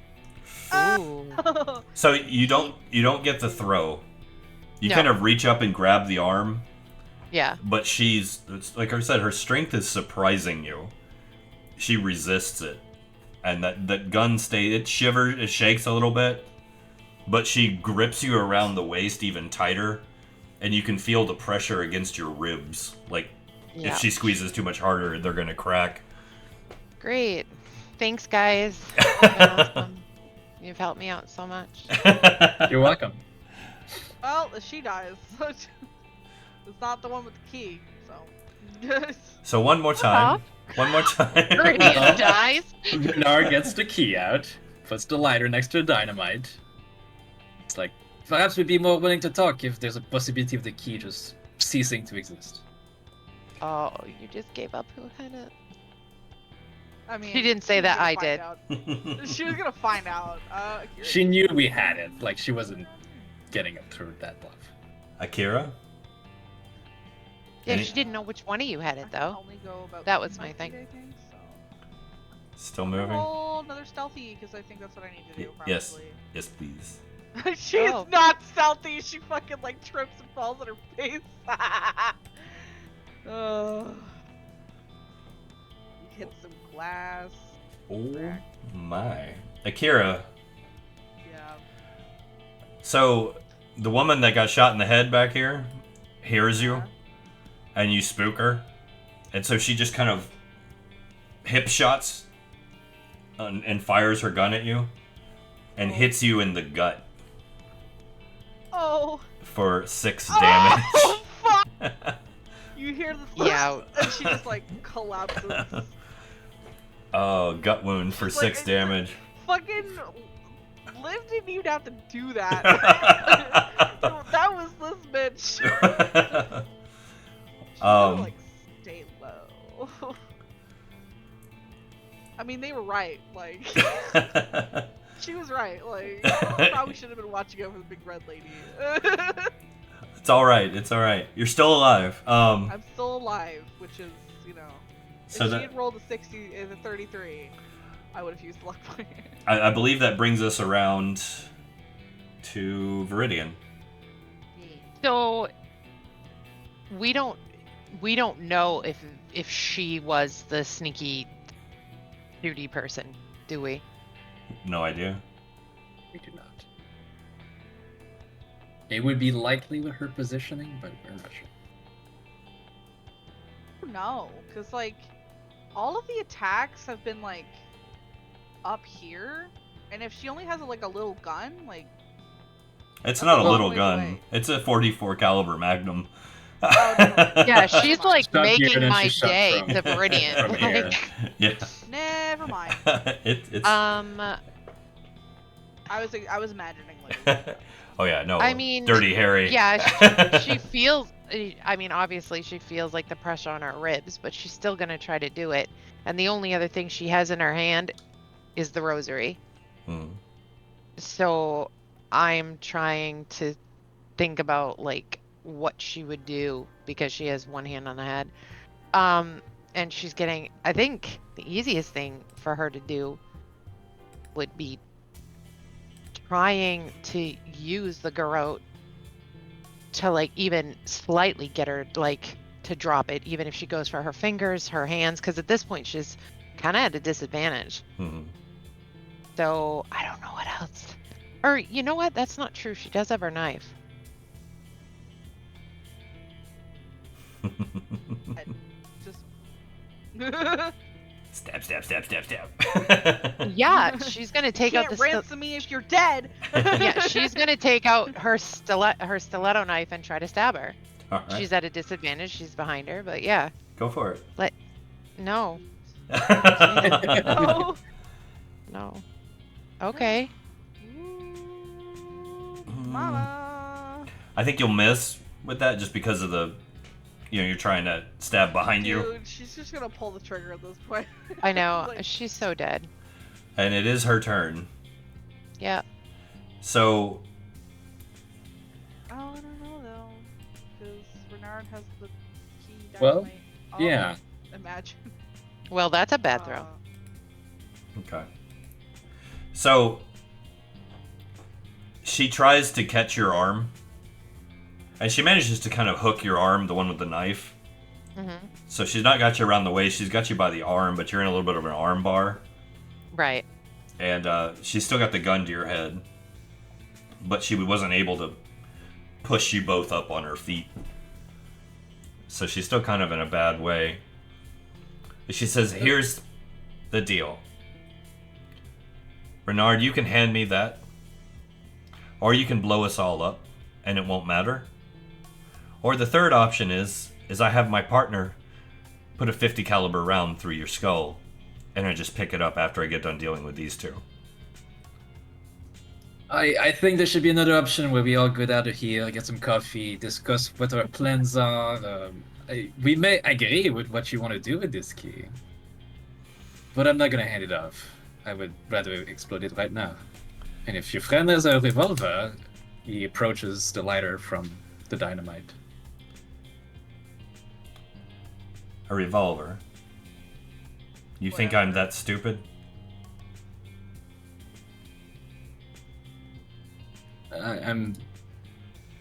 Speaker 2: Ah.
Speaker 3: Ooh.
Speaker 1: So you don't get the throw. You
Speaker 3: No.
Speaker 1: kind of reach up and grab the arm,
Speaker 3: Yeah.
Speaker 1: but it's like I said, her strength is surprising you. She resists it. and that gun it shivers, it shakes a little bit, but she grips you around the waist even tighter, and you can feel the pressure against your ribs. Like, if she squeezes too much harder, they're gonna crack.
Speaker 3: Great. Thanks, guys. You've been awesome. You've helped me out so much.
Speaker 5: You're welcome.
Speaker 2: Well, she dies. It's not the one with the key, so.
Speaker 1: So one more time. One more time.
Speaker 3: Viridian dies.
Speaker 5: Bernard gets the key out, puts the lighter next to the dynamite. It's like, perhaps we'd be more willing to talk if there's a possibility of the key just ceasing to exist.
Speaker 3: Oh, you just gave up who had it?
Speaker 2: I mean,
Speaker 3: She didn't say
Speaker 2: was
Speaker 3: that,
Speaker 2: gonna
Speaker 3: I
Speaker 2: find
Speaker 3: did.
Speaker 2: out. She was gonna find out.
Speaker 5: She knew we had it, like she wasn't getting up through that bluff.
Speaker 1: Akira?
Speaker 3: Yeah,
Speaker 1: Any-
Speaker 3: she didn't know which one of you had
Speaker 2: I
Speaker 3: it,
Speaker 2: can
Speaker 3: though.
Speaker 2: only go about
Speaker 3: That was
Speaker 2: 5
Speaker 3: my
Speaker 2: feet,
Speaker 3: thing.
Speaker 2: I think, so.
Speaker 1: Still
Speaker 2: I'm gonna
Speaker 1: moving?
Speaker 2: roll another stealthy because I think that's what I need to do. Probably.
Speaker 1: Yes. Yes, please.
Speaker 2: She is
Speaker 3: Oh.
Speaker 2: not stealthy. She fucking like trips and falls on her face. Oh. Hit some glass.
Speaker 1: Oh my. Akira,
Speaker 2: Yeah.
Speaker 1: so the woman that got shot in the head back here hears you,
Speaker 2: Yeah.
Speaker 1: and you spook her, and so she just kind of hip shots and fires her gun at you and hits you in the gut
Speaker 2: Oh.
Speaker 1: for 6 damage.
Speaker 2: Oh, fuck! You hear this?
Speaker 3: Yeah.
Speaker 2: And she just like collapses.
Speaker 1: Oh, gut wound for
Speaker 2: She's like,
Speaker 1: 6 damage.
Speaker 2: Fucking Liv didn't even have to do that. That was this bitch. She gotta, like, stay low. I mean, they were right. Like, she was right. Like, probably should have been watching over the big red lady.
Speaker 1: It's all right. It's all right. You're still alive.
Speaker 2: I'm still alive, which is, you know,
Speaker 1: So
Speaker 2: if
Speaker 1: that
Speaker 2: she had rolled a 60 and a 33, I would have used the luck point.
Speaker 1: I believe that brings us around to Viridian.
Speaker 3: So we don't know if she was the sneaky duty person, do we?
Speaker 1: No idea.
Speaker 5: We do not. It would be likely with her positioning, but we're not sure.
Speaker 2: No, because, like, all of the attacks have been, like, up here. And if she only has, like, a little gun, like...
Speaker 1: It's not a
Speaker 2: long
Speaker 1: little
Speaker 2: ways
Speaker 1: gun.
Speaker 2: away.
Speaker 1: It's a 44 caliber Magnum.
Speaker 2: Oh, no.
Speaker 3: Yeah, she's like
Speaker 5: Shot here
Speaker 3: making
Speaker 5: and then
Speaker 3: my
Speaker 5: she shot
Speaker 3: day
Speaker 5: from-
Speaker 3: to Viridian.
Speaker 5: from here.
Speaker 3: Like,
Speaker 1: Yeah.
Speaker 2: Never mind.
Speaker 1: It's.
Speaker 2: I was imagining, like...
Speaker 1: Oh yeah, no.
Speaker 3: I mean,
Speaker 1: Dirty Harry.
Speaker 3: yeah, she feels. I mean, obviously, she feels like the pressure on her ribs, but she's still gonna try to do it. And the only other thing she has in her hand is the rosary.
Speaker 1: Hmm.
Speaker 3: So I'm trying to think about like what she would do because she has one hand on the head. And she's getting. I think the easiest thing for her to do would be trying to use the garrote to like even slightly get her like to drop it, even if she goes for her fingers, her hands, because at this point she's kind of at a disadvantage.
Speaker 1: Hmm.
Speaker 3: So I don't know what else. Or you know what? That's not true. She does have her knife.
Speaker 2: Just...
Speaker 1: Stab, stab, stab, stab, stab.
Speaker 3: Yeah, she's gonna take out
Speaker 2: Can't
Speaker 3: the
Speaker 2: ransom me if you're dead.
Speaker 3: yeah, she's gonna take out her stiletto knife and try to stab her.
Speaker 1: All right.
Speaker 3: She's at a disadvantage. She's behind her, but yeah,
Speaker 1: Go for it.
Speaker 3: no,
Speaker 2: No.
Speaker 3: no. Okay.
Speaker 2: Mama.
Speaker 1: I think you'll miss with that just because of the, you're trying to stab behind you,
Speaker 2: Dude, she's just gonna pull the trigger at this point.
Speaker 3: I know.
Speaker 2: Like,
Speaker 3: She's so dead.
Speaker 1: and it is her turn.
Speaker 3: Yeah.
Speaker 1: So
Speaker 2: oh, I don't know though, because Renard has the key.
Speaker 5: Well,
Speaker 2: dynamite.
Speaker 5: Yeah.
Speaker 2: Imagine.
Speaker 3: Well, that's a bad throw.
Speaker 1: okay. So she tries to catch your arm, and she manages to kind of hook your arm, the one with the knife.
Speaker 3: Mm-hmm.
Speaker 1: So she's not got you around the waist, she's got you by the arm, but you're in a little bit of an arm bar.
Speaker 3: Right.
Speaker 1: And she's still got the gun to your head, but she wasn't able to push you both up on her feet. So she's still kind of in a bad way. She says, here's the deal. Renard, you can hand me that, or you can blow us all up, and it won't matter. Or the third option is I have my partner put a 50 caliber round through your skull, and I just pick it up after I get done dealing with these two.
Speaker 5: I think there should be another option where we all go out of here, get some coffee, discuss what our plans are. We may agree with what you want to do with this key, but I'm not gonna hand it off. I would rather explode it right now. And if your friend has a revolver, he approaches the lighter from the dynamite.
Speaker 1: A revolver? You think I'm that stupid?
Speaker 5: I'm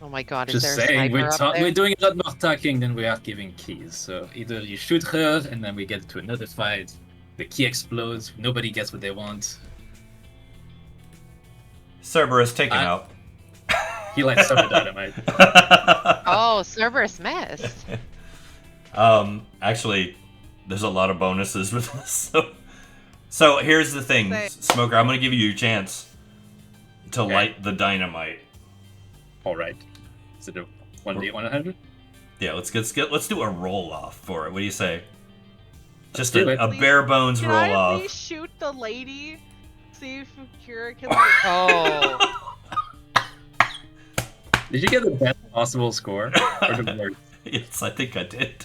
Speaker 3: Oh my god, is
Speaker 5: just
Speaker 3: there a
Speaker 5: saying,
Speaker 3: sniper up there?
Speaker 5: we're doing a lot more talking than we are giving keys. So either you shoot her, and then we get to another fight. The key explodes. Nobody gets what they want.
Speaker 1: Cerberus, take him out.
Speaker 5: He lights up the dynamite.
Speaker 3: Oh, Cerberus missed.
Speaker 1: Actually, there's a lot of bonuses with this. So here's the thing,
Speaker 2: Say-
Speaker 1: Smoker. I'm gonna give you your chance to
Speaker 5: Okay.
Speaker 1: light the dynamite.
Speaker 5: All right. Is it a 1d100?
Speaker 1: Yeah, let's do a roll off for it. What do you say? Just
Speaker 5: do
Speaker 1: a,
Speaker 5: it.
Speaker 1: a bare bones
Speaker 2: Can
Speaker 1: roll
Speaker 2: I at
Speaker 1: off.
Speaker 2: least shoot the lady? See if Kira can like
Speaker 3: Oh.
Speaker 5: Did you get the best possible score? Or the worst?
Speaker 1: Yes, I think I did.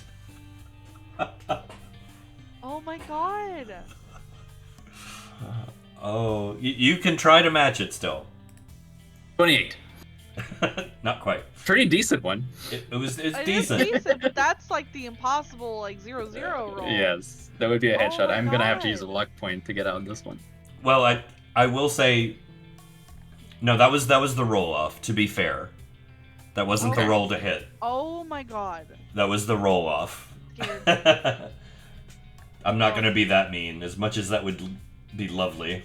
Speaker 2: Oh my god.
Speaker 1: Oh, you can try to match it still.
Speaker 5: 28.
Speaker 1: Not quite.
Speaker 5: Pretty decent one.
Speaker 1: It's
Speaker 2: It is
Speaker 1: decent.
Speaker 2: decent, but that's like the impossible like 0-0 roll.
Speaker 5: Yes, that would be a
Speaker 2: Oh
Speaker 5: headshot.
Speaker 2: my
Speaker 5: I'm gonna have to use a
Speaker 2: God.
Speaker 5: luck point to get out this one.
Speaker 1: Well, I will say, no, that was the roll off. To be fair, that wasn't the
Speaker 5: Okay.
Speaker 1: roll to hit.
Speaker 2: Oh my god.
Speaker 1: That was the roll off.
Speaker 2: Scared.
Speaker 1: I'm not gonna be that mean, as much as that would be lovely.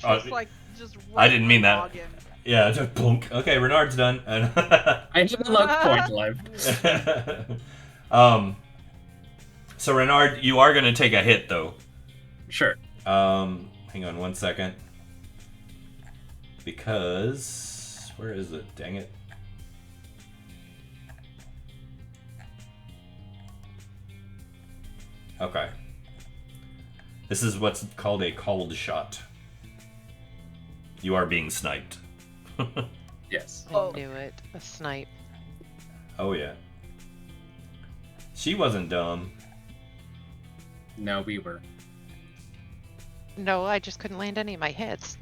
Speaker 2: Just like just.
Speaker 1: I didn't mean that.
Speaker 2: noggin.
Speaker 1: Yeah, just plunk. Okay, Renard's done.
Speaker 5: I have a luck point left.
Speaker 1: So Renard, you are gonna take a hit though.
Speaker 5: Sure.
Speaker 1: Hang on 1 second. Because where is it? Dang it. Okay. This is what's called a cold shot. You are being sniped.
Speaker 5: Yes.
Speaker 2: Oh.
Speaker 3: I knew it. A snipe.
Speaker 1: Oh yeah. She wasn't dumb.
Speaker 5: No, we were.
Speaker 3: No, I just couldn't land any of my hits.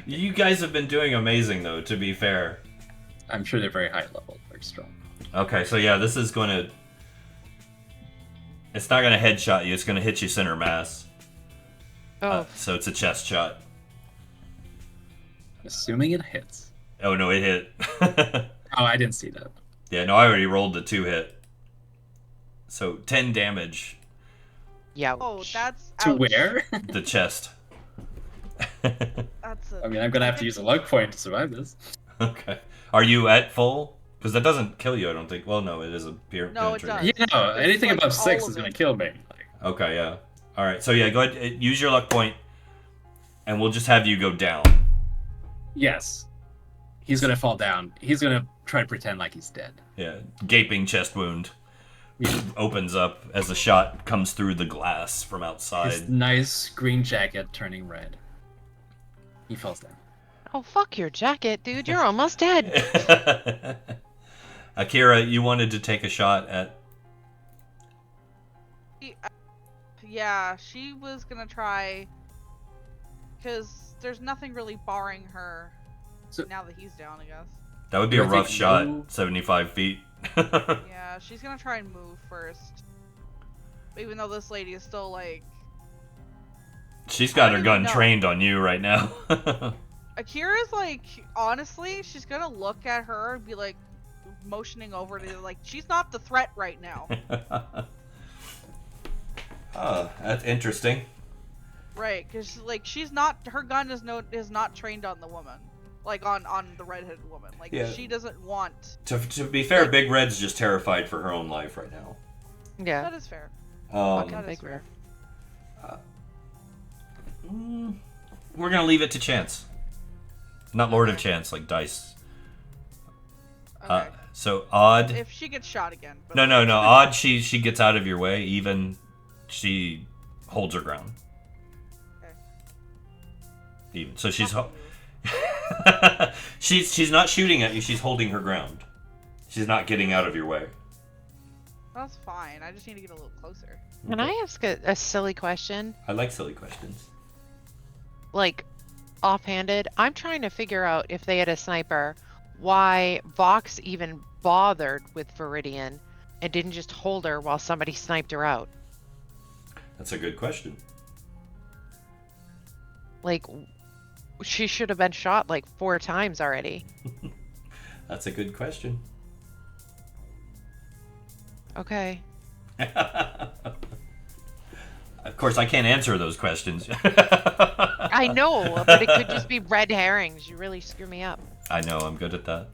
Speaker 1: You guys have been doing amazing though, to be fair.
Speaker 5: I'm sure they're very high level, very strong.
Speaker 1: Okay, so yeah, this is gonna... It's not gonna headshot you, it's gonna hit you center mass.
Speaker 3: Oh,
Speaker 1: So it's a chest shot.
Speaker 5: Assuming it hits.
Speaker 1: Oh no, it hit.
Speaker 5: Oh, I didn't see that.
Speaker 1: Yeah, no, I already rolled the 2 hit. So 10 damage.
Speaker 3: yeah.
Speaker 2: Oh, that's
Speaker 5: To
Speaker 2: ouch.
Speaker 5: where?
Speaker 1: The chest.
Speaker 2: That's a...
Speaker 5: I mean, I'm gonna have to use a luck point to survive this.
Speaker 1: Okay. Are you at full? Because that doesn't kill you, I don't think. Well, no, it is a
Speaker 2: No, it
Speaker 1: penetrating.
Speaker 2: does.
Speaker 5: Yeah, no,
Speaker 2: It's
Speaker 5: anything
Speaker 2: like
Speaker 5: above
Speaker 2: all
Speaker 5: 6
Speaker 2: of
Speaker 5: is gonna
Speaker 2: it.
Speaker 5: kill me. Like,
Speaker 1: Okay, yeah. Alright, so yeah, go ahead, use your luck point, and we'll just have you go down.
Speaker 5: yes. He's gonna fall down. He's gonna try to pretend like he's dead.
Speaker 1: Yeah, gaping chest wound opens up as the shot comes through the glass from
Speaker 5: His
Speaker 1: outside.
Speaker 5: nice green jacket turning red. He falls down.
Speaker 3: Oh, fuck your jacket, dude. You're almost dead.
Speaker 1: Akira, you wanted to take a shot at...
Speaker 2: Yeah, she was gonna try, because there's nothing really barring her
Speaker 5: So-
Speaker 2: now that he's down, I guess.
Speaker 1: That would be
Speaker 5: Do
Speaker 1: a
Speaker 5: I
Speaker 1: rough
Speaker 5: take
Speaker 1: shot,
Speaker 5: move?
Speaker 1: 75 feet.
Speaker 2: Yeah, she's gonna try and move first. Even though this lady is still like...
Speaker 1: She's got
Speaker 2: I
Speaker 1: her
Speaker 2: don't
Speaker 1: gun
Speaker 2: even know.
Speaker 1: trained on you right now.
Speaker 2: Akira's like, honestly, she's gonna look at her and be like, motioning over to, like, she's not the threat right now.
Speaker 1: Oh, that's interesting.
Speaker 2: Right, because like she's not, her gun is not trained on the woman, like on the redheaded woman. Like
Speaker 1: Yeah.
Speaker 2: she doesn't want.
Speaker 1: To be fair, Big Red's just terrified for her own life right now.
Speaker 3: Yeah.
Speaker 2: That is fair.
Speaker 3: Fucking
Speaker 2: That is
Speaker 3: Big
Speaker 2: fair.
Speaker 3: Red.
Speaker 1: We're gonna leave it to chance. Not Lord of Chance, like dice.
Speaker 2: Okay.
Speaker 1: So odd.
Speaker 2: If she gets shot again. But
Speaker 1: No. Odd. She gets out of your way. Even she holds her ground.
Speaker 2: Okay.
Speaker 1: Even so, she's
Speaker 2: Fuck
Speaker 1: she's not shooting at you. She's holding her ground. She's not getting out of your way.
Speaker 2: That's fine. I just need to get a little closer.
Speaker 3: Can I ask a silly question?
Speaker 1: I like silly questions.
Speaker 3: Like, offhanded, I'm trying to figure out if they had a sniper, why Vox even bothered with Viridian and didn't just hold her while somebody sniped her out.
Speaker 1: That's a good question.
Speaker 3: Like, she should have been shot like 4 times already.
Speaker 1: That's a good question.
Speaker 3: Okay.
Speaker 1: Of course, I can't answer those questions.
Speaker 3: I know, but it could just be red herrings. You really screw me up.
Speaker 1: I know, I'm good at that.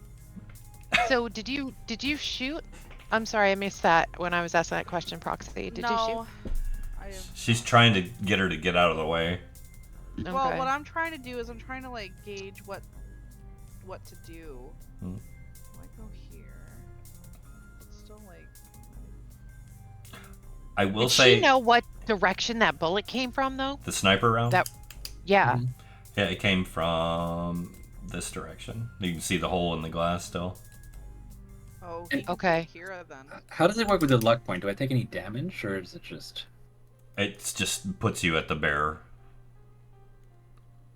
Speaker 3: So did you shoot? I'm sorry, I missed that when I was asking that question, Proxy. Did you
Speaker 2: No.
Speaker 1: She's trying to get her to get out of the way.
Speaker 3: shoot?
Speaker 2: Well,
Speaker 3: Okay.
Speaker 2: what I'm trying to do is I'm trying to like gauge what to do.
Speaker 1: Hmm.
Speaker 2: I go here. It's still like.
Speaker 1: I will
Speaker 3: Did
Speaker 1: say
Speaker 3: she know what direction that bullet came from, though?
Speaker 1: the sniper round.
Speaker 3: That- Yeah.
Speaker 5: Mhm.
Speaker 1: Yeah, it came from this direction. You can see the hole in the glass still.
Speaker 2: Oh,
Speaker 3: Okay.
Speaker 2: Kira then.
Speaker 5: How does it work with the luck point? Do I take any damage, or is it just...
Speaker 1: It just puts you at the bear.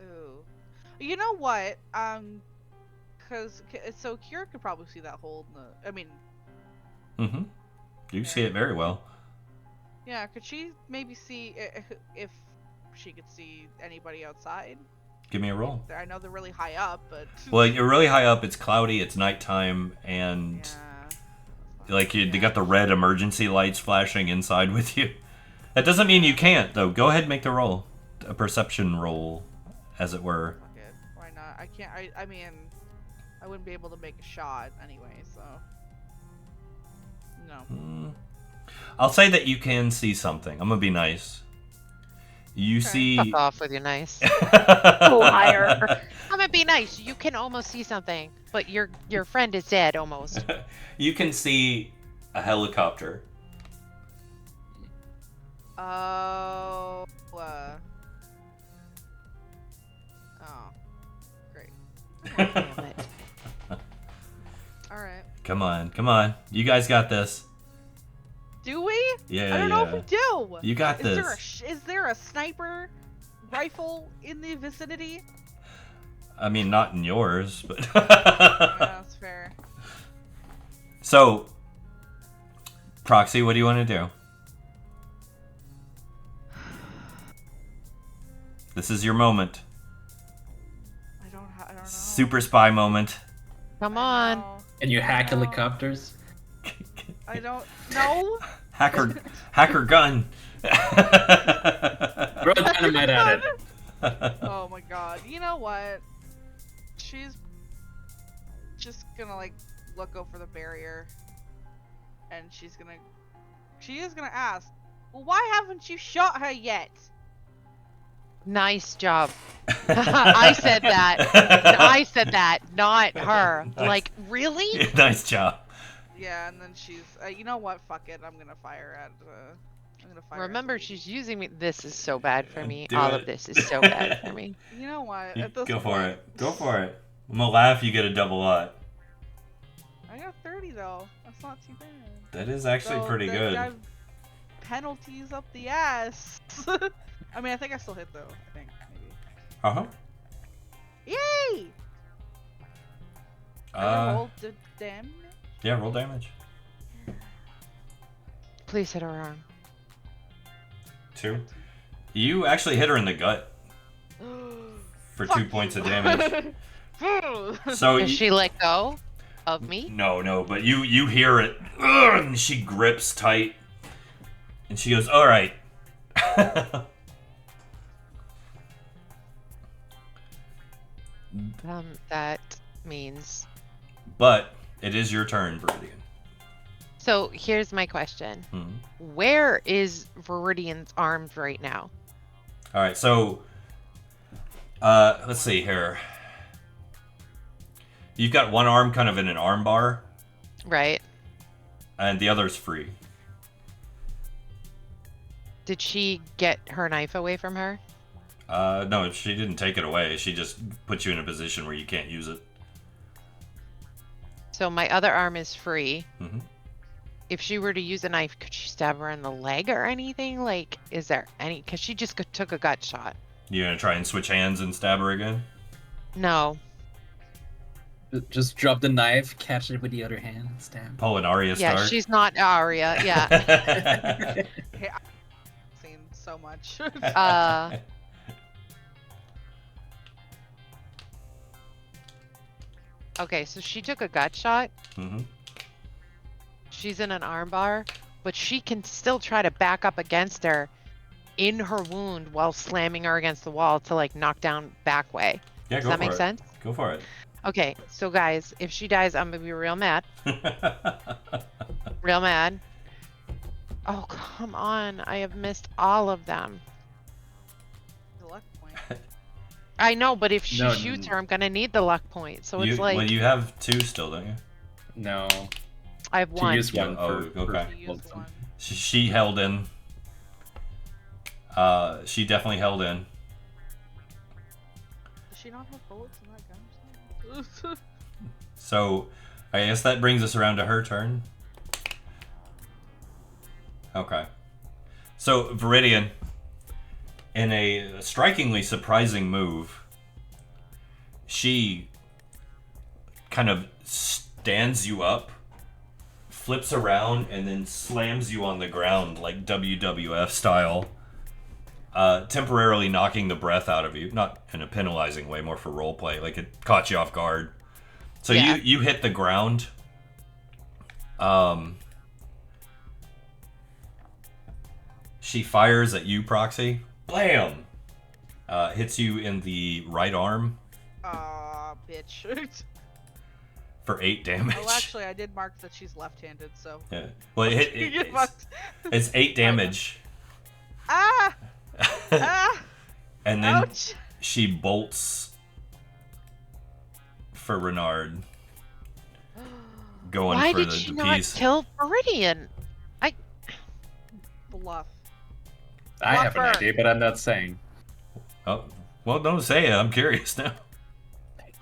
Speaker 2: Ooh. You know what? Cause so Kira could probably see that hole in the. I mean,
Speaker 1: Mm-hmm. You see it very well.
Speaker 2: yeah. Could she maybe see if she could see anybody outside?
Speaker 1: Give me a roll.
Speaker 2: I know they're really high up, but.
Speaker 1: Well, you're really high up. It's cloudy. It's nighttime, and
Speaker 2: Yeah.
Speaker 1: like they got the red emergency lights flashing inside with you. That doesn't mean you can't, though. Go ahead and make the roll, a perception roll, as it were.
Speaker 2: Fuck it. Why not? I can't. I mean, I wouldn't be able to make a shot anyway, so. No.
Speaker 1: I'll say that you can see something. I'm gonna be nice. You see.
Speaker 3: Fuck off with your nice.
Speaker 1: Liar.
Speaker 3: I'm gonna be nice. You can almost see something, but your friend is dead almost.
Speaker 1: You can see a helicopter.
Speaker 2: Oh. Oh. Great.
Speaker 3: Damn it.
Speaker 2: All right.
Speaker 1: Come on. You guys got this.
Speaker 2: Do we?
Speaker 1: Yeah,
Speaker 2: I don't know if
Speaker 1: yeah.
Speaker 2: we do.
Speaker 1: You got
Speaker 2: Is there
Speaker 1: this.
Speaker 2: is there a sniper rifle in the vicinity?
Speaker 1: I mean, not in yours, but.
Speaker 2: Yeah, that's fair.
Speaker 1: So, Proxy, what do you want to do? This is your moment.
Speaker 2: I don't know.
Speaker 1: Super spy moment.
Speaker 3: Come
Speaker 2: I
Speaker 3: on.
Speaker 2: know.
Speaker 5: And you hack
Speaker 2: No.
Speaker 5: helicopters?
Speaker 2: I don't know.
Speaker 1: Hacker gun.
Speaker 5: Throw dynamite at it.
Speaker 2: Oh my god. You know what? She's just gonna like look over the barrier and she is gonna ask, well, why haven't you shot her yet?
Speaker 3: Nice job. I said that, not her.
Speaker 1: Nice.
Speaker 3: Like, really?
Speaker 1: Nice job.
Speaker 2: Yeah, and then she's you know what, fuck it, I'm gonna fire at
Speaker 3: Remember,
Speaker 2: the
Speaker 3: she's using me. This is so bad for me.
Speaker 1: Do
Speaker 3: All
Speaker 1: it.
Speaker 3: of this is so bad for me.
Speaker 2: You know what? At this
Speaker 1: Go for
Speaker 2: point-
Speaker 1: it. Go for it. I'm gonna laugh. You get a double lot.
Speaker 2: I got 30 though. That's not too bad.
Speaker 1: That is actually
Speaker 2: So
Speaker 1: pretty
Speaker 2: then
Speaker 1: good.
Speaker 2: I have penalties up the ass. I mean, I think I still hit though. I think maybe.
Speaker 1: Uh huh.
Speaker 2: Yay! I rolled the damage.
Speaker 1: Yeah, roll damage.
Speaker 3: Please hit her arm.
Speaker 1: 2. You actually hit her in the gut for 2 points of damage. So
Speaker 3: Does she let go of me?
Speaker 1: No, but you hear it, and she grips tight, and she goes, "All right."
Speaker 3: That means.
Speaker 1: But it is your turn, Viridian.
Speaker 3: So here's my question.
Speaker 1: Hmm.
Speaker 3: Where is Viridian's arms right now?
Speaker 1: All right, so let's see here. You've got one arm kind of in an arm bar,
Speaker 3: Right.
Speaker 1: and the other's free.
Speaker 3: Did she get her knife away from her?
Speaker 1: No, she didn't take it away. She just put you in a position where you can't use it.
Speaker 3: So my other arm is free.
Speaker 1: Mhm.
Speaker 3: If she were to use a knife, could she stab her in the leg or anything? Like, is there any? Because she just took a gut shot.
Speaker 1: You gonna try and switch hands and stab her again?
Speaker 3: No.
Speaker 5: Just drop the knife, catch it with the other hand, and stab.
Speaker 1: Pull an Arya
Speaker 3: Yeah,
Speaker 1: Stark.
Speaker 3: she's not Arya. Yeah.
Speaker 2: Hey, I've seen so much.
Speaker 3: Okay, so she took a gut shot.
Speaker 1: Mhm.
Speaker 3: She's in an armbar, but she can still try to back up against her in her wound while slamming her against the wall to like knock down back way.
Speaker 1: Yeah,
Speaker 3: Does
Speaker 1: go
Speaker 3: that
Speaker 1: for
Speaker 3: make
Speaker 1: it.
Speaker 3: sense?
Speaker 1: Go for it.
Speaker 3: Okay, so guys, if she dies, I'm gonna be real mad. Real mad. Oh, come on. I have missed all of them.
Speaker 2: The luck point.
Speaker 3: I know, but if she
Speaker 5: No,
Speaker 3: shoots her, I'm gonna need the luck point. So
Speaker 1: you,
Speaker 3: it's like,
Speaker 1: well, you have 2 still, don't you?
Speaker 5: No.
Speaker 3: I have
Speaker 5: To
Speaker 3: one.
Speaker 5: use one
Speaker 1: Oh,
Speaker 5: for
Speaker 1: okay.
Speaker 2: She used one.
Speaker 1: She held in. She definitely held in.
Speaker 2: Does she not have bullets in that gun?
Speaker 1: So, I guess that brings us around to her turn. Okay. So, Viridian, in a strikingly surprising move, she kind of stands you up, flips around, and then slams you on the ground like WWF style, temporarily knocking the breath out of you. Not in a penalizing way, more for roleplay. Like it caught you off guard. So
Speaker 3: Yeah.
Speaker 1: you hit the ground. She fires at you, Proxy. Blam! Hits you in the right arm
Speaker 2: Bitch.
Speaker 1: for 8 damage.
Speaker 2: Oh, actually, I did mark that she's left-handed, so.
Speaker 1: Yeah. Well, it's 8 damage.
Speaker 2: Ah! Ah!
Speaker 1: And then
Speaker 2: Ouch!
Speaker 1: she bolts for Renard. Going
Speaker 3: Why
Speaker 1: for
Speaker 3: did
Speaker 1: the
Speaker 3: she not
Speaker 1: piece.
Speaker 3: kill Viridian?
Speaker 2: Bluff.
Speaker 5: I have an
Speaker 2: Fluffer.
Speaker 5: idea, but I'm not saying.
Speaker 1: Oh, well, don't say it. I'm curious now.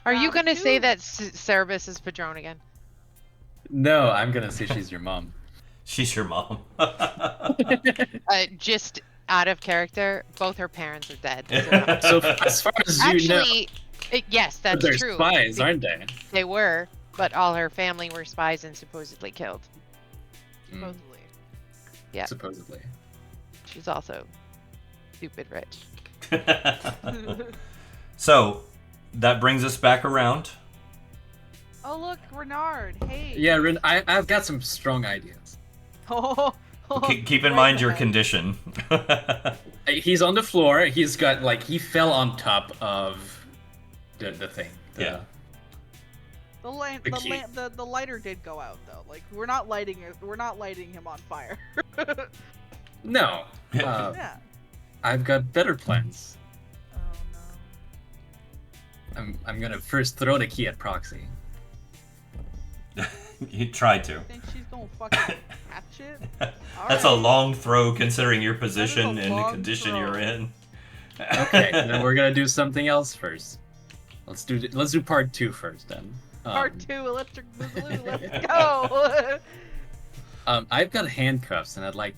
Speaker 3: Are you
Speaker 2: Round
Speaker 3: gonna say
Speaker 2: two.
Speaker 3: that Cerberus is Padrone again?
Speaker 5: No, I'm gonna say she's your mom.
Speaker 1: She's your mom.
Speaker 3: Just out of character, both her parents are dead.
Speaker 5: So as far as you know,
Speaker 3: Actually, yes, that's
Speaker 5: they're
Speaker 3: true.
Speaker 5: spies, aren't they?
Speaker 3: They were, but all her family were spies and supposedly killed.
Speaker 5: Mm,
Speaker 2: Supposedly.
Speaker 3: Yeah.
Speaker 5: supposedly.
Speaker 3: She's also stupid rich.
Speaker 1: So, that brings us back around.
Speaker 2: Oh, look, Renard. Hey.
Speaker 5: Yeah, Ren, I've got some strong ideas.
Speaker 2: Oh,
Speaker 1: Keep in
Speaker 2: right
Speaker 1: mind your
Speaker 2: ahead.
Speaker 1: condition.
Speaker 5: He's on the floor. He's got like he fell on top of the thing.
Speaker 1: Yeah.
Speaker 5: The key.
Speaker 2: The lighter did go out though. Like we're not lighting it. We're not lighting him on fire.
Speaker 5: No.
Speaker 2: Yeah.
Speaker 5: I've got better plans.
Speaker 2: Oh no.
Speaker 5: I'm gonna first throw the key at Proxy.
Speaker 1: You tried to.
Speaker 2: Think she's gonna fucking catch it?
Speaker 1: That's a
Speaker 2: Alright.
Speaker 1: long throw considering your position
Speaker 2: a
Speaker 1: and the
Speaker 2: long
Speaker 1: condition
Speaker 2: throw.
Speaker 1: you're in.
Speaker 5: Okay, then we're gonna do something else first. Let's do part 2 first then.
Speaker 2: Part 2, electric boogaloo. Let's go.
Speaker 5: I've got handcuffs, and I'd like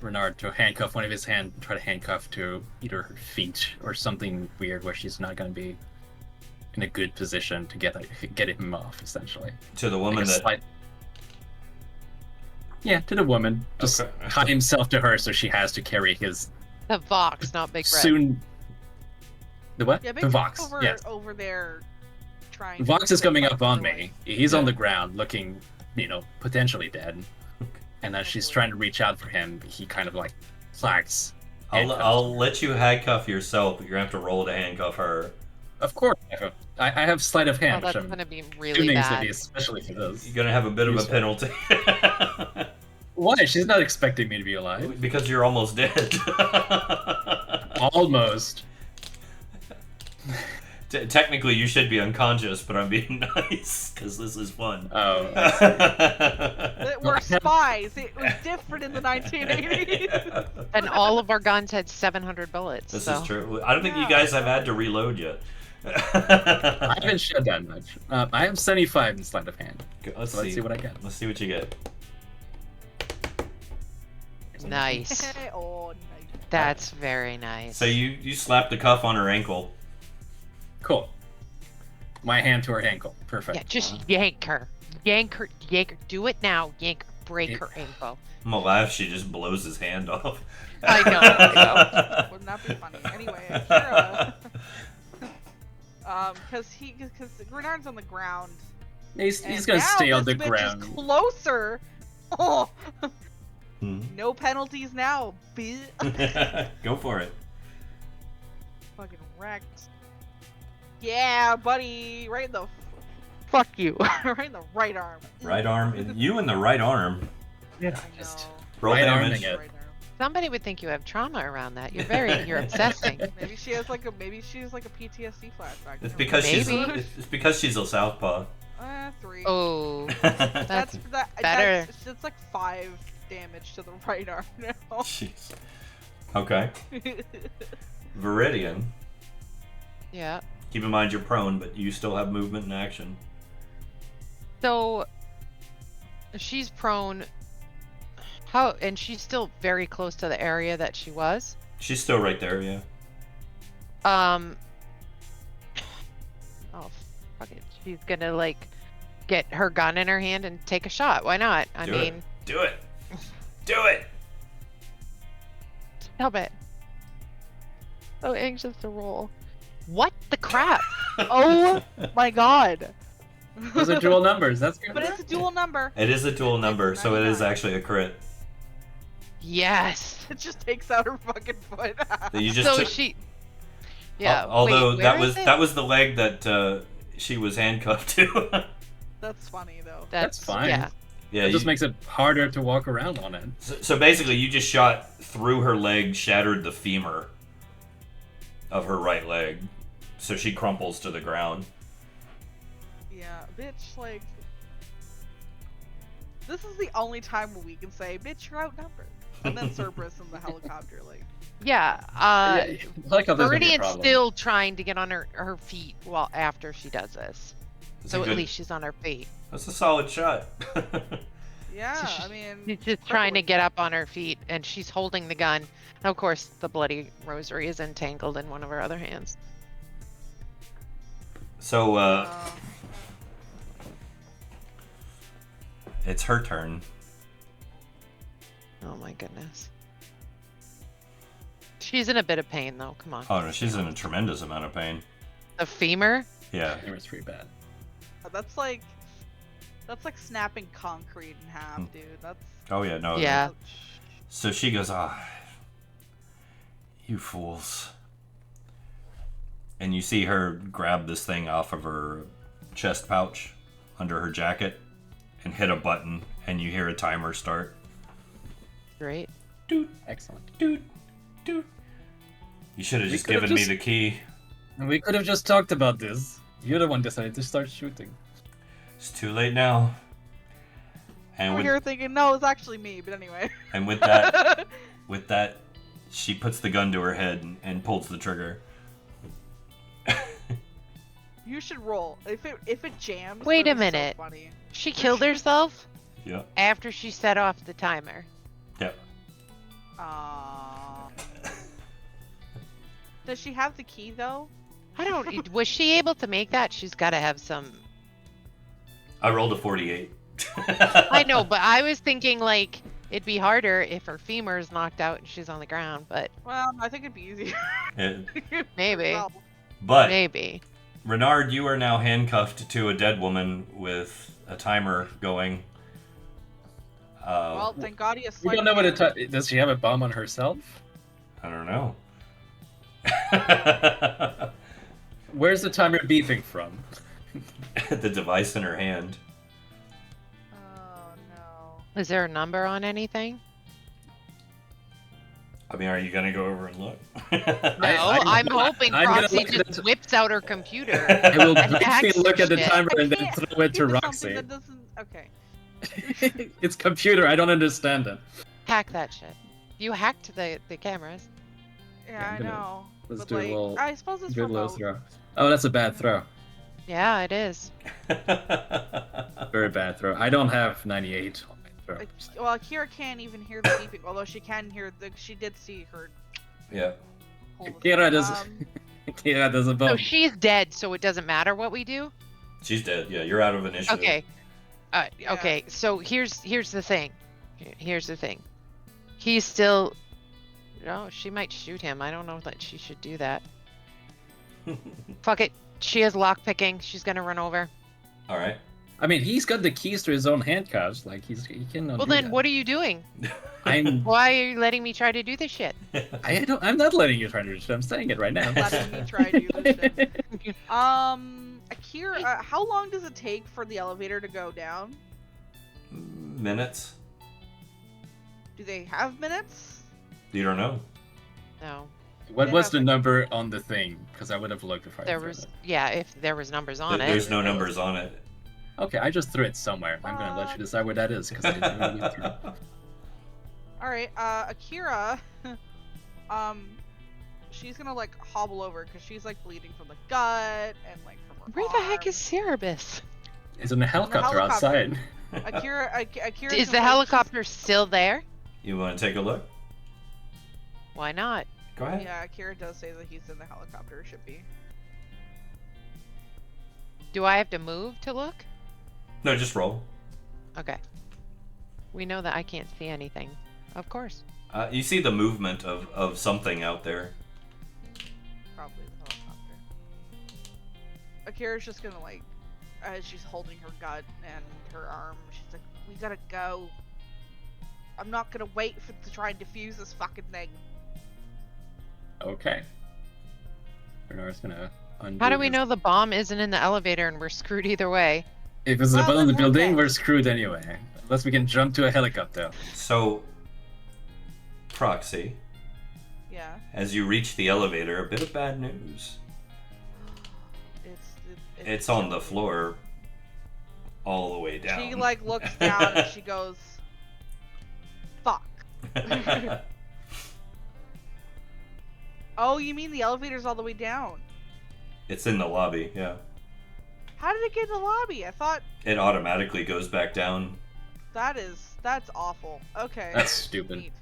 Speaker 5: Renard to handcuff one of his hand, try to handcuff to either her feet or something weird where she's not going to be in a good position to get him off, essentially.
Speaker 1: To the woman
Speaker 5: Like a
Speaker 1: that.
Speaker 5: slight- Yeah, to the woman. Just
Speaker 1: Okay.
Speaker 5: tie himself to her so she has to carry his
Speaker 3: The Vox, not Big Red.
Speaker 5: soon. The what?
Speaker 2: Yeah,
Speaker 5: the
Speaker 2: Big
Speaker 5: Vox.
Speaker 2: over
Speaker 5: Yes.
Speaker 2: over there trying.
Speaker 5: Vox
Speaker 2: to
Speaker 5: is coming
Speaker 2: fight
Speaker 5: up on
Speaker 2: Padrone.
Speaker 5: me. He's
Speaker 1: Yeah.
Speaker 5: on the ground, looking, potentially dead. And as she's trying to reach out for him, he kind of like flags.
Speaker 1: I'll let you handcuff yourself, but you're gonna have to roll to handcuff her.
Speaker 5: Of course, I have sleight of
Speaker 3: Oh,
Speaker 5: hand,
Speaker 3: that's
Speaker 5: which I'm
Speaker 3: gonna be
Speaker 5: doing
Speaker 3: really
Speaker 5: to
Speaker 3: bad.
Speaker 5: be especially for this.
Speaker 1: You're gonna have a bit of a
Speaker 5: Useful.
Speaker 1: penalty.
Speaker 5: Why? She's not expecting me to be alive.
Speaker 1: Because you're almost dead.
Speaker 5: Almost.
Speaker 1: Technically, you should be unconscious, but I'm being nice because this is fun.
Speaker 5: Oh, I see.
Speaker 2: That we're spies. It was different in the 1980s.
Speaker 3: And all of our guns had 700 bullets.
Speaker 1: This
Speaker 3: so.
Speaker 1: is true. I don't think you
Speaker 2: Yeah.
Speaker 1: guys have had to reload yet.
Speaker 5: I haven't shed that much. I have 75 in sleight of hand.
Speaker 1: Let's
Speaker 5: So let's see what I get.
Speaker 1: Let's see what you get.
Speaker 3: Nice.
Speaker 2: Oh, nice.
Speaker 3: That's very nice.
Speaker 1: So you slapped a cuff on her ankle.
Speaker 5: Cool. My hand to her ankle. Perfect.
Speaker 3: Yeah, just yank her. Yank her. Yank her. Do it now. Yank her. Break
Speaker 5: Yeah.
Speaker 3: her ankle.
Speaker 1: I'm gonna laugh. She just blows his hand off.
Speaker 3: I know.
Speaker 2: Wouldn't that be funny? Anyway, because Renard's on the ground.
Speaker 5: He's
Speaker 2: and
Speaker 5: gonna
Speaker 2: now
Speaker 5: stay on
Speaker 2: this
Speaker 5: the
Speaker 2: bitch
Speaker 5: ground.
Speaker 2: Is closer. Oh,
Speaker 1: Hmm.
Speaker 2: no penalties now, bitch.
Speaker 1: Go for it.
Speaker 2: Fucking wrecked. Yeah, buddy, right in the
Speaker 3: Fuck you.
Speaker 2: right in the right arm.
Speaker 1: Right arm. You in the right arm.
Speaker 5: Yeah,
Speaker 2: I
Speaker 5: just
Speaker 2: know.
Speaker 1: Roll
Speaker 5: Right
Speaker 1: damage.
Speaker 5: arming it.
Speaker 2: Right arm.
Speaker 3: Somebody would think you have trauma around that. You're obsessing.
Speaker 2: Maybe she has like a PTSD flashback.
Speaker 1: It's because
Speaker 3: Maybe.
Speaker 1: it's because she's a southpaw.
Speaker 2: 3.
Speaker 3: Oh,
Speaker 2: That's
Speaker 3: better.
Speaker 2: That's like 5 damage to the right arm now.
Speaker 1: Jeez. Okay. Viridian.
Speaker 3: yeah.
Speaker 1: Keep in mind you're prone, but you still have movement and action.
Speaker 3: So she's prone. How? And she's still very close to the area that she was.
Speaker 1: She's still right there, yeah.
Speaker 3: Oh, fuck it. She's gonna like get her gun in her hand and take a shot. Why not? I
Speaker 1: Do
Speaker 3: mean,
Speaker 1: it. Do it. Do it.
Speaker 3: stop it. So anxious to roll. What the crap? Oh my god.
Speaker 5: Those are dual numbers. That's good.
Speaker 2: But it's a dual number.
Speaker 1: It is a dual number, so it is
Speaker 2: 99.
Speaker 1: actually a crit.
Speaker 3: Yes.
Speaker 2: It just takes out her fucking foot.
Speaker 1: That you just
Speaker 3: So
Speaker 1: took-
Speaker 3: she. Yeah.
Speaker 1: Although
Speaker 3: wait,
Speaker 1: that
Speaker 3: where
Speaker 1: was
Speaker 3: is it?
Speaker 1: that was the leg that she was handcuffed to.
Speaker 2: That's funny though.
Speaker 5: That's fine.
Speaker 3: Yeah.
Speaker 1: Yeah.
Speaker 5: It just
Speaker 1: you-
Speaker 5: makes it harder to walk around on it.
Speaker 1: so basically, you just shot through her leg, shattered the femur of her right leg, so she crumples to the ground.
Speaker 2: Yeah, bitch, like this is the only time where we can say, bitch, you're outnumbered. And then Cerberus in the helicopter, like
Speaker 3: Yeah.
Speaker 5: Yeah, I like how there's gonna be a
Speaker 3: Viridian's
Speaker 5: problem.
Speaker 3: still trying to get on her feet while after she does this.
Speaker 1: That's
Speaker 3: So
Speaker 1: a
Speaker 3: at
Speaker 1: good-
Speaker 3: least she's on her feet.
Speaker 1: That's a solid shot.
Speaker 2: yeah,
Speaker 3: So
Speaker 2: I mean
Speaker 3: She's just trying to
Speaker 2: crippling.
Speaker 3: get up on her feet, and she's holding the gun. And of course, the bloody rosary is entangled in one of her other hands.
Speaker 1: So
Speaker 2: Uh,
Speaker 1: it's her turn.
Speaker 3: Oh my goodness. She's in a bit of pain, though. Come on.
Speaker 1: Oh no, she's in a tremendous amount of pain.
Speaker 3: The femur?
Speaker 1: Yeah.
Speaker 5: It was pretty bad.
Speaker 2: that's like snapping concrete in half,
Speaker 1: Hmm.
Speaker 2: dude. That's
Speaker 1: Oh yeah, no.
Speaker 3: Yeah.
Speaker 2: ouch.
Speaker 1: So she goes, you fools. And you see her grab this thing off of her chest pouch under her jacket and hit a button, and you hear a timer start.
Speaker 3: Great.
Speaker 1: Doot,
Speaker 5: Excellent.
Speaker 1: doot, doot. You should have
Speaker 5: We
Speaker 1: just
Speaker 5: could've
Speaker 1: given me
Speaker 5: just-
Speaker 1: the key.
Speaker 5: And we could have just talked about this. You're the one decided to start shooting.
Speaker 1: It's too late now. And
Speaker 2: We're
Speaker 1: with,
Speaker 2: here thinking, no, it's actually me, but anyway.
Speaker 1: and with that, she puts the gun to her head and pulls the trigger.
Speaker 2: You should roll. If it jams.
Speaker 3: Wait a
Speaker 2: it'll be so
Speaker 3: minute.
Speaker 2: funny.
Speaker 3: She killed herself
Speaker 1: Yep.
Speaker 3: after she set off the timer.
Speaker 1: Yep.
Speaker 2: Does she have the key though?
Speaker 3: I don't. Was she able to make that? She's got to have some.
Speaker 1: I rolled a 48.
Speaker 3: I know, but I was thinking like it'd be harder if her femur is knocked out and she's on the ground. But
Speaker 2: Well, I think it'd be easier.
Speaker 3: maybe,
Speaker 2: Well,
Speaker 1: But
Speaker 3: maybe.
Speaker 1: Renard, you are now handcuffed to a dead woman with a timer going.
Speaker 2: well, thank God he has
Speaker 5: We don't know what does she have a bomb on herself?
Speaker 1: I don't know.
Speaker 5: Where's the timer beeping from?
Speaker 1: The device in her hand.
Speaker 2: Oh no.
Speaker 3: Is there a number on anything?
Speaker 1: I mean, are you gonna go over and look?
Speaker 3: No, I'm hoping
Speaker 5: I'm gonna
Speaker 3: Proxy
Speaker 5: look at
Speaker 3: just
Speaker 5: the-
Speaker 3: whips out her computer.
Speaker 5: I will
Speaker 3: And
Speaker 5: briefly
Speaker 3: hacks
Speaker 5: look at the
Speaker 3: shit.
Speaker 5: timer and then
Speaker 2: can't
Speaker 5: throw it to
Speaker 2: into
Speaker 5: Roxy.
Speaker 2: something that doesn't. Okay.
Speaker 5: It's computer, I don't understand it.
Speaker 3: Hack that shit. You hacked the cameras.
Speaker 2: Yeah, I
Speaker 5: I'm gonna-
Speaker 2: know.
Speaker 5: Let's
Speaker 2: But
Speaker 5: do a
Speaker 2: like,
Speaker 5: little
Speaker 2: I suppose it's
Speaker 5: good low
Speaker 2: remote.
Speaker 5: throw. Oh, that's a bad throw.
Speaker 3: Yeah, it is.
Speaker 5: Very bad throw. I don't have 98 on my throw.
Speaker 2: Well, Kira can't even hear the beeping, although she can hear the. She did see her.
Speaker 1: Yeah.
Speaker 2: Hold the
Speaker 5: Kira
Speaker 2: thing.
Speaker 5: doesn't. Kira doesn't
Speaker 3: So
Speaker 5: bump.
Speaker 3: she's dead, so it doesn't matter what we do?
Speaker 1: She's dead. Yeah, you're out of initiative.
Speaker 3: Okay.
Speaker 2: Yeah.
Speaker 3: Okay, so here's the thing. Here's the thing. He's still... No, she might shoot him. I don't know that she should do that. Fuck it. She has lockpicking. She's gonna run over.
Speaker 1: All right.
Speaker 5: I mean, he's got the keys to his own handcuffs. Like he can.
Speaker 3: Well then, what are you doing?
Speaker 5: I'm.
Speaker 3: Why are you letting me try to do this shit?
Speaker 5: I'm not letting you try to do it. I'm saying it right now.
Speaker 2: Letting me try to do this shit. Akira, how long does it take for the elevator to go down?
Speaker 1: Minutes.
Speaker 2: Do they have minutes?
Speaker 1: You don't know.
Speaker 3: No.
Speaker 5: What
Speaker 2: Yeah,
Speaker 5: was the
Speaker 2: but-
Speaker 5: number on the thing? Because I would have looked if I.
Speaker 3: There
Speaker 5: threw
Speaker 3: was...
Speaker 5: it.
Speaker 3: Yeah, if there was numbers on it.
Speaker 1: There's no numbers on it.
Speaker 5: Okay, I just threw it somewhere. I'm gonna let you decide where that is because I didn't really look through.
Speaker 2: All right, Akira, she's gonna like hobble over because she's like bleeding from the gut and like from her
Speaker 3: Where the heck
Speaker 2: arm.
Speaker 3: is Cerberus?
Speaker 5: It's in a helicopter
Speaker 2: helicopter.
Speaker 5: outside.
Speaker 2: Akira
Speaker 3: Is the helicopter still there?
Speaker 1: You want to take a look?
Speaker 3: Why not?
Speaker 1: Go ahead.
Speaker 2: Yeah, Akira does say that he's in the helicopter. Should be.
Speaker 3: Do I have to move to look?
Speaker 1: No, just roll.
Speaker 3: Okay. We know that I can't see anything. Of course.
Speaker 1: You see the movement of something out there.
Speaker 2: Probably the helicopter. Akira's just gonna like, as she's holding her gut and her arm, she's like, "We gotta go. I'm not gonna wait to try and defuse this fucking thing."
Speaker 5: Okay. Bernard's gonna undo.
Speaker 3: How do we
Speaker 5: his-
Speaker 3: know the bomb isn't in the elevator and we're screwed either way?
Speaker 5: If it's
Speaker 2: Well,
Speaker 5: above the
Speaker 2: then we're
Speaker 5: building,
Speaker 2: dead.
Speaker 5: we're screwed anyway. Unless we can jump to a helicopter.
Speaker 1: So, Proxy,
Speaker 2: Yeah,
Speaker 1: as you reach the elevator, a bit of bad news. It's on the floor, all the way down.
Speaker 2: She like looks down and she goes, "Fuck." Oh, you mean the elevator's all the way down?
Speaker 1: It's in the lobby. Yeah.
Speaker 2: How did it get in the lobby? I thought
Speaker 1: It automatically goes back down.
Speaker 2: that's awful. Okay.
Speaker 5: That's stupid.
Speaker 2: Neat.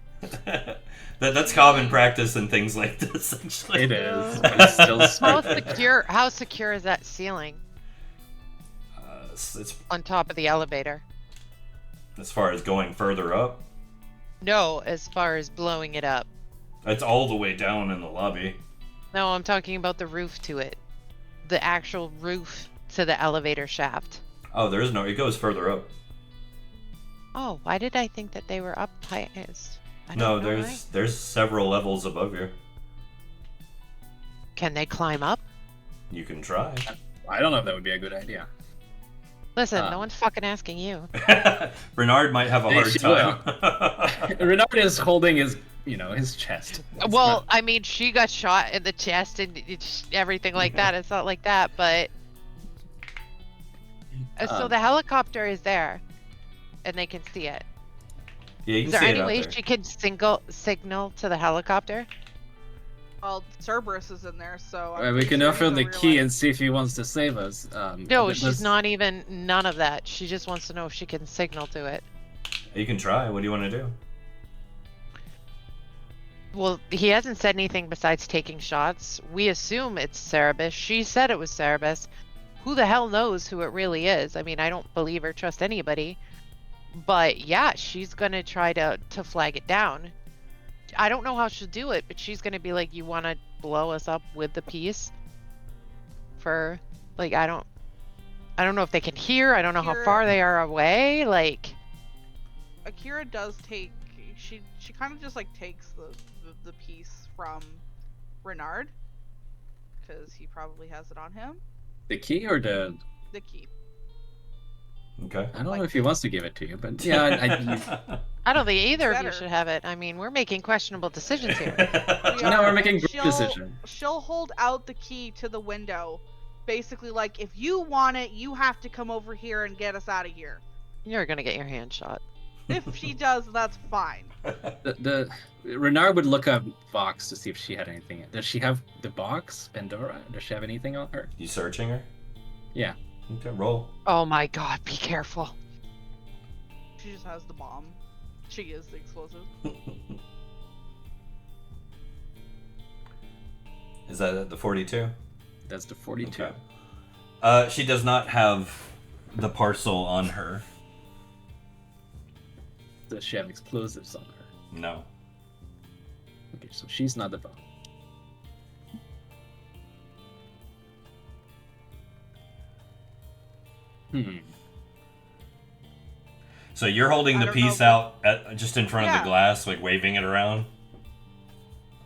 Speaker 1: That's common practice in things like this. Actually,
Speaker 5: It is. But it's still
Speaker 3: How
Speaker 5: stupid.
Speaker 3: secure? How secure is that ceiling
Speaker 1: It's
Speaker 3: on top of the elevator?
Speaker 1: as far as going further up.
Speaker 3: No, as far as blowing it up.
Speaker 1: It's all the way down in the lobby.
Speaker 3: No, I'm talking about the roof to it. The actual roof to the elevator shaft.
Speaker 1: Oh, there is no. It goes further up.
Speaker 3: Oh, why did I think that they were up high? I
Speaker 1: No,
Speaker 3: don't know
Speaker 1: there's several levels above you.
Speaker 3: Can they climb up?
Speaker 1: You can try.
Speaker 5: I don't know if that would be a good idea.
Speaker 3: Listen,
Speaker 5: Ah.
Speaker 3: no one's fucking asking you.
Speaker 1: Bernard might have a
Speaker 5: Yeah,
Speaker 1: hard
Speaker 5: she
Speaker 1: time.
Speaker 5: Renard is holding his, his chest. It's
Speaker 3: Well,
Speaker 5: not-
Speaker 3: I mean, she got shot in the chest and everything like that. It's not like that, but so
Speaker 5: Um,
Speaker 3: the helicopter is there, and they can see it.
Speaker 1: Yeah, you
Speaker 3: Is
Speaker 1: can
Speaker 3: there
Speaker 1: see
Speaker 3: any
Speaker 1: it out
Speaker 3: way
Speaker 1: there.
Speaker 3: she can signal to the helicopter?
Speaker 2: Well, Cerberus is in there, so.
Speaker 5: we can offer the key and see if he wants to save us.
Speaker 3: No,
Speaker 5: but
Speaker 3: she's
Speaker 5: let's-
Speaker 3: not even none of that. She just wants to know if she can signal to it.
Speaker 1: You can try. What do you want to do?
Speaker 3: Well, he hasn't said anything besides taking shots. We assume it's Cerberus. She said it was Cerberus. Who the hell knows who it really is? I mean, I don't believe or trust anybody. But yeah, she's gonna try to flag it down. I don't know how she'll do it, but she's gonna be like, "You want to blow us up with the piece?" For like, I don't know if they can hear. I don't know how
Speaker 2: Akira-
Speaker 3: far they are away. Like,
Speaker 2: Akira does take. She kind of just like takes the piece from Renard, because he probably has it on him.
Speaker 5: The key or the?
Speaker 2: The key.
Speaker 1: Okay.
Speaker 5: I don't know
Speaker 2: Like-
Speaker 5: if he wants to give it to you, but yeah,
Speaker 3: I don't think either of you
Speaker 2: Better.
Speaker 3: should have it. I mean, we're making questionable decisions here.
Speaker 2: We
Speaker 5: No,
Speaker 2: are,
Speaker 5: we're making
Speaker 2: and
Speaker 5: great decision.
Speaker 2: She'll hold out the key to the window, basically like, if you want it, you have to come over here and get us out of here.
Speaker 3: You're gonna get your hand shot.
Speaker 2: If she does, that's fine.
Speaker 5: the Renard would look up Vox to see if she had anything. Does she have the box, Pandora? Does she have anything on her?
Speaker 1: You searching her?
Speaker 5: Yeah.
Speaker 1: Okay, roll.
Speaker 3: Oh my god, be careful.
Speaker 2: She just has the bomb. She is the explosive.
Speaker 1: Is that the 42?
Speaker 5: That's the 42.
Speaker 1: Okay. She does not have the parcel on her.
Speaker 5: Does she have explosives on her?
Speaker 1: No.
Speaker 5: Okay, so she's not the bomb.
Speaker 1: So you're holding
Speaker 2: I
Speaker 1: the
Speaker 2: don't
Speaker 1: piece
Speaker 2: know.
Speaker 1: out just in front of
Speaker 2: Yeah.
Speaker 1: the glass, like waving it around?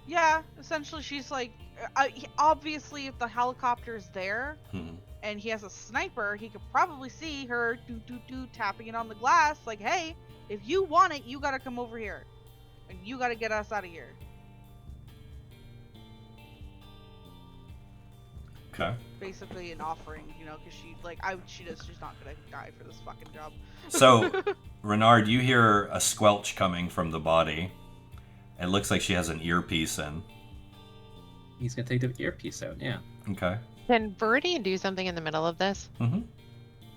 Speaker 2: Yeah, essentially she's like, obviously if the helicopter's there
Speaker 1: Hmm.
Speaker 2: and he has a sniper, he could probably see her tapping it on the glass, like, hey, if you want it, you gotta come over here. And you gotta get us out of here.
Speaker 1: Okay.
Speaker 2: Basically an offering, you know, because she's not gonna die for this fucking job.
Speaker 1: So, Renard, you hear a squelch coming from the body. It looks like she has an earpiece in.
Speaker 5: He's gonna take the earpiece out, yeah.
Speaker 1: Okay.
Speaker 3: Can Birdie do something in the middle of this?
Speaker 1: Mm-hmm.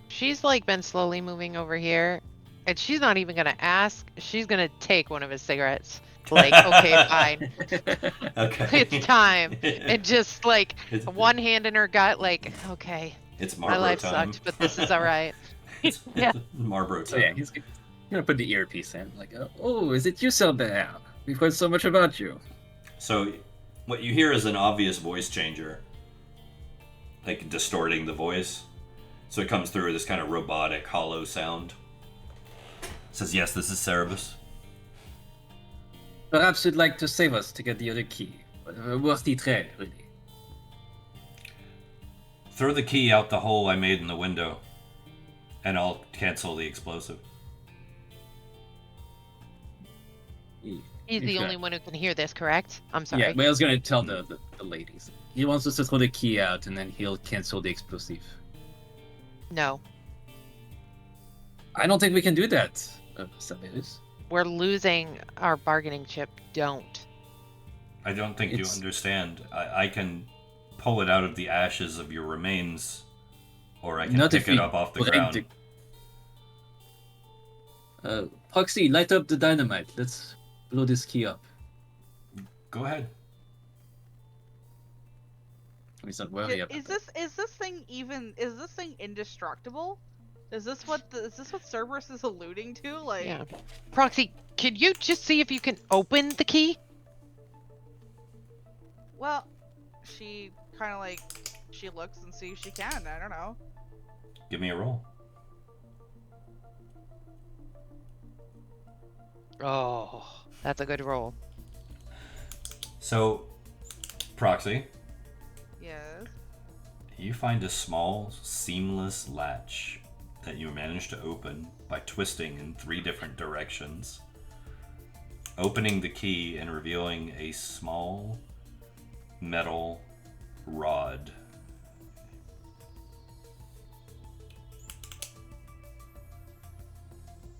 Speaker 3: She's like been slowly moving over here, and she's not even gonna ask. She's gonna take one of his cigarettes. Like, okay, fine,
Speaker 1: Okay.
Speaker 3: it's time. And just like
Speaker 1: It's-
Speaker 3: one hand in her gut, like, okay,
Speaker 1: It's
Speaker 3: my
Speaker 1: Marlboro
Speaker 3: life
Speaker 1: time.
Speaker 3: sucked, but this is all right. Yeah.
Speaker 1: Marlboro
Speaker 5: So
Speaker 1: time.
Speaker 5: yeah, he's gonna put the earpiece in. Like, oh, is it you, Cerberus? We've heard so much about you.
Speaker 1: So, what you hear is an obvious voice changer, like distorting the voice. So it comes through this kind of robotic, hollow sound. It says, "Yes, this is Cerberus."
Speaker 5: Perhaps you'd like to save us to get the other key. Worthy trade, really.
Speaker 1: Throw the key out the hole I made in the window, and I'll cancel the explosive.
Speaker 3: He's the
Speaker 5: Okay.
Speaker 3: only one who can hear this, correct? I'm sorry.
Speaker 5: Yeah, but I was gonna tell the ladies. He wants us to throw the key out and then he'll cancel the explosive.
Speaker 3: No,
Speaker 5: I don't think we can do that, Cerberus.
Speaker 3: we're losing our bargaining chip. Don't.
Speaker 1: I don't think
Speaker 5: It's-
Speaker 1: you understand. I can pull it out of the ashes of your remains, or I can
Speaker 5: Not
Speaker 1: pick
Speaker 5: if
Speaker 1: it
Speaker 5: we
Speaker 1: up off the
Speaker 5: break
Speaker 1: ground.
Speaker 5: Proxy, light up the dynamite. Let's blow this key up.
Speaker 1: Go ahead.
Speaker 5: He's not worried about
Speaker 2: Is this thing indestructible? Is this what Cerberus is alluding to? Like,
Speaker 3: Yeah. Proxy, can you just see if you can open the key?
Speaker 2: well, she kind of like she looks and sees if she can. I don't know.
Speaker 1: Give me a roll.
Speaker 3: Oh, that's a good roll.
Speaker 1: So, Proxy,
Speaker 2: Yes.
Speaker 1: you find a small, seamless latch that you manage to open by twisting in 3 different directions, opening the key and revealing a small metal rod.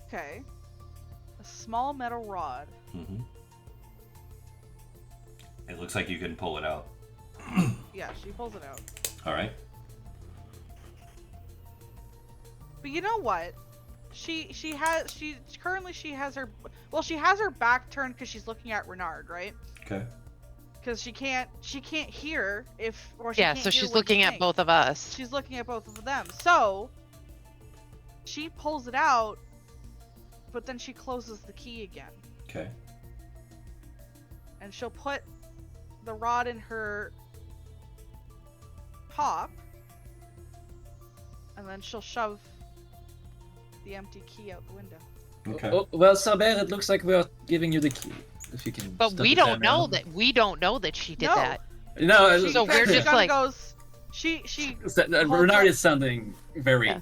Speaker 2: Okay. A small metal rod.
Speaker 1: Mm-hmm. It looks like you can pull it out.
Speaker 2: Yeah, she pulls it out.
Speaker 1: All right.
Speaker 2: But you know what? She currently has her back turned because she's looking at Renard, right?
Speaker 1: Okay.
Speaker 2: Because she can't hear if she
Speaker 3: Yeah,
Speaker 2: can't
Speaker 3: so
Speaker 2: hear
Speaker 3: she's
Speaker 2: what
Speaker 3: looking
Speaker 2: he's
Speaker 3: at
Speaker 2: saying.
Speaker 3: both of us.
Speaker 2: She's looking at both of them. So she pulls it out, but then she closes the key again,
Speaker 1: Okay.
Speaker 2: and she'll put the rod in her top, and then she'll shove the empty key out the window.
Speaker 1: Okay.
Speaker 5: Oh, well, Cerberus, it looks like we are giving you the key. If you can.
Speaker 3: But
Speaker 5: stop
Speaker 3: we
Speaker 5: the
Speaker 3: don't
Speaker 5: timer.
Speaker 3: know that she did
Speaker 2: No.
Speaker 3: that.
Speaker 5: No,
Speaker 3: So we're
Speaker 2: she
Speaker 3: just
Speaker 2: kinda
Speaker 3: like-
Speaker 2: goes. She
Speaker 5: Renard is sounding very.
Speaker 3: Yeah.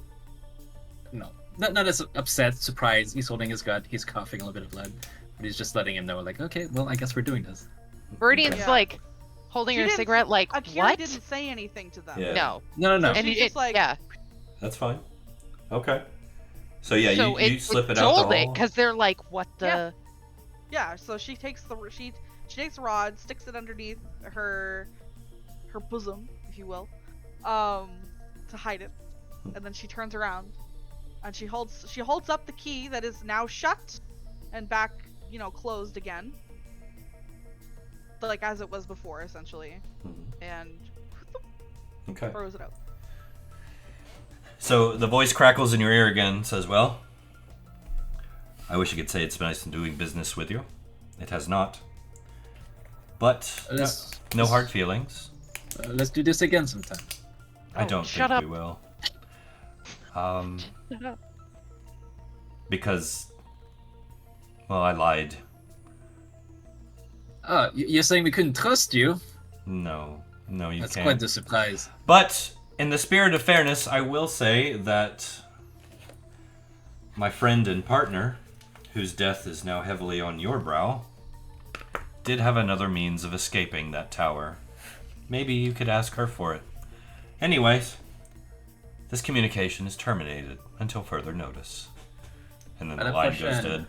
Speaker 5: No, not as upset, surprised. He's holding his gut. He's coughing a little bit of blood, but he's just letting him know, like, okay, well, I guess we're doing this.
Speaker 3: Viridian's
Speaker 2: Yeah.
Speaker 3: like holding
Speaker 2: She
Speaker 3: her
Speaker 2: didn't-
Speaker 3: cigarette, like
Speaker 2: Akira
Speaker 3: what?
Speaker 2: didn't say anything to them.
Speaker 1: Yeah.
Speaker 3: No.
Speaker 5: No.
Speaker 2: So
Speaker 3: And
Speaker 2: she's just like,
Speaker 3: yeah.
Speaker 1: That's fine. Okay. So yeah,
Speaker 3: So
Speaker 1: you slip it out
Speaker 3: told
Speaker 1: the
Speaker 3: it
Speaker 1: hall.
Speaker 3: because they're like, what the?
Speaker 2: Yeah, so she takes the rod, sticks it underneath her bosom, if you will, to hide it, and then she turns around, and she holds up the key that is now shut, and back, closed again, like as it was before, essentially,
Speaker 1: Mhm.
Speaker 2: and
Speaker 1: Okay.
Speaker 2: throws it out.
Speaker 1: So the voice crackles in your ear again, says, well, I wish I could say it's nice in doing business with you. It has not. But no hard feelings.
Speaker 5: Let's do this again sometime.
Speaker 1: I
Speaker 3: Oh,
Speaker 1: don't
Speaker 3: shut
Speaker 1: think
Speaker 3: up.
Speaker 1: we will. Because, well, I lied.
Speaker 5: Oh, you're saying we couldn't trust you?
Speaker 1: No, you
Speaker 5: That's
Speaker 1: can't.
Speaker 5: quite the surprise.
Speaker 1: But in the spirit of fairness, I will say that my friend and partner, whose death is now heavily on your brow, did have another means of escaping that tower. Maybe you could ask her for it. Anyways, this communication is terminated until further notice. And then the line goes dead.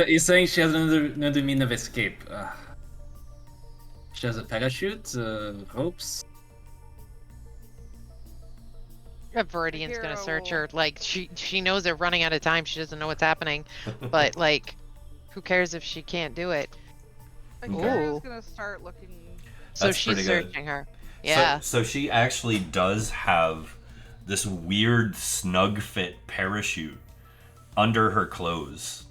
Speaker 5: He's saying she has another mean of escape. She has a parachute, ropes.
Speaker 3: Viridian's gonna search
Speaker 2: Hero.
Speaker 3: her. Like she knows they're running out of time. She doesn't know what's happening. But like, who cares if she can't do it?
Speaker 2: Akira's
Speaker 3: Ooh.
Speaker 2: gonna start looking.
Speaker 3: So
Speaker 1: That's
Speaker 3: she's
Speaker 1: pretty good.
Speaker 3: searching her. Yeah.
Speaker 1: So she actually does have this weird snug fit parachute under her clothes.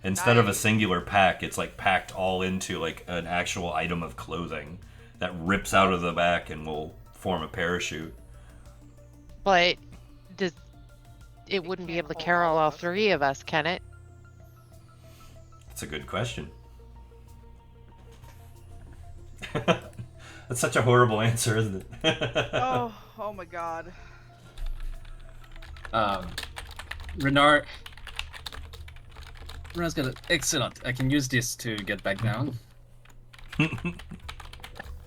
Speaker 1: Instead of a
Speaker 2: Nice.
Speaker 1: singular pack, it's like packed all into like an actual item of clothing that rips out of the back and will form a parachute.
Speaker 3: But it wouldn't be
Speaker 2: can't
Speaker 3: able to
Speaker 2: hold
Speaker 3: carry
Speaker 2: all
Speaker 3: all
Speaker 2: of us.
Speaker 3: three of us, can it?
Speaker 1: That's a good question. That's such a horrible answer, isn't it?
Speaker 2: Oh my god.
Speaker 5: Renard's got it. Excellent. I can use this to get back down.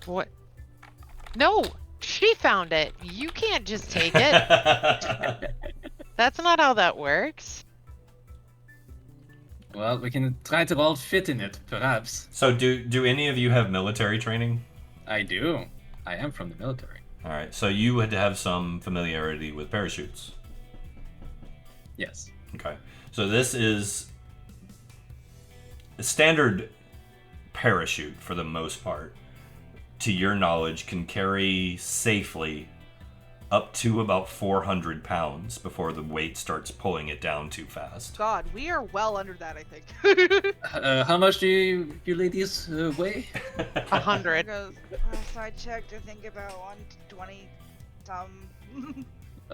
Speaker 3: What? No, she found it. You can't just take it. That's not how that works.
Speaker 5: Well, we can try to all fit in it, perhaps.
Speaker 1: So do any of you have military training?
Speaker 5: I do. I am from the military.
Speaker 1: All right, so you had to have some familiarity with parachutes.
Speaker 5: Yes.
Speaker 1: Okay, so this is a standard parachute for the most part. To your knowledge, can carry safely up to about 400 pounds before the weight starts pulling it down too fast.
Speaker 2: God, we are well under that, I think.
Speaker 5: How much do you ladies weigh?
Speaker 3: 100.
Speaker 2: Because last I checked, I think about 120 some.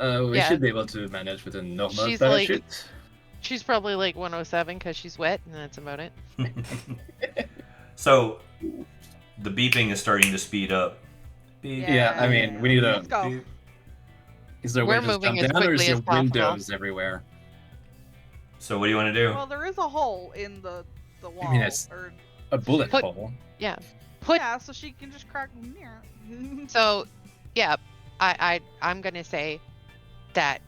Speaker 5: We
Speaker 3: Yeah.
Speaker 5: should be able to manage with a normal
Speaker 3: She's like-
Speaker 5: parachute.
Speaker 3: She's probably like 107 because she's wet, and that's about it.
Speaker 1: So the beeping is starting to speed up. Beep.
Speaker 5: Yeah, I mean, we need a.
Speaker 2: Let's go.
Speaker 1: beep.
Speaker 5: Is there a
Speaker 3: We're
Speaker 5: way to
Speaker 3: moving
Speaker 5: jump
Speaker 3: as
Speaker 5: down, or is
Speaker 3: quickly
Speaker 5: there
Speaker 3: as possible.
Speaker 5: windows everywhere?
Speaker 1: So what do you want to do?
Speaker 2: Well, there is a hole in the wall.
Speaker 5: it's-
Speaker 2: or,
Speaker 5: A bullet
Speaker 3: Put-
Speaker 5: hole.
Speaker 3: Yeah. Put
Speaker 2: yeah, so she can just crack. Yeah.
Speaker 3: So, yeah, I'm gonna say that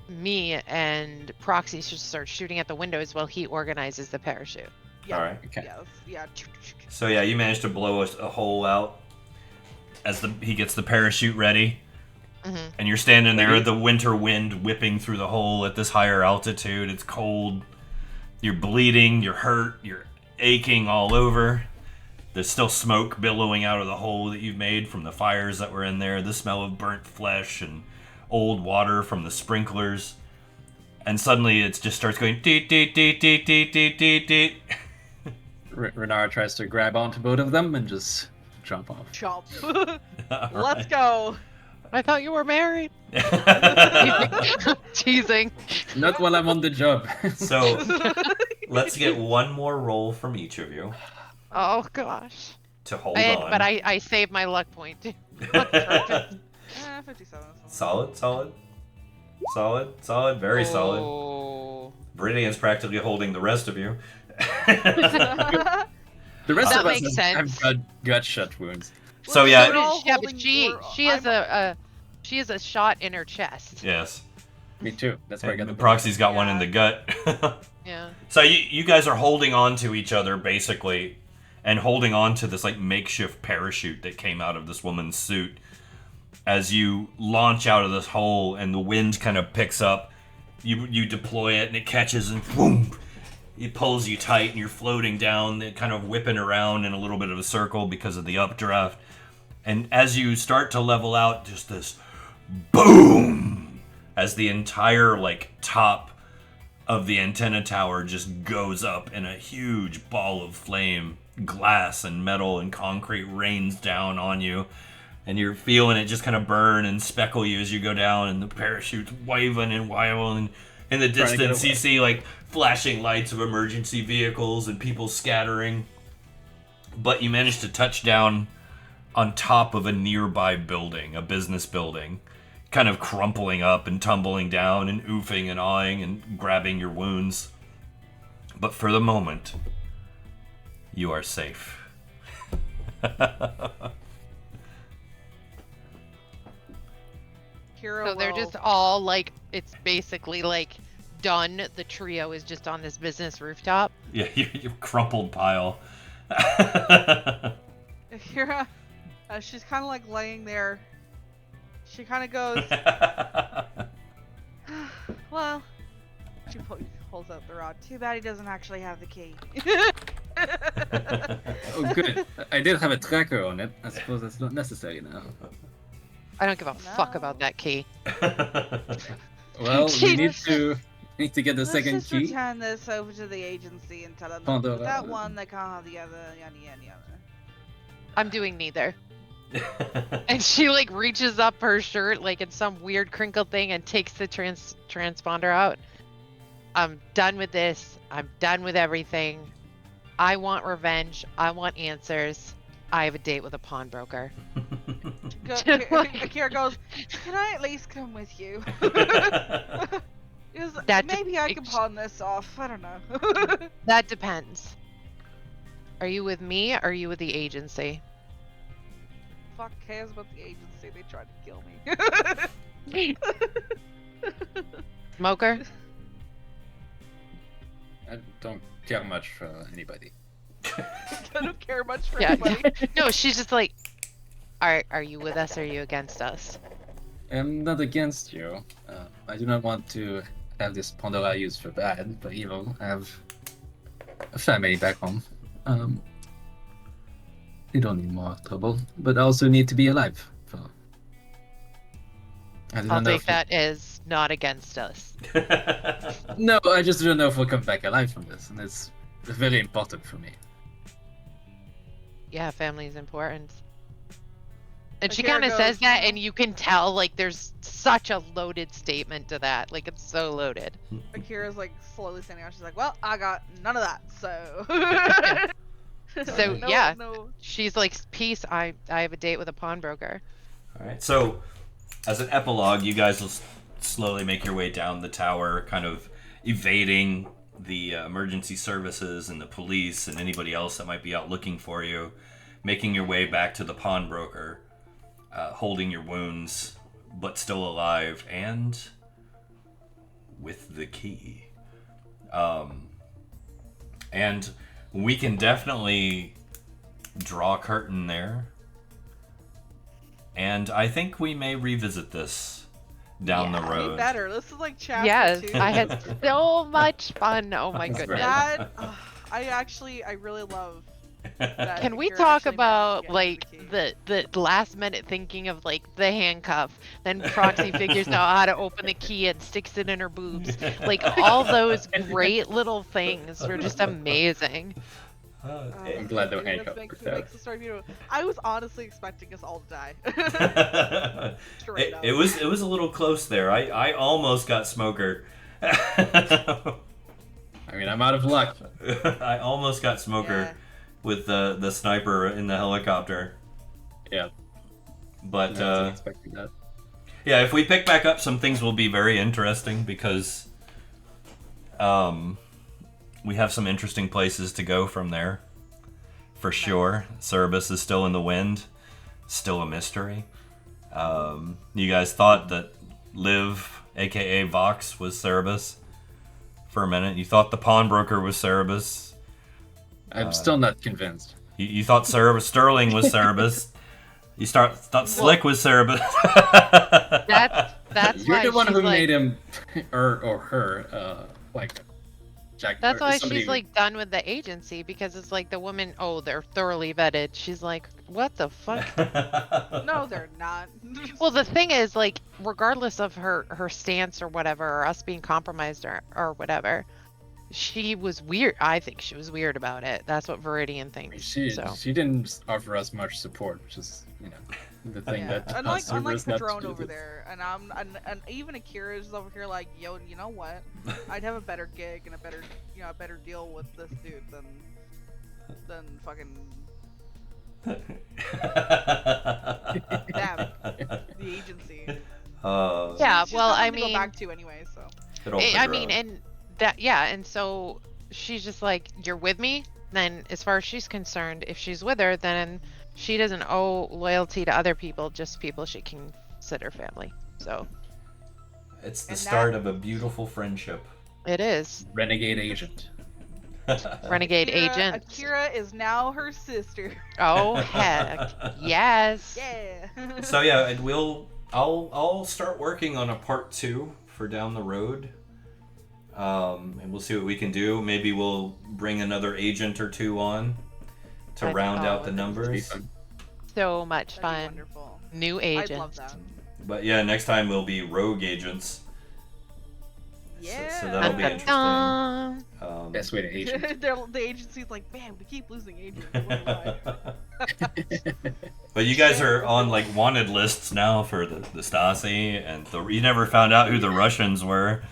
Speaker 3: me and Proxy should start shooting at the windows while he organizes the parachute.
Speaker 2: Yeah.
Speaker 1: All right.
Speaker 5: Okay.
Speaker 2: Yes. Yeah.
Speaker 1: So yeah, you managed to blow a hole out as he gets the parachute ready,
Speaker 3: hmm
Speaker 1: and you're standing there with the winter wind whipping through the hole at this higher altitude. It's cold. You're bleeding. You're hurt. You're aching all over. There's still smoke billowing out of the hole that you've made from the fires that were in there. The smell of burnt flesh and old water from the sprinklers. And suddenly it just starts going deet deet deet deet deet deet deet deet.
Speaker 5: Renard tries to grab onto both of them and just jump off.
Speaker 2: Chomp.
Speaker 1: All
Speaker 2: Let's
Speaker 1: right.
Speaker 2: go.
Speaker 3: I thought you were married. Teasing.
Speaker 5: Not while I'm on the job.
Speaker 1: So Let's get one more roll from each of you
Speaker 3: Oh gosh.
Speaker 1: to hold on.
Speaker 3: But I saved my luck point too.
Speaker 2: 57.
Speaker 1: Solid. Very solid.
Speaker 3: Oh.
Speaker 1: Viridian's practically holding the rest of you.
Speaker 5: The rest
Speaker 3: That
Speaker 5: of us
Speaker 3: makes
Speaker 5: have
Speaker 3: sense.
Speaker 5: gunshot wounds.
Speaker 1: So
Speaker 2: We're
Speaker 1: yeah,
Speaker 2: all
Speaker 3: Yeah,
Speaker 2: holding-
Speaker 3: but she has she has a shot in her chest.
Speaker 1: yes.
Speaker 5: Me too. That's where I got
Speaker 1: And
Speaker 5: the
Speaker 1: Proxy's got one in the gut.
Speaker 3: Yeah.
Speaker 1: So you guys are holding on to each other basically, and holding on to this like makeshift parachute that came out of this woman's suit. As you launch out of this hole and the wind kind of picks up, you deploy it and it catches and boom, it pulls you tight and you're floating down, kind of whipping around in a little bit of a circle because of the updraft. And as you start to level out, just this boom, as the entire like top of the antenna tower just goes up in a huge ball of flame. Glass and metal and concrete rains down on you, and you're feeling it just kind of burn and speckle you as you go down, and the parachute's waving and wilding. In the
Speaker 5: Trying to get
Speaker 1: distance,
Speaker 5: away.
Speaker 1: you see like flashing lights of emergency vehicles and people scattering. But you manage to touch down on top of a nearby building, a business building, kind of crumpling up and tumbling down and oofing and awing and grabbing your wounds. But for the moment, you are safe.
Speaker 2: Kira
Speaker 3: So they're
Speaker 2: will-
Speaker 3: just all like, it's basically like done. The trio is just on this business rooftop.
Speaker 1: Yeah, you crumpled pile.
Speaker 2: Kira, she's kind of like laying there. She kind of goes, well, she pulls out the rod. Too bad he doesn't actually have the key.
Speaker 5: Oh, good. I did have a tracker on it. I suppose that's not necessary now.
Speaker 3: I don't give a fuck about that key.
Speaker 5: Well, we need
Speaker 3: Jesus.
Speaker 5: to get the
Speaker 2: Let's
Speaker 5: second
Speaker 2: just
Speaker 5: key.
Speaker 2: return this over to the agency and tell them
Speaker 5: Pandora.
Speaker 2: that one they can't have the other, yada yada yada.
Speaker 3: I'm doing neither. And she like reaches up her shirt like in some weird crinkled thing and takes the transponder out. I'm done with this. I'm done with everything. I want revenge. I want answers. I have a date with a pawnbroker.
Speaker 2: Kira goes, can I at least come with you? Because maybe I can pawn this off. I don't know.
Speaker 3: That depends. Are you with me or are you with the agency?
Speaker 2: Fuck cares about the agency? They tried to kill me.
Speaker 3: Smoker?
Speaker 5: I don't care much for anybody.
Speaker 2: I don't care much for
Speaker 3: Yeah.
Speaker 2: anybody.
Speaker 3: No, she's just like, are you with us or are you against us?
Speaker 5: I'm not against you. I do not want to have this Pandora used for bad, for evil. I have a family back home. You don't need more trouble, but I also need to be alive. So I do
Speaker 3: I'll
Speaker 5: not know
Speaker 3: take
Speaker 5: if
Speaker 3: that as not against us.
Speaker 5: No, I just don't know if we'll come back alive from this, and it's very important for me.
Speaker 3: Yeah, family is important. And she
Speaker 2: Akira
Speaker 3: kind of
Speaker 2: goes,
Speaker 3: says that, and you can tell, like, there's such a loaded statement to that. Like, it's so loaded.
Speaker 2: Akira's like slowly standing up. She's like, well, I got none of that, so.
Speaker 3: So,
Speaker 2: No,
Speaker 3: yeah.
Speaker 2: no.
Speaker 3: She's like, peace, I have a date with a pawnbroker.
Speaker 1: All right. So, as an epilogue, you guys will slowly make your way down the tower, kind of evading the emergency services and the police and anybody else that might be out looking for you, making your way back to the pawnbroker, holding your wounds, but still alive, and with the key. And we can definitely draw a curtain there. And I think we may revisit this down the
Speaker 3: Yeah.
Speaker 2: Way
Speaker 1: road.
Speaker 2: better. This is like chapter
Speaker 3: Yes,
Speaker 2: 2.
Speaker 3: I had so much fun. Oh my
Speaker 5: That's
Speaker 3: goodness.
Speaker 2: That, I really love that.
Speaker 3: Can we
Speaker 2: Akira
Speaker 3: talk
Speaker 2: actually managed
Speaker 3: about
Speaker 2: to get
Speaker 3: like
Speaker 2: the key.
Speaker 3: the last minute thinking of like the handcuff, then Proxy figures out how to open the key and sticks it in her boobs. Like all those great little things were just amazing.
Speaker 5: I'm glad they were
Speaker 2: This
Speaker 5: handcuffed
Speaker 2: makes
Speaker 5: with
Speaker 2: the story beautiful. I was honestly expecting us all to die. Straight up.
Speaker 1: it was a little close there. I almost got Smoker.
Speaker 5: I I mean, I'm out of luck.
Speaker 1: I almost got Smoker
Speaker 2: Yeah.
Speaker 1: with the sniper in the helicopter.
Speaker 5: Yeah.
Speaker 1: But
Speaker 5: I wasn't expecting that.
Speaker 1: yeah, if we pick back up, some things will be very interesting because we have some interesting places to go from there. For sure. Cerberus is still in the wind. Still a mystery. You guys thought that Liv, aka Vox, was Cerberus for a minute. You thought the pawnbroker was Cerberus.
Speaker 5: I'm still not convinced.
Speaker 1: You thought Sterling was Cerberus. You thought Slick was Cerberus.
Speaker 3: That's
Speaker 5: You're
Speaker 3: why
Speaker 5: the one
Speaker 3: she's
Speaker 5: who
Speaker 3: like,
Speaker 5: made him, or her, like Jack.
Speaker 3: That's
Speaker 5: or
Speaker 3: why
Speaker 5: somebody-
Speaker 3: she's like done with the agency, because it's like the woman, oh, they're thoroughly vetted. She's like, what the fuck?
Speaker 2: No, they're not.
Speaker 3: Well, the thing is, like, regardless of her stance or whatever, or us being compromised or whatever, she was weird. I think she was weird about it. That's what Viridian thinks.
Speaker 5: She didn't offer us much support, which is the thing
Speaker 2: Yeah.
Speaker 5: that
Speaker 2: Unlike
Speaker 5: Cerberus not to
Speaker 2: Padrone
Speaker 5: do
Speaker 2: over
Speaker 5: this.
Speaker 2: there, and even Akira's over here like, yo, you know what? I'd have a better gig and a better deal with this dude than fucking them, the agency.
Speaker 3: Yeah,
Speaker 2: She's
Speaker 3: well,
Speaker 2: got
Speaker 3: I
Speaker 2: nothing to
Speaker 3: mean,
Speaker 2: go back to anyway, so.
Speaker 1: Good old
Speaker 3: I mean,
Speaker 1: Padrone.
Speaker 3: and that, yeah, and so she's just like, you're with me? Then, as far as she's concerned, if she's with her, then she doesn't owe loyalty to other people, just people she can consider family. So,
Speaker 1: It's the
Speaker 2: And
Speaker 1: start
Speaker 2: that-
Speaker 1: of a beautiful friendship.
Speaker 3: it is.
Speaker 5: Renegade agent.
Speaker 3: Renegade agent.
Speaker 2: Akira is now her sister.
Speaker 3: Oh, heck. Yes.
Speaker 2: Yeah.
Speaker 1: So yeah, and I'll start working on a part 2 for down the road. And we'll see what we can do. Maybe we'll bring another agent or 2 on to
Speaker 3: I'd-
Speaker 1: round out the
Speaker 3: that'd
Speaker 1: numbers.
Speaker 3: So much
Speaker 2: That'd be
Speaker 3: fun.
Speaker 2: wonderful.
Speaker 3: New
Speaker 2: I'd
Speaker 3: agent.
Speaker 2: love that.
Speaker 1: But yeah, next time we'll be rogue agents.
Speaker 2: Yeah.
Speaker 1: So that'll be
Speaker 3: Dun,
Speaker 1: interesting.
Speaker 3: dun,
Speaker 5: Best way to agent.
Speaker 2: The agency's like, man, we keep losing agents. I wonder why."
Speaker 1: But you guys are on like wanted lists now for the Stasi, and you never found out who the Russians were.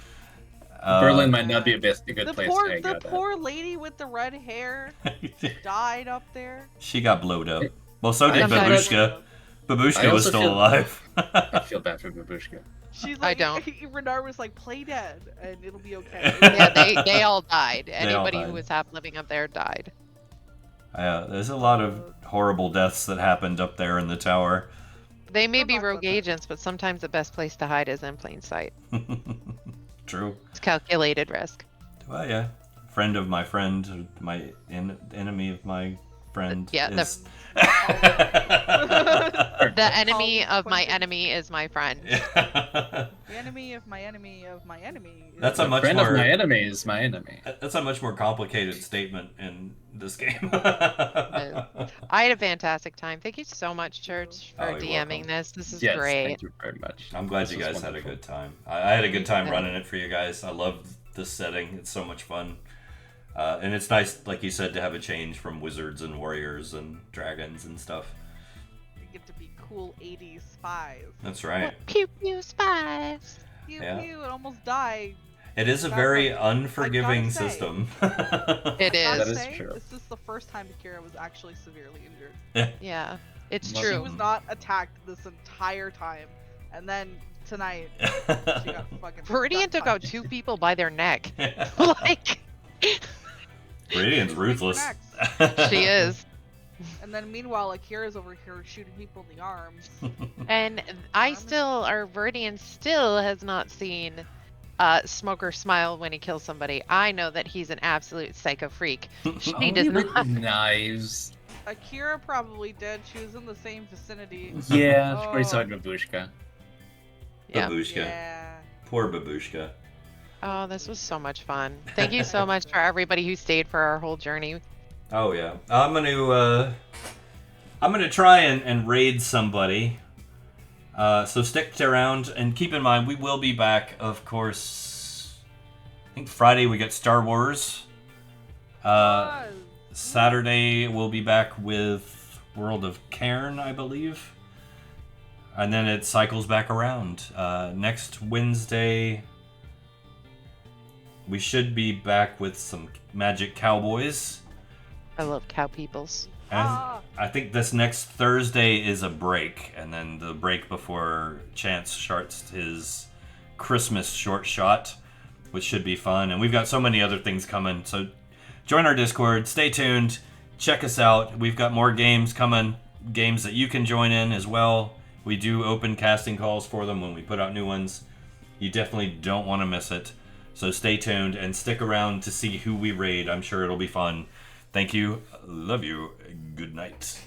Speaker 5: Berlin might not be a good
Speaker 2: The
Speaker 5: place
Speaker 2: poor,
Speaker 5: to hang
Speaker 2: the
Speaker 5: out at.
Speaker 2: poor lady with the red hair died up there.
Speaker 1: She got blowed up. Well, so did
Speaker 5: I feel
Speaker 1: Babushka. Babushka
Speaker 5: I
Speaker 1: was
Speaker 5: also
Speaker 1: still
Speaker 5: feel-
Speaker 1: alive.
Speaker 5: I feel bad for Babushka.
Speaker 2: She's
Speaker 3: I
Speaker 2: like,
Speaker 3: don't.
Speaker 2: Renard was like, play dead, and it'll be okay.
Speaker 3: Yeah, they all died.
Speaker 1: all
Speaker 3: Anybody
Speaker 1: died.
Speaker 3: who was half living up there died.
Speaker 1: Yeah, there's a lot of horrible deaths that happened up there in the tower.
Speaker 3: They may
Speaker 2: We'll
Speaker 3: be
Speaker 2: talk about
Speaker 3: rogue
Speaker 2: that.
Speaker 3: agents, but sometimes the best place to hide is in plain sight.
Speaker 1: True.
Speaker 3: It's calculated risk.
Speaker 1: Well, yeah. Friend of my friend, my enemy of my friend.
Speaker 3: Yeah, the-
Speaker 1: is...
Speaker 3: The enemy
Speaker 2: Call
Speaker 3: of my
Speaker 2: Quentin.
Speaker 3: enemy is my friend.
Speaker 2: The enemy of my enemy of my enemy. is-
Speaker 1: That's a much
Speaker 5: Friend
Speaker 1: more.
Speaker 5: of my enemy is my enemy.
Speaker 1: That's a much more complicated statement in this game.
Speaker 3: I had a fantastic time. Thank you so much, Church, for
Speaker 1: Oh, you're
Speaker 3: DMing
Speaker 1: welcome.
Speaker 3: this. This is
Speaker 5: Yes,
Speaker 3: great.
Speaker 5: thank you very much.
Speaker 1: I'm glad
Speaker 5: This
Speaker 1: you
Speaker 5: was
Speaker 1: guys had a
Speaker 5: wonderful.
Speaker 1: good time. I had a good time
Speaker 3: Yeah.
Speaker 1: running it for you guys. I love this setting. It's so much fun. And it's nice, like you said, to have a change from wizards and warriors and dragons and stuff.
Speaker 2: You get to be cool 80s spies.
Speaker 1: That's right.
Speaker 3: Pew pew spies.
Speaker 2: Pew
Speaker 1: Yeah.
Speaker 2: pew, it almost died.
Speaker 1: It is a
Speaker 2: That's
Speaker 1: very
Speaker 2: like-
Speaker 1: unforgiving
Speaker 2: I gotta say.
Speaker 1: system.
Speaker 3: It
Speaker 2: Gotta
Speaker 3: is.
Speaker 5: is
Speaker 2: say,
Speaker 5: true.
Speaker 2: This is the first time Akira was actually severely injured.
Speaker 3: Yeah, it's
Speaker 5: Well,
Speaker 2: She
Speaker 3: true.
Speaker 2: was not attacked this entire time, and then tonight she got fucking.
Speaker 3: Viridian
Speaker 2: got
Speaker 3: took out
Speaker 2: punched.
Speaker 3: 2 people by their neck. Like,
Speaker 1: Radiant's ruthless.
Speaker 3: she is.
Speaker 2: And then meanwhile, Akira's over here shooting people in the arms.
Speaker 3: And Viridian still has not seen Smoker smile when he kills somebody. I know that he's an absolute psycho freak. She
Speaker 5: Only
Speaker 3: does
Speaker 5: with
Speaker 3: not.
Speaker 5: knives.
Speaker 2: Akira probably did. She was in the same vicinity.
Speaker 5: Yeah,
Speaker 2: Oh.
Speaker 5: she probably saw Babushka.
Speaker 3: Yeah.
Speaker 1: Babushka.
Speaker 2: Yeah.
Speaker 1: Poor Babushka.
Speaker 3: Oh, this was so much fun. Thank you so much for everybody who stayed for our whole journey.
Speaker 1: Oh yeah, I'm gonna try and raid somebody. So stick around and keep in mind we will be back. Of course, I think Friday we get Star Wars. Saturday we'll be back with World of Cairn, I believe, and then it cycles back around. Next Wednesday. we should be back with some Magic Cowboys.
Speaker 3: I love cow peoples.
Speaker 1: And
Speaker 2: Ah.
Speaker 1: I think this next Thursday is a break, and then the break before Chance starts his Christmas short shot, which should be fun. And we've got so many other things coming, so join our Discord, stay tuned, check us out. We've got more games coming, games that you can join in as well. We do open casting calls for them when we put out new ones. You definitely don't want to miss it. So stay tuned and stick around to see who we raid. I'm sure it'll be fun. Thank you. Love you. Good night.